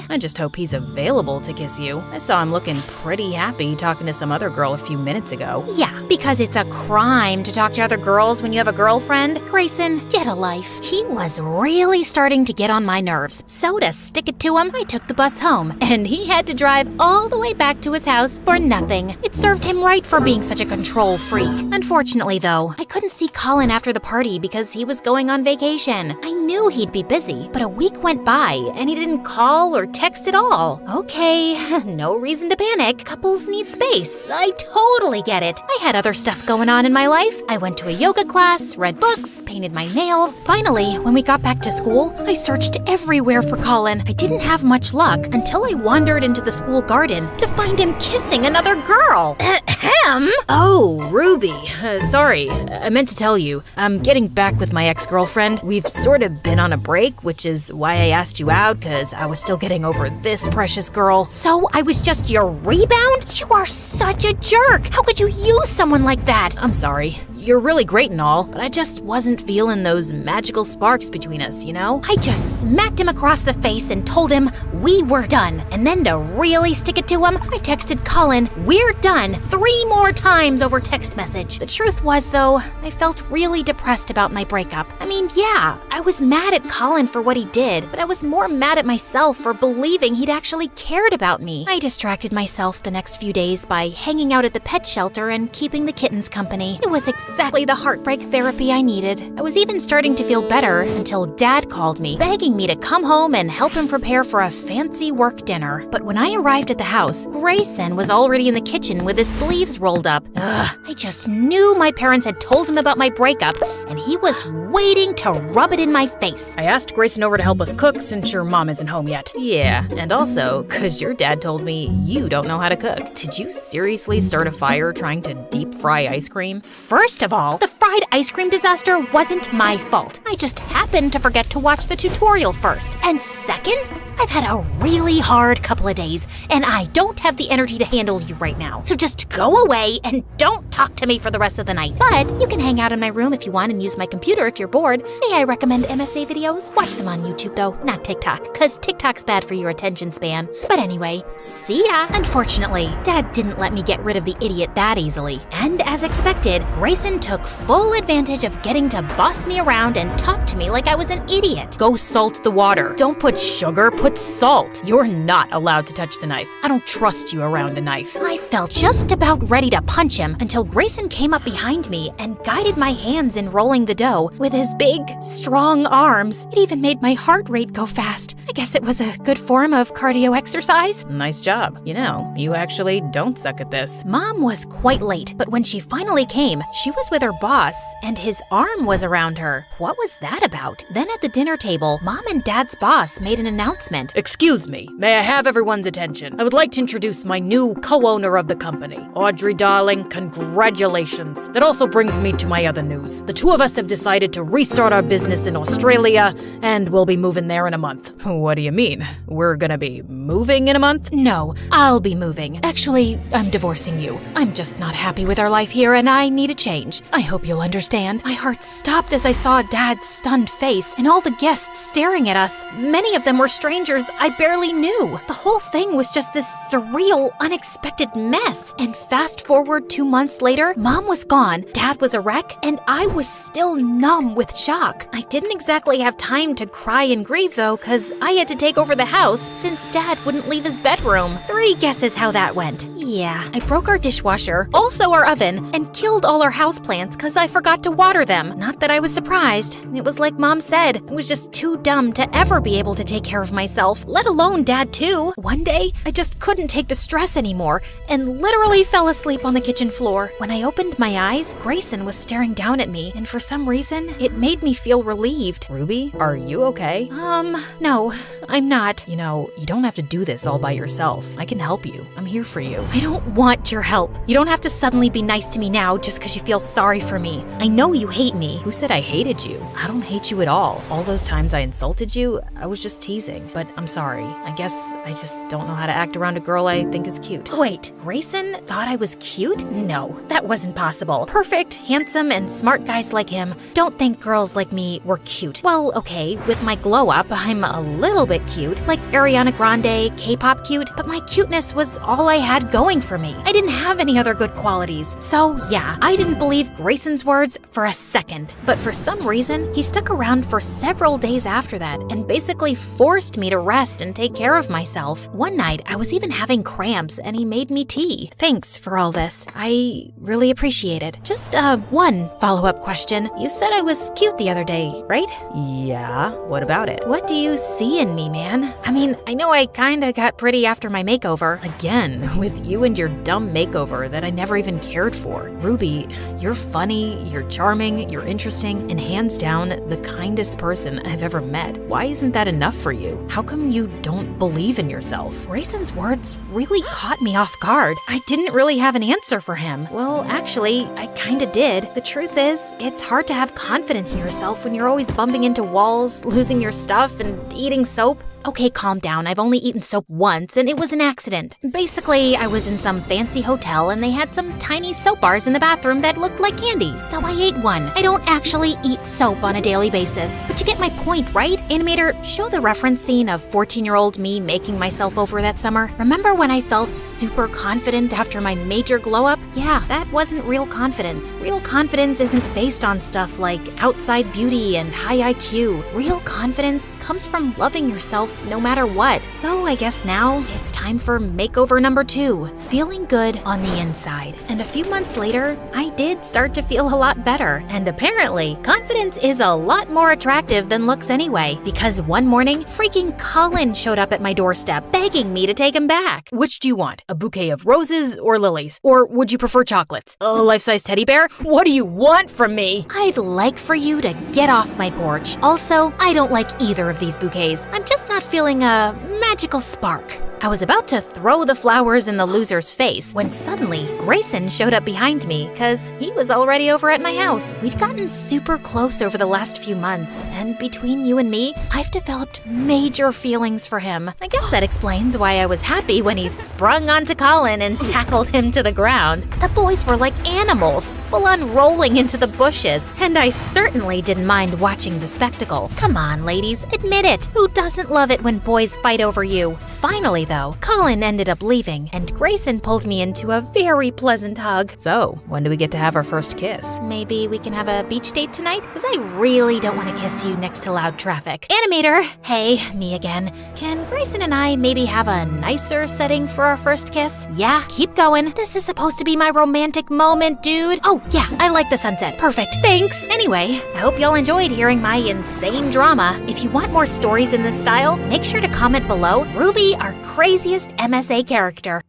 I just hope he's available to kiss you. I saw him looking pretty happy talking to some other girl a few minutes ago. Yeah, because it's a crime to talk to other girls when you have a girlfriend. Grayson, get a life. He was really starting to get on my nerves. So to stick it to him, I took the bus home, and he had to drive all the way back to his house for nothing. It served him right for being such a control freak. Unfortunately, though, I couldn't see Colin after the party because he was going on vacation. I knew he'd be busy, but a week went by, and he didn't call or text at all. Okay, no reason to panic. Couples need space. I totally get it. I had other stuff going on in my life. I went to a yoga class, read books, painted my nails. Finally, when we got back to school, I searched everywhere for Colin. I didn't have much luck until I wandered into the school garden to find him kissing another girl. Ahem! Oh, Ruby. Sorry, I meant to tell you. I'm getting back with my ex-girlfriend. We've sort of been on a break, which is why I asked you out, because I was still getting over this precious girl. So I was just your rebound? You are such a jerk! How could you use someone like that? I'm sorry. You're really great and all, but I just wasn't feeling those magical sparks between us, you know? I just smacked him across the face and told him we were done. And then to really stick it to him, I texted Colin, "We're done," 3 more times over text message. The truth was, though, I felt really depressed about my breakup. I mean, yeah, I was mad at Colin for what he did, but I was more mad at myself for believing he'd actually cared about me. I distracted myself the next few days by hanging out at the pet shelter and keeping the kittens company. It was exactly the heartbreak therapy I needed. I was even starting to feel better until Dad called me, begging me to come home and help him prepare for a fancy work dinner. But when I arrived at the house, Grayson was already in the kitchen with his sleeves rolled up. Ugh, I just knew my parents had told him about my breakup, and he was waiting to rub it in my face. I asked Grayson over to help us cook since your mom isn't home yet. Yeah, and also, because your dad told me you don't know how to cook. Did you seriously start a fire trying to deep fry ice cream? First of all, the fried ice cream disaster wasn't my fault. I just happened to forget to watch the tutorial first. And second, I've had a really hard couple of days, and I don't have the energy to handle you right now. So just go away and don't talk to me for the rest of the night. But you can hang out in my room if you want and use my computer if you're bored. May I recommend MSA videos? Watch them on YouTube though, not TikTok, because TikTok's bad for your attention span. But anyway, see ya! Unfortunately, Dad didn't let me get rid of the idiot that easily. And as expected, Grayson took full advantage of getting to boss me around and talk to me like I was an idiot. Go salt the water. Don't put sugar, put salt. You're not allowed to touch the knife. I don't trust you around a knife. I felt just about ready to punch him until Grayson came up behind me and guided my hands in rolling the dough with his big, strong arms. It even made my heart rate go fast. I guess it was a good form of cardio exercise. Nice job. You know, you actually don't suck at this. Mom was quite late, but when she finally came, she was with her boss, and his arm was around her. What was that about? Then at the dinner table, Mom and Dad's boss made an announcement. Excuse me, may I have everyone's attention? I would like to introduce my new co-owner of the company. Audrey, darling, congratulations. That also brings me to my other news. The two of us have decided to restart our business in Australia, and we'll be moving there in a month. What do you mean? We're gonna be moving in a month? No, I'll be moving. Actually, I'm divorcing you. I'm just not happy with our life here, and I need a change. I hope you'll understand. My heart stopped as I saw Dad's stunned face and all the guests staring at us. Many of them were strangers I barely knew. The whole thing was just this surreal, unexpected mess. And fast forward 2 months later, Mom was gone, Dad was a wreck, and I was still numb with shock. I didn't exactly have time to cry and grieve though, cause I had to take over the house since Dad wouldn't leave his bedroom. 3 guesses how that went. Yeah, I broke our dishwasher, also our oven, and killed all our houseplants cause I forgot to water them. Not that I was surprised. It was like Mom said, I was just too dumb to ever be able to take care of myself, let alone Dad too. One day, I just couldn't take the stress anymore and literally fell asleep on the kitchen floor. When I opened my eyes, Grayson was staring down at me, and for some reason, it made me feel relieved. Ruby, are you okay? No, I'm not. You know, you don't have to do this all by yourself. I can help you. I'm here for you. I don't want your help. You don't have to suddenly be nice to me now just because you feel sorry for me. I know you hate me. Who said I hated you? I don't hate you at all. All those times I insulted you, I was just teasing. But I'm sorry. I guess I just don't know how to act around a girl I think is cute. Wait, Grayson thought I was cute? No, that wasn't possible. Perfect, handsome, and smart guys like him don't think girls like me were cute. Well, okay, with my glow up, I'm a little bit cute, like Ariana Grande, K-pop cute, but my cuteness was all I had going for me. I didn't have any other good qualities. So yeah, I didn't believe Grayson's words for a second. But for some reason, he stuck around for several days after that and basically forced me to rest and take care of myself. One night, I was even having cramps and he made me tea. Thanks for all this. I really appreciate it. Just one follow-up question. You said I was cute the other day, right? Yeah, what about it? What do you see in me, man? I mean, I know I kinda got pretty after my makeover. Again, with you and your dumb makeover that I never even cared for. Ruby, you're funny, you're charming, you're interesting, and hands down, the kindest person I've ever met. Why isn't that enough for you? How come you don't believe in yourself? Grayson's words really caught me off guard. I didn't really have an answer for him. Well, actually, I kinda did. The truth is, it's hard to have confidence in yourself when you're always bumping into walls, losing your stuff, and eating soap. Okay, calm down. I've only eaten soap once, and it was an accident. Basically, I was in some fancy hotel, and they had some tiny soap bars in the bathroom that looked like candy, so I ate one. I don't actually eat soap on a daily basis, but you get my point, right? Animator, show the reference scene of 14-year-old me making myself over that summer. Remember when I felt super confident after my major glow-up? Yeah, that wasn't real confidence. Real confidence isn't based on stuff like outside beauty and high IQ. Real confidence comes from loving yourself no matter what. So I guess now it's time for makeover number 2, feeling good on the inside. And a few months later, I did start to feel a lot better. And apparently, confidence is a lot more attractive than looks anyway, because one morning, freaking Colin showed up at my doorstep, begging me to take him back. Which do you want? A bouquet of roses or lilies? Or would you prefer chocolates? A life-size teddy bear? What do you want from me? I'd like for you to get off my porch. Also, I don't like either of these bouquets. I'm just not feeling a magical spark. I was about to throw the flowers in the loser's face when suddenly Grayson showed up behind me because he was already over at my house. We'd gotten super close over the last few months, and between you and me, I've developed major feelings for him. I guess that explains why I was happy when he sprung onto Colin and tackled him to the ground. The boys were like animals, full on rolling into the bushes, and I certainly didn't mind watching the spectacle. Come on, ladies, admit it. Who doesn't love it when boys fight over you? Finally, though, Colin ended up leaving, and Grayson pulled me into a very pleasant hug. So, when do we get to have our first kiss? Maybe we can have a beach date tonight? Because I really don't want to kiss you next to loud traffic. Animator! Hey, me again. Can Grayson and I maybe have a nicer setting for our first kiss? Yeah, keep going. This is supposed to be my romantic moment, dude. Oh, yeah, I like the sunset. Perfect. Thanks. Anyway, I hope y'all enjoyed hearing my insane drama. If you want more stories in this style, make sure to comment below. Ruby, our craziest MSA character.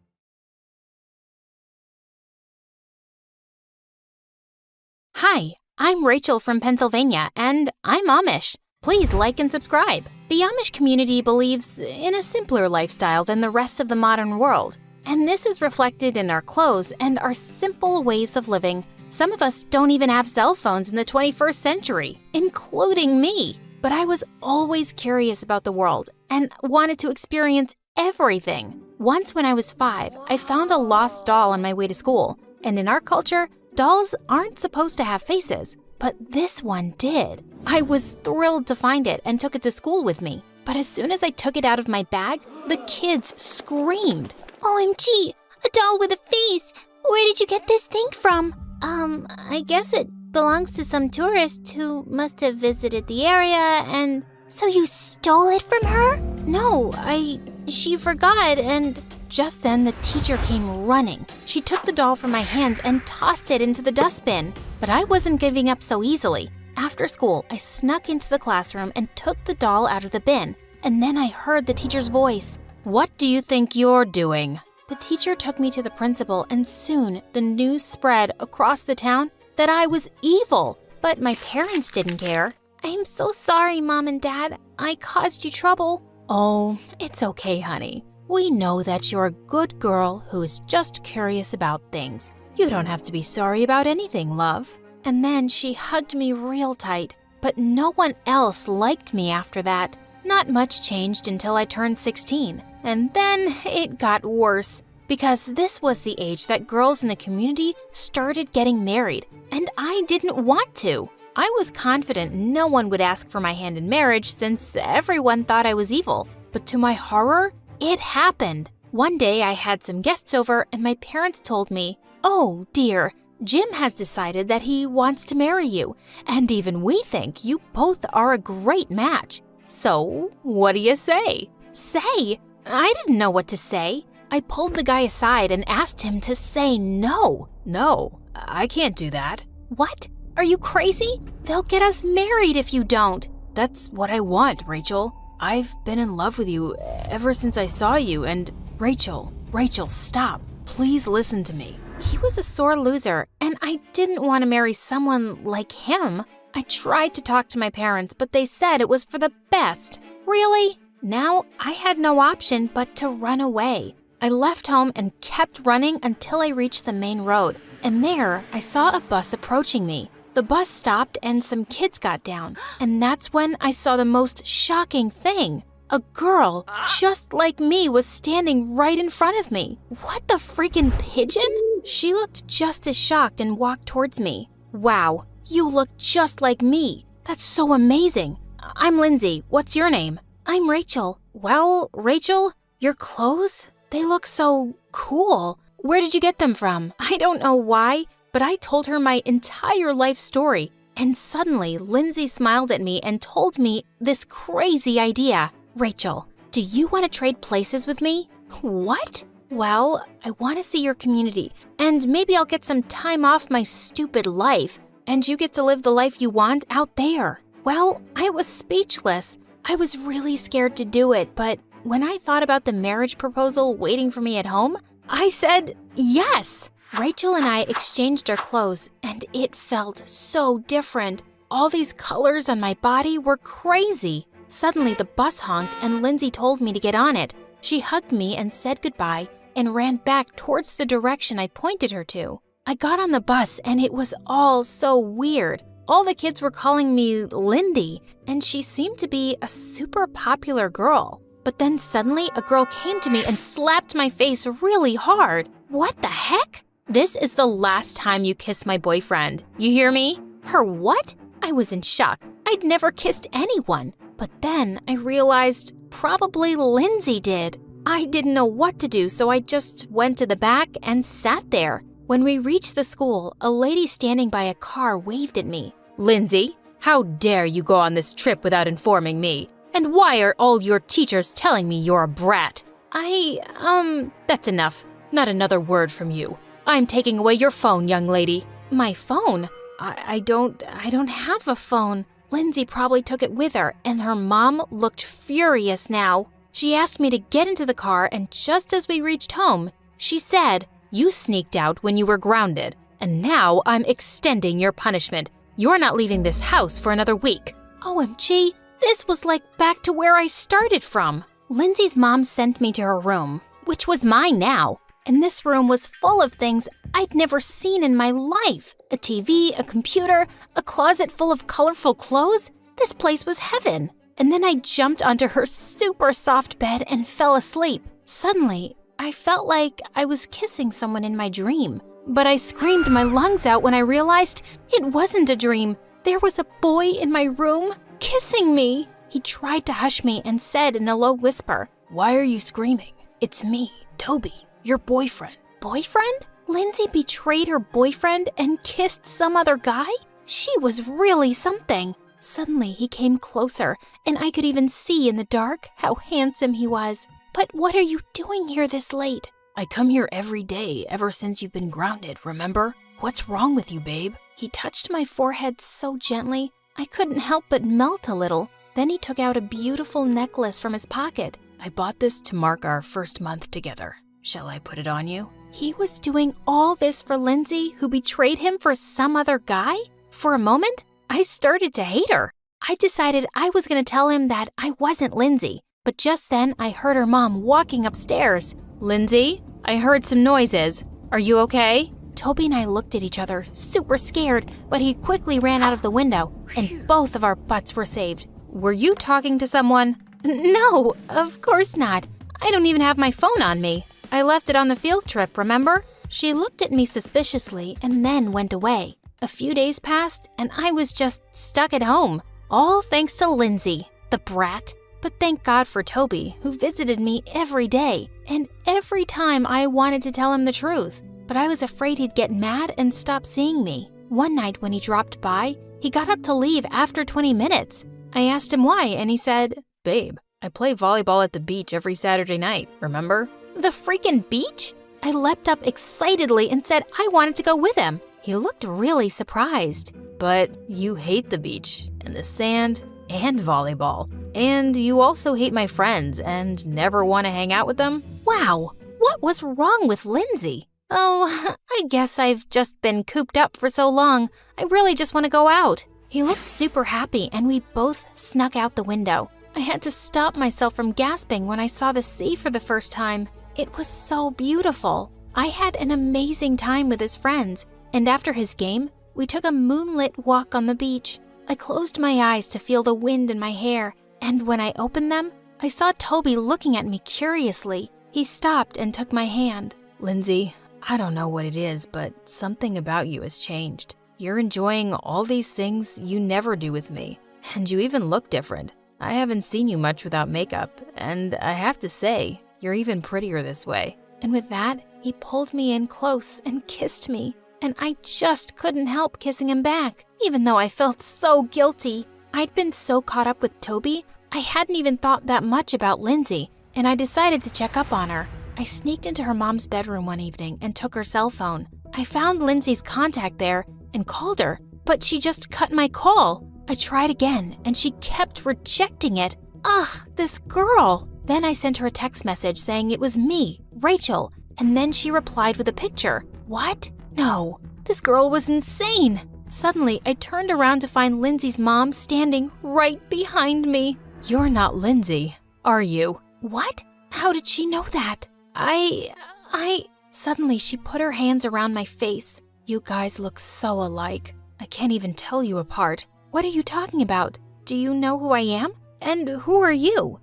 Hi, I'm Rachel from Pennsylvania, and I'm Amish. Please like and subscribe. The Amish community believes in a simpler lifestyle than the rest of the modern world, and this is reflected in our clothes and our simple ways of living. Some of us don't even have cell phones in the 21st century, including me. But I was always curious about the world and wanted to experience everything. Once when I was 5, I found a lost doll on my way to school. And in our culture, dolls aren't supposed to have faces, but this one did. I was thrilled to find it and took it to school with me. But as soon as I took it out of my bag, the kids screamed. OMG, a doll with a face. Where did you get this thing from? I guess it belongs to some tourist who must have visited the area and... So you stole it from her? No, she forgot and... Just then, the teacher came running. She took the doll from my hands and tossed it into the dustbin. But I wasn't giving up so easily. After school, I snuck into the classroom and took the doll out of the bin. And then I heard the teacher's voice. What do you think you're doing? The teacher took me to the principal, and soon the news spread across the town that I was evil. But my parents didn't care. I'm so sorry, Mom and Dad. I caused you trouble. Oh, it's okay, honey. We know that you're a good girl who is just curious about things. You don't have to be sorry about anything, love. And then she hugged me real tight, but no one else liked me after that. Not much changed until I turned 16. And then it got worse, because this was the age that girls in the community started getting married, and I didn't want to. I was confident no one would ask for my hand in marriage since everyone thought I was evil. But to my horror, it happened. One day I had some guests over and my parents told me, "Oh dear, Jim has decided that he wants to marry you, and even we think you both are a great match." So, what do you say? Say? I didn't know what to say. I pulled the guy aside and asked him to say no. No, I can't do that. What? Are you crazy? They'll get us married if you don't. That's what I want, Rachel. I've been in love with you ever since I saw you, and Rachel, stop. Please listen to me. He was a sore loser, and I didn't want to marry someone like him. I tried to talk to my parents, but they said it was for the best. Really? Now I had no option but to run away. I left home and kept running until I reached the main road, and there I saw a bus approaching me. The bus stopped and some kids got down, and that's when I saw the most shocking thing. A girl just like me was standing right in front of me. What the freaking pigeon? She looked just as shocked and walked towards me. Wow, you look just like me. That's so amazing. I'm Lindsay. What's your name? I'm Rachel. Well, Rachel, your clothes? They look so cool. Where did you get them from? I don't know why, but I told her my entire life story. And suddenly, Lindsay smiled at me and told me this crazy idea. Rachel, do you want to trade places with me? What? Well, I want to see your community, and maybe I'll get some time off my stupid life, and you get to live the life you want out there. Well, I was speechless. I was really scared to do it, but when I thought about the marriage proposal waiting for me at home, I said yes. Rachel and I exchanged our clothes, and it felt so different. All these colors on my body were crazy. Suddenly, the bus honked, and Lindsay told me to get on it. She hugged me and said goodbye and ran back towards the direction I pointed her to. I got on the bus, and it was all so weird. All the kids were calling me Lindy, and she seemed to be a super popular girl. But then suddenly, a girl came to me and slapped my face really hard. What the heck? This is the last time you kiss my boyfriend. You hear me? Her what? I was in shock. I'd never kissed anyone. But then I realized probably Lindsay did. I didn't know what to do, so I just went to the back and sat there. When we reached the school, a lady standing by a car waved at me. Lindsay, how dare you go on this trip without informing me? And why are all your teachers telling me you're a brat? That's enough. Not another word from you. I'm taking away your phone, young lady. My phone? I don't have a phone. Lindsay probably took it with her, and her mom looked furious now. She asked me to get into the car, and just as we reached home, she said, "You sneaked out when you were grounded, and now I'm extending your punishment. You're not leaving this house for another week." OMG, this was like back to where I started from. Lindsay's mom sent me to her room, which was mine now. And this room was full of things I'd never seen in my life. A TV, a computer, a closet full of colorful clothes. This place was heaven. And then I jumped onto her super soft bed and fell asleep. Suddenly, I felt like I was kissing someone in my dream. But I screamed my lungs out when I realized it wasn't a dream. There was a boy in my room kissing me. He tried to hush me and said in a low whisper, "Why are you screaming? It's me, Toby, your boyfriend." Boyfriend? Lindsay betrayed her boyfriend and kissed some other guy? She was really something. Suddenly, he came closer, and I could even see in the dark how handsome he was. But what are you doing here this late? I come here every day ever since you've been grounded, remember? What's wrong with you, babe? He touched my forehead so gently, I couldn't help but melt a little. Then he took out a beautiful necklace from his pocket. I bought this to mark our first month together. Shall I put it on you? He was doing all this for Lindsay, who betrayed him for some other guy? For a moment, I started to hate her. I decided I was going to tell him that I wasn't Lindsay. But just then, I heard her mom walking upstairs. Lindsay, I heard some noises. Are you okay? Toby and I looked at each other, super scared, but he quickly ran out of the window, and both of our butts were saved. Were you talking to someone? No, of course not. I don't even have my phone on me. I left it on the field trip, remember? She looked at me suspiciously and then went away. A few days passed, and I was just stuck at home. All thanks to Lindsay, the brat. But thank God for Toby, who visited me every day, and every time I wanted to tell him the truth. But I was afraid he'd get mad and stop seeing me. One night when he dropped by, he got up to leave after 20 minutes. I asked him why, and he said, Babe, I play volleyball at the beach every Saturday night, remember? The freaking beach? I leapt up excitedly and said I wanted to go with him. He looked really surprised. But you hate the beach, and the sand, and volleyball. And you also hate my friends and never want to hang out with them? Wow, what was wrong with Lindsay? Oh, I guess I've just been cooped up for so long. I really just want to go out. He looked super happy, and we both snuck out the window. I had to stop myself from gasping when I saw the sea for the first time. It was so beautiful. I had an amazing time with his friends, and after his game, we took a moonlit walk on the beach. I closed my eyes to feel the wind in my hair, and when I opened them, I saw Toby looking at me curiously. He stopped and took my hand. Lindsay, I don't know what it is, but something about you has changed. You're enjoying all these things you never do with me, and you even look different. I haven't seen you much without makeup, and I have to say, you're even prettier this way. And with that, he pulled me in close and kissed me, and I just couldn't help kissing him back, even though I felt so guilty. I'd been so caught up with Toby, I hadn't even thought that much about Lindsay, and I decided to check up on her. I sneaked into her mom's bedroom one evening and took her cell phone. I found Lindsay's contact there and called her, but she just cut my call. I tried again, and she kept rejecting it. Ugh, this girl! Then I sent her a text message saying it was me, Rachel, and then she replied with a picture. What? No, this girl was insane. Suddenly, I turned around to find Lindsay's mom standing right behind me. You're not Lindsay, are you? What? How did she know that? Suddenly, she put her hands around my face. You guys look so alike. I can't even tell you apart. What are you talking about? Do you know who I am? And who are you?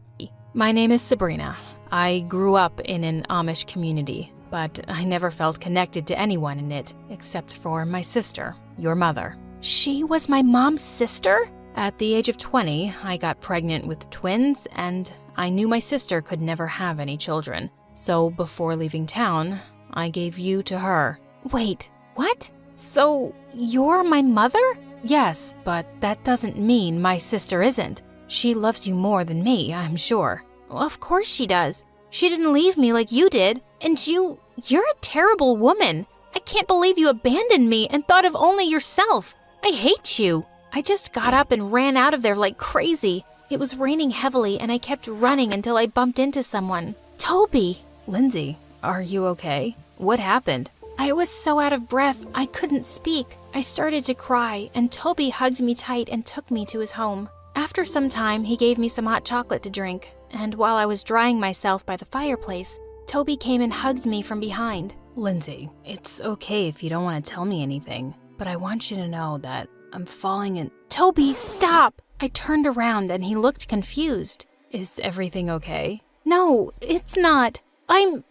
My name is Sabrina. I grew up in an Amish community, but I never felt connected to anyone in it except for my sister, your mother. She was my mom's sister? At the age of 20, I got pregnant with twins, and I knew my sister could never have any children. So before leaving town, I gave you to her. Wait, what? So you're my mother? Yes, but that doesn't mean my sister isn't. She loves you more than me, I'm sure. Well, of course she does. She didn't leave me like you did. And you're a terrible woman. I can't believe you abandoned me and thought of only yourself. I hate you. I just got up and ran out of there like crazy. It was raining heavily and I kept running until I bumped into someone. Toby! Lindsay, are you okay? What happened? I was so out of breath, I couldn't speak. I started to cry, and Toby hugged me tight and took me to his home. After some time, he gave me some hot chocolate to drink, and while I was drying myself by the fireplace, Toby came and hugged me from behind. Lindsay, it's okay if you don't want to tell me anything, but I want you to know that I'm falling in— Toby, stop! I turned around and he looked confused. Is everything okay? No, it's not. I'm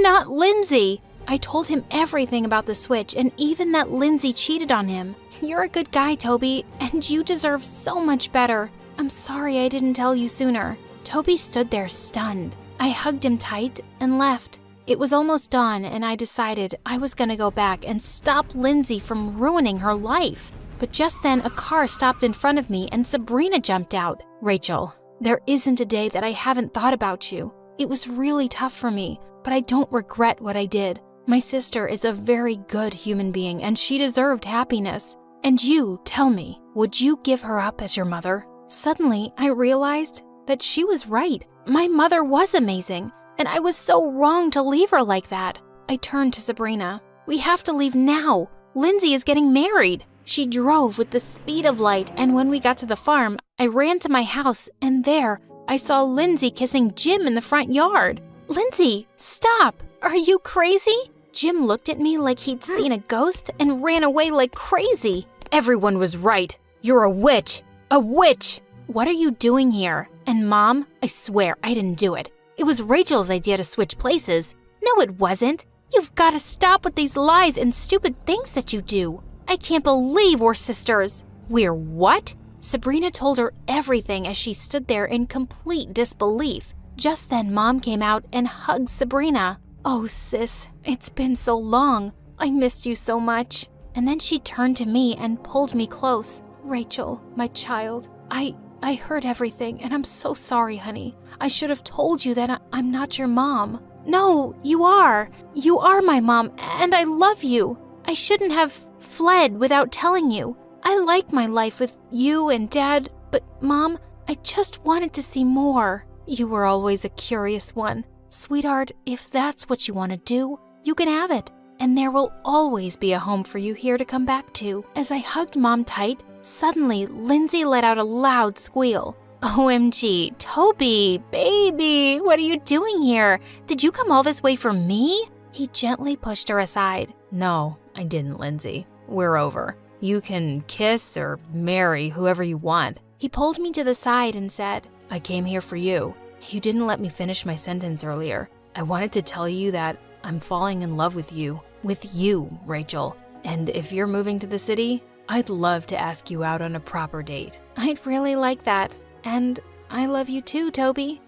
not Lindsay. I told him everything about the switch and even that Lindsay cheated on him. You're a good guy, Toby, and you deserve so much better. I'm sorry I didn't tell you sooner. Toby stood there stunned. I hugged him tight and left. It was almost dawn, and I decided I was gonna go back and stop Lindsay from ruining her life. But just then, a car stopped in front of me and Sabrina jumped out. Rachel, there isn't a day that I haven't thought about you. It was really tough for me, but I don't regret what I did. My sister is a very good human being, and she deserved happiness. And you, tell me, would you give her up as your mother? Suddenly, I realized that she was right. My mother was amazing, and I was so wrong to leave her like that. I turned to Sabrina. We have to leave now. Lindsay is getting married. She drove with the speed of light, and when we got to the farm, I ran to my house, and there, I saw Lindsay kissing Jim in the front yard. Lindsay, stop! Are you crazy? Jim looked at me like he'd seen a ghost and ran away like crazy. Everyone was right. You're a witch. A witch! What are you doing here? And Mom, I swear I didn't do it. It was Rachel's idea to switch places. No, it wasn't. You've got to stop with these lies and stupid things that you do. I can't believe we're sisters. We're what? Sabrina told her everything as she stood there in complete disbelief. Just then, Mom came out and hugged Sabrina. Oh, sis, it's been so long. I missed you so much. And then she turned to me and pulled me close. Rachel, my child, I heard everything, and I'm so sorry, honey. I should have told you that I'm not your mom. No, you are. You are my mom, and I love you. I shouldn't have fled without telling you. I like my life with you and Dad, but Mom, I just wanted to see more. You were always a curious one. Sweetheart, if that's what you want to do, you can have it. And there will always be a home for you here to come back to. As I hugged Mom tight, suddenly Lindsay let out a loud squeal. OMG, Toby, baby, what are you doing here? Did you come all this way for me? He gently pushed her aside. No, I didn't, Lindsay. We're over. You can kiss or marry whoever you want. He pulled me to the side and said, I came here for you. You didn't let me finish my sentence earlier. I wanted to tell you that I'm falling in love with you. With you, Rachel. And if you're moving to the city, I'd love to ask you out on a proper date. I'd really like that. And I love you too, Toby.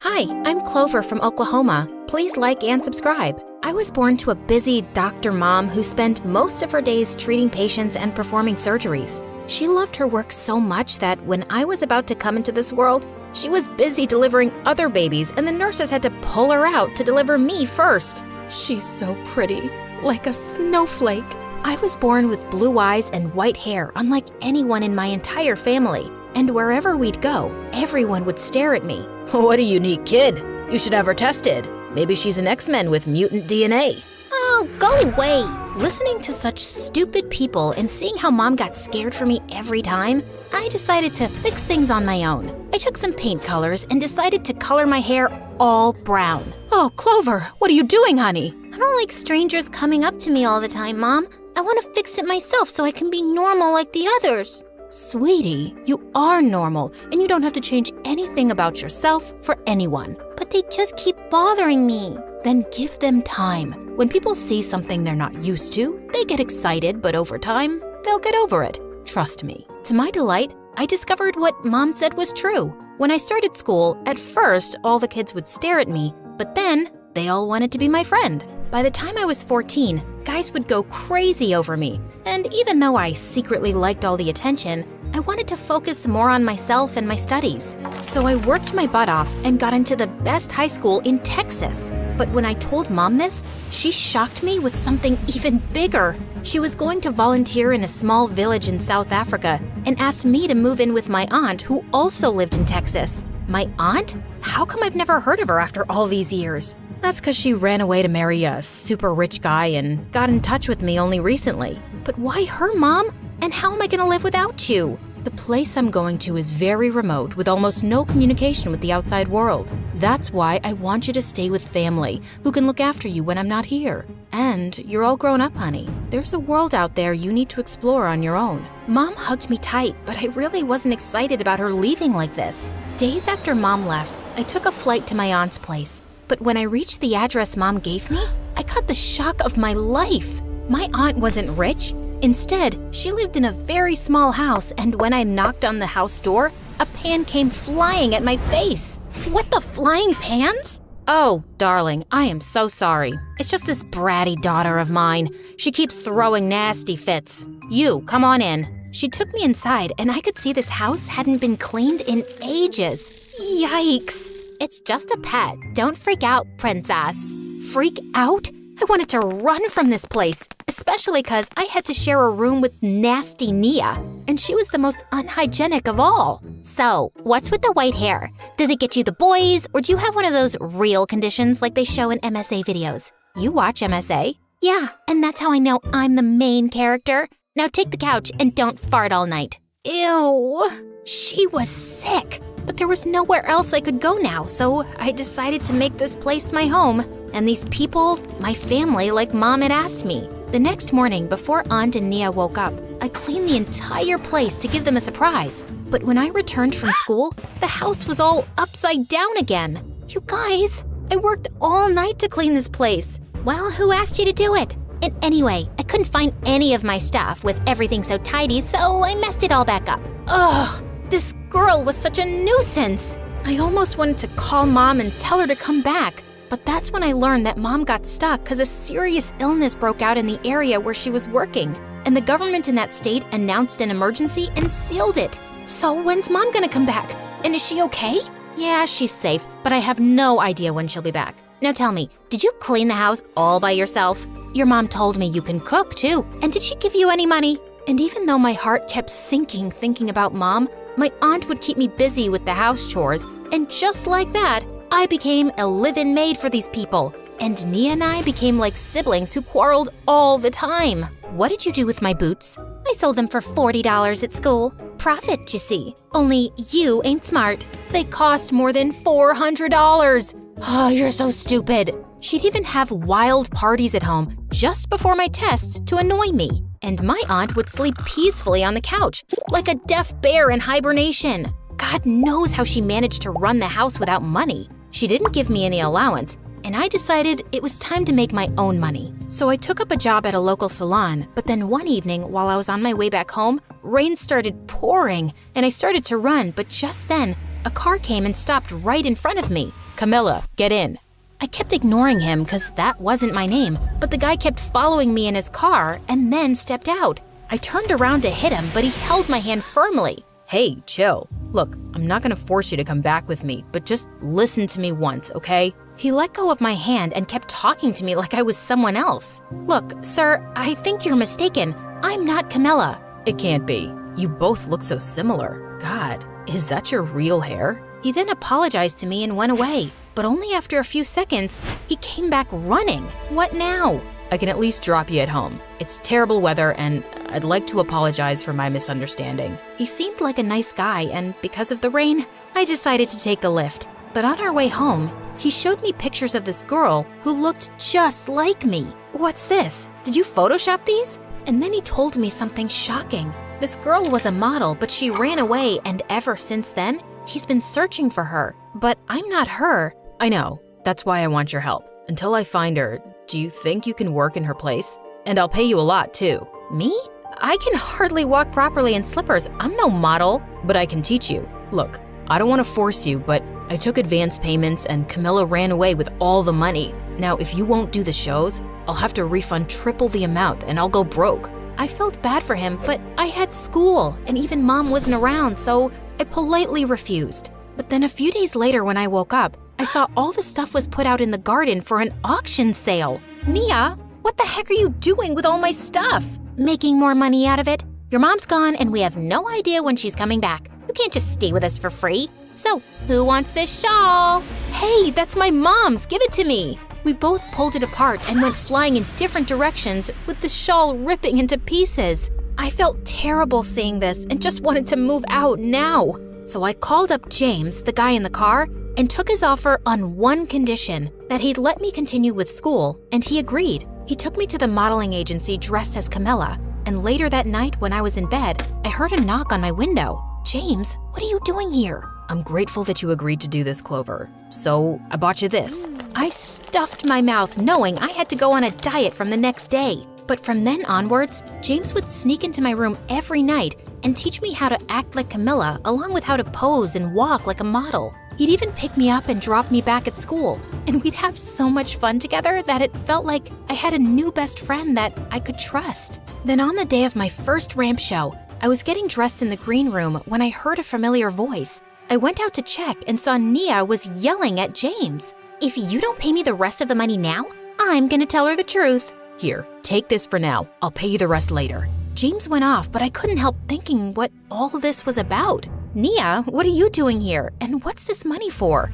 Hi, I'm Clover from Oklahoma. Please like and subscribe. I was born to a busy doctor mom who spent most of her days treating patients and performing surgeries. She loved her work so much that when I was about to come into this world, she was busy delivering other babies, and the nurses had to pull her out to deliver me first. She's so pretty, like a snowflake. I was born with blue eyes and white hair, unlike anyone in my entire family. And wherever we'd go, everyone would stare at me. What a unique kid. You should have her tested. Maybe she's an X-Men with mutant DNA. Oh, go away! Listening to such stupid people and seeing how Mom got scared for me every time, I decided to fix things on my own. I took some paint colors and decided to color my hair all brown. Oh, Clover, what are you doing, honey? I don't like strangers coming up to me all the time, Mom. I want to fix it myself so I can be normal like the others. Sweetie, you are normal, and you don't have to change anything about yourself for anyone. But they just keep bothering me. Then give them time. When people see something they're not used to, they get excited, but over time, they'll get over it. Trust me. To my delight, I discovered what Mom said was true. When I started school, at first, all the kids would stare at me, but then they all wanted to be my friend. By the time I was 14, guys would go crazy over me. And even though I secretly liked all the attention, I wanted to focus more on myself and my studies. So I worked my butt off and got into the best high school in Texas. But when I told Mom this, she shocked me with something even bigger. She was going to volunteer in a small village in South Africa and asked me to move in with my aunt, who also lived in Texas. My aunt? How come I've never heard of her after all these years? That's because she ran away to marry a super rich guy and got in touch with me only recently. But why her, Mom? And how am I going to live without you? The place I'm going to is very remote with almost no communication with the outside world. That's why I want you to stay with family who can look after you when I'm not here. And you're all grown up, honey. There's a world out there you need to explore on your own. Mom hugged me tight, but I really wasn't excited about her leaving like this. Days after Mom left, I took a flight to my aunt's place. But when I reached the address Mom gave me, I got the shock of my life. My aunt wasn't rich. Instead, she lived in a very small house, and when I knocked on the house door, a pan came flying at my face. What the flying pans? Oh, darling, I am so sorry. It's just this bratty daughter of mine. She keeps throwing nasty fits. You, come on in. She took me inside, and I could see this house hadn't been cleaned in ages. Yikes. It's just a pet. Don't freak out, princess. Freak out? I wanted to run from this place, especially because I had to share a room with nasty Nia, and she was the most unhygienic of all. So, what's with the white hair? Does it get you the boys, or do you have one of those real conditions like they show in MSA videos? You watch MSA? Yeah, and that's how I know I'm the main character. Now take the couch and don't fart all night. Ew. She was sick, but there was nowhere else I could go now, so I decided to make this place my home. And these people, my family, like Mom had asked me. The next morning, before Aunt and Nia woke up, I cleaned the entire place to give them a surprise. But when I returned from school, the house was all upside down again. You guys, I worked all night to clean this place. Well, who asked you to do it? And anyway, I couldn't find any of my stuff with everything so tidy, so I messed it all back up. Ugh, this girl was such a nuisance. I almost wanted to call Mom and tell her to come back. But that's when I learned that Mom got stuck because a serious illness broke out in the area where she was working. And the government in that state announced an emergency and sealed it. So when's Mom gonna come back? And is she okay? Yeah, she's safe, but I have no idea when she'll be back. Now tell me, did you clean the house all by yourself? Your mom told me you can cook too. And did she give you any money? And even though my heart kept sinking thinking about Mom, my aunt would keep me busy with the house chores. And just like that, I became a live-in maid for these people, and Nia and I became like siblings who quarreled all the time. What did you do with my boots? I sold them for $40 at school. Profit, you see. Only you ain't smart. They cost more than $400. Oh, you're so stupid. She'd even have wild parties at home just before my tests to annoy me. And my aunt would sleep peacefully on the couch, like a deaf bear in hibernation. God knows how she managed to run the house without money. She didn't give me any allowance, and I decided it was time to make my own money. So I took up a job at a local salon, but then one evening while I was on my way back home, rain started pouring, and I started to run, but just then, a car came and stopped right in front of me. Camilla, get in. I kept ignoring him because that wasn't my name, but the guy kept following me in his car and then stepped out. I turned around to hit him, but he held my hand firmly. Hey, chill. Look, I'm not gonna force you to come back with me, but just listen to me once, okay? He let go of my hand and kept talking to me like I was someone else. Look, sir, I think you're mistaken. I'm not Camilla. It can't be. You both look so similar. God, is that your real hair? He then apologized to me and went away, but only after a few seconds, he came back running. What now? I can at least drop you at home. It's terrible weather and I'd like to apologize for my misunderstanding. He seemed like a nice guy, and because of the rain, I decided to take the lift. But on our way home, he showed me pictures of this girl who looked just like me. What's this? Did you Photoshop these? And then he told me something shocking. This girl was a model, but she ran away, and ever since then, he's been searching for her. But I'm not her. I know. That's why I want your help. Until I find her, do you think you can work in her place? And I'll pay you a lot, too. Me? I can hardly walk properly in slippers. I'm no model. But I can teach you. Look, I don't want to force you, but I took advance payments and Camilla ran away with all the money. Now, if you won't do the shows, I'll have to refund triple the amount and I'll go broke. I felt bad for him, but I had school and even Mom wasn't around, so I politely refused. But then a few days later when I woke up, I saw all the stuff was put out in the garden for an auction sale. Nia, what the heck are you doing with all my stuff? Making more money out of it. Your mom's gone and we have no idea when she's coming back. You can't just stay with us for free. So, who wants this shawl? Hey, that's my mom's. Give it to me. We both pulled it apart and went flying in different directions with the shawl ripping into pieces. I felt terrible seeing this and just wanted to move out now. So I called up James, the guy in the car, and took his offer on one condition, that he'd let me continue with school, and he agreed. He took me to the modeling agency dressed as Camilla, and later that night when I was in bed, I heard a knock on my window. James, what are you doing here? I'm grateful that you agreed to do this, Clover. So, I bought you this. I stuffed my mouth knowing I had to go on a diet from the next day. But from then onwards, James would sneak into my room every night and teach me how to act like Camilla along with how to pose and walk like a model. He'd even pick me up and drop me back at school. And we'd have so much fun together that it felt like I had a new best friend that I could trust. Then on the day of my first ramp show, I was getting dressed in the green room when I heard a familiar voice. I went out to check and saw Nia was yelling at James. If you don't pay me the rest of the money now, I'm gonna tell her the truth. Here, take this for now. I'll pay you the rest later. James went off, but I couldn't help thinking what all this was about. Nia, what are you doing here? And what's this money for?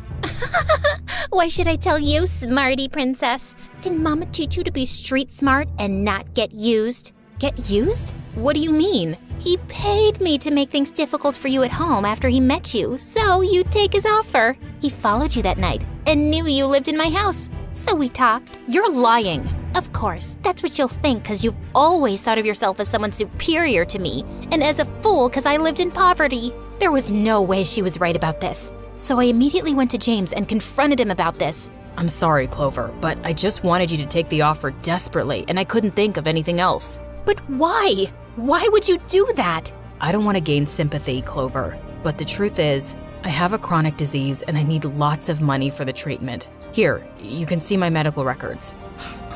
Why should I tell you, smarty princess? Did Mama teach you to be street smart and not get used? Get used? What do you mean? He paid me to make things difficult for you at home after he met you, so you'd take his offer. He followed you that night and knew you lived in my house, so we talked. You're lying. Of course, that's what you'll think because you've always thought of yourself as someone superior to me, and as a fool because I lived in poverty. There was no way she was right about this. So I immediately went to James and confronted him about this. I'm sorry, Clover, but I just wanted you to take the offer desperately, and I couldn't think of anything else. But why? Why would you do that? I don't want to gain sympathy, Clover, but the truth is, I have a chronic disease and I need lots of money for the treatment. Here, you can see my medical records.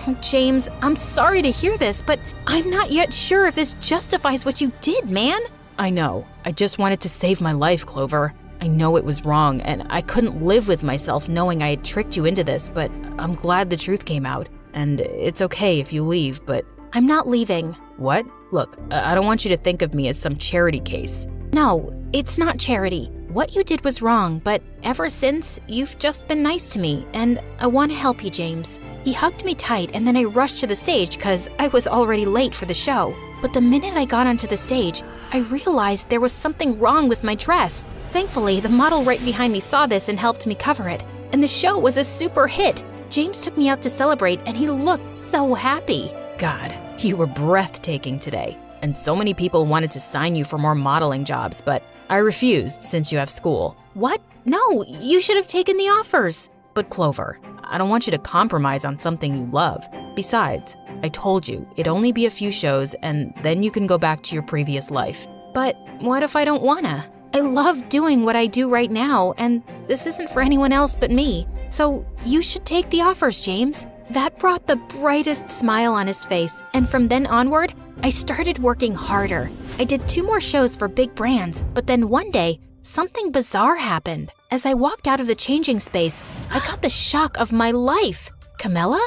Oh, James, I'm sorry to hear this, but I'm not yet sure if this justifies what you did, man. I know. I just wanted to save my life, Clover. I know it was wrong, and I couldn't live with myself knowing I had tricked you into this, but I'm glad the truth came out. And it's okay if you leave, but I'm not leaving. What? Look, I don't want you to think of me as some charity case. No, it's not charity. What you did was wrong, but ever since, you've just been nice to me, and I want to help you, James. He hugged me tight, and then I rushed to the stage because I was already late for the show. But the minute I got onto the stage, I realized there was something wrong with my dress. Thankfully, the model right behind me saw this and helped me cover it. And the show was a super hit. James took me out to celebrate, and he looked so happy. God, you were breathtaking today. And so many people wanted to sign you for more modeling jobs, but I refused since you have school. What? No, you should have taken the offers. But Clover, I don't want you to compromise on something you love. Besides, I told you it'd only be a few shows and then you can go back to your previous life. But what if I don't wanna? I love doing what I do right now, and this isn't for anyone else but me. So you should take the offers, James. That brought the brightest smile on his face, and from then onward, I started working harder. I did 2 more shows for big brands, but then one day, something bizarre happened. As I walked out of the changing space, I got the shock of my life. Camilla?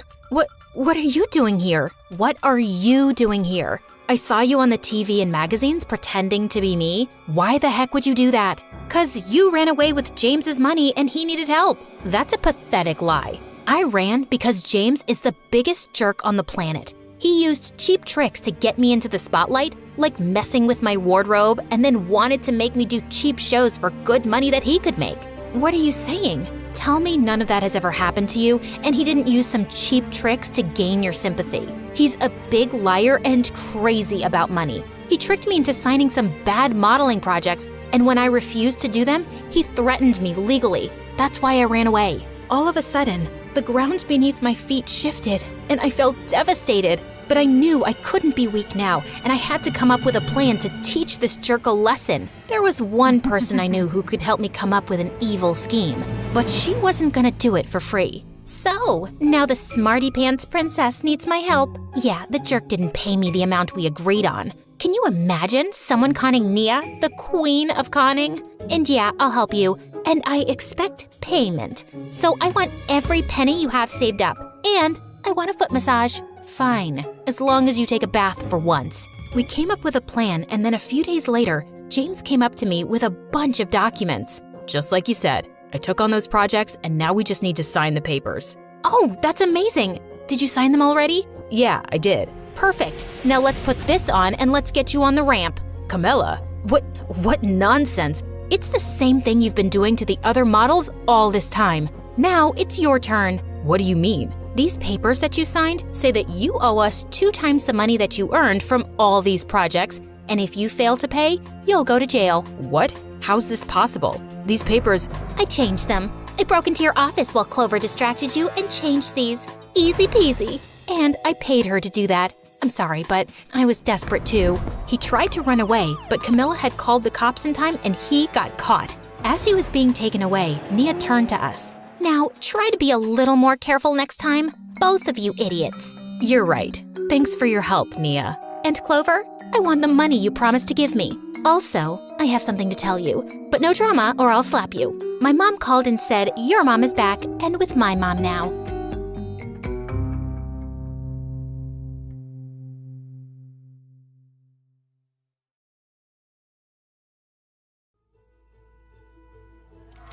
What are you doing here? What are you doing here? I saw you on the TV and magazines pretending to be me. Why the heck would you do that? 'Cause you ran away with James's money and he needed help. That's a pathetic lie. I ran because James is the biggest jerk on the planet. He used cheap tricks to get me into the spotlight, like messing with my wardrobe, and then wanted to make me do cheap shows for good money that he could make. What are you saying? Tell me none of that has ever happened to you, and he didn't use some cheap tricks to gain your sympathy. He's a big liar and crazy about money. He tricked me into signing some bad modeling projects, and when I refused to do them, he threatened me legally. That's why I ran away. All of a sudden, the ground beneath my feet shifted, and I felt devastated. But I knew I couldn't be weak now, and I had to come up with a plan to teach this jerk a lesson. There was one person I knew who could help me come up with an evil scheme, but she wasn't gonna do it for free. So, now the smarty pants princess needs my help. Yeah, the jerk didn't pay me the amount we agreed on. Can you imagine someone conning Nia, the queen of conning? And yeah, I'll help you, and I expect payment. So I want every penny you have saved up, and I want a foot massage. Fine, as long as you take a bath for once. We came up with a plan, and then a few days later, James came up to me with a bunch of documents. Just like you said, I took on those projects and now we just need to sign the papers. Oh, that's amazing! Did you sign them already? Yeah, I did. Perfect. Now let's put this on and let's get you on the ramp. Camilla? What nonsense! It's the same thing you've been doing to the other models all this time. Now it's your turn. What do you mean? These papers that you signed say that you owe us 2 times the money that you earned from all these projects, and if you fail to pay, you'll go to jail. What? How's this possible? These papers… I changed them. I broke into your office while Clover distracted you and changed these. Easy peasy. And I paid her to do that. I'm sorry, but I was desperate too. He tried to run away, but Camilla had called the cops in time and he got caught. As he was being taken away, Nia turned to us. Now, try to be a little more careful next time. Both of you idiots. You're right. Thanks for your help, Nia. And Clover, I want the money you promised to give me. Also, I have something to tell you, but no drama or I'll slap you. My mom called and said your mom is back and with my mom now.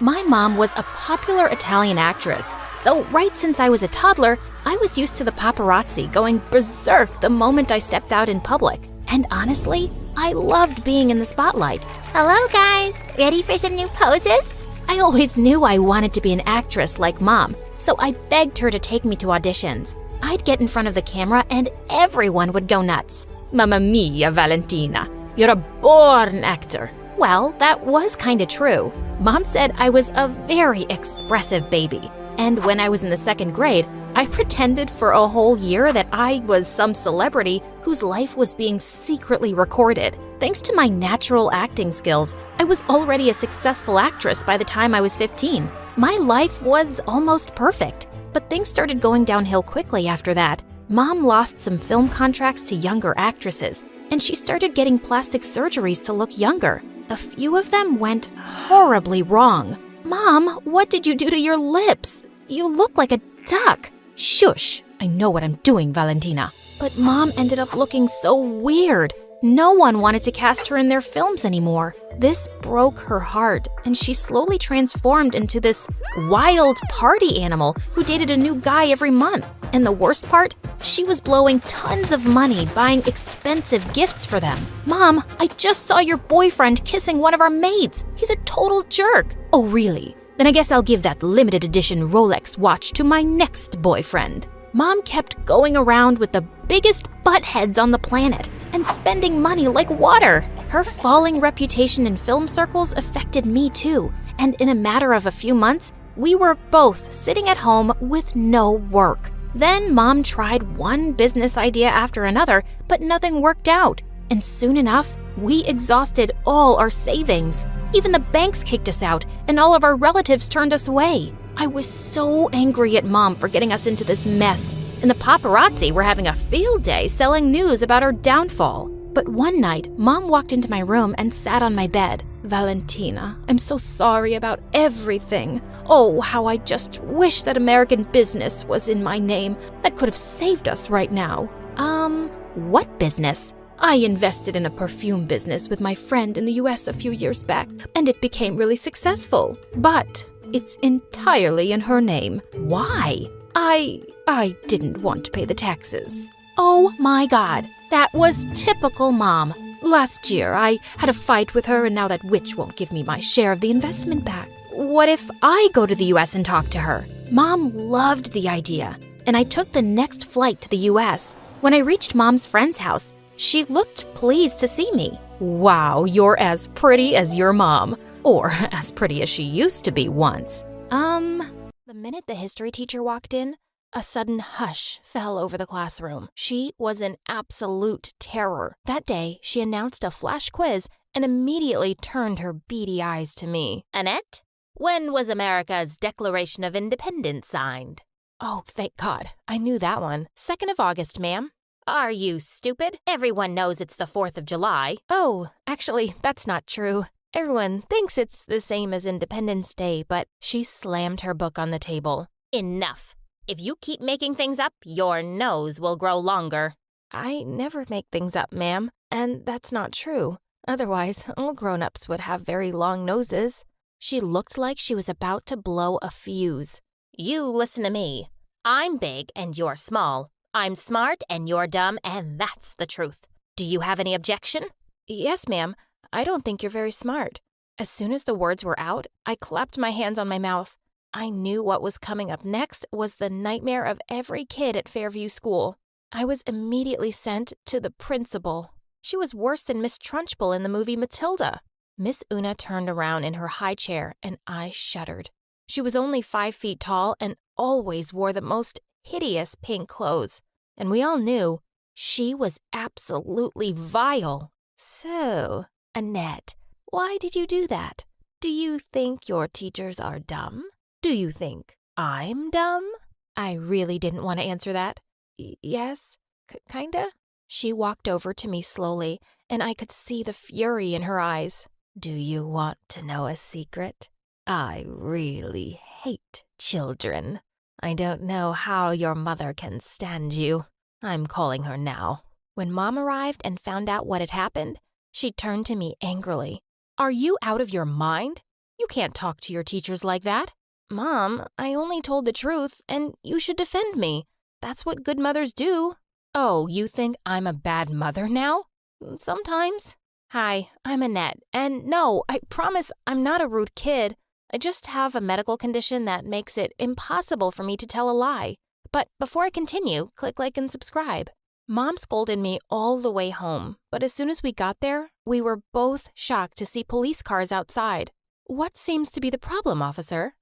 My mom was a popular Italian actress, so right since I was a toddler, I was used to the paparazzi going berserk the moment I stepped out in public. And honestly, I loved being in the spotlight. Hello guys, ready for some new poses? I always knew I wanted to be an actress like Mom, so I begged her to take me to auditions. I'd get in front of the camera and everyone would go nuts. Mamma mia, Valentina, you're a born actor. Well, that was kinda true. Mom said I was a very expressive baby. And when I was in the 2nd grade, I pretended for a whole year that I was some celebrity whose life was being secretly recorded. Thanks to my natural acting skills, I was already a successful actress by the time I was 15. My life was almost perfect, but things started going downhill quickly after that. Mom lost some film contracts to younger actresses, and she started getting plastic surgeries to look younger. A few of them went horribly wrong. Mom, what did you do to your lips? You look like a duck. Shush, I know what I'm doing, Valentina. But Mom ended up looking so weird. No one wanted to cast her in their films anymore. This broke her heart, and she slowly transformed into this wild party animal who dated a new guy every month. And the worst part? She was blowing tons of money buying expensive gifts for them. Mom, I just saw your boyfriend kissing one of our maids. He's a total jerk. Oh, really? Then I guess I'll give that limited edition Rolex watch to my next boyfriend. Mom kept going around with the biggest buttheads on the planet and spending money like water. Her falling reputation in film circles affected me too, and in a matter of a few months, we were both sitting at home with no work. Then Mom tried one business idea after another, but nothing worked out. And soon enough, we exhausted all our savings. Even the banks kicked us out, and all of our relatives turned us away. I was so angry at Mom for getting us into this mess, and the paparazzi were having a field day selling news about our downfall. But one night, Mom walked into my room and sat on my bed. Valentina, I'm so sorry about everything. Oh, how I just wish that American business was in my name. That could have saved us right now. What business? I invested in a perfume business with my friend in the US a few years back, and it became really successful. But it's entirely in her name. Why? I didn't want to pay the taxes. Oh my God, that was typical Mom. Last year, I had a fight with her, and now that witch won't give me my share of the investment back. What if I go to the US and talk to her? Mom loved the idea, and I took the next flight to the US. When I reached Mom's friend's house, she looked pleased to see me. Wow, you're as pretty as your mom. Or as pretty as she used to be once. The minute the history teacher walked in, a sudden hush fell over the classroom. She was an absolute terror. That day, she announced a flash quiz and immediately turned her beady eyes to me. Annette, when was America's Declaration of Independence signed? Oh, thank God. I knew that one. 2nd of August, ma'am. Are you stupid? Everyone knows it's the 4th of July. Oh, actually, that's not true. Everyone thinks it's the same as Independence Day, but she slammed her book on the table. Enough. If you keep making things up, your nose will grow longer. I never make things up, ma'am, and that's not true. Otherwise, all grown-ups would have very long noses. She looked like she was about to blow a fuse. You listen to me. I'm big and you're small. I'm smart and you're dumb, and that's the truth. Do you have any objection? Yes, ma'am. I don't think you're very smart. As soon as the words were out, I clapped my hands on my mouth. I knew what was coming up next was the nightmare of every kid at Fairview School. I was immediately sent to the principal. She was worse than Miss Trunchbull in the movie Matilda. Miss Una turned around in her high chair, and I shuddered. She was only 5 feet tall and always wore the most hideous pink clothes. And we all knew she was absolutely vile. So, Annette, why did you do that? Do you think your teachers are dumb? Do you think I'm dumb? I really didn't want to answer that. Yes, kinda. She walked over to me slowly, and I could see the fury in her eyes. Do you want to know a secret? I really hate children. I don't know how your mother can stand you. I'm calling her now. When Mom arrived and found out what had happened, she turned to me angrily. Are you out of your mind? You can't talk to your teachers like that. Mom, I only told the truth, and you should defend me. That's what good mothers do. Oh, you think I'm a bad mother now? Sometimes. Hi, I'm Annette, and no, I promise I'm not a rude kid. I just have a medical condition that makes it impossible for me to tell a lie. But before I continue, click like and subscribe. Mom scolded me all the way home, but as soon as we got there, we were both shocked to see police cars outside. What seems to be the problem, officer?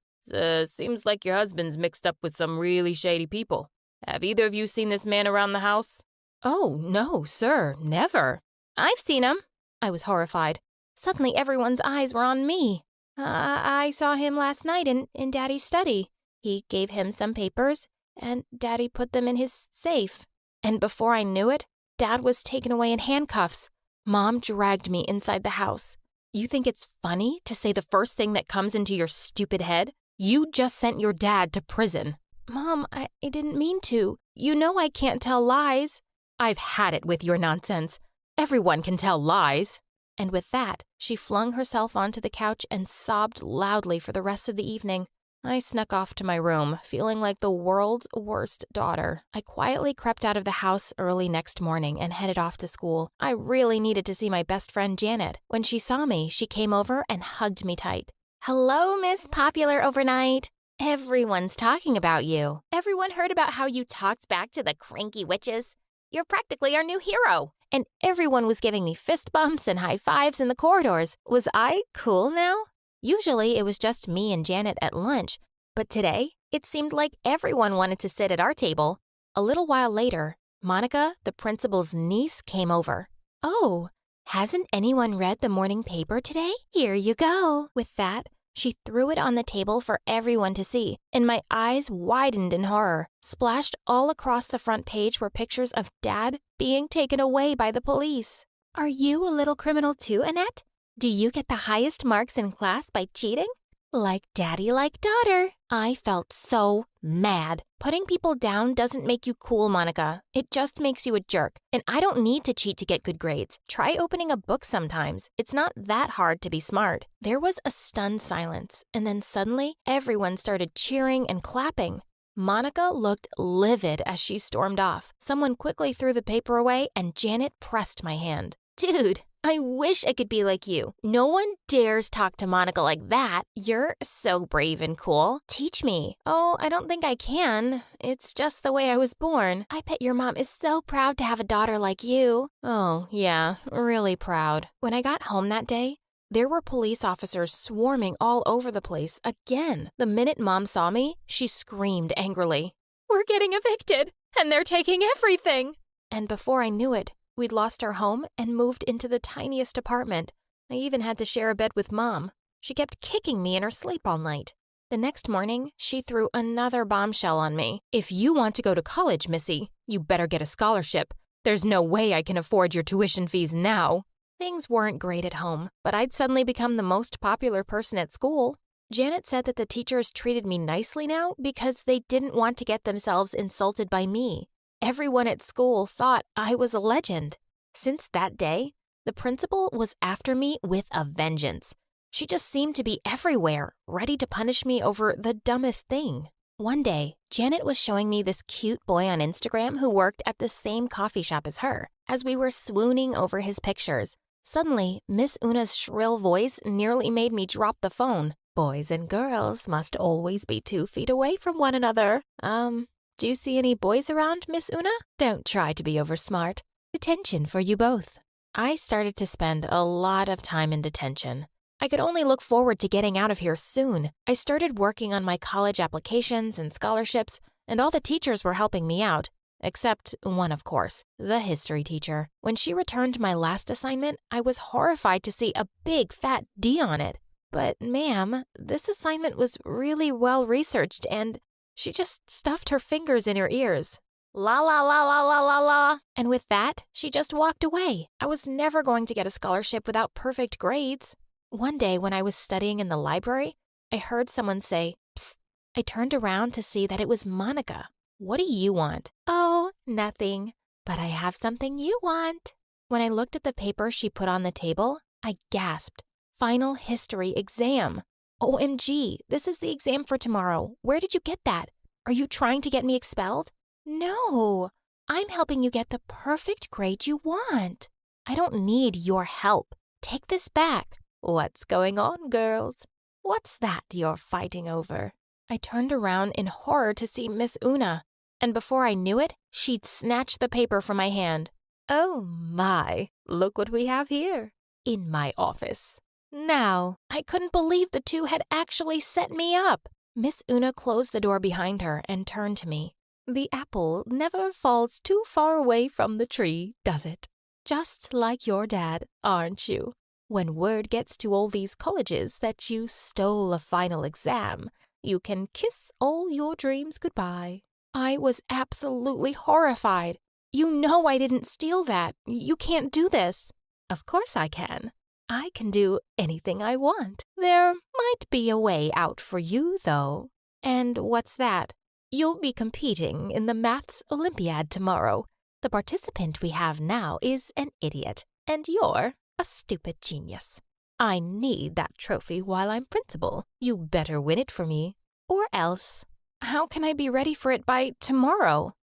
Seems like your husband's mixed up with some really shady people. Have either of you seen this man around the house? Oh, no, sir, never. I've seen him. I was horrified. Suddenly everyone's eyes were on me. I saw him last night in Daddy's study. He gave him some papers, and Daddy put them in his safe. And before I knew it, Dad was taken away in handcuffs. Mom dragged me inside the house. You think it's funny to say the first thing that comes into your stupid head? You just sent your dad to prison. Mom, I didn't mean to. You know I can't tell lies. I've had it with your nonsense. Everyone can tell lies. And with that, she flung herself onto the couch and sobbed loudly for the rest of the evening. I snuck off to my room, feeling like the world's worst daughter. I quietly crept out of the house early next morning and headed off to school. I really needed to see my best friend Janet. When she saw me, she came over and hugged me tight. Hello, Miss Popular Overnight. Everyone's talking about you. Everyone heard about how you talked back to the cranky witches. You're practically our new hero. And everyone was giving me fist bumps and high fives in the corridors. Was I cool now? Usually it was just me and Janet at lunch, but today it seemed like everyone wanted to sit at our table. A little while later, Monica, the principal's niece, came over. Oh, hasn't anyone read the morning paper today? Here you go. With that, she threw it on the table for everyone to see, and my eyes widened in horror. Splashed all across the front page were pictures of Dad being taken away by the police. Are you a little criminal too, Annette? Do you get the highest marks in class by cheating? Like daddy, like daughter. I felt so mad. Putting people down doesn't make you cool, Monica. It just makes you a jerk. And I don't need to cheat to get good grades. Try opening a book sometimes. It's not that hard to be smart. There was a stunned silence, and then suddenly everyone started cheering and clapping. Monica looked livid as she stormed off. Someone quickly threw the paper away, and Janet pressed my hand. Dude, I wish I could be like you. No one dares talk to Monica like that. You're so brave and cool. Teach me. Oh, I don't think I can. It's just the way I was born. I bet your mom is so proud to have a daughter like you. Oh, yeah, really proud. When I got home that day, there were police officers swarming all over the place again. The minute Mom saw me, she screamed angrily. We're getting evicted, and they're taking everything. And before I knew it, we'd lost our home and moved into the tiniest apartment. I even had to share a bed with Mom. She kept kicking me in her sleep all night. The next morning, she threw another bombshell on me. If you want to go to college, Missy, you better get a scholarship. There's no way I can afford your tuition fees now. Things weren't great at home, but I'd suddenly become the most popular person at school. Janet said that the teachers treated me nicely now because they didn't want to get themselves insulted by me. Everyone at school thought I was a legend. Since that day, the principal was after me with a vengeance. She just seemed to be everywhere, ready to punish me over the dumbest thing. One day, Janet was showing me this cute boy on Instagram who worked at the same coffee shop as her. As we were swooning over his pictures, suddenly, Miss Una's shrill voice nearly made me drop the phone. Boys and girls must always be 2 feet away from one another. Do you see any boys around, Miss Una? Don't try to be oversmart. Detention for you both. I started to spend a lot of time in detention. I could only look forward to getting out of here soon. I started working on my college applications and scholarships, and all the teachers were helping me out. Except one, of course, the history teacher. When she returned my last assignment, I was horrified to see a big fat D on it. But, ma'am, this assignment was really well researched and she just stuffed her fingers in her ears. La la la la la la la. And with that, she just walked away. I was never going to get a scholarship without perfect grades. One day when I was studying in the library, I heard someone say, "Psst." I turned around to see that it was Monica. What do you want? Oh, nothing. But I have something you want. When I looked at the paper she put on the table, I gasped. Final history exam. OMG, this is the exam for tomorrow. Where did you get that? Are you trying to get me expelled? No, I'm helping you get the perfect grade you want. I don't need your help. Take this back. What's going on, girls? What's that you're fighting over? I turned around in horror to see Miss Una, and before I knew it, she'd snatched the paper from my hand. Oh my, look what we have here. In my office. Now, I couldn't believe the two had actually set me up. Miss Una closed the door behind her and turned to me. The apple never falls too far away from the tree, does it? Just like your dad, aren't you? When word gets to all these colleges that you stole a final exam, you can kiss all your dreams goodbye. I was absolutely horrified. You know I didn't steal that. You can't do this. Of course I can. I can do anything I want. There might be a way out for you, though. And what's that? You'll be competing in the Maths Olympiad tomorrow. The participant we have now is an idiot, and you're a stupid genius. I need that trophy while I'm principal. You better win it for me, or else. How can I be ready for it by tomorrow?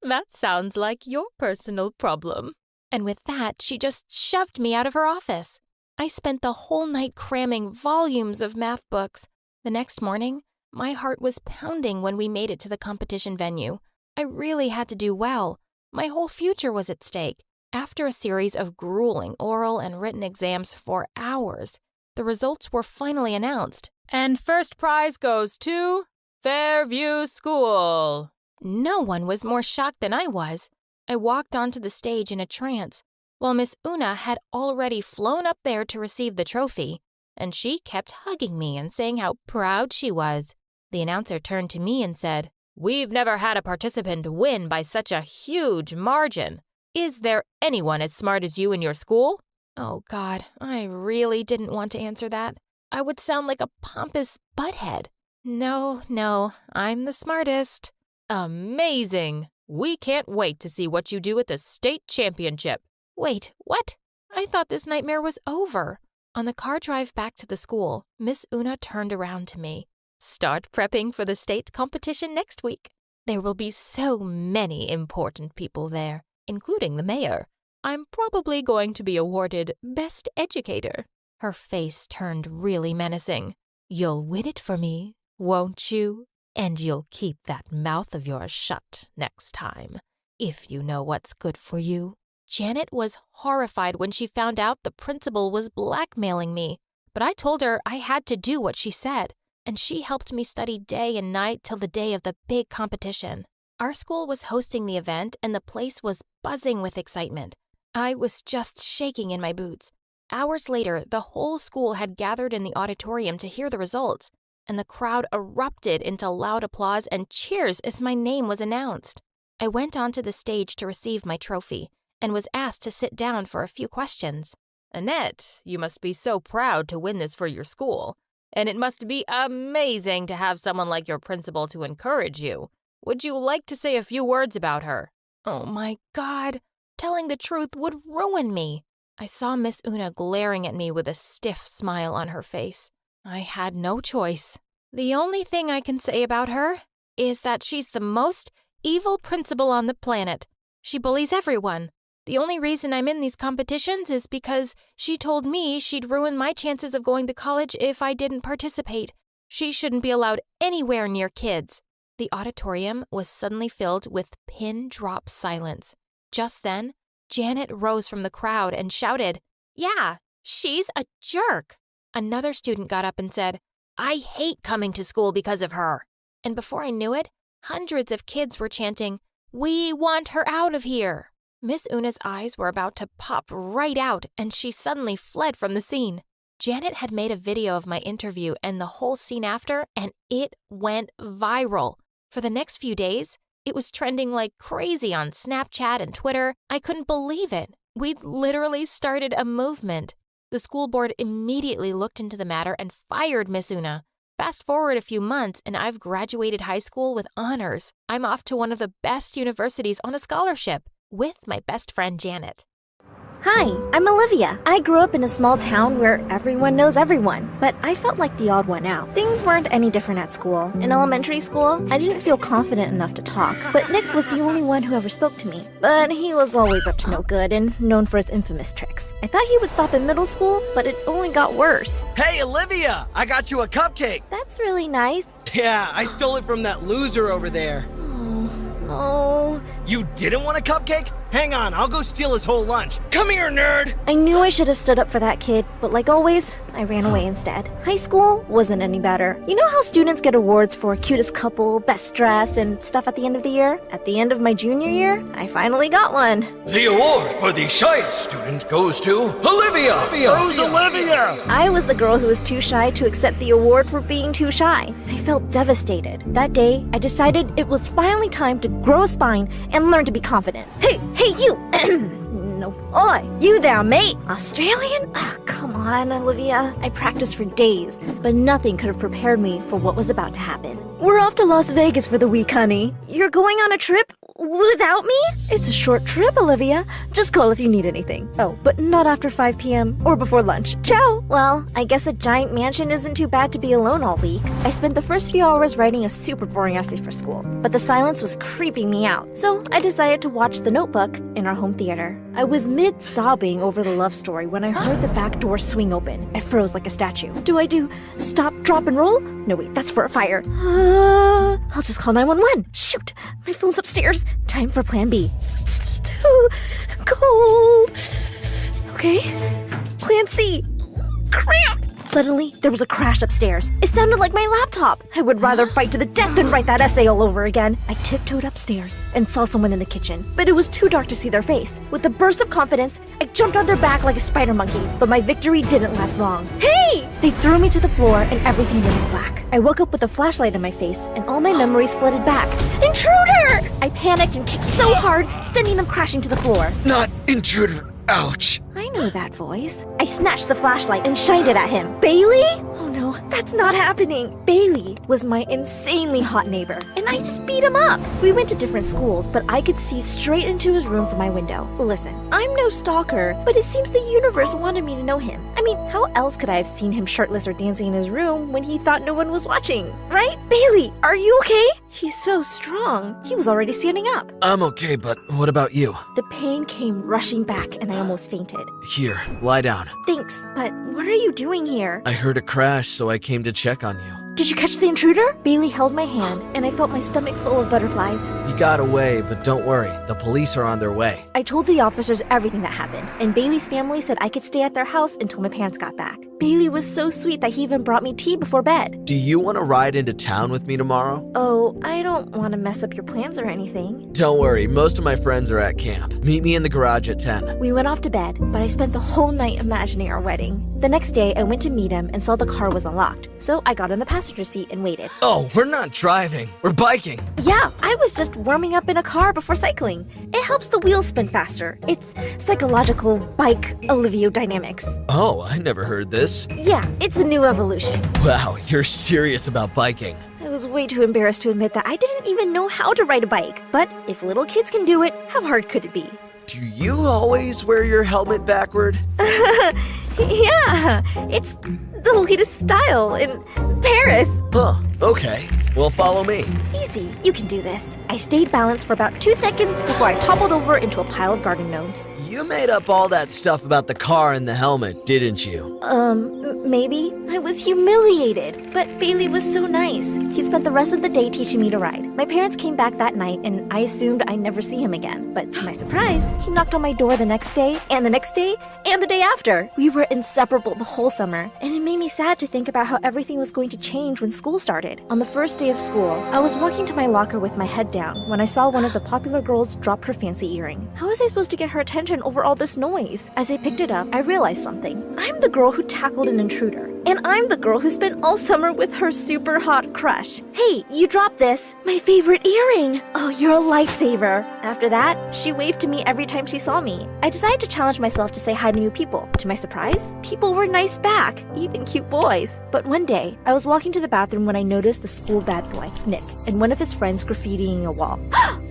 That sounds like your personal problem. And with that, she just shoved me out of her office. I spent the whole night cramming volumes of math books. The next morning, my heart was pounding when we made it to the competition venue. I really had to do well. My whole future was at stake. After a series of grueling oral and written exams for hours, the results were finally announced. And first prize goes to Fairview School. No one was more shocked than I was. I walked onto the stage in a trance, while Miss Una had already flown up there to receive the trophy, and she kept hugging me and saying how proud she was. The announcer turned to me and said, "We've never had a participant win by such a huge margin. Is there anyone as smart as you in your school?" Oh God, I really didn't want to answer that. I would sound like a pompous butthead. No, I'm the smartest. Amazing! We can't wait to see what you do at the state championship. Wait, what? I thought this nightmare was over. On the car drive back to the school, Miss Una turned around to me. Start prepping for the state competition next week. There will be so many important people there, including the mayor. I'm probably going to be awarded Best Educator. Her face turned really menacing. You'll win it for me, won't you? And you'll keep that mouth of yours shut next time, if you know what's good for you. Janet was horrified when she found out the principal was blackmailing me, but I told her I had to do what she said, and she helped me study day and night till the day of the big competition. Our school was hosting the event, and the place was buzzing with excitement. I was just shaking in my boots. Hours later, the whole school had gathered in the auditorium to hear the results, and the crowd erupted into loud applause and cheers as my name was announced. I went onto the stage to receive my trophy and was asked to sit down for a few questions. Annette, you must be so proud to win this for your school, and it must be amazing to have someone like your principal to encourage you. Would you like to say a few words about her? Oh my God, telling the truth would ruin me. I saw Miss Una glaring at me with a stiff smile on her face. I had no choice. The only thing I can say about her is that she's the most evil principal on the planet. She bullies everyone. The only reason I'm in these competitions is because she told me she'd ruin my chances of going to college if I didn't participate. She shouldn't be allowed anywhere near kids. The auditorium was suddenly filled with pin-drop silence. Just then, Janet rose from the crowd and shouted, "Yeah, she's a jerk." Another student got up and said, "I hate coming to school because of her." And before I knew it, hundreds of kids were chanting, "We want her out of here." Miss Una's eyes were about to pop right out, and she suddenly fled from the scene. Janet had made a video of my interview and the whole scene after, and it went viral. For the next few days, it was trending like crazy on Snapchat and Twitter. I couldn't believe it. We'd literally started a movement. The school board immediately looked into the matter and fired Miss Una. Fast forward a few months, and I've graduated high school with honors. I'm off to one of the best universities on a scholarship with my best friend Janet. Hi, I'm Olivia. I grew up in a small town where everyone knows everyone, but I felt like the odd one out. Things weren't any different at school. In elementary school, I didn't feel confident enough to talk, but Nick was the only one who ever spoke to me. But he was always up to no good and known for his infamous tricks. I thought he would stop in middle school, but it only got worse. Hey, Olivia! I got you a cupcake! That's really nice. Yeah, I stole it from that loser over there. Oh. You didn't want a cupcake? Hang on, I'll go steal his whole lunch. Come here, nerd! I knew I should have stood up for that kid, but like always, I ran away instead. High school wasn't any better. You know how students get awards for cutest couple, best dress, and stuff at the end of the year? At the end of my junior year, I finally got one. The award for the shyest student goes to Olivia! Who's Olivia? I was the girl who was too shy to accept the award for being too shy. I felt devastated. That day, I decided it was finally time to grow a spine and learn to be confident. Hey, you! No, oi, you there, mate! Australian? Ugh, come on, Olivia. I practiced for days, but nothing could have prepared me for what was about to happen. We're off to Las Vegas for the week, honey. You're going on a trip without me? It's a short trip, Olivia. Just call if you need anything. Oh, but not after 5 p.m. or before lunch. Ciao! Well, I guess a giant mansion isn't too bad to be alone all week. I spent the first few hours writing a super boring essay for school, but the silence was creeping me out. So I decided to watch The Notebook in our home theater. I was mid-sobbing over the love story when I heard the back door swing open. I froze like a statue. Do I do stop, drop, and roll? No, wait, that's for a fire. I'll just call 911. Shoot, my phone's upstairs. Time for plan B. It's too cold. Okay, plan C. Cramp. Suddenly, there was a crash upstairs. It sounded like my laptop. I would rather fight to the death than write that essay all over again. I tiptoed upstairs and saw someone in the kitchen, but it was too dark to see their face. With a burst of confidence, I jumped on their back like a spider monkey, but my victory didn't last long. Hey! They threw me to the floor and everything went black. I woke up with a flashlight in my face and all my memories flooded back. Intruder! I panicked and kicked so hard, sending them crashing to the floor. Not intruder. Ouch. I know that voice. I snatched the flashlight and shined it at him. Bailey? Oh no, that's not happening. Bailey was my insanely hot neighbor, and I just beat him up. We went to different schools, but I could see straight into his room from my window. Listen, I'm no stalker, but it seems the universe wanted me to know him. I mean, how else could I have seen him shirtless or dancing in his room when he thought no one was watching, right? Bailey, are you okay? He's so strong. He was already standing up. I'm okay, but what about you? The pain came rushing back, and I almost fainted. Here, lie down. Thanks, but what are you doing here? I heard a crash, so I came to check on you. Did you catch the intruder? Bailey held my hand, and I felt my stomach full of butterflies. He got away, but don't worry, the police are on their way. I told the officers everything that happened, and Bailey's family said I could stay at their house until my parents got back. Bailey was so sweet that he even brought me tea before bed. Do you want to ride into town with me tomorrow? Oh, I don't want to mess up your plans or anything. Don't worry, most of my friends are at camp. Meet me in the garage at 10. We went off to bed, but I spent the whole night imagining our wedding. The next day, I went to meet him and saw the car was unlocked, so I got in the passenger seat and waited. Oh, we're not driving. We're biking. Yeah, I was just warming up in a car before cycling. It helps the wheels spin faster. It's psychological bike aliviodynamics. Oh, I never heard this. Yeah, it's a new evolution. Wow, you're serious about biking. I was way too embarrassed to admit that I didn't even know how to ride a bike. But if little kids can do it, how hard could it be? Do you always wear your helmet backward? Yeah, it's the latest style in Paris. Huh, okay. Well, follow me. Easy, you can do this. I stayed balanced for about 2 seconds before I toppled over into a pile of garden gnomes. You made up all that stuff about the car and the helmet, didn't you? Maybe. I was humiliated, but Bailey was so nice. He spent the rest of the day teaching me to ride. My parents came back that night, and I assumed I'd never see him again. But to my surprise, he knocked on my door the next day, and the next day, and the day after. We were inseparable the whole summer, and it made me sad to think about how everything was going to change when school started. On the first day of school, I was walking to my locker with my head down when I saw one of the popular girls drop her fancy earring. How was I supposed to get her attention over all this noise? As I picked it up, I realized something. I'm the girl who tackled an intruder. And I'm the girl who spent all summer with her super hot crush. Hey, you dropped this. My favorite earring. Oh, you're a lifesaver. After that, she waved to me every time she saw me. I decided to challenge myself to say hi to new people. To my surprise, people were nice back, even cute boys. But one day, I was walking to the bathroom when I noticed the school bad boy, Nick, and one of his friends graffitiing a wall.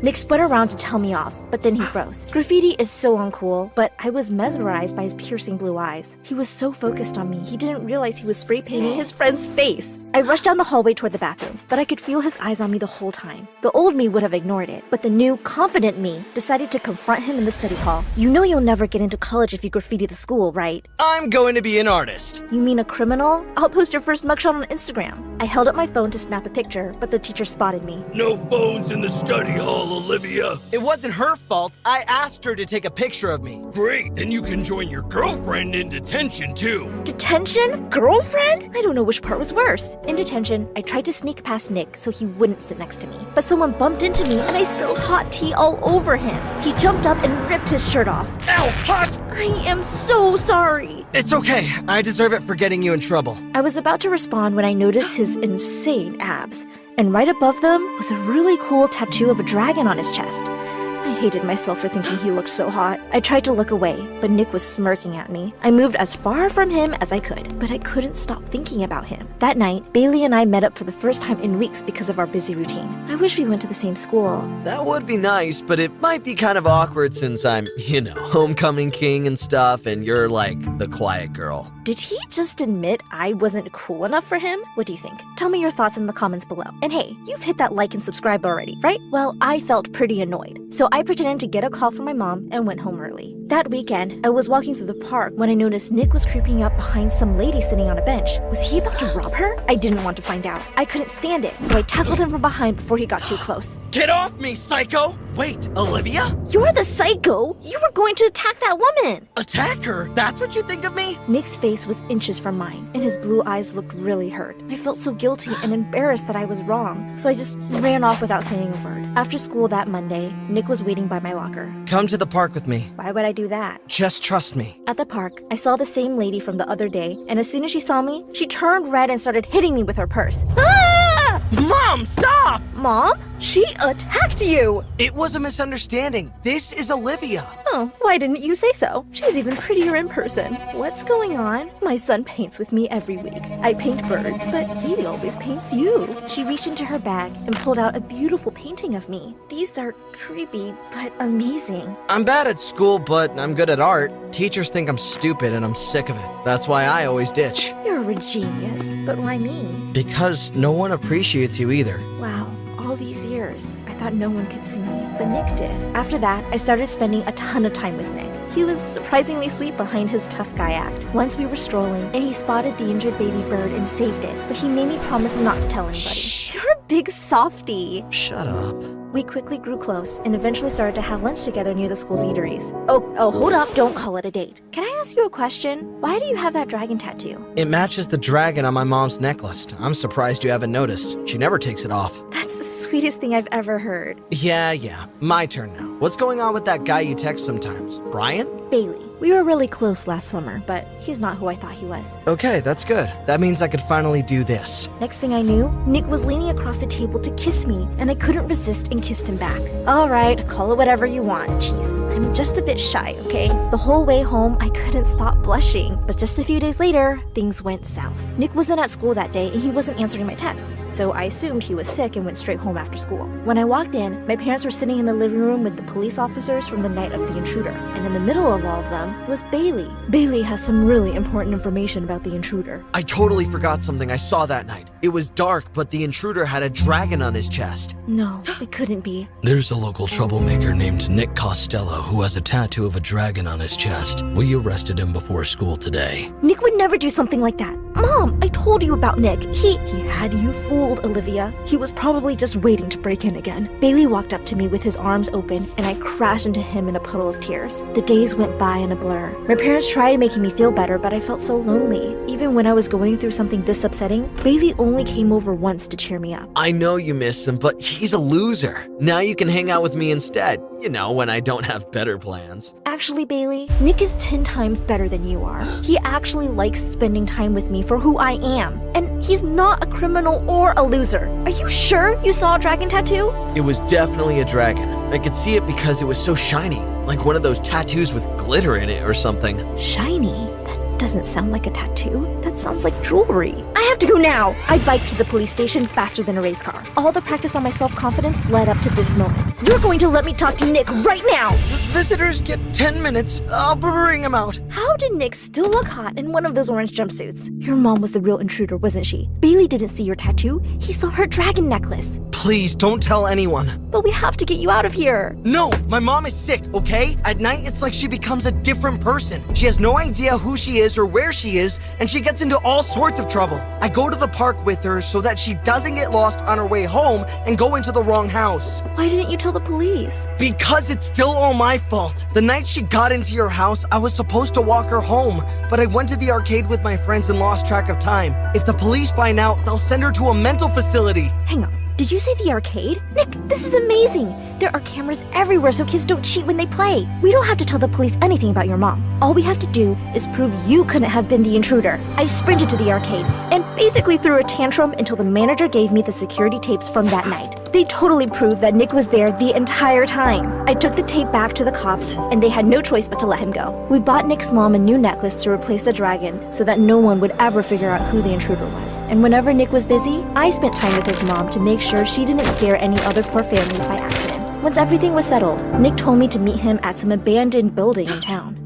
Nick spun around to tell me off, but then he froze. Graffiti is so uncool, but I was mesmerized by his piercing blue eyes. He was so focused on me, he didn't realize he was spray painting his friend's face. I rushed down the hallway toward the bathroom, but I could feel his eyes on me the whole time. The old me would have ignored it, but the new, confident me decided to confront him in the study hall. You know you'll never get into college if you graffiti the school, right? I'm going to be an artist. You mean a criminal? I'll post your first mugshot on Instagram. I held up my phone to snap a picture, but the teacher spotted me. No phones in the study hall, Olivia. It wasn't her fault. I asked her to take a picture of me. Great, then you can join your girlfriend in detention too. Detention? Girlfriend? I don't know which part was worse. In detention, I tried to sneak past Nick so he wouldn't sit next to me. But someone bumped into me and I spilled hot tea all over him. He jumped up and ripped his shirt off. Ow, hot! I am so sorry. It's okay. I deserve it for getting you in trouble. I was about to respond when I noticed his insane abs. And right above them was a really cool tattoo of a dragon on his chest. I hated myself for thinking he looked so hot. I tried to look away, but Nick was smirking at me. I moved as far from him as I could, but I couldn't stop thinking about him. That night, Bailey and I met up for the first time in weeks because of our busy routine. I wish we went to the same school. That would be nice, but it might be kind of awkward since I'm, homecoming king and stuff, and you're like the quiet girl. Did he just admit I wasn't cool enough for him? What do you think? Tell me your thoughts in the comments below. And hey, you've hit that like and subscribe already, right? Well, I felt pretty annoyed. So I pretended to get a call from my mom and went home early. That weekend, I was walking through the park when I noticed Nick was creeping up behind some lady sitting on a bench. Was he about to rob her? I didn't want to find out. I couldn't stand it, so I tackled him from behind before he got too close. Get off me, psycho! Wait, Olivia? You're the psycho! You were going to attack that woman! Attack her? That's what you think of me? Nick's face was inches from mine, and his blue eyes looked really hurt. I felt so guilty and embarrassed that I was wrong, so I just ran off without saying a word. After school that Monday, Nick was waiting by my locker. Come to the park with me. Why would I do that? Just trust me. At the park, I saw the same lady from the other day, and as soon as she saw me, she turned red and started hitting me with her purse. Ah! Mom, stop! Mom? She attacked you! It was a misunderstanding. This is Olivia. Oh, why didn't you say so? She's even prettier in person. What's going on? My son paints with me every week. I paint birds, but he always paints you. She reached into her bag and pulled out a beautiful painting of me. These are creepy, but amazing. I'm bad at school, but I'm good at art. Teachers think I'm stupid and I'm sick of it. That's why I always ditch. You're a genius, but why me? Because no one appreciates you either. Wow. All these years, I thought no one could see me, but Nick did. After that, I started spending a ton of time with Nick. He was surprisingly sweet behind his tough guy act. Once we were strolling, and he spotted the injured baby bird and saved it, but he made me promise not to tell anybody. Shh. You're a big softie. Shut up. We quickly grew close and eventually started to have lunch together near the school's eateries. Oh, hold up, don't call it a date. Can I ask you a question? Why do you have that dragon tattoo? It matches the dragon on my mom's necklace. I'm surprised you haven't noticed. She never takes it off. That's the sweetest thing I've ever heard. Yeah. My turn now. What's going on with that guy you text sometimes? Brian? Bailey. We were really close last summer, but he's not who I thought he was. Okay, that's good. That means I could finally do this. Next thing I knew, Nick was leaning across the table to kiss me, and I couldn't resist and kissed him back. All right, call it whatever you want. Jeez, I'm just a bit shy, okay? The whole way home, I couldn't stop blushing. But just a few days later, things went south. Nick wasn't at school that day, and he wasn't answering my texts, so I assumed he was sick and went straight home after school. When I walked in, my parents were sitting in the living room with the police officers from the night of the intruder, and in the middle of all of them was Bailey. Bailey has some really important information about the intruder. I totally forgot something I saw that night. It was dark, but the intruder had a dragon on his chest. No, it couldn't be. There's a local troublemaker named Nick Costello who has a tattoo of a dragon on his chest. We arrested him before school today. Nick would never do something like that. Mom, I told you about Nick. He had you fooled, Olivia. He was probably just waiting to break in again. Bailey walked up to me with his arms open, and I crashed into him in a puddle of tears. The days went by in a blur. My parents tried making me feel better, but I felt so lonely. Even when I was going through something this upsetting, Bailey only came over once to cheer me up. I know you miss him, but he's a loser. Now you can hang out with me instead. You know, when I don't have better plans. Actually, Bailey, Nick is 10 times better than you are. He actually likes spending time with me for who I am. And he's not a criminal or a loser. Are you sure you saw a dragon tattoo? It was definitely a dragon. I could see it because it was so shiny, like one of those tattoos with glitter in it or something. Shiny? That doesn't sound like a tattoo. That sounds like jewelry. I have to go now! I biked to the police station faster than a race car. All the practice on my self-confidence led up to this moment. You're going to let me talk to Nick right now! Visitors get 10 minutes. I'll bring him out. How did Nick still look hot in one of those orange jumpsuits? Your mom was the real intruder, wasn't she? Bailey didn't see your tattoo. He saw her dragon necklace. Please don't tell anyone. But we have to get you out of here. No, my mom is sick, okay? At night, it's like she becomes a different person. She has no idea who she is or where she is, and she gets into all sorts of trouble. I go to the park with her so that she doesn't get lost on her way home and go into the wrong house. Why didn't you tell the police? Because it's still all my fault. The night she got into your house, I was supposed to walk her home, but I went to the arcade with my friends and lost track of time. If the police find out, they'll send her to a mental facility. Hang on. Did you say the arcade? Nick, this is amazing! There are cameras everywhere so kids don't cheat when they play. We don't have to tell the police anything about your mom. All we have to do is prove you couldn't have been the intruder. I sprinted to the arcade and basically threw a tantrum until the manager gave me the security tapes from that night. They totally proved that Nick was there the entire time. I took the tape back to the cops and they had no choice but to let him go. We bought Nick's mom a new necklace to replace the dragon so that no one would ever figure out who the intruder was. And whenever Nick was busy, I spent time with his mom to make sure she didn't scare any other poor families by accident. Once everything was settled, Nick told me to meet him at some abandoned building in town.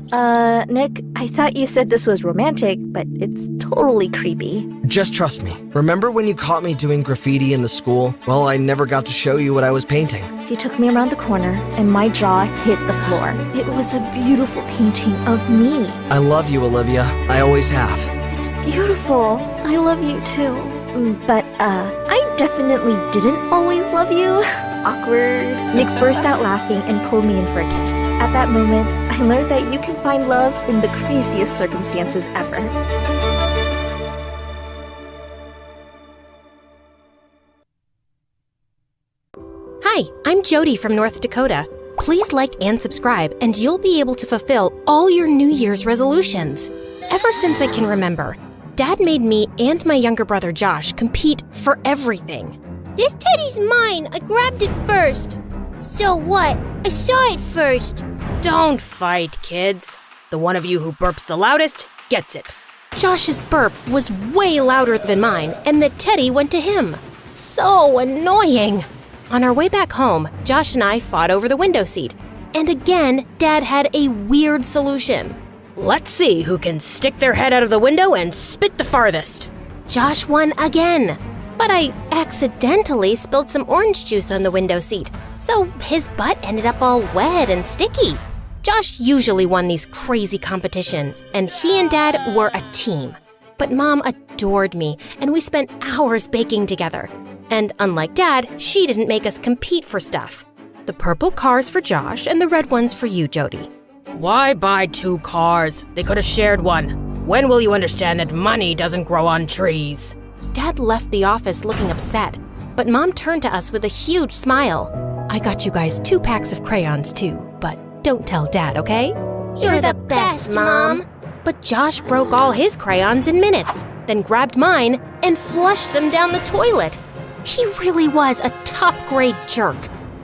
Nick, I thought you said this was romantic, but it's totally creepy. Just trust me. Remember when you caught me doing graffiti in the school? Well, I never got to show you what I was painting. He took me around the corner, and my jaw hit the floor. It was a beautiful painting of me. I love you, Olivia. I always have. It's beautiful. I love you too. But, I definitely didn't always love you. Awkward. Nick burst out laughing and pulled me in for a kiss. At that moment, I learned that you can find love in the craziest circumstances ever. Hi, I'm Jody from North Dakota. Please like and subscribe, and you'll be able to fulfill all your New Year's resolutions. Ever since I can remember, Dad made me and my younger brother Josh compete for everything. This teddy's mine. I grabbed it first. So what? I saw it first. Don't fight, kids. The one of you who burps the loudest gets it. Josh's burp was way louder than mine, and the teddy went to him. So annoying. On our way back home, Josh and I fought over the window seat. And again, Dad had a weird solution. Let's see who can stick their head out of the window and spit the farthest. Josh won again. But I accidentally spilled some orange juice on the window seat, so his butt ended up all wet and sticky. Josh usually won these crazy competitions, and he and Dad were a team. But Mom adored me, and we spent hours baking together. And unlike Dad, she didn't make us compete for stuff. The purple cars for Josh and the red ones for you, Jody. Why buy 2 cars? They could have shared one. When will you understand that money doesn't grow on trees? Dad left the office looking upset, but Mom turned to us with a huge smile. I got you guys 2 packs of crayons too, but don't tell Dad, okay? You're the best, Mom. But Josh broke all his crayons in minutes, then grabbed mine and flushed them down the toilet. He really was a top-grade jerk.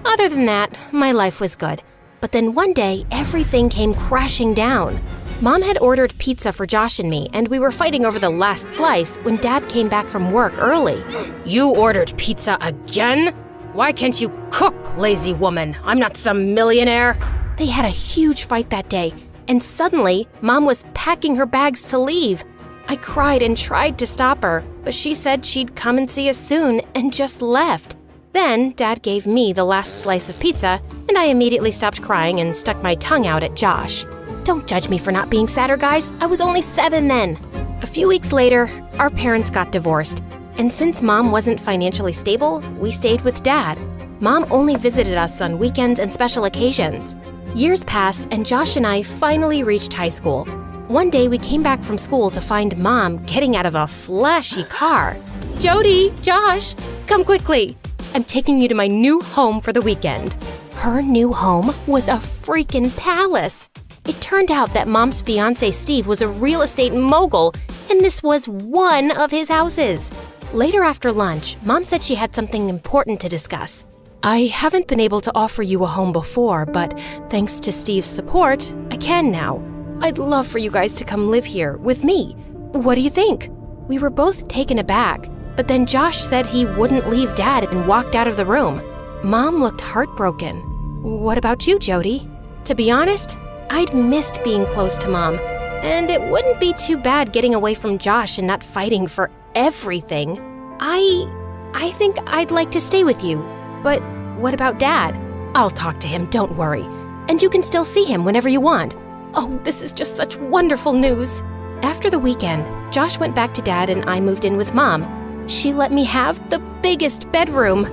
Other than that, my life was good. But then one day, everything came crashing down. Mom had ordered pizza for Josh and me, and we were fighting over the last slice when Dad came back from work early. You ordered pizza again? Why can't you cook, lazy woman? I'm not some millionaire. They had a huge fight that day, and suddenly, Mom was packing her bags to leave. I cried and tried to stop her, but she said she'd come and see us soon and just left. Then, Dad gave me the last slice of pizza, and I immediately stopped crying and stuck my tongue out at Josh. Don't judge me for not being sadder, guys. I was only 7 then. A few weeks later, our parents got divorced, and since Mom wasn't financially stable, we stayed with Dad. Mom only visited us on weekends and special occasions. Years passed, and Josh and I finally reached high school. One day, we came back from school to find Mom getting out of a flashy car. Jody, Josh, come quickly. I'm taking you to my new home for the weekend. Her new home was a freaking palace. It turned out that Mom's fiance Steve was a real estate mogul, and this was one of his houses. Later after lunch, Mom said she had something important to discuss. I haven't been able to offer you a home before, but thanks to Steve's support, I can now. I'd love for you guys to come live here with me. What do you think? We were both taken aback, but then Josh said he wouldn't leave Dad and walked out of the room. Mom looked heartbroken. What about you, Jody? To be honest, I'd missed being close to Mom, and it wouldn't be too bad getting away from Josh and not fighting for everything. I think I'd like to stay with you, but what about Dad? I'll talk to him, don't worry. And you can still see him whenever you want. Oh, this is just such wonderful news. After the weekend, Josh went back to Dad and I moved in with Mom. She let me have the biggest bedroom.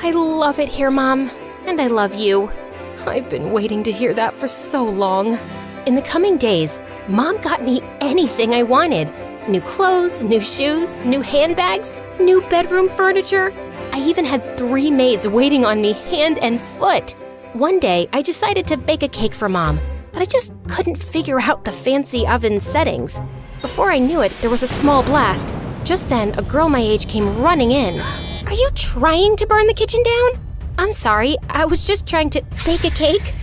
I love it here, Mom, and I love you. I've been waiting to hear that for so long. In the coming days, Mom got me anything I wanted. New clothes, new shoes, new handbags, new bedroom furniture. I even had 3 maids waiting on me hand and foot. One day, I decided to bake a cake for Mom, but I just couldn't figure out the fancy oven settings. Before I knew it, there was a small blast. Just then, a girl my age came running in. Are you trying to burn the kitchen down? I'm sorry, I was just trying to bake a cake.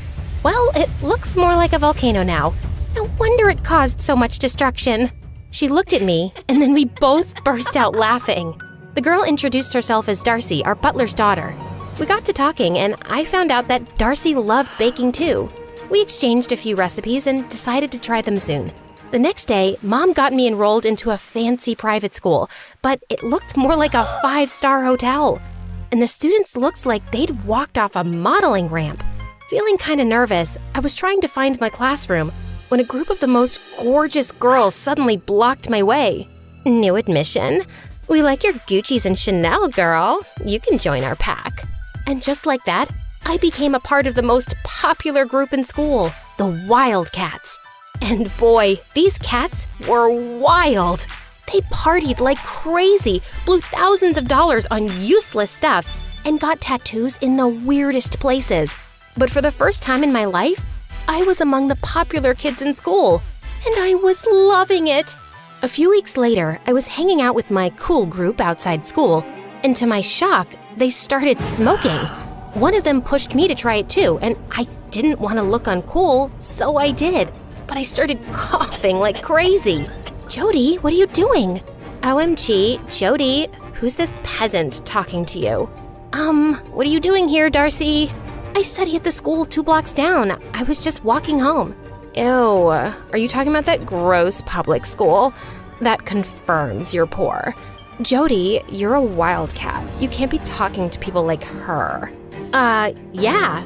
Well, it looks more like a volcano now. No wonder it caused so much destruction. She looked at me, and then we both burst out laughing. The girl introduced herself as Darcy, our butler's daughter. We got to talking, and I found out that Darcy loved baking too. We exchanged a few recipes and decided to try them soon. The next day, Mom got me enrolled into a fancy private school, but it looked more like a 5-star hotel. And the students looked like they'd walked off a modeling ramp. Feeling kind of nervous, I was trying to find my classroom when a group of the most gorgeous girls suddenly blocked my way. New admission. We like your Gucci's and Chanel, girl. You can join our pack. And just like that, I became a part of the most popular group in school, the Wildcats. And boy, these cats were wild. They partied like crazy, blew thousands of dollars on useless stuff, and got tattoos in the weirdest places. But for the first time in my life, I was among the popular kids in school, and I was loving it. A few weeks later, I was hanging out with my cool group outside school, and to my shock, they started smoking. One of them pushed me to try it too, and I didn't want to look uncool, so I did. But I started coughing like crazy. Jody, what are you doing? OMG, Jody, who's this peasant talking to you? What are you doing here, Darcy? I study at the school 2 blocks down. I was just walking home. Ew, are you talking about that gross public school? That confirms you're poor. Jody, you're a wildcat. You can't be talking to people like her. Yeah.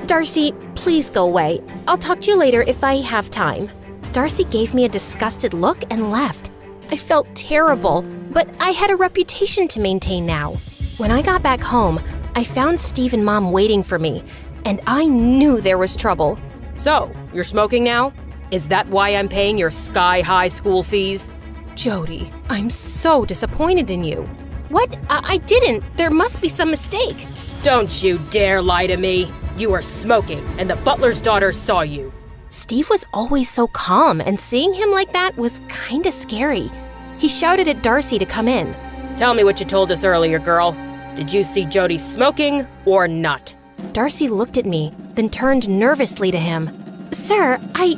Darcy, please go away. I'll talk to you later if I have time. Darcy gave me a disgusted look and left. I felt terrible, but I had a reputation to maintain now. When I got back home, I found Steve and Mom waiting for me, and I knew there was trouble. So, you're smoking now? Is that why I'm paying your sky-high school fees? Jody, I'm so disappointed in you. What? I didn't. There must be some mistake. Don't you dare lie to me. You were smoking, and the butler's daughter saw you. Steve was always so calm, and seeing him like that was kinda scary. He shouted at Darcy to come in. Tell me what you told us earlier, girl. Did you see Jody smoking or not? Darcy looked at me, then turned nervously to him. Sir, I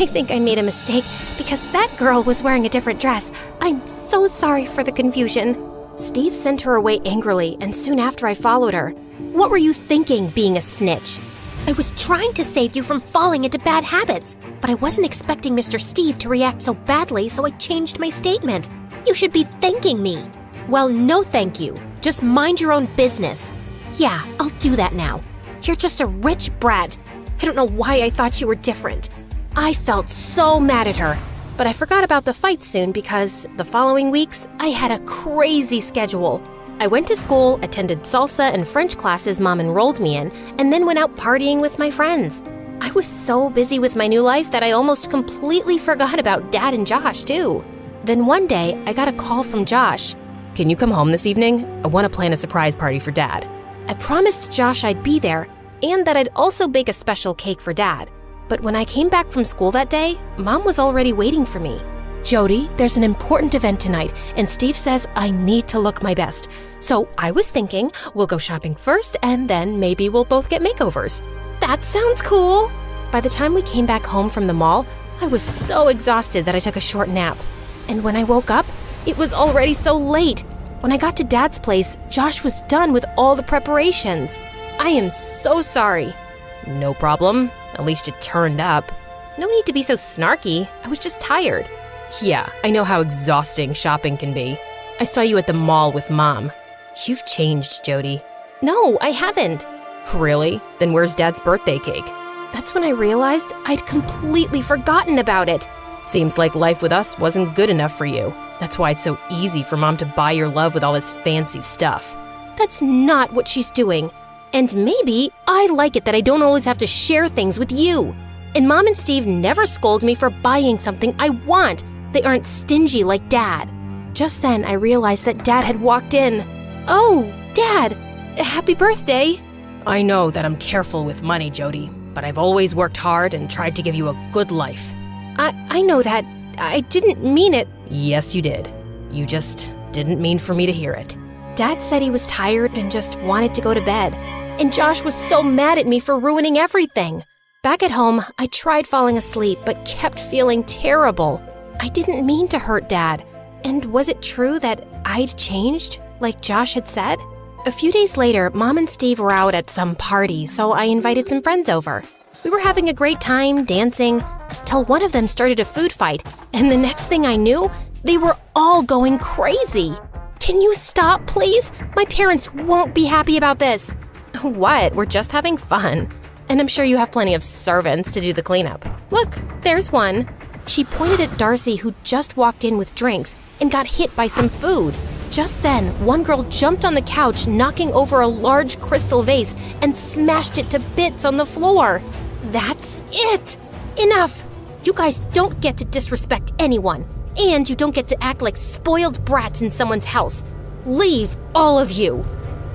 think I made a mistake because that girl was wearing a different dress. I'm so sorry for the confusion. Steve sent her away angrily, and soon after I followed her. What were you thinking, being a snitch? I was trying to save you from falling into bad habits, but I wasn't expecting Mr. Steve to react so badly, so I changed my statement. You should be thanking me. Well, no thank you. Just mind your own business. Yeah, I'll do that now. You're just a rich brat. I don't know why I thought you were different. I felt so mad at her, but I forgot about the fight soon because the following weeks, I had a crazy schedule. I went to school, attended salsa and French classes Mom enrolled me in, and then went out partying with my friends. I was so busy with my new life that I almost completely forgot about Dad and Josh, too. Then one day, I got a call from Josh. Can you come home this evening? I want to plan a surprise party for Dad. I promised Josh I'd be there, and that I'd also bake a special cake for Dad. But when I came back from school that day, Mom was already waiting for me. Jody, there's an important event tonight, and Steve says I need to look my best. So I was thinking we'll go shopping first, and then maybe we'll both get makeovers. That sounds cool. By the time we came back home from the mall, I was so exhausted that I took a short nap. And when I woke up, it was already so late. When I got to Dad's place, Josh was done with all the preparations. I am so sorry. No problem. At least you turned up. No need to be so snarky. I was just tired. Yeah, I know how exhausting shopping can be. I saw you at the mall with Mom. You've changed, Jody. No, I haven't. Really? Then where's Dad's birthday cake? That's when I realized I'd completely forgotten about it. Seems like life with us wasn't good enough for you. That's why it's so easy for Mom to buy your love with all this fancy stuff. That's not what she's doing. And maybe I like it that I don't always have to share things with you. And Mom and Steve never scold me for buying something I want. They aren't stingy like Dad. Just then, I realized that Dad had walked in. Oh, Dad, happy birthday. I know that I'm careful with money, Jody, but I've always worked hard and tried to give you a good life. I know that. I didn't mean it. Yes, you did. You just didn't mean for me to hear it. Dad said he was tired and just wanted to go to bed. And Josh was so mad at me for ruining everything. Back at home, I tried falling asleep but kept feeling terrible. I didn't mean to hurt Dad. And was it true that I'd changed, like Josh had said? A few days later, Mom and Steve were out at some party, so I invited some friends over. We were having a great time, dancing, till one of them started a food fight, and the next thing I knew, they were all going crazy. Can you stop, please? My parents won't be happy about this. What? We're just having fun. And I'm sure you have plenty of servants to do the cleanup. Look, there's one. She pointed at Darcy, who just walked in with drinks and got hit by some food. Just then, one girl jumped on the couch, knocking over a large crystal vase and smashed it to bits on the floor. That's it! Enough! You guys don't get to disrespect anyone, and you don't get to act like spoiled brats in someone's house. Leave, all of you!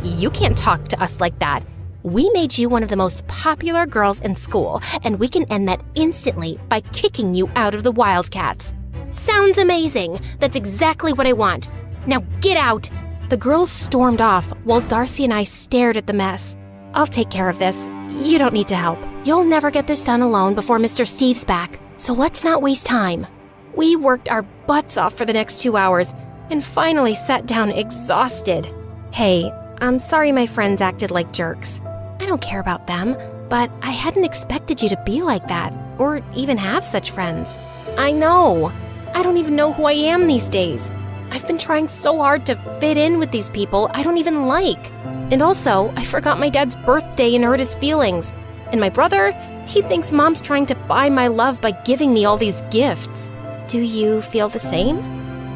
You can't talk to us like that. We made you one of the most popular girls in school, and we can end that instantly by kicking you out of the Wildcats. Sounds amazing! That's exactly what I want. Now get out! The girls stormed off while Darcy and I stared at the mess. I'll take care of this. You don't need to help. You'll never get this done alone before Mr. Steve's back, so let's not waste time. We worked our butts off for the next 2 hours and finally sat down exhausted. Hey, I'm sorry my friends acted like jerks. I don't care about them, but I hadn't expected you to be like that, or even have such friends. I know. I don't even know who I am these days. I've been trying so hard to fit in with these people I don't even like. And also, I forgot my dad's birthday and hurt his feelings. And my brother, he thinks Mom's trying to buy my love by giving me all these gifts. Do you feel the same?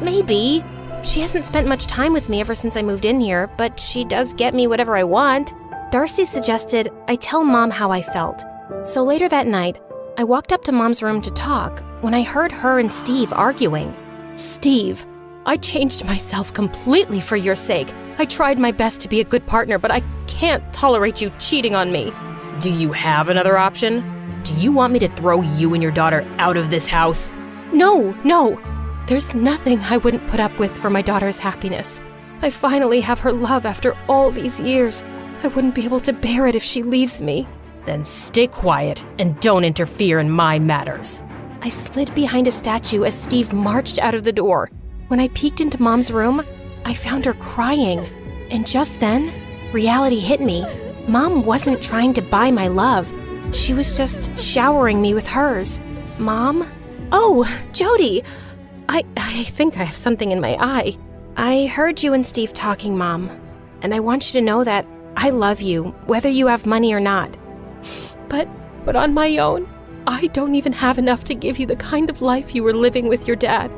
Maybe. She hasn't spent much time with me ever since I moved in here, but she does get me whatever I want. Darcy suggested I tell Mom how I felt. So later that night, I walked up to Mom's room to talk when I heard her and Steve arguing. Steve, I changed myself completely for your sake. I tried my best to be a good partner, but I can't tolerate you cheating on me. Do you have another option? Do you want me to throw you and your daughter out of this house? No. There's nothing I wouldn't put up with for my daughter's happiness. I finally have her love after all these years. I wouldn't be able to bear it if she leaves me. Then stay quiet and don't interfere in my matters. I slid behind a statue as Steve marched out of the door. When I peeked into Mom's room, I found her crying. And just then, reality hit me. Mom wasn't trying to buy my love. She was just showering me with hers. Mom? Oh, Jody! I think I have something in my eye. I heard you and Steve talking, Mom. And I want you to know that I love you, whether you have money or not. But on my own, I don't even have enough to give you the kind of life you were living with your dad.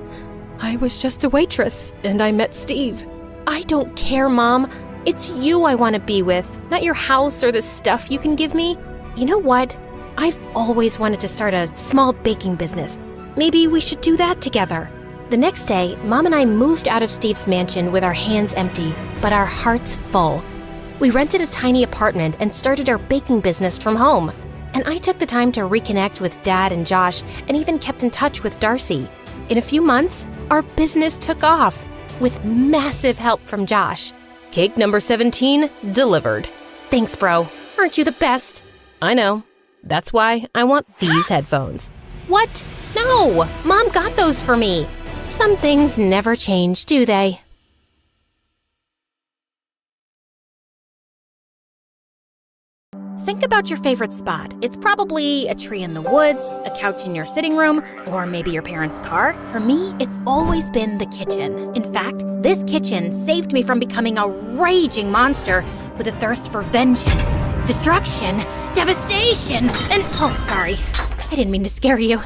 I was just a waitress, and I met Steve. I don't care, Mom. It's you I want to be with, not your house or the stuff you can give me. You know what? I've always wanted to start a small baking business. Maybe we should do that together. The next day, Mom and I moved out of Steve's mansion with our hands empty, but our hearts full. We rented a tiny apartment and started our baking business from home. And I took the time to reconnect with Dad and Josh and even kept in touch with Darcy. In a few months, our business took off with massive help from Josh. Cake number 17 delivered. Thanks, bro. Aren't you the best? I know. That's why I want these headphones. What? No! Mom got those for me. Some things never change, do they? Think about your favorite spot. It's probably a tree in the woods, a couch in your sitting room, or maybe your parents' car. For me, it's always been the kitchen. In fact, this kitchen saved me from becoming a raging monster with a thirst for vengeance, destruction, devastation, and sorry. I didn't mean to scare you.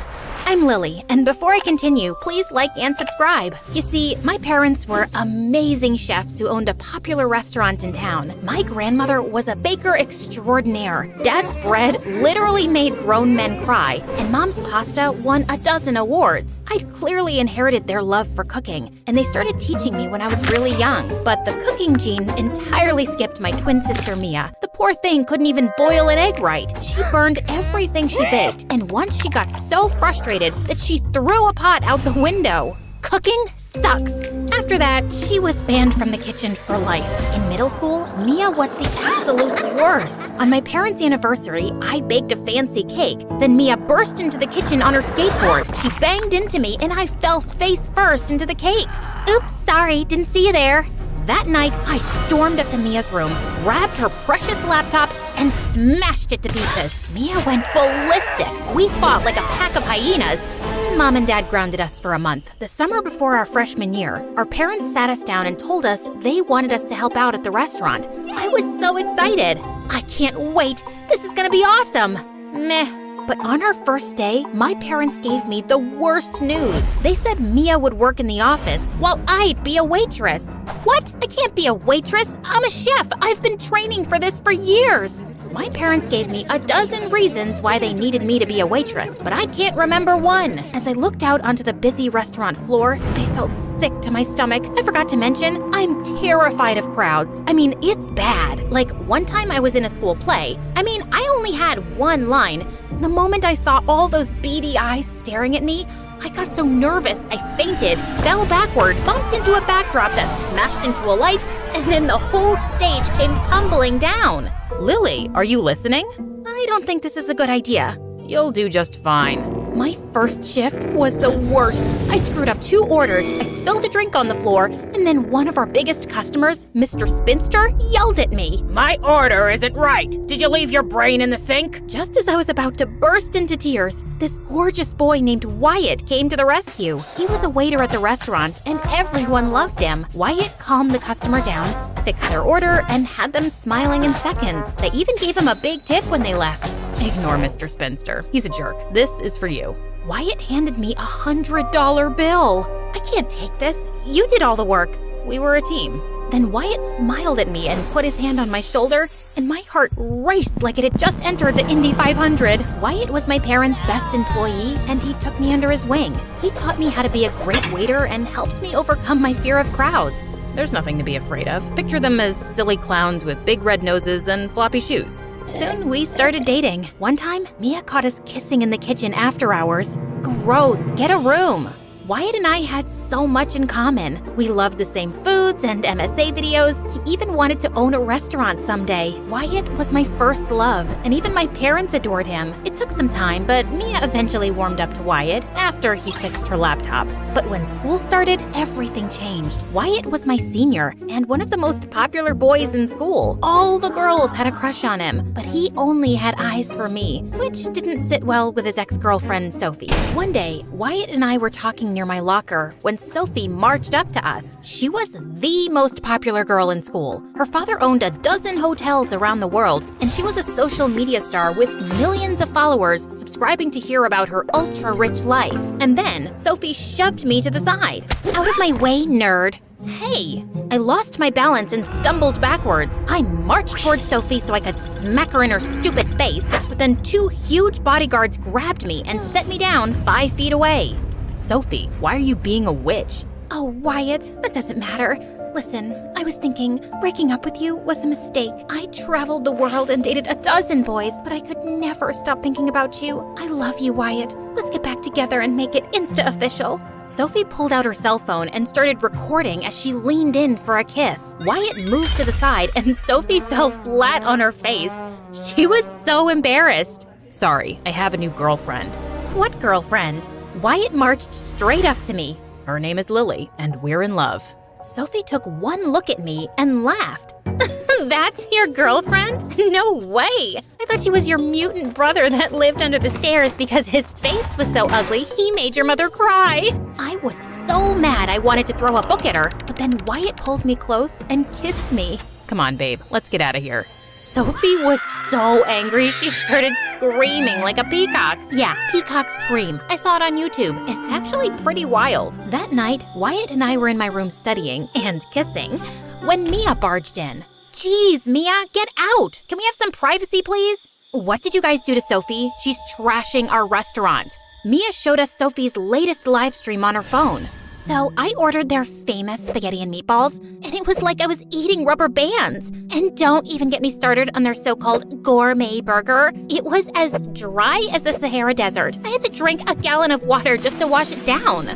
I'm Lily, and before I continue, please like and subscribe. You see, my parents were amazing chefs who owned a popular restaurant in town. My grandmother was a baker extraordinaire. Dad's bread literally made grown men cry, and Mom's pasta won a dozen awards. I'd clearly inherited their love for cooking, and they started teaching me when I was really young. But the cooking gene entirely skipped my twin sister Mia. The poor thing couldn't even boil an egg right. She burned everything she baked, and once she got so frustrated that she threw a pot out the window. Cooking sucks. After that, she was banned from the kitchen for life. In middle school, Mia was the absolute worst. On my parents' anniversary, I baked a fancy cake. Then Mia burst into the kitchen on her skateboard. She banged into me and I fell face first into the cake. Oops, sorry, didn't see you there. That night, I stormed up to Mia's room, grabbed her precious laptop, and smashed it to pieces. Mia went ballistic. We fought like a pack of hyenas. Mom and Dad grounded us for a month. The summer before our freshman year, our parents sat us down and told us they wanted us to help out at the restaurant. I was so excited. I can't wait. This is gonna be awesome. Meh. But on our first day, my parents gave me the worst news. They said Mia would work in the office while I'd be a waitress. What? I can't be a waitress. I'm a chef. I've been training for this for years. My parents gave me a dozen reasons why they needed me to be a waitress, but I can't remember one. As I looked out onto the busy restaurant floor, I felt sick to my stomach. I forgot to mention, I'm terrified of crowds. I mean, it's bad. Like, one time I was in a school play. I only had one line. The moment I saw all those beady eyes staring at me, I got so nervous I fainted, fell backward, bumped into a backdrop that smashed into a light, and then the whole stage came tumbling down. Lily, are you listening? I don't think this is a good idea. You'll do just fine. My first shift was the worst. I screwed up 2 orders, I spilled a drink on the floor, and then one of our biggest customers, Mr. Spinster, yelled at me. My order isn't right. Did you leave your brain in the sink? Just as I was about to burst into tears, this gorgeous boy named Wyatt came to the rescue. He was a waiter at the restaurant, and everyone loved him. Wyatt calmed the customer down, fixed their order, and had them smiling in seconds. They even gave him a big tip when they left. Ignore Mr. Spinster. He's a jerk. This is for you. Wyatt handed me $100 bill. I can't take this. You did all the work. We were a team. Then Wyatt smiled at me and put his hand on my shoulder, and my heart raced like it had just entered the Indy 500. Wyatt was my parents' best employee, and he took me under his wing. He taught me how to be a great waiter and helped me overcome my fear of crowds. There's nothing to be afraid of. Picture them as silly clowns with big red noses and floppy shoes. Soon we started dating. One time, Mia caught us kissing in the kitchen after hours. Gross, get a room. Wyatt and I had so much in common. We loved the same foods and MSA videos. He even wanted to own a restaurant someday. Wyatt was my first love, and even my parents adored him. It took some time, but Mia eventually warmed up to Wyatt after he fixed her laptop. But when school started, everything changed. Wyatt was my senior and one of the most popular boys in school. All the girls had a crush on him, but he only had eyes for me, which didn't sit well with his ex-girlfriend, Sophie. One day, Wyatt and I were talking near my locker when Sophie marched up to us. She was the most popular girl in school. Her father owned a dozen hotels around the world, and she was a social media star with millions of followers subscribing to hear about her ultra-rich life. And then Sophie shoved me to the side. Out of my way, nerd. Hey! I lost my balance and stumbled backwards. I marched towards Sophie so I could smack her in her stupid face, but then 2 huge bodyguards grabbed me and set me down 5 feet away. Sophie, why are you being a witch? Oh, Wyatt, that doesn't matter. Listen, I was thinking breaking up with you was a mistake. I traveled the world and dated a dozen boys, but I could never stop thinking about you. I love you, Wyatt. Let's get back together and make it insta-official. Sophie pulled out her cell phone and started recording as she leaned in for a kiss. Wyatt moved to the side and Sophie fell flat on her face. She was so embarrassed. Sorry, I have a new girlfriend. What girlfriend? Wyatt marched straight up to me. Her name is Lily, and we're in love. Sophie took one look at me and laughed. That's your girlfriend? No way! I thought she was your mutant brother that lived under the stairs because his face was so ugly he made your mother cry. I was so mad I wanted to throw a book at her, but then Wyatt pulled me close and kissed me. Come on, babe, let's get out of here. Sophie was so angry she started screaming like a peacock. Yeah, peacock scream. I saw it on YouTube. It's actually pretty wild. That night, Wyatt and I were in my room studying and kissing when Mia barged in. Jeez, Mia, get out! Can we have some privacy, please? What did you guys do to Sophie? She's trashing our restaurant. Mia showed us Sophie's latest live stream on her phone. So I ordered their famous spaghetti and meatballs, and it was like I was eating rubber bands. And don't even get me started on their so-called gourmet burger. It was as dry as the Sahara Desert. I had to drink a gallon of water just to wash it down.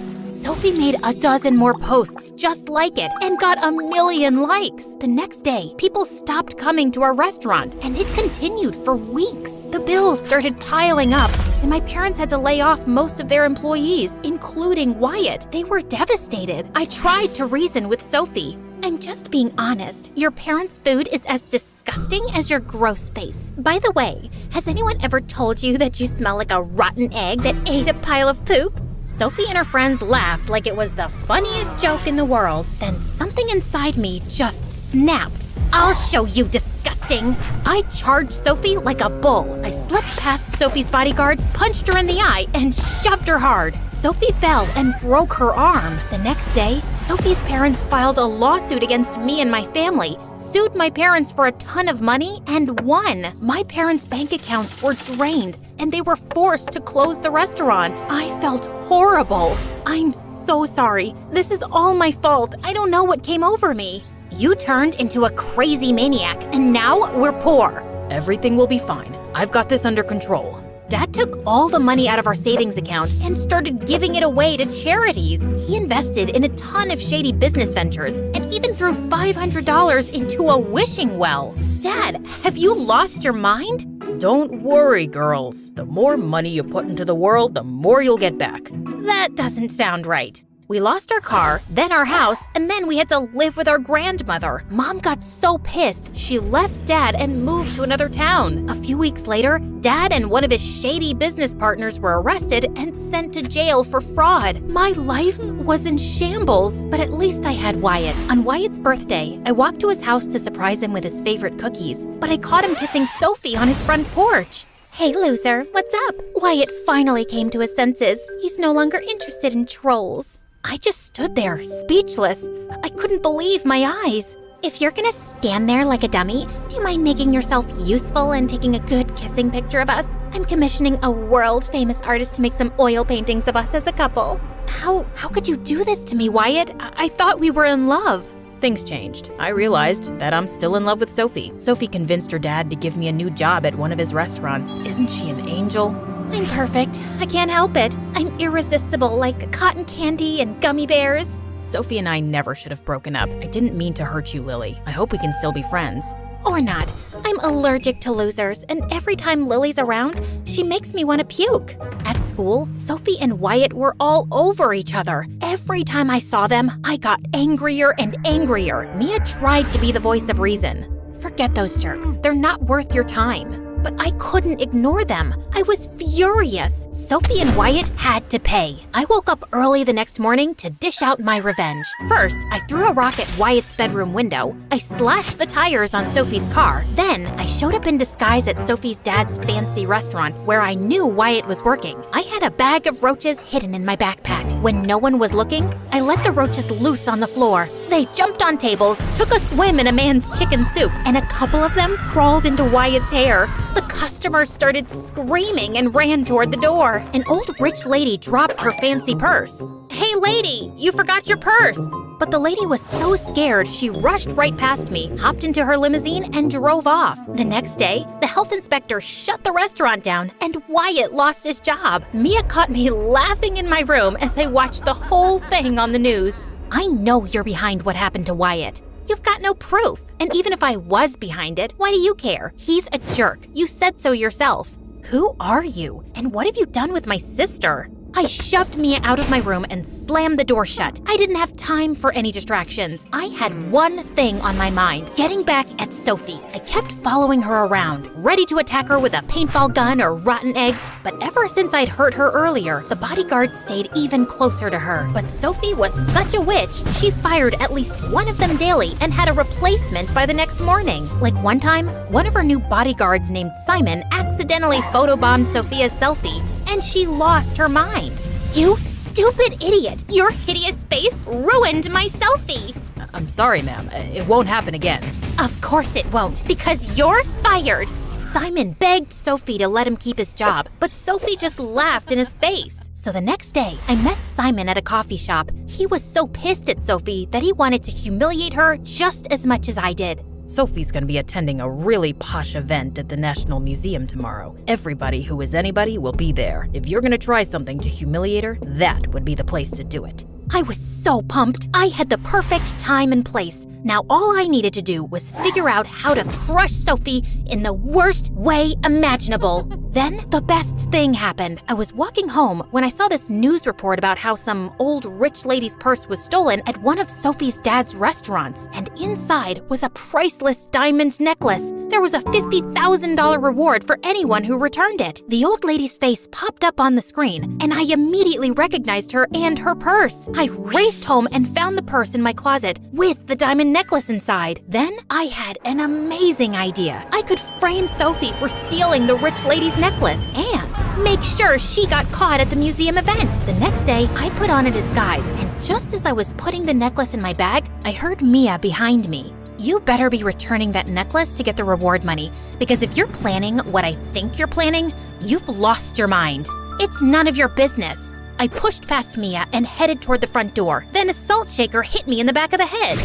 Sophie made a dozen more posts just like it and got 1 million likes. The next day, people stopped coming to our restaurant, and it continued for weeks. The bills started piling up, and my parents had to lay off most of their employees, including Wyatt. They were devastated. I tried to reason with Sophie. I'm just being honest. Your parents' food is as disgusting as your gross face. By the way, has anyone ever told you that you smell like a rotten egg that ate a pile of poop? Sophie and her friends laughed like it was the funniest joke in the world. Then something inside me just snapped. I'll show you, disgusting! I charged Sophie like a bull. I slipped past Sophie's bodyguards, punched her in the eye, and shoved her hard. Sophie fell and broke her arm. The next day, Sophie's parents filed a lawsuit against me and my family, sued my parents for a ton of money, and won. My parents' bank accounts were drained, and they were forced to close the restaurant. I felt horrible. I'm so sorry. This is all my fault. I don't know what came over me. You turned into a crazy maniac, and now we're poor. Everything will be fine. I've got this under control. Dad took all the money out of our savings account and started giving it away to charities. He invested in a ton of shady business ventures and even threw $500 into a wishing well. Dad, have you lost your mind? Don't worry, girls. The more money you put into the world, the more you'll get back. That doesn't sound right. We lost our car, then our house, and then we had to live with our grandmother. Mom got so pissed, she left Dad and moved to another town. A few weeks later, Dad and one of his shady business partners were arrested and sent to jail for fraud. My life was in shambles, but at least I had Wyatt. On Wyatt's birthday, I walked to his house to surprise him with his favorite cookies, but I caught him kissing Sophie on his front porch. Hey, loser, what's up? Wyatt finally came to his senses. He's no longer interested in trolls. I just stood there, speechless. I couldn't believe my eyes. If you're gonna stand there like a dummy, do you mind making yourself useful and taking a good kissing picture of us? I'm commissioning a world-famous artist to make some oil paintings of us as a couple. How could you do this to me, Wyatt? I thought we were in love. Things changed. I realized that I'm still in love with Sophie. Sophie convinced her dad to give me a new job at one of his restaurants. Isn't she an angel? I'm perfect. I can't help it. I'm irresistible like cotton candy and gummy bears. Sophie and I never should have broken up. I didn't mean to hurt you, Lily. I hope we can still be friends. Or not. I'm allergic to losers, and every time Lily's around, she makes me want to puke. At school, Sophie and Wyatt were all over each other. Every time I saw them, I got angrier and angrier. Mia tried to be the voice of reason. Forget those jerks. They're not worth your time. But I couldn't ignore them. I was furious. Sophie and Wyatt had to pay. I woke up early the next morning to dish out my revenge. First, I threw a rock at Wyatt's bedroom window. I slashed the tires on Sophie's car. Then, I showed up in disguise at Sophie's dad's fancy restaurant where I knew Wyatt was working. I had a bag of roaches hidden in my backpack. When no one was looking, I let the roaches loose on the floor. They jumped on tables, took a swim in a man's chicken soup, and a couple of them crawled into Wyatt's hair. The customers started screaming and ran toward the door. An old rich lady dropped her fancy purse. Hey lady, you forgot your purse. but the lady was so scared she rushed right past me, hopped into her limousine, and drove off. The next day, the health inspector shut the restaurant down, and Wyatt lost his job. Mia caught me laughing in my room as I watched the whole thing on the news. I know you're behind what happened to Wyatt. You've got no proof. And even if I was behind it, why do you care? He's a jerk. You said so yourself. Who are you? And what have you done with my sister? I shoved Mia out of my room and slammed the door shut. I didn't have time for any distractions. I had one thing on my mind, getting back at Sophie. I kept following her around, ready to attack her with a paintball gun or rotten eggs. But ever since I'd hurt her earlier, the bodyguards stayed even closer to her. But Sophie was such a witch, she fired at least one of them daily and had a replacement by the next morning. Like one time, one of her new bodyguards named Simon accidentally photobombed Sophia's selfie, and she lost her mind. You stupid idiot! Your hideous face ruined my selfie! I'm sorry, ma'am. It won't happen again. Of course it won't, because you're fired! Simon begged Sophie to let him keep his job, but Sophie just laughed in his face. So the next day, I met Simon at a coffee shop. He was so pissed at Sophie that he wanted to humiliate her just as much as I did. Sophie's gonna be attending a really posh event at the National Museum tomorrow. Everybody who is anybody will be there. If you're gonna try something to humiliate her, that would be the place to do it. I was so pumped. I had the perfect time and place. Now all I needed to do was figure out how to crush Sophie in the worst way imaginable. Then the best thing happened. I was walking home when I saw this news report about how some old rich lady's purse was stolen at one of Sophie's dad's restaurants, and inside was a priceless diamond necklace. There was a $50,000 reward for anyone who returned it. The old lady's face popped up on the screen, and I immediately recognized her and her purse. I raced home and found the purse in my closet with the diamond necklace inside. Then I had an amazing idea. I could frame Sophie for stealing the rich lady's necklace and make sure she got caught at the museum event. The next day, I put on a disguise, and just as I was putting the necklace in my bag, I heard Mia behind me. You better be returning that necklace to get the reward money, because if you're planning what I think you're planning, you've lost your mind. It's none of your business. I pushed past Mia and headed toward the front door. Then a salt shaker hit me in the back of the head.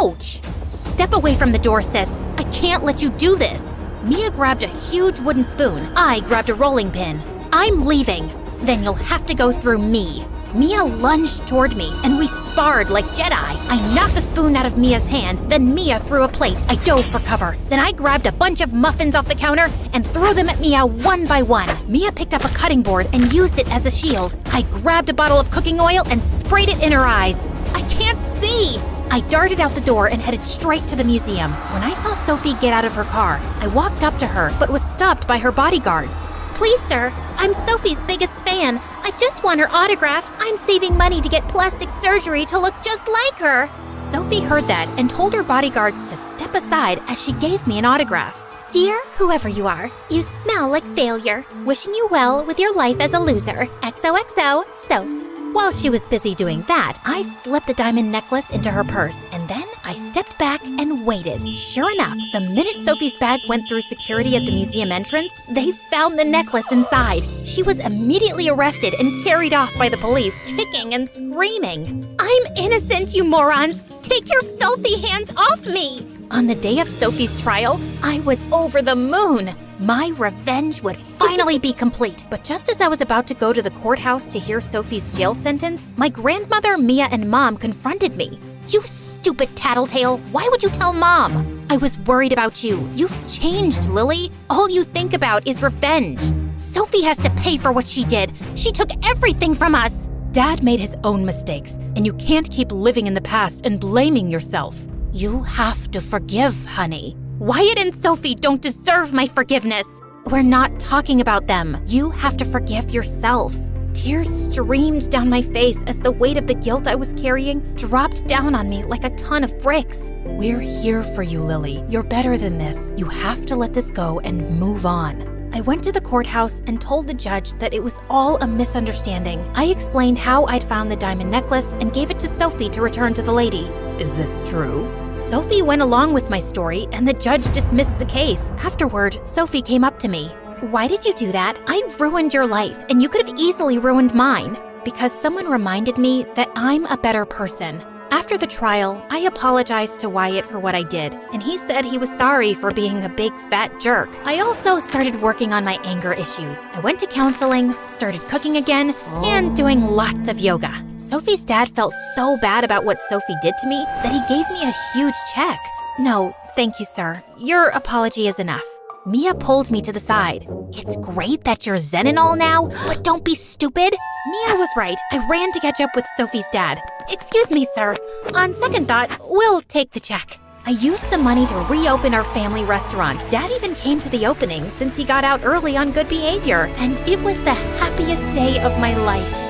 Ouch! Step away from the door, sis. I can't let you do this. Mia grabbed a huge wooden spoon. I grabbed a rolling pin. I'm leaving. Then you'll have to go through me. Mia lunged toward me, and we sparred like Jedi. I knocked the spoon out of Mia's hand, then Mia threw a plate. I dove for cover. Then I grabbed a bunch of muffins off the counter and threw them at Mia one by one. Mia picked up a cutting board and used it as a shield. I grabbed a bottle of cooking oil and sprayed it in her eyes. I can't see! I darted out the door and headed straight to the museum. When I saw Sophie get out of her car, I walked up to her but was stopped by her bodyguards. Please, sir, I'm Sophie's biggest fan. I just want her autograph. I'm saving money to get plastic surgery to look just like her. Sophie heard that and told her bodyguards to step aside as she gave me an autograph. Dear whoever you are, you smell like failure. Wishing you well with your life as a loser. XOXO, Soph. While she was busy doing that, I slipped the diamond necklace into her purse, and then I stepped back and waited. Sure enough, the minute Sophie's bag went through security at the museum entrance, they found the necklace inside. She was immediately arrested and carried off by the police, kicking and screaming. I'm innocent, you morons! Take your filthy hands off me! On the day of Sophie's trial, I was over the moon. My revenge would finally be complete. But just as I was about to go to the courthouse to hear Sophie's jail sentence, my grandmother, Mia, and Mom confronted me. You stupid tattletale, why would you tell Mom? I was worried about you. You've changed, Lily. All you think about is revenge. Sophie has to pay for what she did. She took everything from us. Dad made his own mistakes, and you can't keep living in the past and blaming yourself. You have to forgive, honey. Wyatt and Sophie don't deserve my forgiveness. We're not talking about them. You have to forgive yourself. Tears streamed down my face as the weight of the guilt I was carrying dropped down on me like a ton of bricks. We're here for you, Lily. You're better than this. You have to let this go and move on. I went to the courthouse and told the judge that it was all a misunderstanding. I explained how I'd found the diamond necklace and gave it to Sophie to return to the lady. Is this true? Sophie went along with my story, and the judge dismissed the case. Afterward, Sophie came up to me. Why did you do that? I ruined your life, and you could have easily ruined mine. Because someone reminded me that I'm a better person. After the trial, I apologized to Wyatt for what I did, and he said he was sorry for being a big fat jerk. I also started working on my anger issues. I went to counseling, started cooking again, and doing lots of yoga. Sophie's dad felt so bad about what Sophie did to me that he gave me a huge check. No, thank you, sir. Your apology is enough. Mia pulled me to the side. It's great that you're zen and all now, but don't be stupid. Mia was right. I ran to catch up with Sophie's dad. Excuse me, sir. On second thought, we'll take the check. I used the money to reopen our family restaurant. Dad even came to the opening since he got out early on good behavior, and it was the happiest day of my life.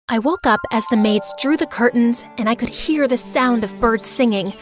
I woke up as the maids drew the curtains and I could hear the sound of birds singing.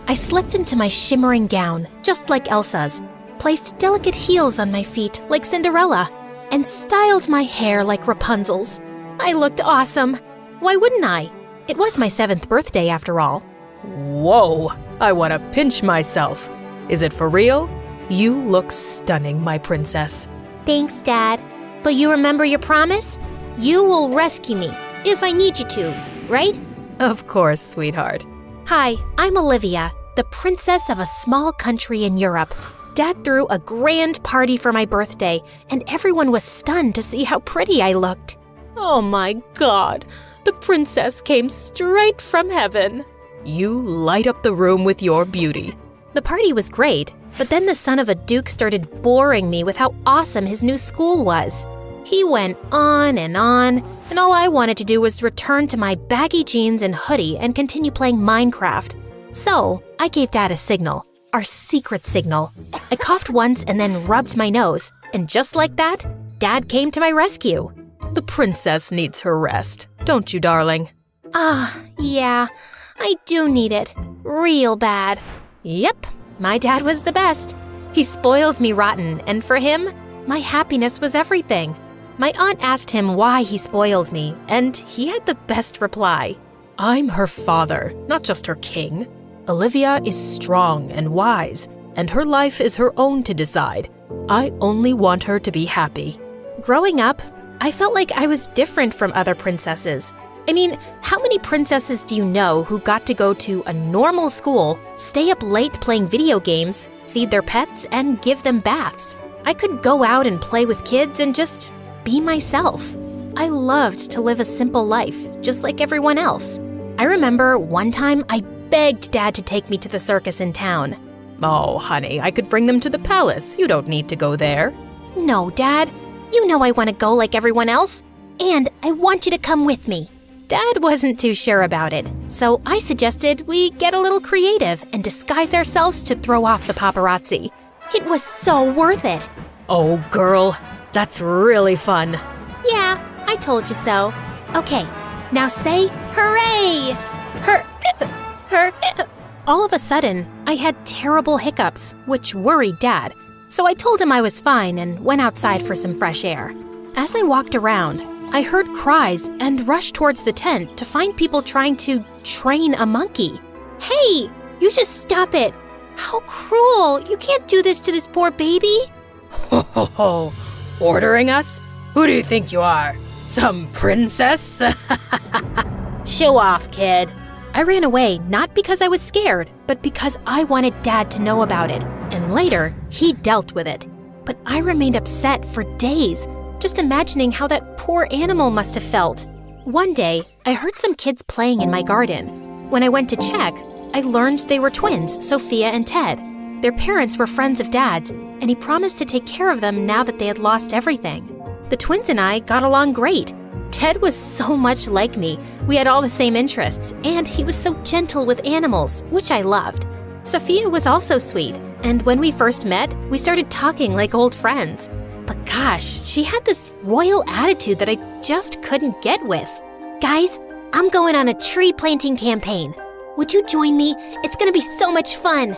I slipped into my shimmering gown, just like Elsa's, placed delicate heels on my feet like Cinderella, and styled my hair like Rapunzel's. I looked awesome. Why wouldn't I? It was my 7th birthday after all. Whoa, I want to pinch myself. Is it for real? You look stunning, my princess. Thanks, Dad. But you remember your promise? You will rescue me. If I need you to, right? Of course, sweetheart. Hi, I'm Olivia, the princess of a small country in Europe. Dad threw a grand party for my birthday, and everyone was stunned to see how pretty I looked. Oh my God, the princess came straight from heaven. You light up the room with your beauty. The party was great, but then the son of a duke started boring me with how awesome his new school was. He went on, and all I wanted to do was return to my baggy jeans and hoodie and continue playing Minecraft. So, I gave Dad a signal, our secret signal. I coughed once and then rubbed my nose, and just like that, Dad came to my rescue. The princess needs her rest, don't you, darling? Yeah, I do need it. Real bad. Yep, my dad was the best. He spoiled me rotten, and for him, my happiness was everything. My aunt asked him why he spoiled me, and he had the best reply. I'm her father, not just her king. Olivia is strong and wise, and her life is her own to decide. I only want her to be happy. Growing up, I felt like I was different from other princesses. I mean, how many princesses do you know who got to go to a normal school, stay up late playing video games, feed their pets, and give them baths? I could go out and play with kids and just be myself. I loved to live a simple life, just like everyone else. I remember one time I begged Dad to take me to the circus in town. Oh, honey, I could bring them to the palace. You don't need to go there. No, Dad. You know I want to go like everyone else, and I want you to come with me. Dad wasn't too sure about it, so I suggested we get a little creative and disguise ourselves to throw off the paparazzi. It was so worth it. Oh, girl, that's really fun. Yeah, I told you so. Okay, now say hooray! All of a sudden, I had terrible hiccups, which worried Dad. So I told him I was fine and went outside for some fresh air. As I walked around, I heard cries and rushed towards the tent to find people trying to train a monkey. Hey, you just stop it. How cruel. You can't do this to this poor baby. Ho ho ho. Ordering us? Who do you think you are? Some princess? Show off, kid. I ran away not because I was scared, but because I wanted Dad to know about it. And later, he dealt with it. But I remained upset for days, just imagining how that poor animal must have felt. One day, I heard some kids playing in my garden. When I went to check, I learned they were twins, Sophia and Ted. Their parents were friends of Dad's, and he promised to take care of them now that they had lost everything. The twins and I got along great. Ted was so much like me. We had all the same interests, and he was so gentle with animals, which I loved. Sophia was also sweet, and when we first met, we started talking like old friends. But gosh, she had this royal attitude that I just couldn't get with. Guys, I'm going on a tree planting campaign. Would you join me? It's gonna be so much fun.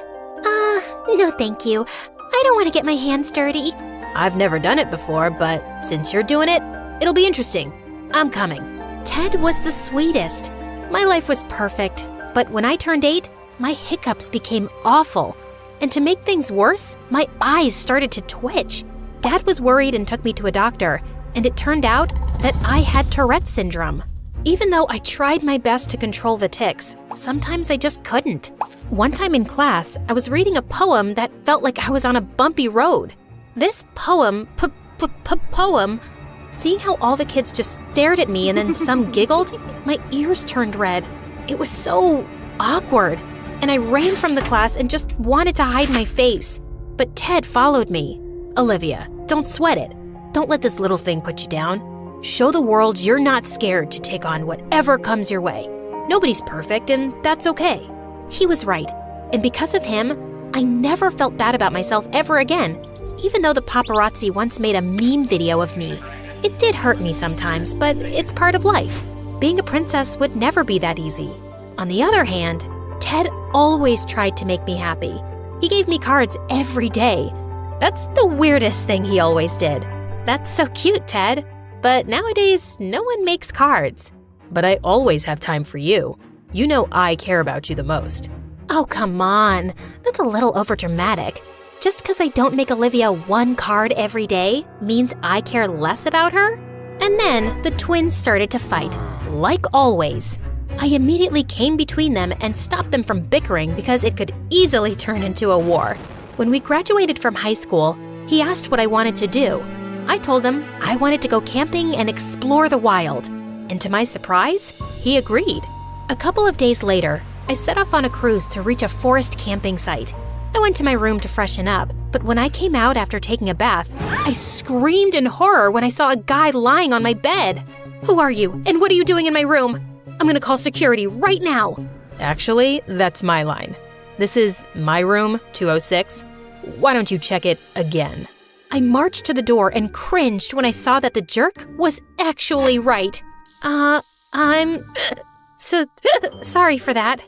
No thank you. I don't want to get my hands dirty. I've never done it before, but since you're doing it, it'll be interesting. I'm coming. Ted was the sweetest. My life was perfect, but when I turned 8, my hiccups became awful. And to make things worse, my eyes started to twitch. Dad was worried and took me to a doctor, and it turned out that I had Tourette's syndrome. Even though I tried my best to control the tics, sometimes I just couldn't. One time in class, I was reading a poem that felt like I was on a bumpy road. This poem, seeing how all the kids just stared at me and then some giggled, my ears turned red. It was so awkward, and I ran from the class and just wanted to hide my face. But Ted followed me. Olivia, don't sweat it. Don't let this little thing put you down. Show the world you're not scared to take on whatever comes your way. Nobody's perfect, and that's okay. He was right, and because of him, I never felt bad about myself ever again, even though the paparazzi once made a meme video of me. It did hurt me sometimes, but it's part of life. Being a princess would never be that easy. On the other hand, Ted always tried to make me happy. He gave me cards every day. That's the weirdest thing he always did. That's so cute, Ted. But nowadays, no one makes cards. But I always have time for you. You know I care about you the most. Oh, come on. That's a little overdramatic. Just because I don't make Olivia one card every day means I care less about her? And then the twins started to fight, like always. I immediately came between them and stopped them from bickering because it could easily turn into a war. When we graduated from high school, he asked what I wanted to do. I told him I wanted to go camping and explore the wild. And to my surprise, he agreed. A couple of days later, I set off on a cruise to reach a forest camping site. I went to my room to freshen up, but when I came out after taking a bath, I screamed in horror when I saw a guy lying on my bed. Who are you, and what are you doing in my room? I'm gonna call security right now. Actually, that's my line. This is my room, 206. Why don't you check it again? I marched to the door and cringed when I saw that the jerk was actually right. I'm so sorry for that.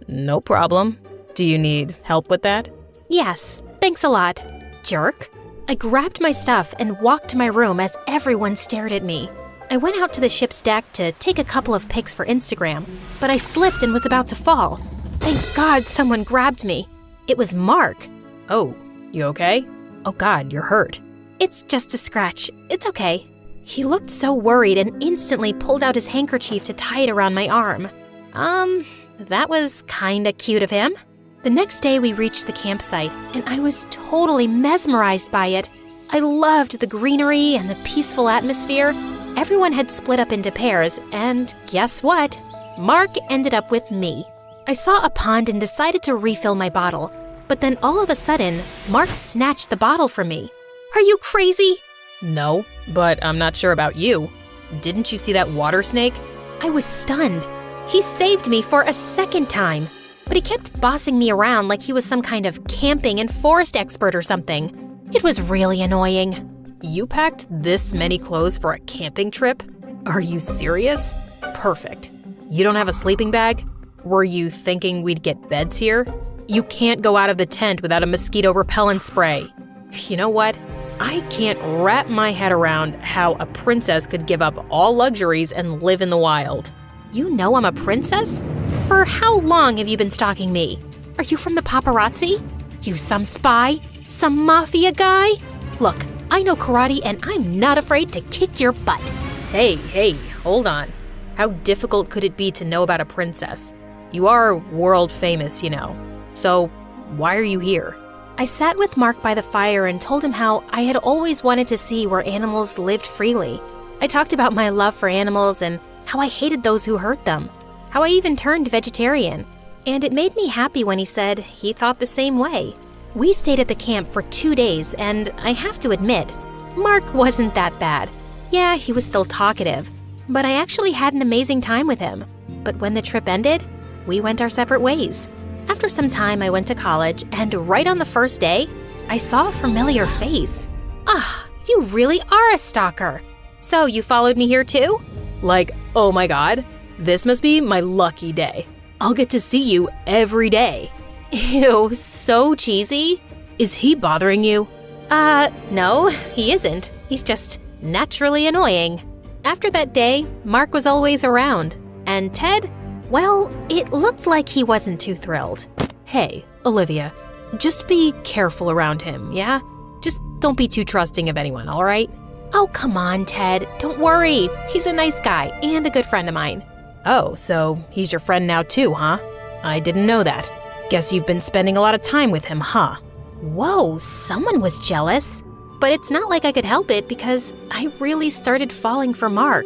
No problem. Do you need help with that? Yes, thanks a lot, jerk. I grabbed my stuff and walked to my room as everyone stared at me. I went out to the ship's deck to take a couple of pics for Instagram, but I slipped and was about to fall. Thank God someone grabbed me. It was Mark. Oh, you okay? Oh God, you're hurt. It's just a scratch. It's okay. He looked so worried and instantly pulled out his handkerchief to tie it around my arm. That was kinda cute of him. The next day we reached the campsite, and I was totally mesmerized by it. I loved the greenery and the peaceful atmosphere. Everyone had split up into pairs, and guess what? Mark ended up with me. I saw a pond and decided to refill my bottle, but then all of a sudden, Mark snatched the bottle from me. Are you crazy? No, but I'm not sure about you. Didn't you see that water snake? I was stunned. He saved me for a second time, but he kept bossing me around like he was some kind of camping and forest expert or something. It was really annoying. You packed this many clothes for a camping trip? Are you serious? Perfect. You don't have a sleeping bag? Were you thinking we'd get beds here? You can't go out of the tent without a mosquito repellent spray. You know what? I can't wrap my head around how a princess could give up all luxuries and live in the wild. You know I'm a princess? For how long have you been stalking me? Are you from the paparazzi? You some spy? Some mafia guy? Look, I know karate and I'm not afraid to kick your butt. Hey, hold on. How difficult could it be to know about a princess? You are world famous, you know. So why are you here? I sat with Mark by the fire and told him how I had always wanted to see where animals lived freely. I talked about my love for animals and how I hated those who hurt them, how I even turned vegetarian. And it made me happy when he said he thought the same way. We stayed at the camp for 2 days, and I have to admit, Mark wasn't that bad. Yeah, he was still talkative, but I actually had an amazing time with him. But when the trip ended, we went our separate ways. After some time, I went to college, and right on the first day, I saw a familiar face. Ah, you really are a stalker. So you followed me here too? Like, oh my God, this must be my lucky day. I'll get to see you every day. Ew, so cheesy. Is he bothering you? No, he isn't. He's just naturally annoying. After that day, Mark was always around. And Ted, well, it looked like he wasn't too thrilled. Hey, Olivia, just be careful around him, yeah? Just don't be too trusting of anyone, all right? Oh, come on, Ted. Don't worry. He's a nice guy and a good friend of mine. Oh, so he's your friend now too, huh? I didn't know that. Guess you've been spending a lot of time with him, huh? Whoa, someone was jealous. But it's not like I could help it because I really started falling for Mark.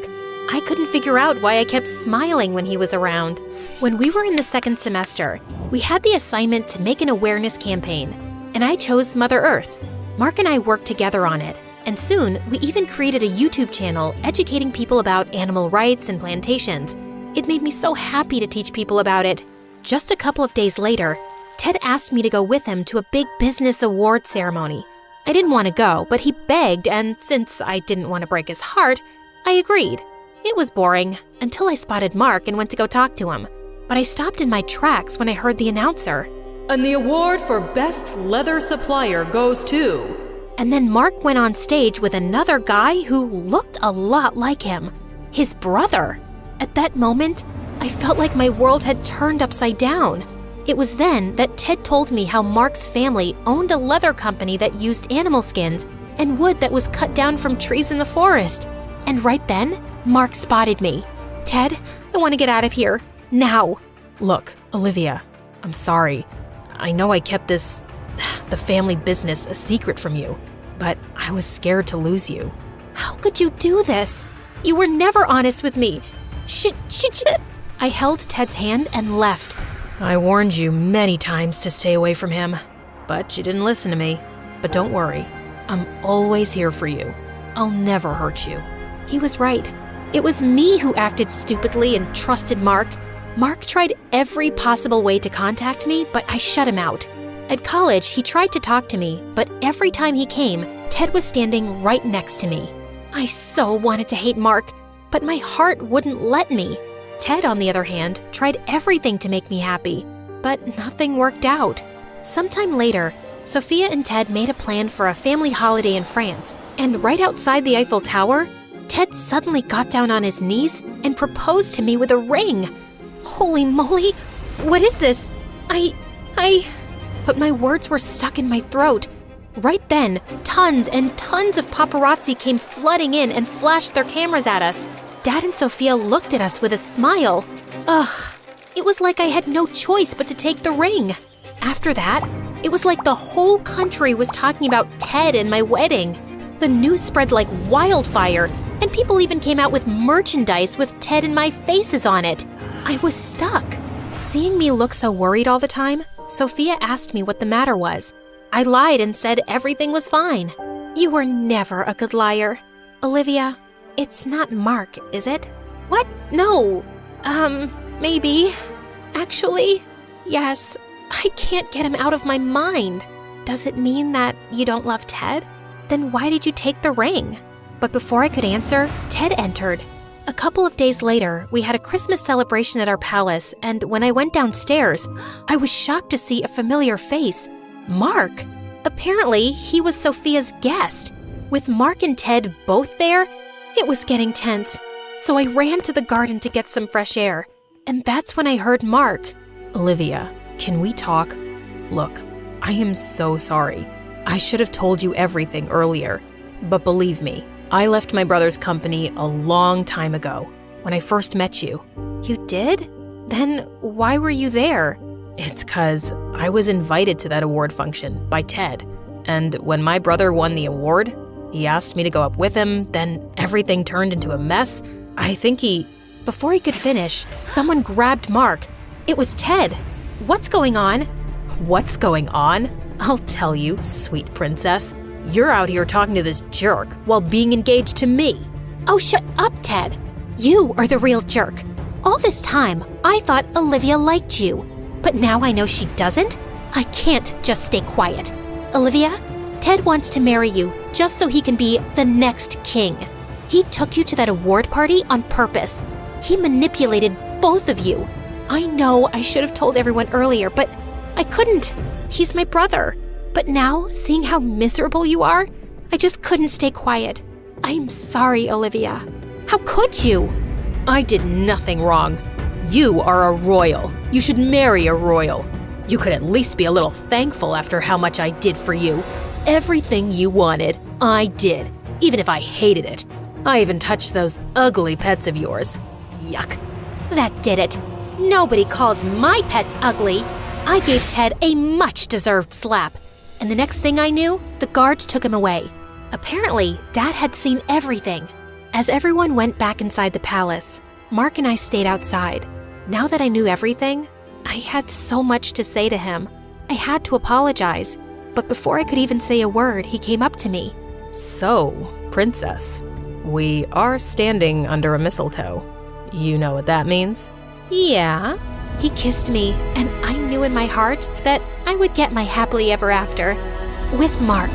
I couldn't figure out why I kept smiling when he was around. When we were in the second semester, we had the assignment to make an awareness campaign, and I chose Mother Earth. Mark and I worked together on it, and soon we even created a YouTube channel educating people about animal rights and plantations. It made me so happy to teach people about it. Just a couple of days later, Ted asked me to go with him to a big business award ceremony. I didn't want to go, but he begged, and since I didn't want to break his heart, I agreed. It was boring until I spotted Mark and went to go talk to him. But I stopped in my tracks when I heard the announcer. And the award for Best Leather Supplier goes to... And then Mark went on stage with another guy who looked a lot like him. His brother. At that moment, I felt like my world had turned upside down. It was then that Ted told me how Mark's family owned a leather company that used animal skins and wood that was cut down from trees in the forest. And right then, Mark spotted me. Ted, I want to get out of here. Now. Look, Olivia, I'm sorry. I know I kept the family business a secret from you, but I was scared to lose you. How could you do this? You were never honest with me. I held Ted's hand and left. I warned you many times to stay away from him, but you didn't listen to me. But don't worry, I'm always here for you. I'll never hurt you. He was right. It was me who acted stupidly and trusted Mark. Mark tried every possible way to contact me, but I shut him out. At college, he tried to talk to me, but every time he came, Ted was standing right next to me. I so wanted to hate Mark, but my heart wouldn't let me. Ted, on the other hand, tried everything to make me happy, but nothing worked out. Sometime later, Sophia and Ted made a plan for a family holiday in France, and right outside the Eiffel Tower, Ted suddenly got down on his knees and proposed to me with a ring. Holy moly, what is this? But my words were stuck in my throat. Right then, tons and tons of paparazzi came flooding in and flashed their cameras at us. Dad and Sophia looked at us with a smile. Ugh, it was like I had no choice but to take the ring. After that, it was like the whole country was talking about Ted and my wedding. The news spread like wildfire, and people even came out with merchandise with Ted and my faces on it. I was stuck. Seeing me look so worried all the time, Sophia asked me what the matter was. I lied and said everything was fine. You were never a good liar. Olivia, it's not Mark, is it? What? No. Maybe. Actually, yes. I can't get him out of my mind. Does it mean that you don't love Ted? Then why did you take the ring? But before I could answer, Ted entered. A couple of days later, we had a Christmas celebration at our palace, and when I went downstairs, I was shocked to see a familiar face. Mark. Apparently, he was Sophia's guest. With Mark and Ted both there, it was getting tense. So I ran to the garden to get some fresh air. And that's when I heard Mark. Olivia, can we talk? Look, I am so sorry. I should have told you everything earlier. But believe me, I left my brother's company a long time ago, when I first met you. You did? Then why were you there? It's 'cause I was invited to that award function by Ted. And when my brother won the award, he asked me to go up with him, then everything turned into a mess. I think Before he could finish, someone grabbed Mark. It was Ted. What's going on? What's going on? I'll tell you, sweet princess. You're out here talking to this jerk while being engaged to me. Oh, shut up, Ted. You are the real jerk. All this time, I thought Olivia liked you. But now I know she doesn't. I can't just stay quiet. Olivia, Ted wants to marry you just so he can be the next king. He took you to that award party on purpose. He manipulated both of you. I know I should have told everyone earlier, but I couldn't. He's my brother. But now, seeing how miserable you are, I just couldn't stay quiet. I'm sorry, Olivia. How could you? I did nothing wrong. You are a royal. You should marry a royal. You could at least be a little thankful after how much I did for you. Everything you wanted, I did. even if I hated it. I even touched those ugly pets of yours. Yuck. That did it. Nobody calls my pets ugly. I gave Ted a much-deserved slap. And the next thing I knew, the guards took him away. Apparently, Dad had seen everything. As everyone went back inside the palace, Mark and I stayed outside. Now that I knew everything, I had so much to say to him. I had to apologize. But before I could even say a word, he came up to me. So, Princess, we are standing under a mistletoe. You know what that means? Yeah. He kissed me, and I knew in my heart that I would get my happily ever after with Mark.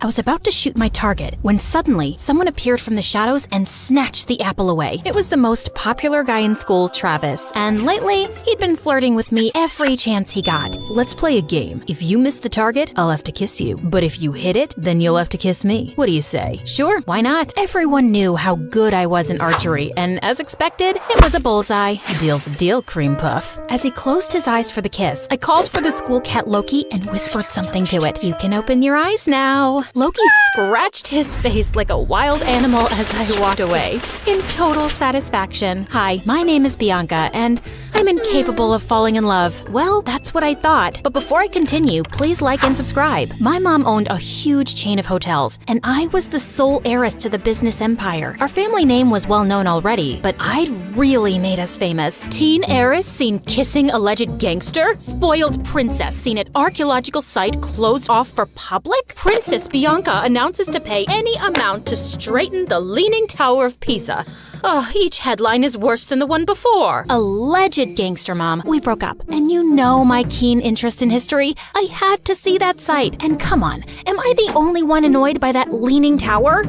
I was about to shoot my target when suddenly someone appeared from the shadows and snatched the apple away. It was the most popular guy in school, Travis, and lately he'd been flirting with me every chance he got. Let's play a game. If you miss the target, I'll have to kiss you. But if you hit it, then you'll have to kiss me. What do you say? Sure, why not? Everyone knew how good I was in archery, and as expected, it was a bullseye. Deal's a deal, cream puff. As he closed his eyes for the kiss, I called for the school cat Loki and whispered something to it. You can open your eyes now. Loki scratched his face like a wild animal as I walked away, in total satisfaction. Hi, my name is Bianca, and I'm incapable of falling in love. Well, that's what I thought. But before I continue, please like and subscribe. My mom owned a huge chain of hotels, and I was the sole heiress to the business empire. Our family name was well known already, but I'd really made us famous. Teen heiress seen kissing alleged gangster? Spoiled princess seen at archaeological site closed off for public? Princess Bianca announces to pay any amount to straighten the Leaning Tower of Pisa. Oh, each headline is worse than the one before. Alleged gangster, Mom. We broke up. And you know my keen interest in history. I had to see that site. And come on, am I the only one annoyed by that Leaning Tower?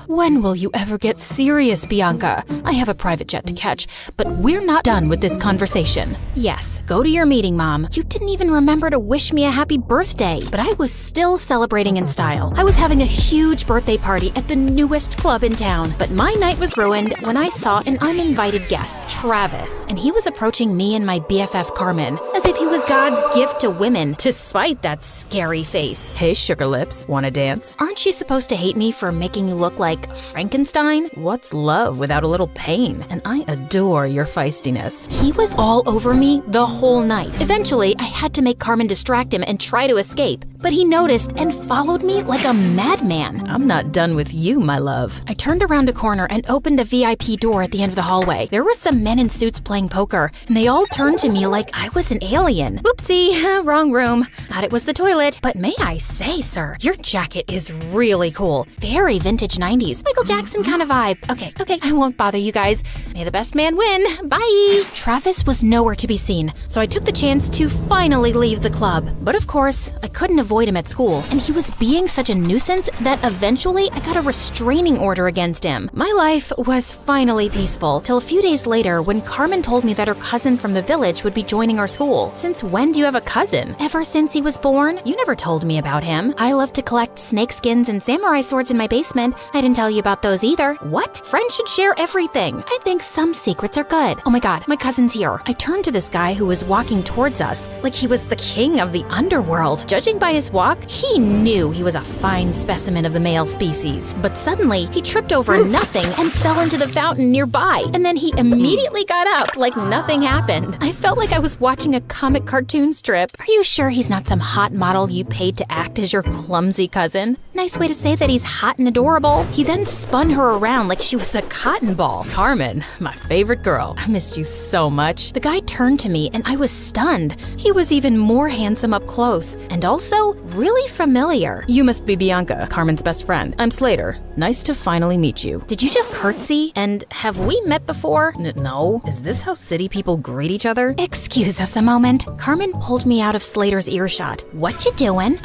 When will you ever get serious, Bianca? I have a private jet to catch, but we're not done with this conversation. Yes, go to your meeting, Mom. You didn't even remember to wish me a happy birthday, but I was still celebrating in style. I was having a huge birthday party at the newest club in town, but my night was ruined when I saw an uninvited guest, Travis, and he was approaching me and my BFF Carmen, as if he was God's gift to women, despite that scary face. Hey, sugar lips, wanna dance? Aren't you supposed to hate me for making you look like Frankenstein? What's love without a little pain? And I adore your feistiness. He was all over me the whole night. Eventually, I had to make Carmen distract him and try to escape, but he noticed and followed me like a madman. I'm not done with you, my love. I turned around a corner and opened a VIP door at the end of the hallway. There were some men in suits playing poker, and they all turned to me like I was an alien. Oopsie, wrong room. Thought it was the toilet. But may I say, sir, your jacket is really cool. Very vintage 90s. Michael Jackson kind of vibe. Okay, I won't bother you guys. May the best man win. Bye. Travis was nowhere to be seen, so I took the chance to finally leave the club. But of course, I couldn't avoid him at school, and he was being such a nuisance that eventually I got a restraining order against him. My life was finally peaceful, till a few days later when Carmen told me that her cousin from the village would be joining our school. Since when do you have a cousin? Ever since he was born? You never told me about him. I love to collect snake skins and samurai swords in my basement. I didn't tell you about those either. What? Friends should share everything. I think some secrets are good. Oh my god, my cousin's here. I turned to this guy who was walking towards us like he was the king of the underworld. Judging by his walk, he knew he was a fine specimen of the male species. But suddenly, he tripped over nothing and fell into the fountain nearby. And then he immediately got up like nothing happened. I felt like I was watching a comic cartoon strip. Are you sure he's not some hot model you paid to act as your clumsy cousin? Nice way to say that he's hot and adorable. He then spun her around like she was a cotton ball. Carmen, my favorite girl. I missed you so much. The guy turned to me and I was stunned. He was even more handsome up close and also really familiar. You must be Bianca, Carmen's best friend. I'm Slater. Nice to finally meet you. Did you just curtsy? And have we met before? No. Is this how city people greet each other? Excuse us a moment. Carmen pulled me out of Slater's earshot. What you doing?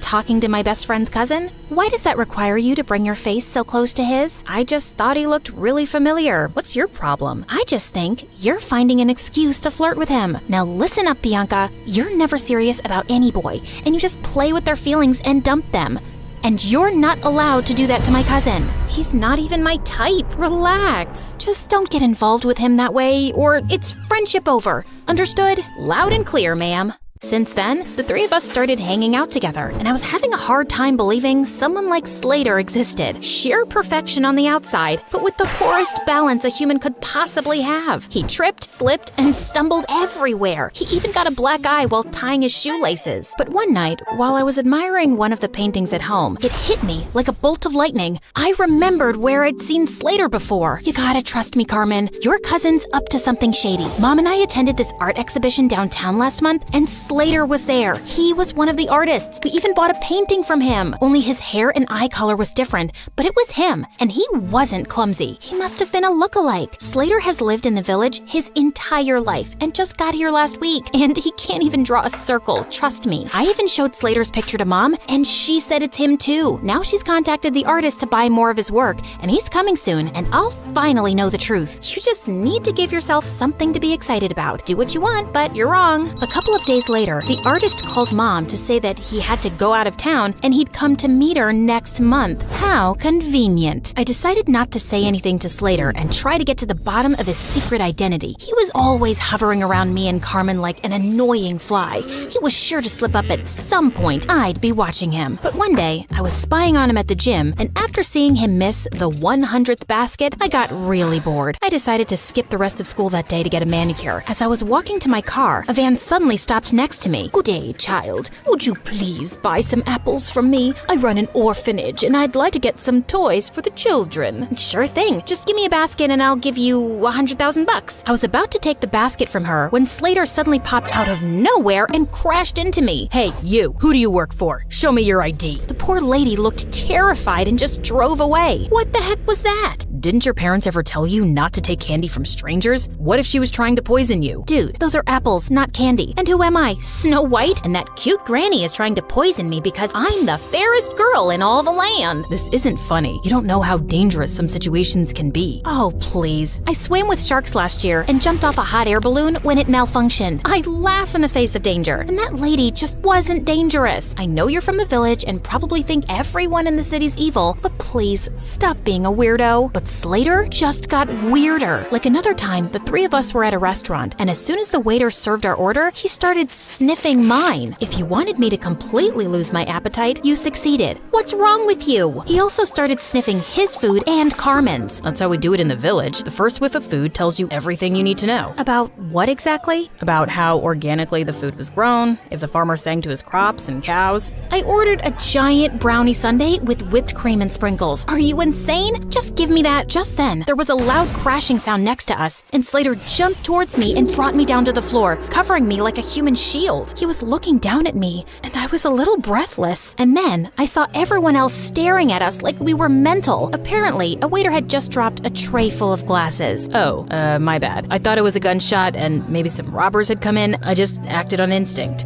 Talking to my best friend's cousin? Why does that require you to bring your face so close to his? I just thought he looked really familiar. What's your problem? I just think you're finding an excuse to flirt with him. Now listen up, Bianca. You're never serious about any boy, and you just play with their feelings and dump them. And you're not allowed to do that to my cousin. He's not even my type. Relax. Just don't get involved with him that way, or it's friendship over. Understood? Loud and clear, ma'am. Since then, the three of us started hanging out together, and I was having a hard time believing someone like Slater existed. Sheer perfection on the outside, but with the poorest balance a human could possibly have. He tripped, slipped, and stumbled everywhere. He even got a black eye while tying his shoelaces. But one night, while I was admiring one of the paintings at home, it hit me like a bolt of lightning. I remembered where I'd seen Slater before. You gotta trust me, Carmen. Your cousin's up to something shady. Mom and I attended this art exhibition downtown last month, and Slater was there. He was one of the artists. We even bought a painting from him. Only his hair and eye color was different, but it was him, and he wasn't clumsy. He must have been a lookalike. Slater has lived in the village his entire life and just got here last week, and he can't even draw a circle, trust me. I even showed Slater's picture to Mom, and she said it's him too. Now she's contacted the artist to buy more of his work, and he's coming soon, and I'll finally know the truth. You just need to give yourself something to be excited about. Do what you want, but you're wrong. A couple of days later, the artist called Mom to say that he had to go out of town and he'd come to meet her next month. How convenient. I decided not to say anything to Slater and try to get to the bottom of his secret identity. He was always hovering around me and Carmen like an annoying fly. He was sure to slip up at some point. I'd be watching him. But one day, I was spying on him at the gym, and after seeing him miss the 100th basket, I got really bored. I decided to skip the rest of school that day to get a manicure. As I was walking to my car, a van suddenly stopped next to me. "Good day, child. Would you please buy some apples from me? I run an orphanage, and I'd like to get some toys for the children." "Sure thing. Just give me a basket and I'll give you $100,000. I was about to take the basket from her when Slater suddenly popped out of nowhere and crashed into me. Hey, you, who do you work for? Show me your ID. The poor lady looked terrified and just drove away. What the heck was that? Didn't your parents ever tell you not to take candy from strangers? What if she was trying to poison you? Dude, those are apples, not candy. And who am I? Snow White? And that cute granny is trying to poison me because I'm the fairest girl in all the land. This isn't funny. You don't know how dangerous some situations can be. Oh, please. I swam with sharks last year and jumped off a hot air balloon when it malfunctioned. I laugh in the face of danger. And that lady just wasn't dangerous. I know you're from the village and probably think everyone in the city's evil, but please stop being a weirdo. But Slater just got weirder. Like another time, the three of us were at a restaurant, and as soon as the waiter served our order, he started sniffing mine. If you wanted me to completely lose my appetite, you succeeded. What's wrong with you? He also started sniffing his food and Carmen's. That's how we do it in the village. The first whiff of food tells you everything you need to know. About what exactly? About how organically the food was grown, if the farmer sang to his crops and cows. I ordered a giant brownie sundae with whipped cream and sprinkles. Are you insane? Just give me that. Just then, there was a loud crashing sound next to us, and Slater jumped towards me and brought me down to the floor, covering me like a human shield. He was looking down at me, and I was a little breathless. And then, I saw everyone else staring at us like we were mental. Apparently, a waiter had just dropped a tray full of glasses. Oh, my bad. I thought it was a gunshot and maybe some robbers had come in. I just acted on instinct.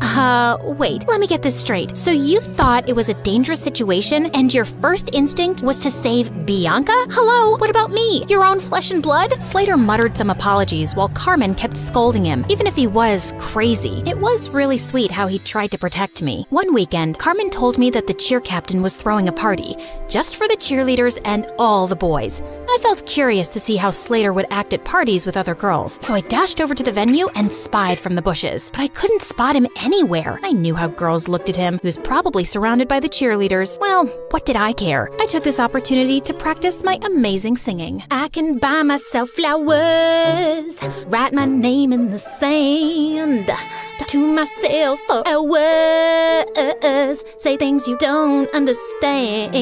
Wait, let me get this straight. So you thought it was a dangerous situation, and your first instinct was to save Bianca? Hello, what about me? Your own flesh and blood? Slater muttered some apologies while Carmen kept scolding him, even if he was crazy. It was really sweet how he tried to protect me. One weekend, Carmen told me that the cheer captain was throwing a party, just for the cheerleaders and all the boys. I felt curious to see how Slater would act at parties with other girls, so I dashed over to the venue and spied from the bushes. But I couldn't spot him anywhere. I knew how girls looked at him. He was probably surrounded by the cheerleaders. Well, what did I care? I took this opportunity to practice my amazing singing. I can buy myself flowers, write my name in the sand, talk to myself for hours, say things you don't understand.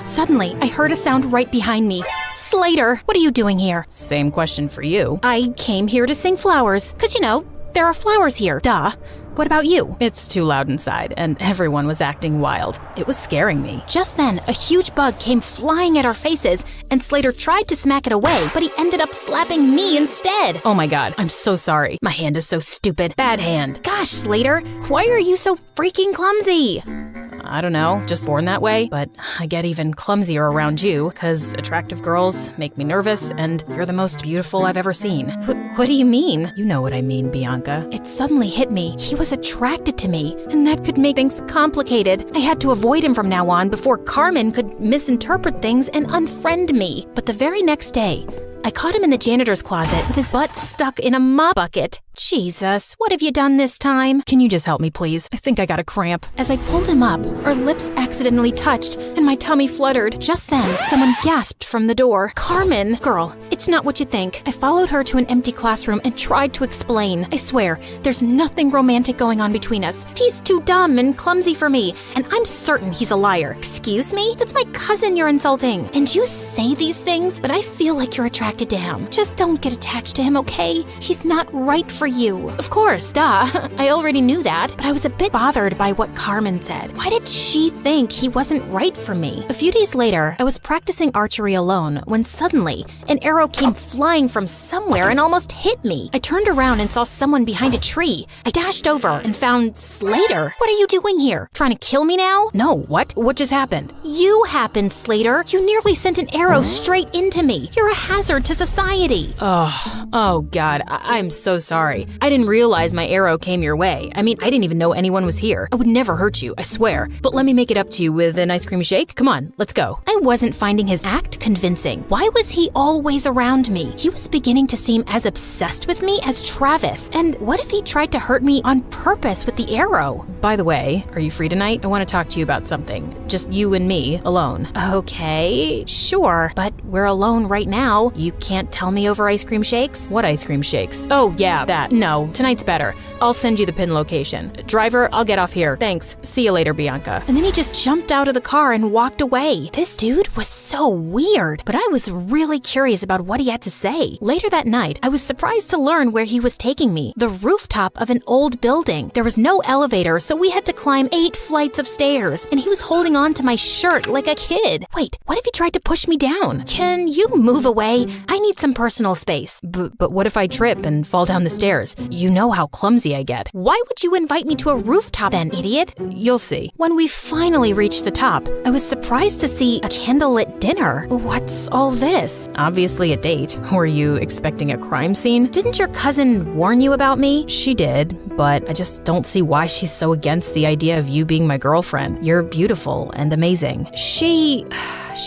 Suddenly, I heard a sound right behind me. Slater, what are you doing here? Same question for you. I came here to sing flowers, 'cause you know, there are flowers here, duh. What about you? It's too loud inside, and everyone was acting wild. It was scaring me. Just then, a huge bug came flying at our faces, and Slater tried to smack it away, but he ended up slapping me instead. Oh my god, I'm so sorry. My hand is so stupid. Bad hand. Gosh, Slater, why are you so freaking clumsy? I don't know, just born that way, but I get even clumsier around you, because attractive girls make me nervous, and you're the most beautiful I've ever seen. What do you mean? You know what I mean, Bianca. It suddenly hit me. He was attracted to me, and that could make things complicated. I had to avoid him from now on before Carmen could misinterpret things and unfriend me. But the very next day, I caught him in the janitor's closet with his butt stuck in a mop bucket. Jesus, what have you done this time? Can you just help me, please? I think I got a cramp. As I pulled him up, our lips accidentally touched and my tummy fluttered. Just then, someone gasped from the door. Carmen! Girl, it's not what you think. I followed her to an empty classroom and tried to explain. I swear, there's nothing romantic going on between us. He's too dumb and clumsy for me, and I'm certain he's a liar. Excuse me? That's my cousin you're insulting. And you say these things, but I feel like you're attracted to him. Just don't get attached to him, okay? He's not right for you. Of course, duh. I already knew that. But I was a bit bothered by what Carmen said. Why did she think he wasn't right for me? A few days later, I was practicing archery alone when suddenly an arrow came flying from somewhere and almost hit me. I turned around and saw someone behind a tree. I dashed over and found Slater. What are you doing here? Trying to kill me now? No, what? What just happened? You happened, Slater. You nearly sent an arrow straight into me. You're a hazard to society. Oh God, I'm so sorry. I didn't realize my arrow came your way. I mean, I didn't even know anyone was here. I would never hurt you, I swear. But let me make it up to you with an ice cream shake. Come on, let's go. I wasn't finding his act convincing. Why was he always around me? He was beginning to seem as obsessed with me as Travis. And what if he tried to hurt me on purpose with the arrow? By the way, are you free tonight? I want to talk to you about something. Just you and me, alone. Okay, sure. But we're alone right now. You can't tell me over ice cream shakes? What ice cream shakes? Oh, yeah, that. No, tonight's better. I'll send you the pin location. Driver, I'll get off here. Thanks. See you later, Bianca. And then he just jumped out of the car and walked away. This dude was so weird, but I was really curious about what he had to say. Later that night, I was surprised to learn where he was taking me. The rooftop of an old building. There was no elevator, so we had to climb 8 flights of stairs, and he was holding on to my shirt like a kid. Wait, what if he tried to push me down? Can you move away? I need some personal space. But what if I trip and fall down the stairs? You know how clumsy I get. Why would you invite me to a rooftop then, idiot? You'll see. When we finally reached the top, I was surprised to see a candlelit dinner. What's all this? Obviously a date. Were you expecting a crime scene? Didn't your cousin warn you about me? She did, but I just don't see why she's so against the idea of you being my girlfriend. You're beautiful and amazing. She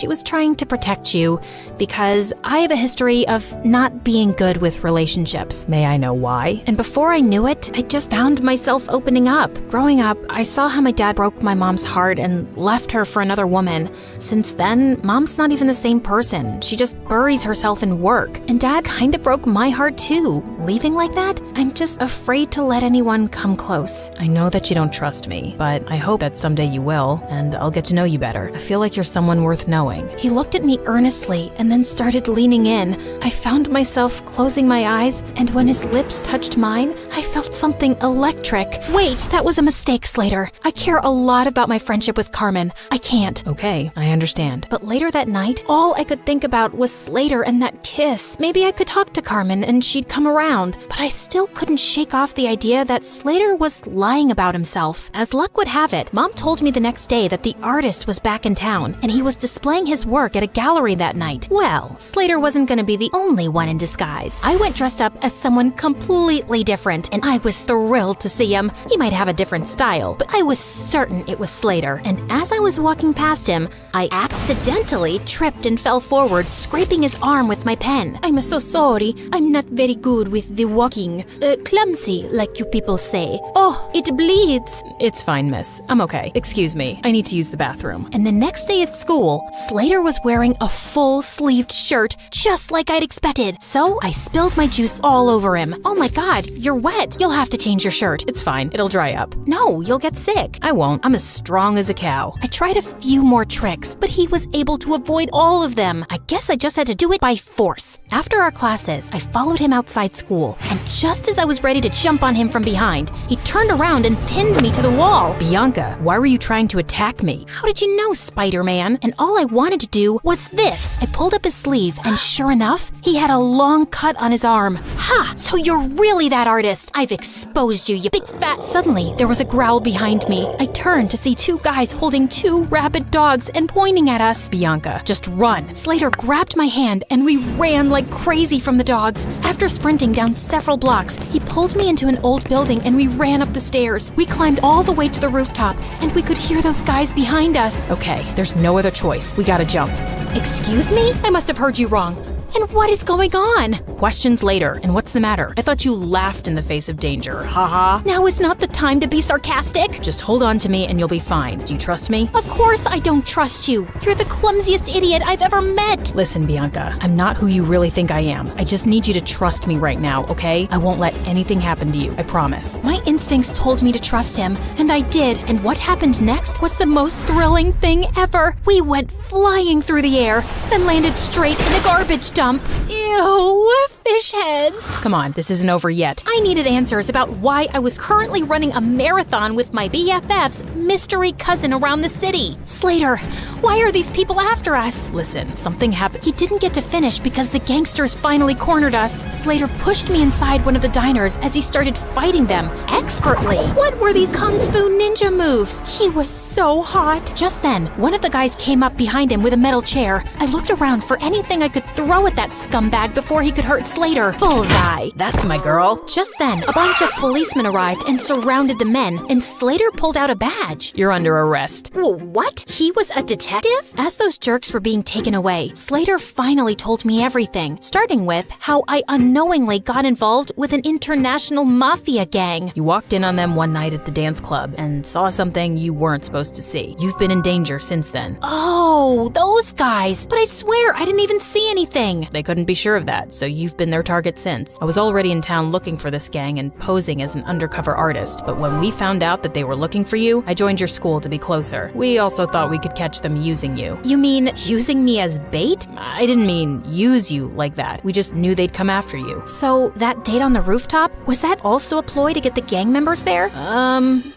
was trying to protect you because I have a history of not being good with relationships. May I know why? And before I knew it, I just found myself opening up. Growing up, I saw how my dad broke my mom's heart and left her for another woman. Since then, mom's not even the same person. She just buries herself in work. And dad kind of broke my heart too. Leaving like that, I'm just afraid to let anyone come close. I know that you don't trust me, but I hope that someday you will, and I'll get to know you better. I feel like you're someone worth knowing. He looked at me earnestly and then started leaning in. I found myself closing my eyes, and when his lips touched mine, I felt something electric. Wait, that was a mistake, Slater. I care a lot about my friendship with Carmen. I can't. Okay, I understand. But later that night, all I could think about was Slater and that kiss. Maybe I could talk to Carmen and she'd come around, but I still couldn't shake off the idea that Slater was lying about himself. As luck would have it, Mom told me the next day that the artist was back in town and he was displaying his work at a gallery that night. Well, Slater wasn't going to be the only one in disguise. I went dressed up as someone completely different, and I was thrilled to see him. He might have a different style, but I was certain it was Slater. And as I was walking past him, I accidentally tripped and fell forward, scraping his arm with my pen. I'm so sorry. I'm not very good with the walking. Clumsy, like you people say. Oh, it bleeds. It's fine, miss. I'm okay. Excuse me. I need to use the bathroom. And the next day at school, Slater was wearing a full-sleeved shirt, just like I'd expected. So I spilled my juice all over him. Oh my God, you're wet. You'll have to change your shirt. It's fine. It'll dry up. No, you'll get sick. I won't. I'm as strong as a cow. I tried a few more tricks, but he was able to avoid all of them. I guess I just had to do it by force. After our classes, I followed him outside school, and just as I was ready to jump on him from behind, he turned around and pinned me to the wall. Bianca, why were you trying to attack me? How did you know, Spider-Man? And all I wanted to do was this. I pulled up his sleeve, and sure enough, he had a long cut on his arm. Ha! So you're really that artist. I've exposed you, you big fat... Suddenly, there was a growl behind me. I turned to see 2 guys holding 2 rabid dogs and pointing at us. Bianca, just run. Slater grabbed my hand, and we ran like crazy from the dogs. After sprinting down several blocks, he pulled me into an old building, and we ran up the stairs. We climbed all the way to the rooftop, and we could hear those guys behind us. Okay, there's no other choice. We gotta jump. Excuse me? I must have heard you wrong. And what is going on? Questions later. And what's the matter? I thought you laughed in the face of danger. Haha. Now is not the time to be sarcastic. Just hold on to me and you'll be fine. Do you trust me? Of course I don't trust you. You're the clumsiest idiot I've ever met. Listen, Bianca, I'm not who you really think I am. I just need you to trust me right now, okay? I won't let anything happen to you, I promise. My instincts told me to trust him, and I did. And what happened next was the most thrilling thing ever. We went flying through the air, then landed straight in a garbage dump. Ew, fish heads. Come on, this isn't over yet. I needed answers about why I was currently running a marathon with my BFF's mystery cousin around the city. Slater, why are these people after us? Listen, something happened. He didn't get to finish because the gangsters finally cornered us. Slater pushed me inside one of the diners as he started fighting them expertly. What were these kung fu ninja moves? He was so hot. Just then, one of the guys came up behind him with a metal chair. I looked around for anything I could throw at that scumbag before he could hurt Slater. Bullseye. That's my girl. Just then, a bunch of policemen arrived and surrounded the men, and Slater pulled out a badge. You're under arrest. What? He was a detective? As those jerks were being taken away, Slater finally told me everything, starting with how I unknowingly got involved with an international mafia gang. You walked in on them one night at the dance club and saw something you weren't supposed to see. You've been in danger since then. Oh, those guys. But I swear I didn't even see anything. They couldn't be sure of that, so you've been their target since. I was already in town looking for this gang and posing as an undercover artist, but when we found out that they were looking for you, I joined your school to be closer. We also thought we could catch them using you. You mean using me as bait? I didn't mean use you like that. We just knew they'd come after you. So that date on the rooftop, was that also a ploy to get the gang members there?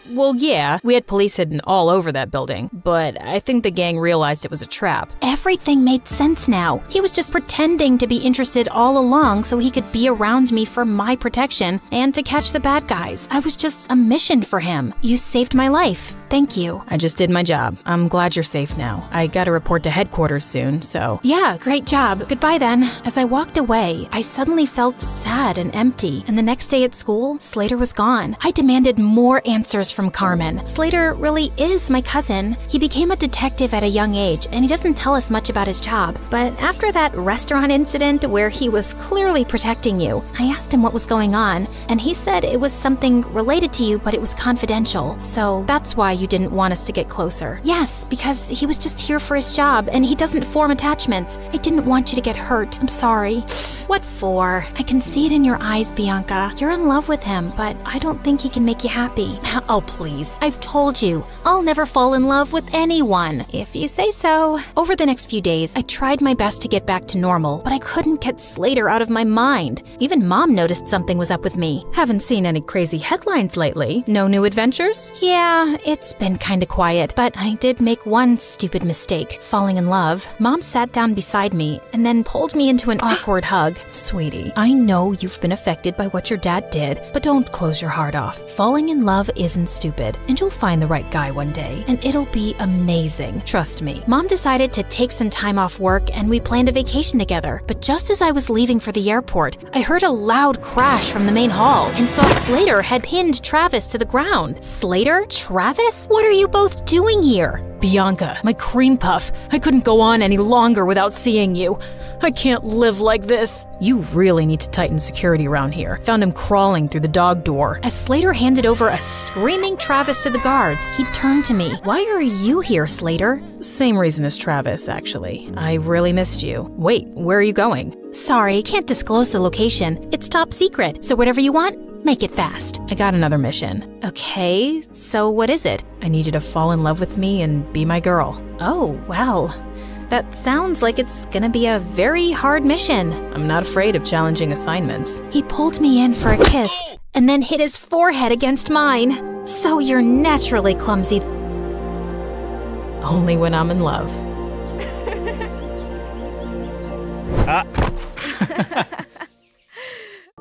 Well, yeah. We had police hidden all over that building, but I think the gang realized it was a trap. Everything made sense now. He was just pretending to be interested all along so he could be around me for my protection and to catch the bad guys. I was just a mission for him. You saved my life. Thank you. I just did my job. I'm glad you're safe now. I gotta report to headquarters soon, so... Yeah, great job. Goodbye then. As I walked away, I suddenly felt sad and empty. And the next day at school, Slater was gone. I demanded more answers from Carmen. Slater really is my cousin. He became a detective at a young age, and he doesn't tell us much about his job. But after that restaurant incident where he was clearly protecting you, I asked him what was going on, and he said it was something related to you, but it was confidential. So that's why you didn't want us to get closer. Yes, because he was just here for his job, and he doesn't form attachments. I didn't want you to get hurt. I'm sorry. What for? I can see it in your eyes, Bianca. You're in love with him, but I don't think he can make you happy. Oh, please. I've told you, I'll never fall in love with anyone, if you say so. Over the next few days, I tried my best to get back to normal, but I couldn't get Slater out of my mind. Even Mom noticed something was up with me. Haven't seen any crazy headlines lately. No new adventures? Yeah, it's been kinda quiet, but I did make one stupid mistake, falling in love. Mom sat down beside me and then pulled me into an awkward hug. Sweetie, I know you've been affected by what your dad did, but don't close your heart off. Falling in love isn't stupid, and you'll find the right guy one day, and it'll be amazing. Trust me. Mom decided to take some time off work and we planned a vacation together, but just as I was leaving for the airport, I heard a loud crash from the main hall and saw Slater had pinned Travis to the ground. Slater? Travis? What are you both doing here? Bianca, my cream puff. I couldn't go on any longer without seeing you. I can't live like this. You really need to tighten security around here. Found him crawling through the dog door. As Slater handed over a screaming Travis to the guards, he turned to me. Why are you here, Slater? Same reason as Travis, actually. I really missed you. Wait, where are you going? Sorry, can't disclose the location. It's top secret, so whatever you want, make it fast. I got another mission. Okay, so what is it? I need you to fall in love with me and be my girl. Oh, well, that sounds like it's gonna be a very hard mission. I'm not afraid of challenging assignments. He pulled me in for a kiss and then hit his forehead against mine. So you're naturally clumsy. Only when I'm in love.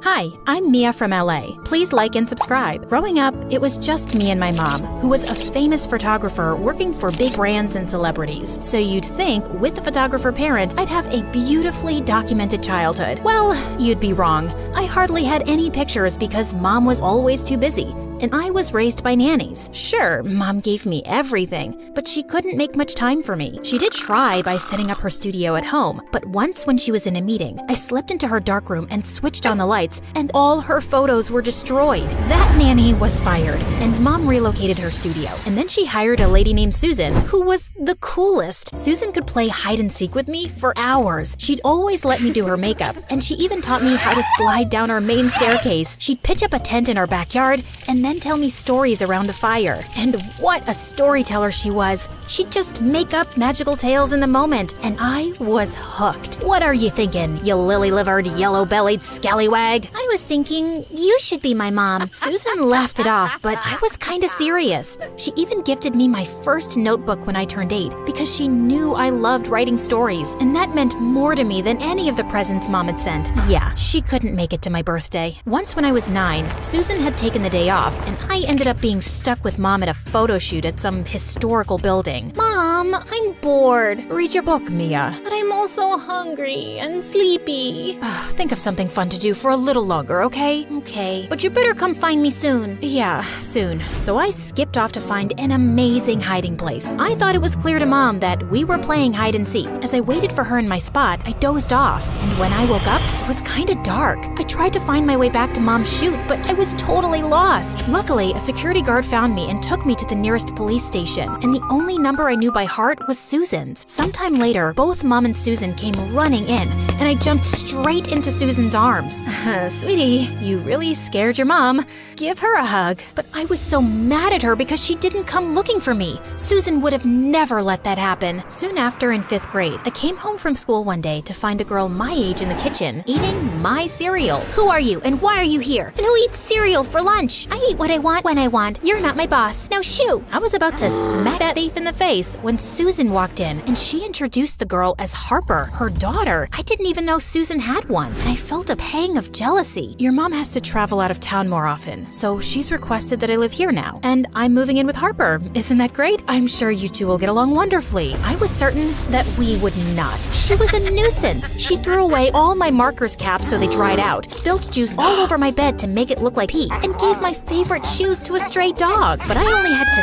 Hi, I'm Mia from LA. Please like and subscribe. Growing up, it was just me and my mom, who was a famous photographer working for big brands and celebrities. So you'd think, with a photographer parent, I'd have a beautifully documented childhood. Well, you'd be wrong. I hardly had any pictures because mom was always too busy. and I was raised by nannies. Sure, Mom gave me everything, but she couldn't make much time for me. She did try by setting up her studio at home, but once when she was in a meeting, I slipped into her darkroom and switched on the lights, and all her photos were destroyed. That nanny was fired, and Mom relocated her studio. And then she hired a lady named Susan, who was the coolest. Susan could play hide and seek with me for hours. She'd always let me do her makeup, and she even taught me how to slide down our main staircase. She'd pitch up a tent in our backyard and then tell me stories around a fire. And what a storyteller she was. She'd just make up magical tales in the moment, and I was hooked. What are you thinking, you lily-livered, yellow-bellied scallywag? I was thinking you should be my mom. Susan laughed it off, but I was kinda serious. She even gifted me my first notebook when I turned 8 because she knew I loved writing stories, and that meant more to me than any of the presents Mom had sent. Yeah, she couldn't make it to my birthday. Once when I was 9, Susan had taken the day off, and I ended up being stuck with Mom at a photo shoot at some historical building. Mom, I'm bored. Read your book, Mia. But I'm also hungry and sleepy. Think of something fun to do for a little longer, okay? Okay, but you better come find me soon. Yeah, soon. So I skipped off to find an amazing hiding place. I thought it was clear to Mom that we were playing hide and seek. As I waited for her in my spot, I dozed off. And when I woke up, it was kinda dark. I tried to find my way back to Mom's shoot, but I was totally lost. Luckily, a security guard found me and took me to the nearest police station. And the only number I knew by heart was Susan's. Sometime later, both Mom and Susan came running in, and I jumped straight into Susan's arms. Sweetie, you really scared your mom. Give her a hug. But I was so mad at her because she didn't come looking for me. Susan would have never let that happen. Soon after, in 5th grade, I came home from school one day to find a girl my age in the kitchen eating my cereal. Who are you and why are you here? And who eats cereal for lunch? I eat what I want when I want. You're not my boss. Now shoo! I was about to smack that thief in the face when Susan walked in, and she introduced the girl as Harper, her daughter. I didn't even know Susan had one, and I felt a pang of jealousy. Your mom has to travel out of town more often, so she's requested that I live here now, and I'm moving in with Harper. Isn't that great? I'm sure you two will get along wonderfully. I was certain that we would not. She was a nuisance. She threw away all my markers caps so they dried out, spilled juice all over my bed to make it look like pee, and gave my favorite shoes to a stray dog. But I only had to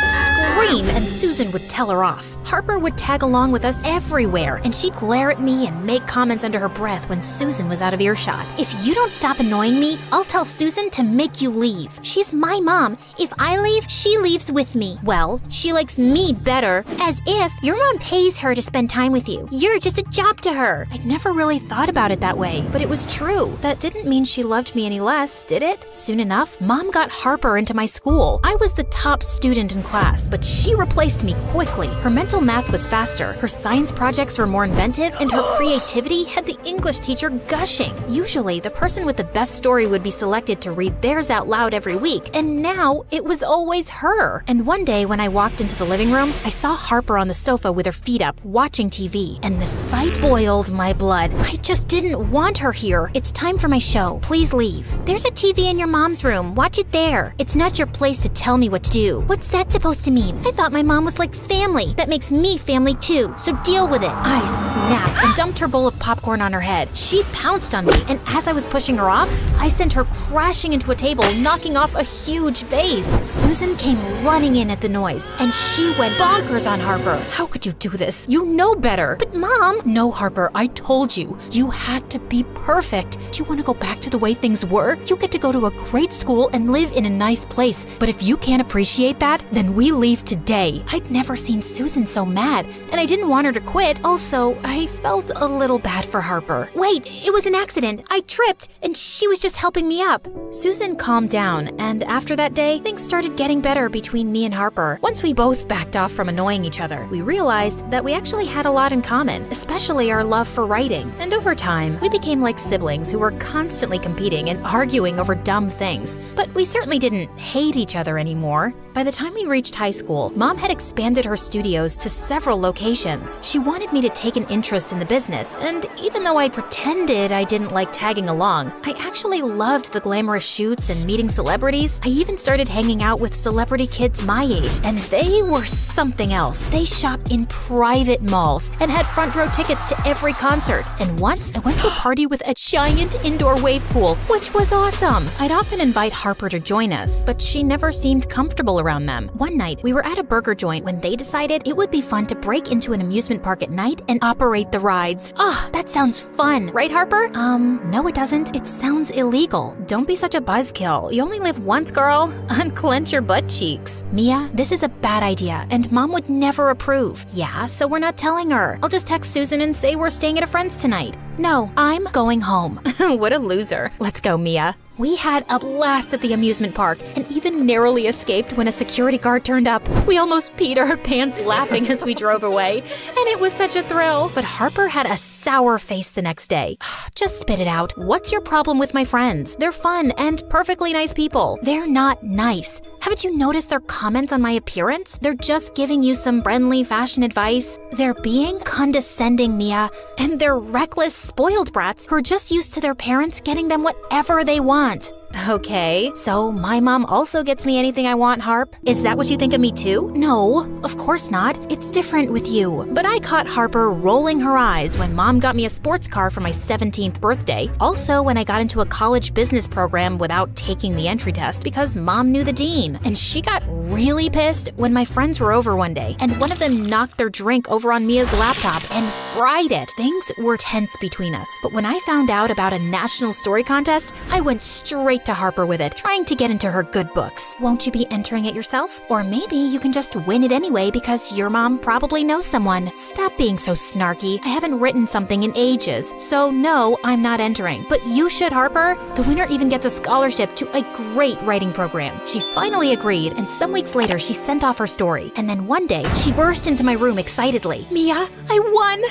scream, and Susan would tell her off. Harper would tag along with us everywhere, and she'd glare at me and make comments under her breath when Susan was out of earshot. If you don't stop annoying me, I'll tell Susan to make you leave. She's my mom. If I leave, she leaves with me. Well, she likes me better. As if your mom pays her to spend time with you. You're just a job to her. I'd never really thought about it that way, but it was true. That didn't mean she loved me any less, did it? Soon enough, Mom got Harper into my school. I was the top student in class, but she replaced me quickly. Her mental math was faster, her science projects were more inventive, and her creativity had the English teacher gushing. Usually, the person with the best story would be selected to read theirs out loud every week, and now it was always her. And one day when I walked into the living room, I saw Harper on the sofa with her feet up, watching TV, and the sight boiled my blood. I just didn't want her here. It's time for my show. Please leave. There's a TV in your mom's room. Watch it there. It's not your place to tell me what to do. What's that supposed to mean? I thought my mom was like family. That makes me family too, so deal with it. I snapped and dumped her bowl of popcorn on her head. She pounced on me, and as I was pushing her off, I sent her crashing into a table, knocking off a huge vase. Susan came running in at the noise, and she went bonkers on Harper. How could you do this? You know better. But Mom... No, Harper, I told you. You had to be perfect. Do you want to go back to the way things were? You get to go to a great school and live in a nice place. But if you can't appreciate that, then we leave today. I'd never seen Susan so mad, and I didn't want her to quit. Also, I felt a little bad for Harper. Wait, it was an accident. I tripped, and she was just helping me up. Susan calmed down, and after that day, things started getting better between me and Harper. Once we both backed off from annoying each other, we realized that we actually had a lot in common, especially our love for writing. And over time, we became like siblings who were constantly competing and arguing over dumb things. But we certainly didn't hate each other anymore. By the time we reached high school, Mom had expanded her studios to several locations. She wanted me to take an internship interest in the business, and even though I pretended I didn't like tagging along, I actually loved the glamorous shoots and meeting celebrities. I even started hanging out with celebrity kids my age, and they were something else. They shopped in private malls and had front row tickets to every concert. And once I went to a party with a giant indoor wave pool, which was awesome. I'd often invite Harper to join us, but she never seemed comfortable around them. One night, we were at a burger joint when they decided it would be fun to break into an amusement park at night and operate the rides. Ah, that sounds fun, right, Harper? No it doesn't. It sounds illegal. Don't be such a buzzkill. You only live once, girl. Unclench your butt cheeks. Mia, this is a bad idea, and Mom would never approve. Yeah, so we're not telling her. I'll just text Susan and say we're staying at a friend's tonight. No, I'm going home. What a loser. Let's go, Mia. We had a blast at the amusement park and even narrowly escaped when a security guard turned up. We almost peed our pants laughing as we drove away, and it was such a thrill. But Harper had a sour face the next day. Just spit it out. What's your problem with my friends? They're fun and perfectly nice people. They're not nice. Haven't you noticed their comments on my appearance? They're just giving you some friendly fashion advice. They're being condescending, Mia, and they're reckless, spoiled brats who are just used to their parents getting them whatever they want. Okay, so my mom also gets me anything I want, Harp? Is that what you think of me too? No, of course not. It's different with you. But I caught Harper rolling her eyes when Mom got me a sports car for my 17th birthday. Also, when I got into a college business program without taking the entry test because Mom knew the dean. And she got really pissed when my friends were over one day and one of them knocked their drink over on Mia's laptop and fried it. Things were tense between us. But when I found out about a national story contest, I went straight to Harper with it, trying to get into her good books. Won't you be entering it yourself? Or maybe you can just win it anyway because your mom probably knows someone. Stop being so snarky. I haven't written something in ages, so no, I'm not entering. But you should, Harper. The winner even gets a scholarship to a great writing program. She finally agreed, and some weeks later she sent off her story. And then one day, she burst into my room excitedly. Mia, I won!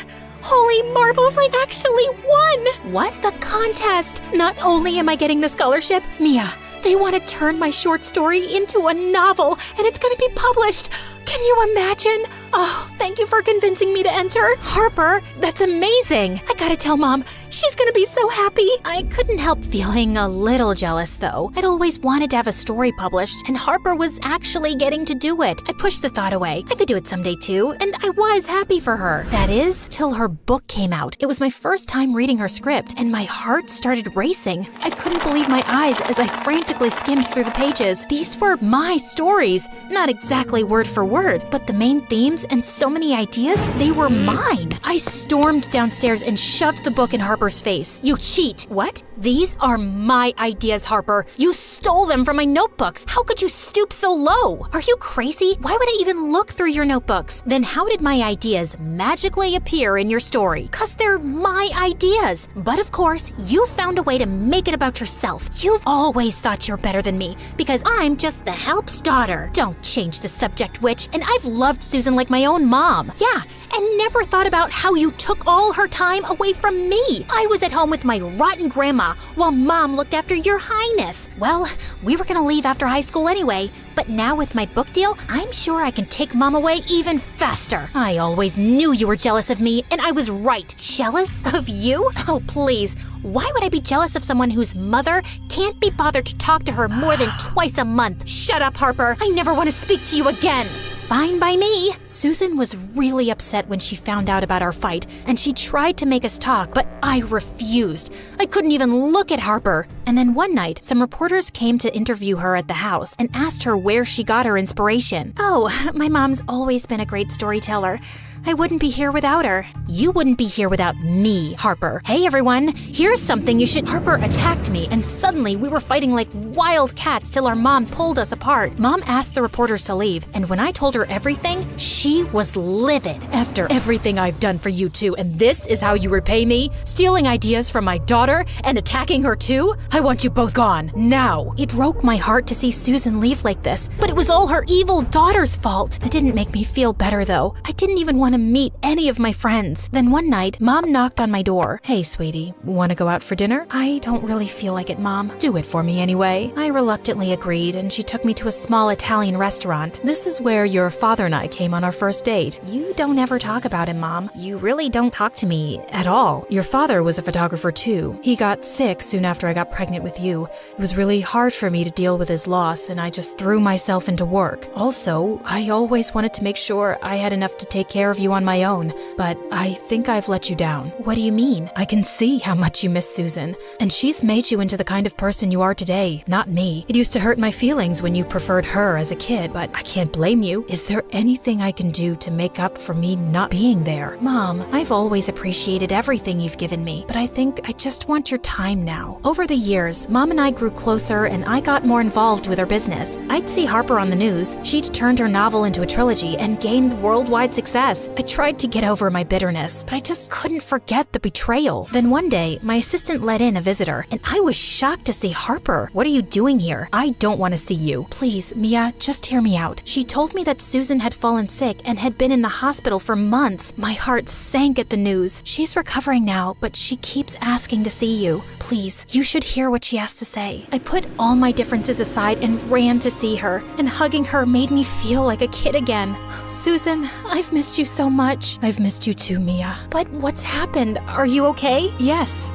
Holy marbles, I actually won! What? The contest! Not only am I getting the scholarship, Mia, they want to turn my short story into a novel, and it's going to be published. Can you imagine? Oh, thank you for convincing me to enter. Harper, that's amazing. I gotta tell Mom, she's gonna be so happy. I couldn't help feeling a little jealous, though. I'd always wanted to have a story published, and Harper was actually getting to do it. I pushed the thought away. I could do it someday, too, and I was happy for her. That is, till her book came out. It was my first time reading her script, and my heart started racing. I couldn't believe my eyes as I frantically skimmed through the pages. These were my stories. Not exactly word for word, but the main themes and so many ideas, they were mine. I stormed downstairs and shoved the book in Harper's face. You cheat. What? These are my ideas, Harper. You stole them from my notebooks. How could you stoop so low? Are you crazy? Why would I even look through your notebooks? Then how did my ideas magically appear in your story? 'Cause they're my ideas. But of course, you found a way to make it about yourself. You've always thought you're better than me because I'm just the help's daughter. Don't change the subject, witch. And I've loved Susan like my own mom. Yeah, and never thought about how you took all her time away from me. I was at home with my rotten grandma while Mom looked after your highness. Well, we were gonna leave after high school anyway, but now with my book deal, I'm sure I can take Mom away even faster. I always knew you were jealous of me, and I was right. Jealous of you? Oh, please. Why would I be jealous of someone whose mother can't be bothered to talk to her more than twice a month? Shut up, Harper. I never want to speak to you again. Fine by me. Susan was really upset when she found out about our fight, and she tried to make us talk, but I refused. I couldn't even look at Harper. And then one night, some reporters came to interview her at the house and asked her where she got her inspiration. Oh, my mom's always been a great storyteller. I wouldn't be here without her. You wouldn't be here without me, Harper. Hey, everyone, here's something you should— Harper attacked me, and suddenly we were fighting like wild cats till our moms pulled us apart. Mom asked the reporters to leave, and when I told her everything, she was livid. After everything I've done for you two, and this is how you repay me? Stealing ideas from my daughter and attacking her too? I want you both gone, now. It broke my heart to see Susan leave like this, but it was all her evil daughter's fault. It didn't make me feel better, though. I didn't even want want to meet any of my friends. Then one night, Mom knocked on my door. Hey, sweetie, want to go out for dinner? I don't really feel like it, Mom. Do it for me anyway. I reluctantly agreed, and she took me to a small Italian restaurant. This is where your father and I came on our first date. You don't ever talk about him, Mom. You really don't talk to me at all. Your father was a photographer too. He got sick soon after I got pregnant with you. It was really hard for me to deal with his loss, and I just threw myself into work. Also, I always wanted to make sure I had enough to take care of you on my own, but I think I've let you down. What do you mean? I can see how much you miss Susan, and she's made you into the kind of person you are today, not me. It used to hurt my feelings when you preferred her as a kid, but I can't blame you. Is there anything I can do to make up for me not being there? Mom, I've always appreciated everything you've given me, but I think I just want your time now. Over the years, Mom and I grew closer and I got more involved with her business. I'd see Harper on the news. She'd turned her novel into a trilogy and gained worldwide success. I tried to get over my bitterness, but I just couldn't forget the betrayal. Then one day, my assistant let in a visitor, and I was shocked to see Harper. What are you doing here? I don't want to see you. Please, Mia, just hear me out. She told me that Susan had fallen sick and had been in the hospital for months. My heart sank at the news. She's recovering now, but she keeps asking to see you. Please, you should hear what she has to say. I put all my differences aside and ran to see her, and hugging her made me feel like a kid again. Susan, I've missed you so much. I've missed you too, Mia. But what's happened? Are you okay? Yes,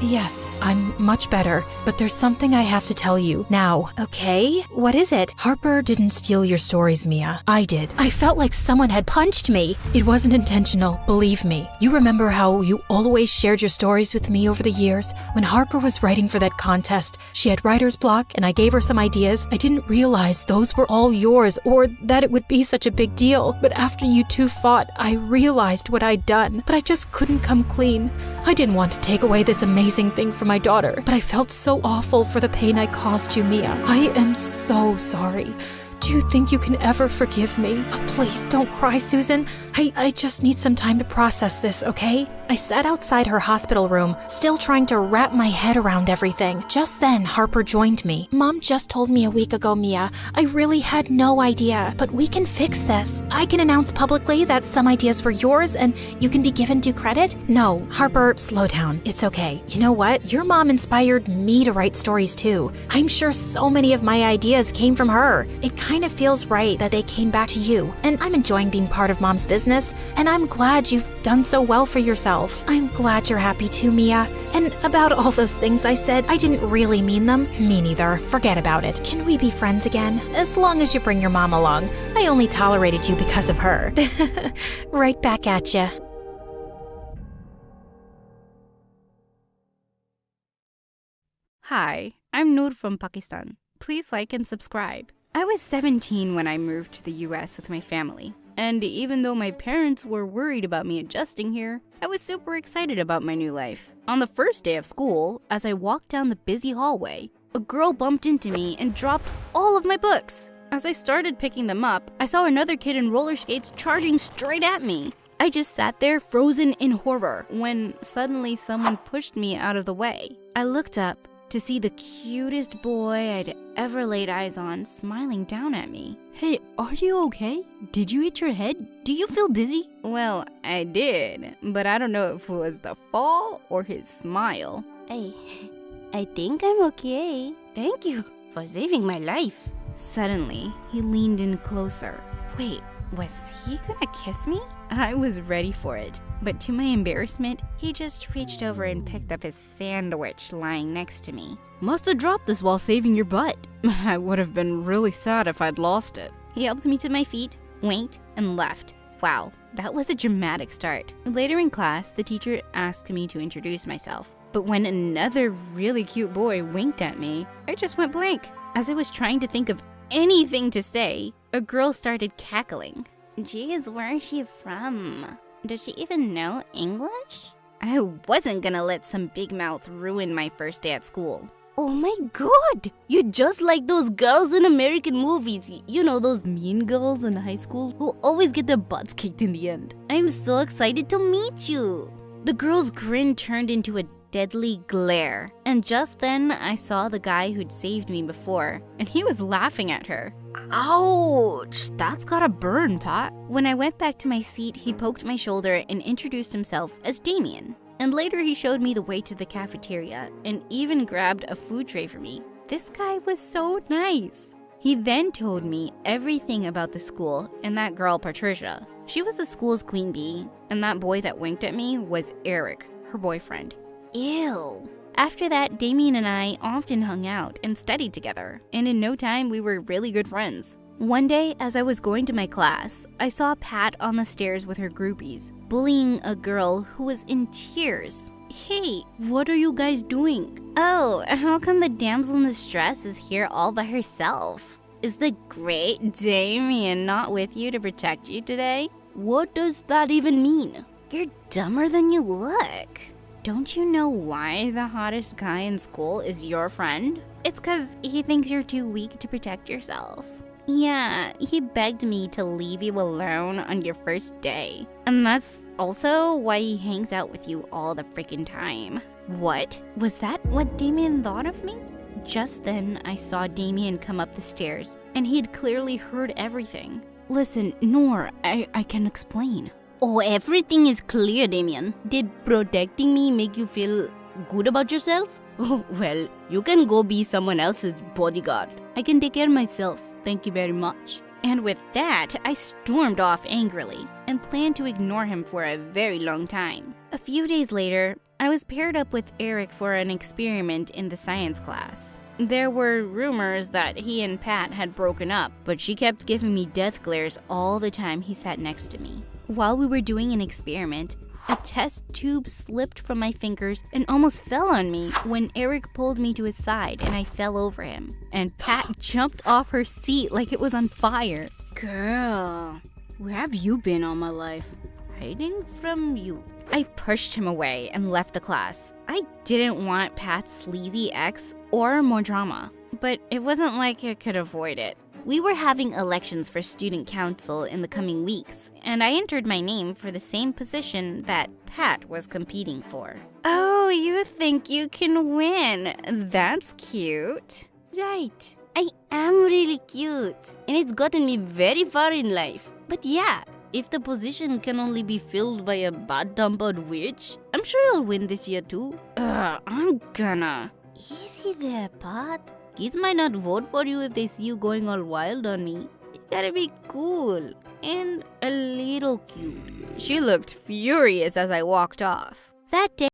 I'm much better, but there's something I have to tell you now. Okay? What is it? Harper didn't steal your stories, Mia. I did. I felt like someone had punched me. It wasn't intentional, believe me. You remember how you always shared your stories with me over the years? When Harper was writing for that contest, she had writer's block and I gave her some ideas. I didn't realize those were all yours or that it would be such a big deal. But after you two fought, I realized what I'd done, but I just couldn't come clean. I didn't want to take away this amazing thing from my daughter, but I felt so awful for the pain I caused you, Mia. I am so sorry. Do you think you can ever forgive me? Oh, please don't cry, Susan. I just need some time to process this, okay? I sat outside her hospital room, still trying to wrap my head around everything. Just then, Harper joined me. Mom just told me a week ago, Mia. I really had no idea, but we can fix this. I can announce publicly that some ideas were yours and you can be given due credit. No, Harper, slow down. It's okay. You know what? Your mom inspired me to write stories too. I'm sure so many of my ideas came from her. It kind of feels right that they came back to you. And I'm enjoying being part of Mom's business, and I'm glad you've done so well for yourself. I'm glad you're happy too, Mia. And about all those things I said, I didn't really mean them. Me neither. Forget about it. Can we be friends again? As long as you bring your mom along. I only tolerated you because of her. Right back at ya. Hi, I'm Noor from Pakistan. Please like and subscribe. I was 17 when I moved to the US with my family. And even though my parents were worried about me adjusting here, I was super excited about my new life. On the first day of school, as I walked down the busy hallway, a girl bumped into me and dropped all of my books. As I started picking them up, I saw another kid in roller skates charging straight at me. I just sat there frozen in horror when suddenly someone pushed me out of the way. I looked up to see the cutest boy I'd ever laid eyes on smiling down at me. Hey, are you okay? Did you hit your head? Do you feel dizzy? Well, I did, but I don't know if it was the fall or his smile. I think I'm okay. Thank you for saving my life. Suddenly, he leaned in closer. Wait, was he gonna kiss me? I was ready for it, but to my embarrassment, he just reached over and picked up his sandwich lying next to me. Must have dropped this while saving your butt. I would have been really sad if I'd lost it. He helped me to my feet, winked, and left. Wow, that was a dramatic start. Later in class, the teacher asked me to introduce myself, but when another really cute boy winked at me, I just went blank. As I was trying to think of anything to say, a girl started cackling. Geez, where is she from? Does she even know English? I wasn't gonna let some big mouth ruin my first day at school. Oh my god! You're just like those girls in American movies. You know, those mean girls in high school who always get their butts kicked in the end. I'm so excited to meet you. The girl's grin turned into a deadly glare. And just then, I saw the guy who'd saved me before, and he was laughing at her. Ouch! That's gotta burn, Pat. When I went back to my seat, he poked my shoulder and introduced himself as Damien. And later he showed me the way to the cafeteria and even grabbed a food tray for me. This guy was so nice. He then told me everything about the school and that girl Patricia. She was the school's queen bee, and that boy that winked at me was Eric, her boyfriend. Ew. After that, Damien and I often hung out and studied together, and in no time we were really good friends. One day, as I was going to my class, I saw Pat on the stairs with her groupies, bullying a girl who was in tears. Hey, what are you guys doing? Oh, how come the damsel in distress is here all by herself? Is the great Damien not with you to protect you today? What does that even mean? You're dumber than you look. Don't you know why the hottest guy in school is your friend? It's 'cause he thinks you're too weak to protect yourself. Yeah, he begged me to leave you alone on your first day. And that's also why he hangs out with you all the freaking time. What? Was that what Damien thought of me? Just then, I saw Damien come up the stairs, and he'd clearly heard everything. Listen, Noor, I can explain. Oh, everything is clear, Damien. Did protecting me make you feel good about yourself? Oh, well, you can go be someone else's bodyguard. I can take care of myself. Thank you very much. And with that, I stormed off angrily and planned to ignore him for a very long time. A few days later, I was paired up with Eric for an experiment in the science class. There were rumors that he and Pat had broken up, but she kept giving me death glares all the time he sat next to me. While we were doing an experiment, a test tube slipped from my fingers and almost fell on me when Eric pulled me to his side and I fell over him. And Pat jumped off her seat like it was on fire. Girl, where have you been all my life? Hiding from you. I pushed him away and left the class. I didn't want Pat's sleazy ex or more drama, but it wasn't like I could avoid it. We were having elections for student council in the coming weeks, and I entered my name for the same position that Pat was competing for. Oh, you think you can win? That's cute. Right. I am really cute, and it's gotten me very far in life. But yeah, if the position can only be filled by a bad-tempered witch, I'm sure I'll win this year too. I'm gonna. Easy there, Pat. Kids might not vote for you if they see you going all wild on me. You gotta be cool and a little cute. She looked furious as I walked off. That day,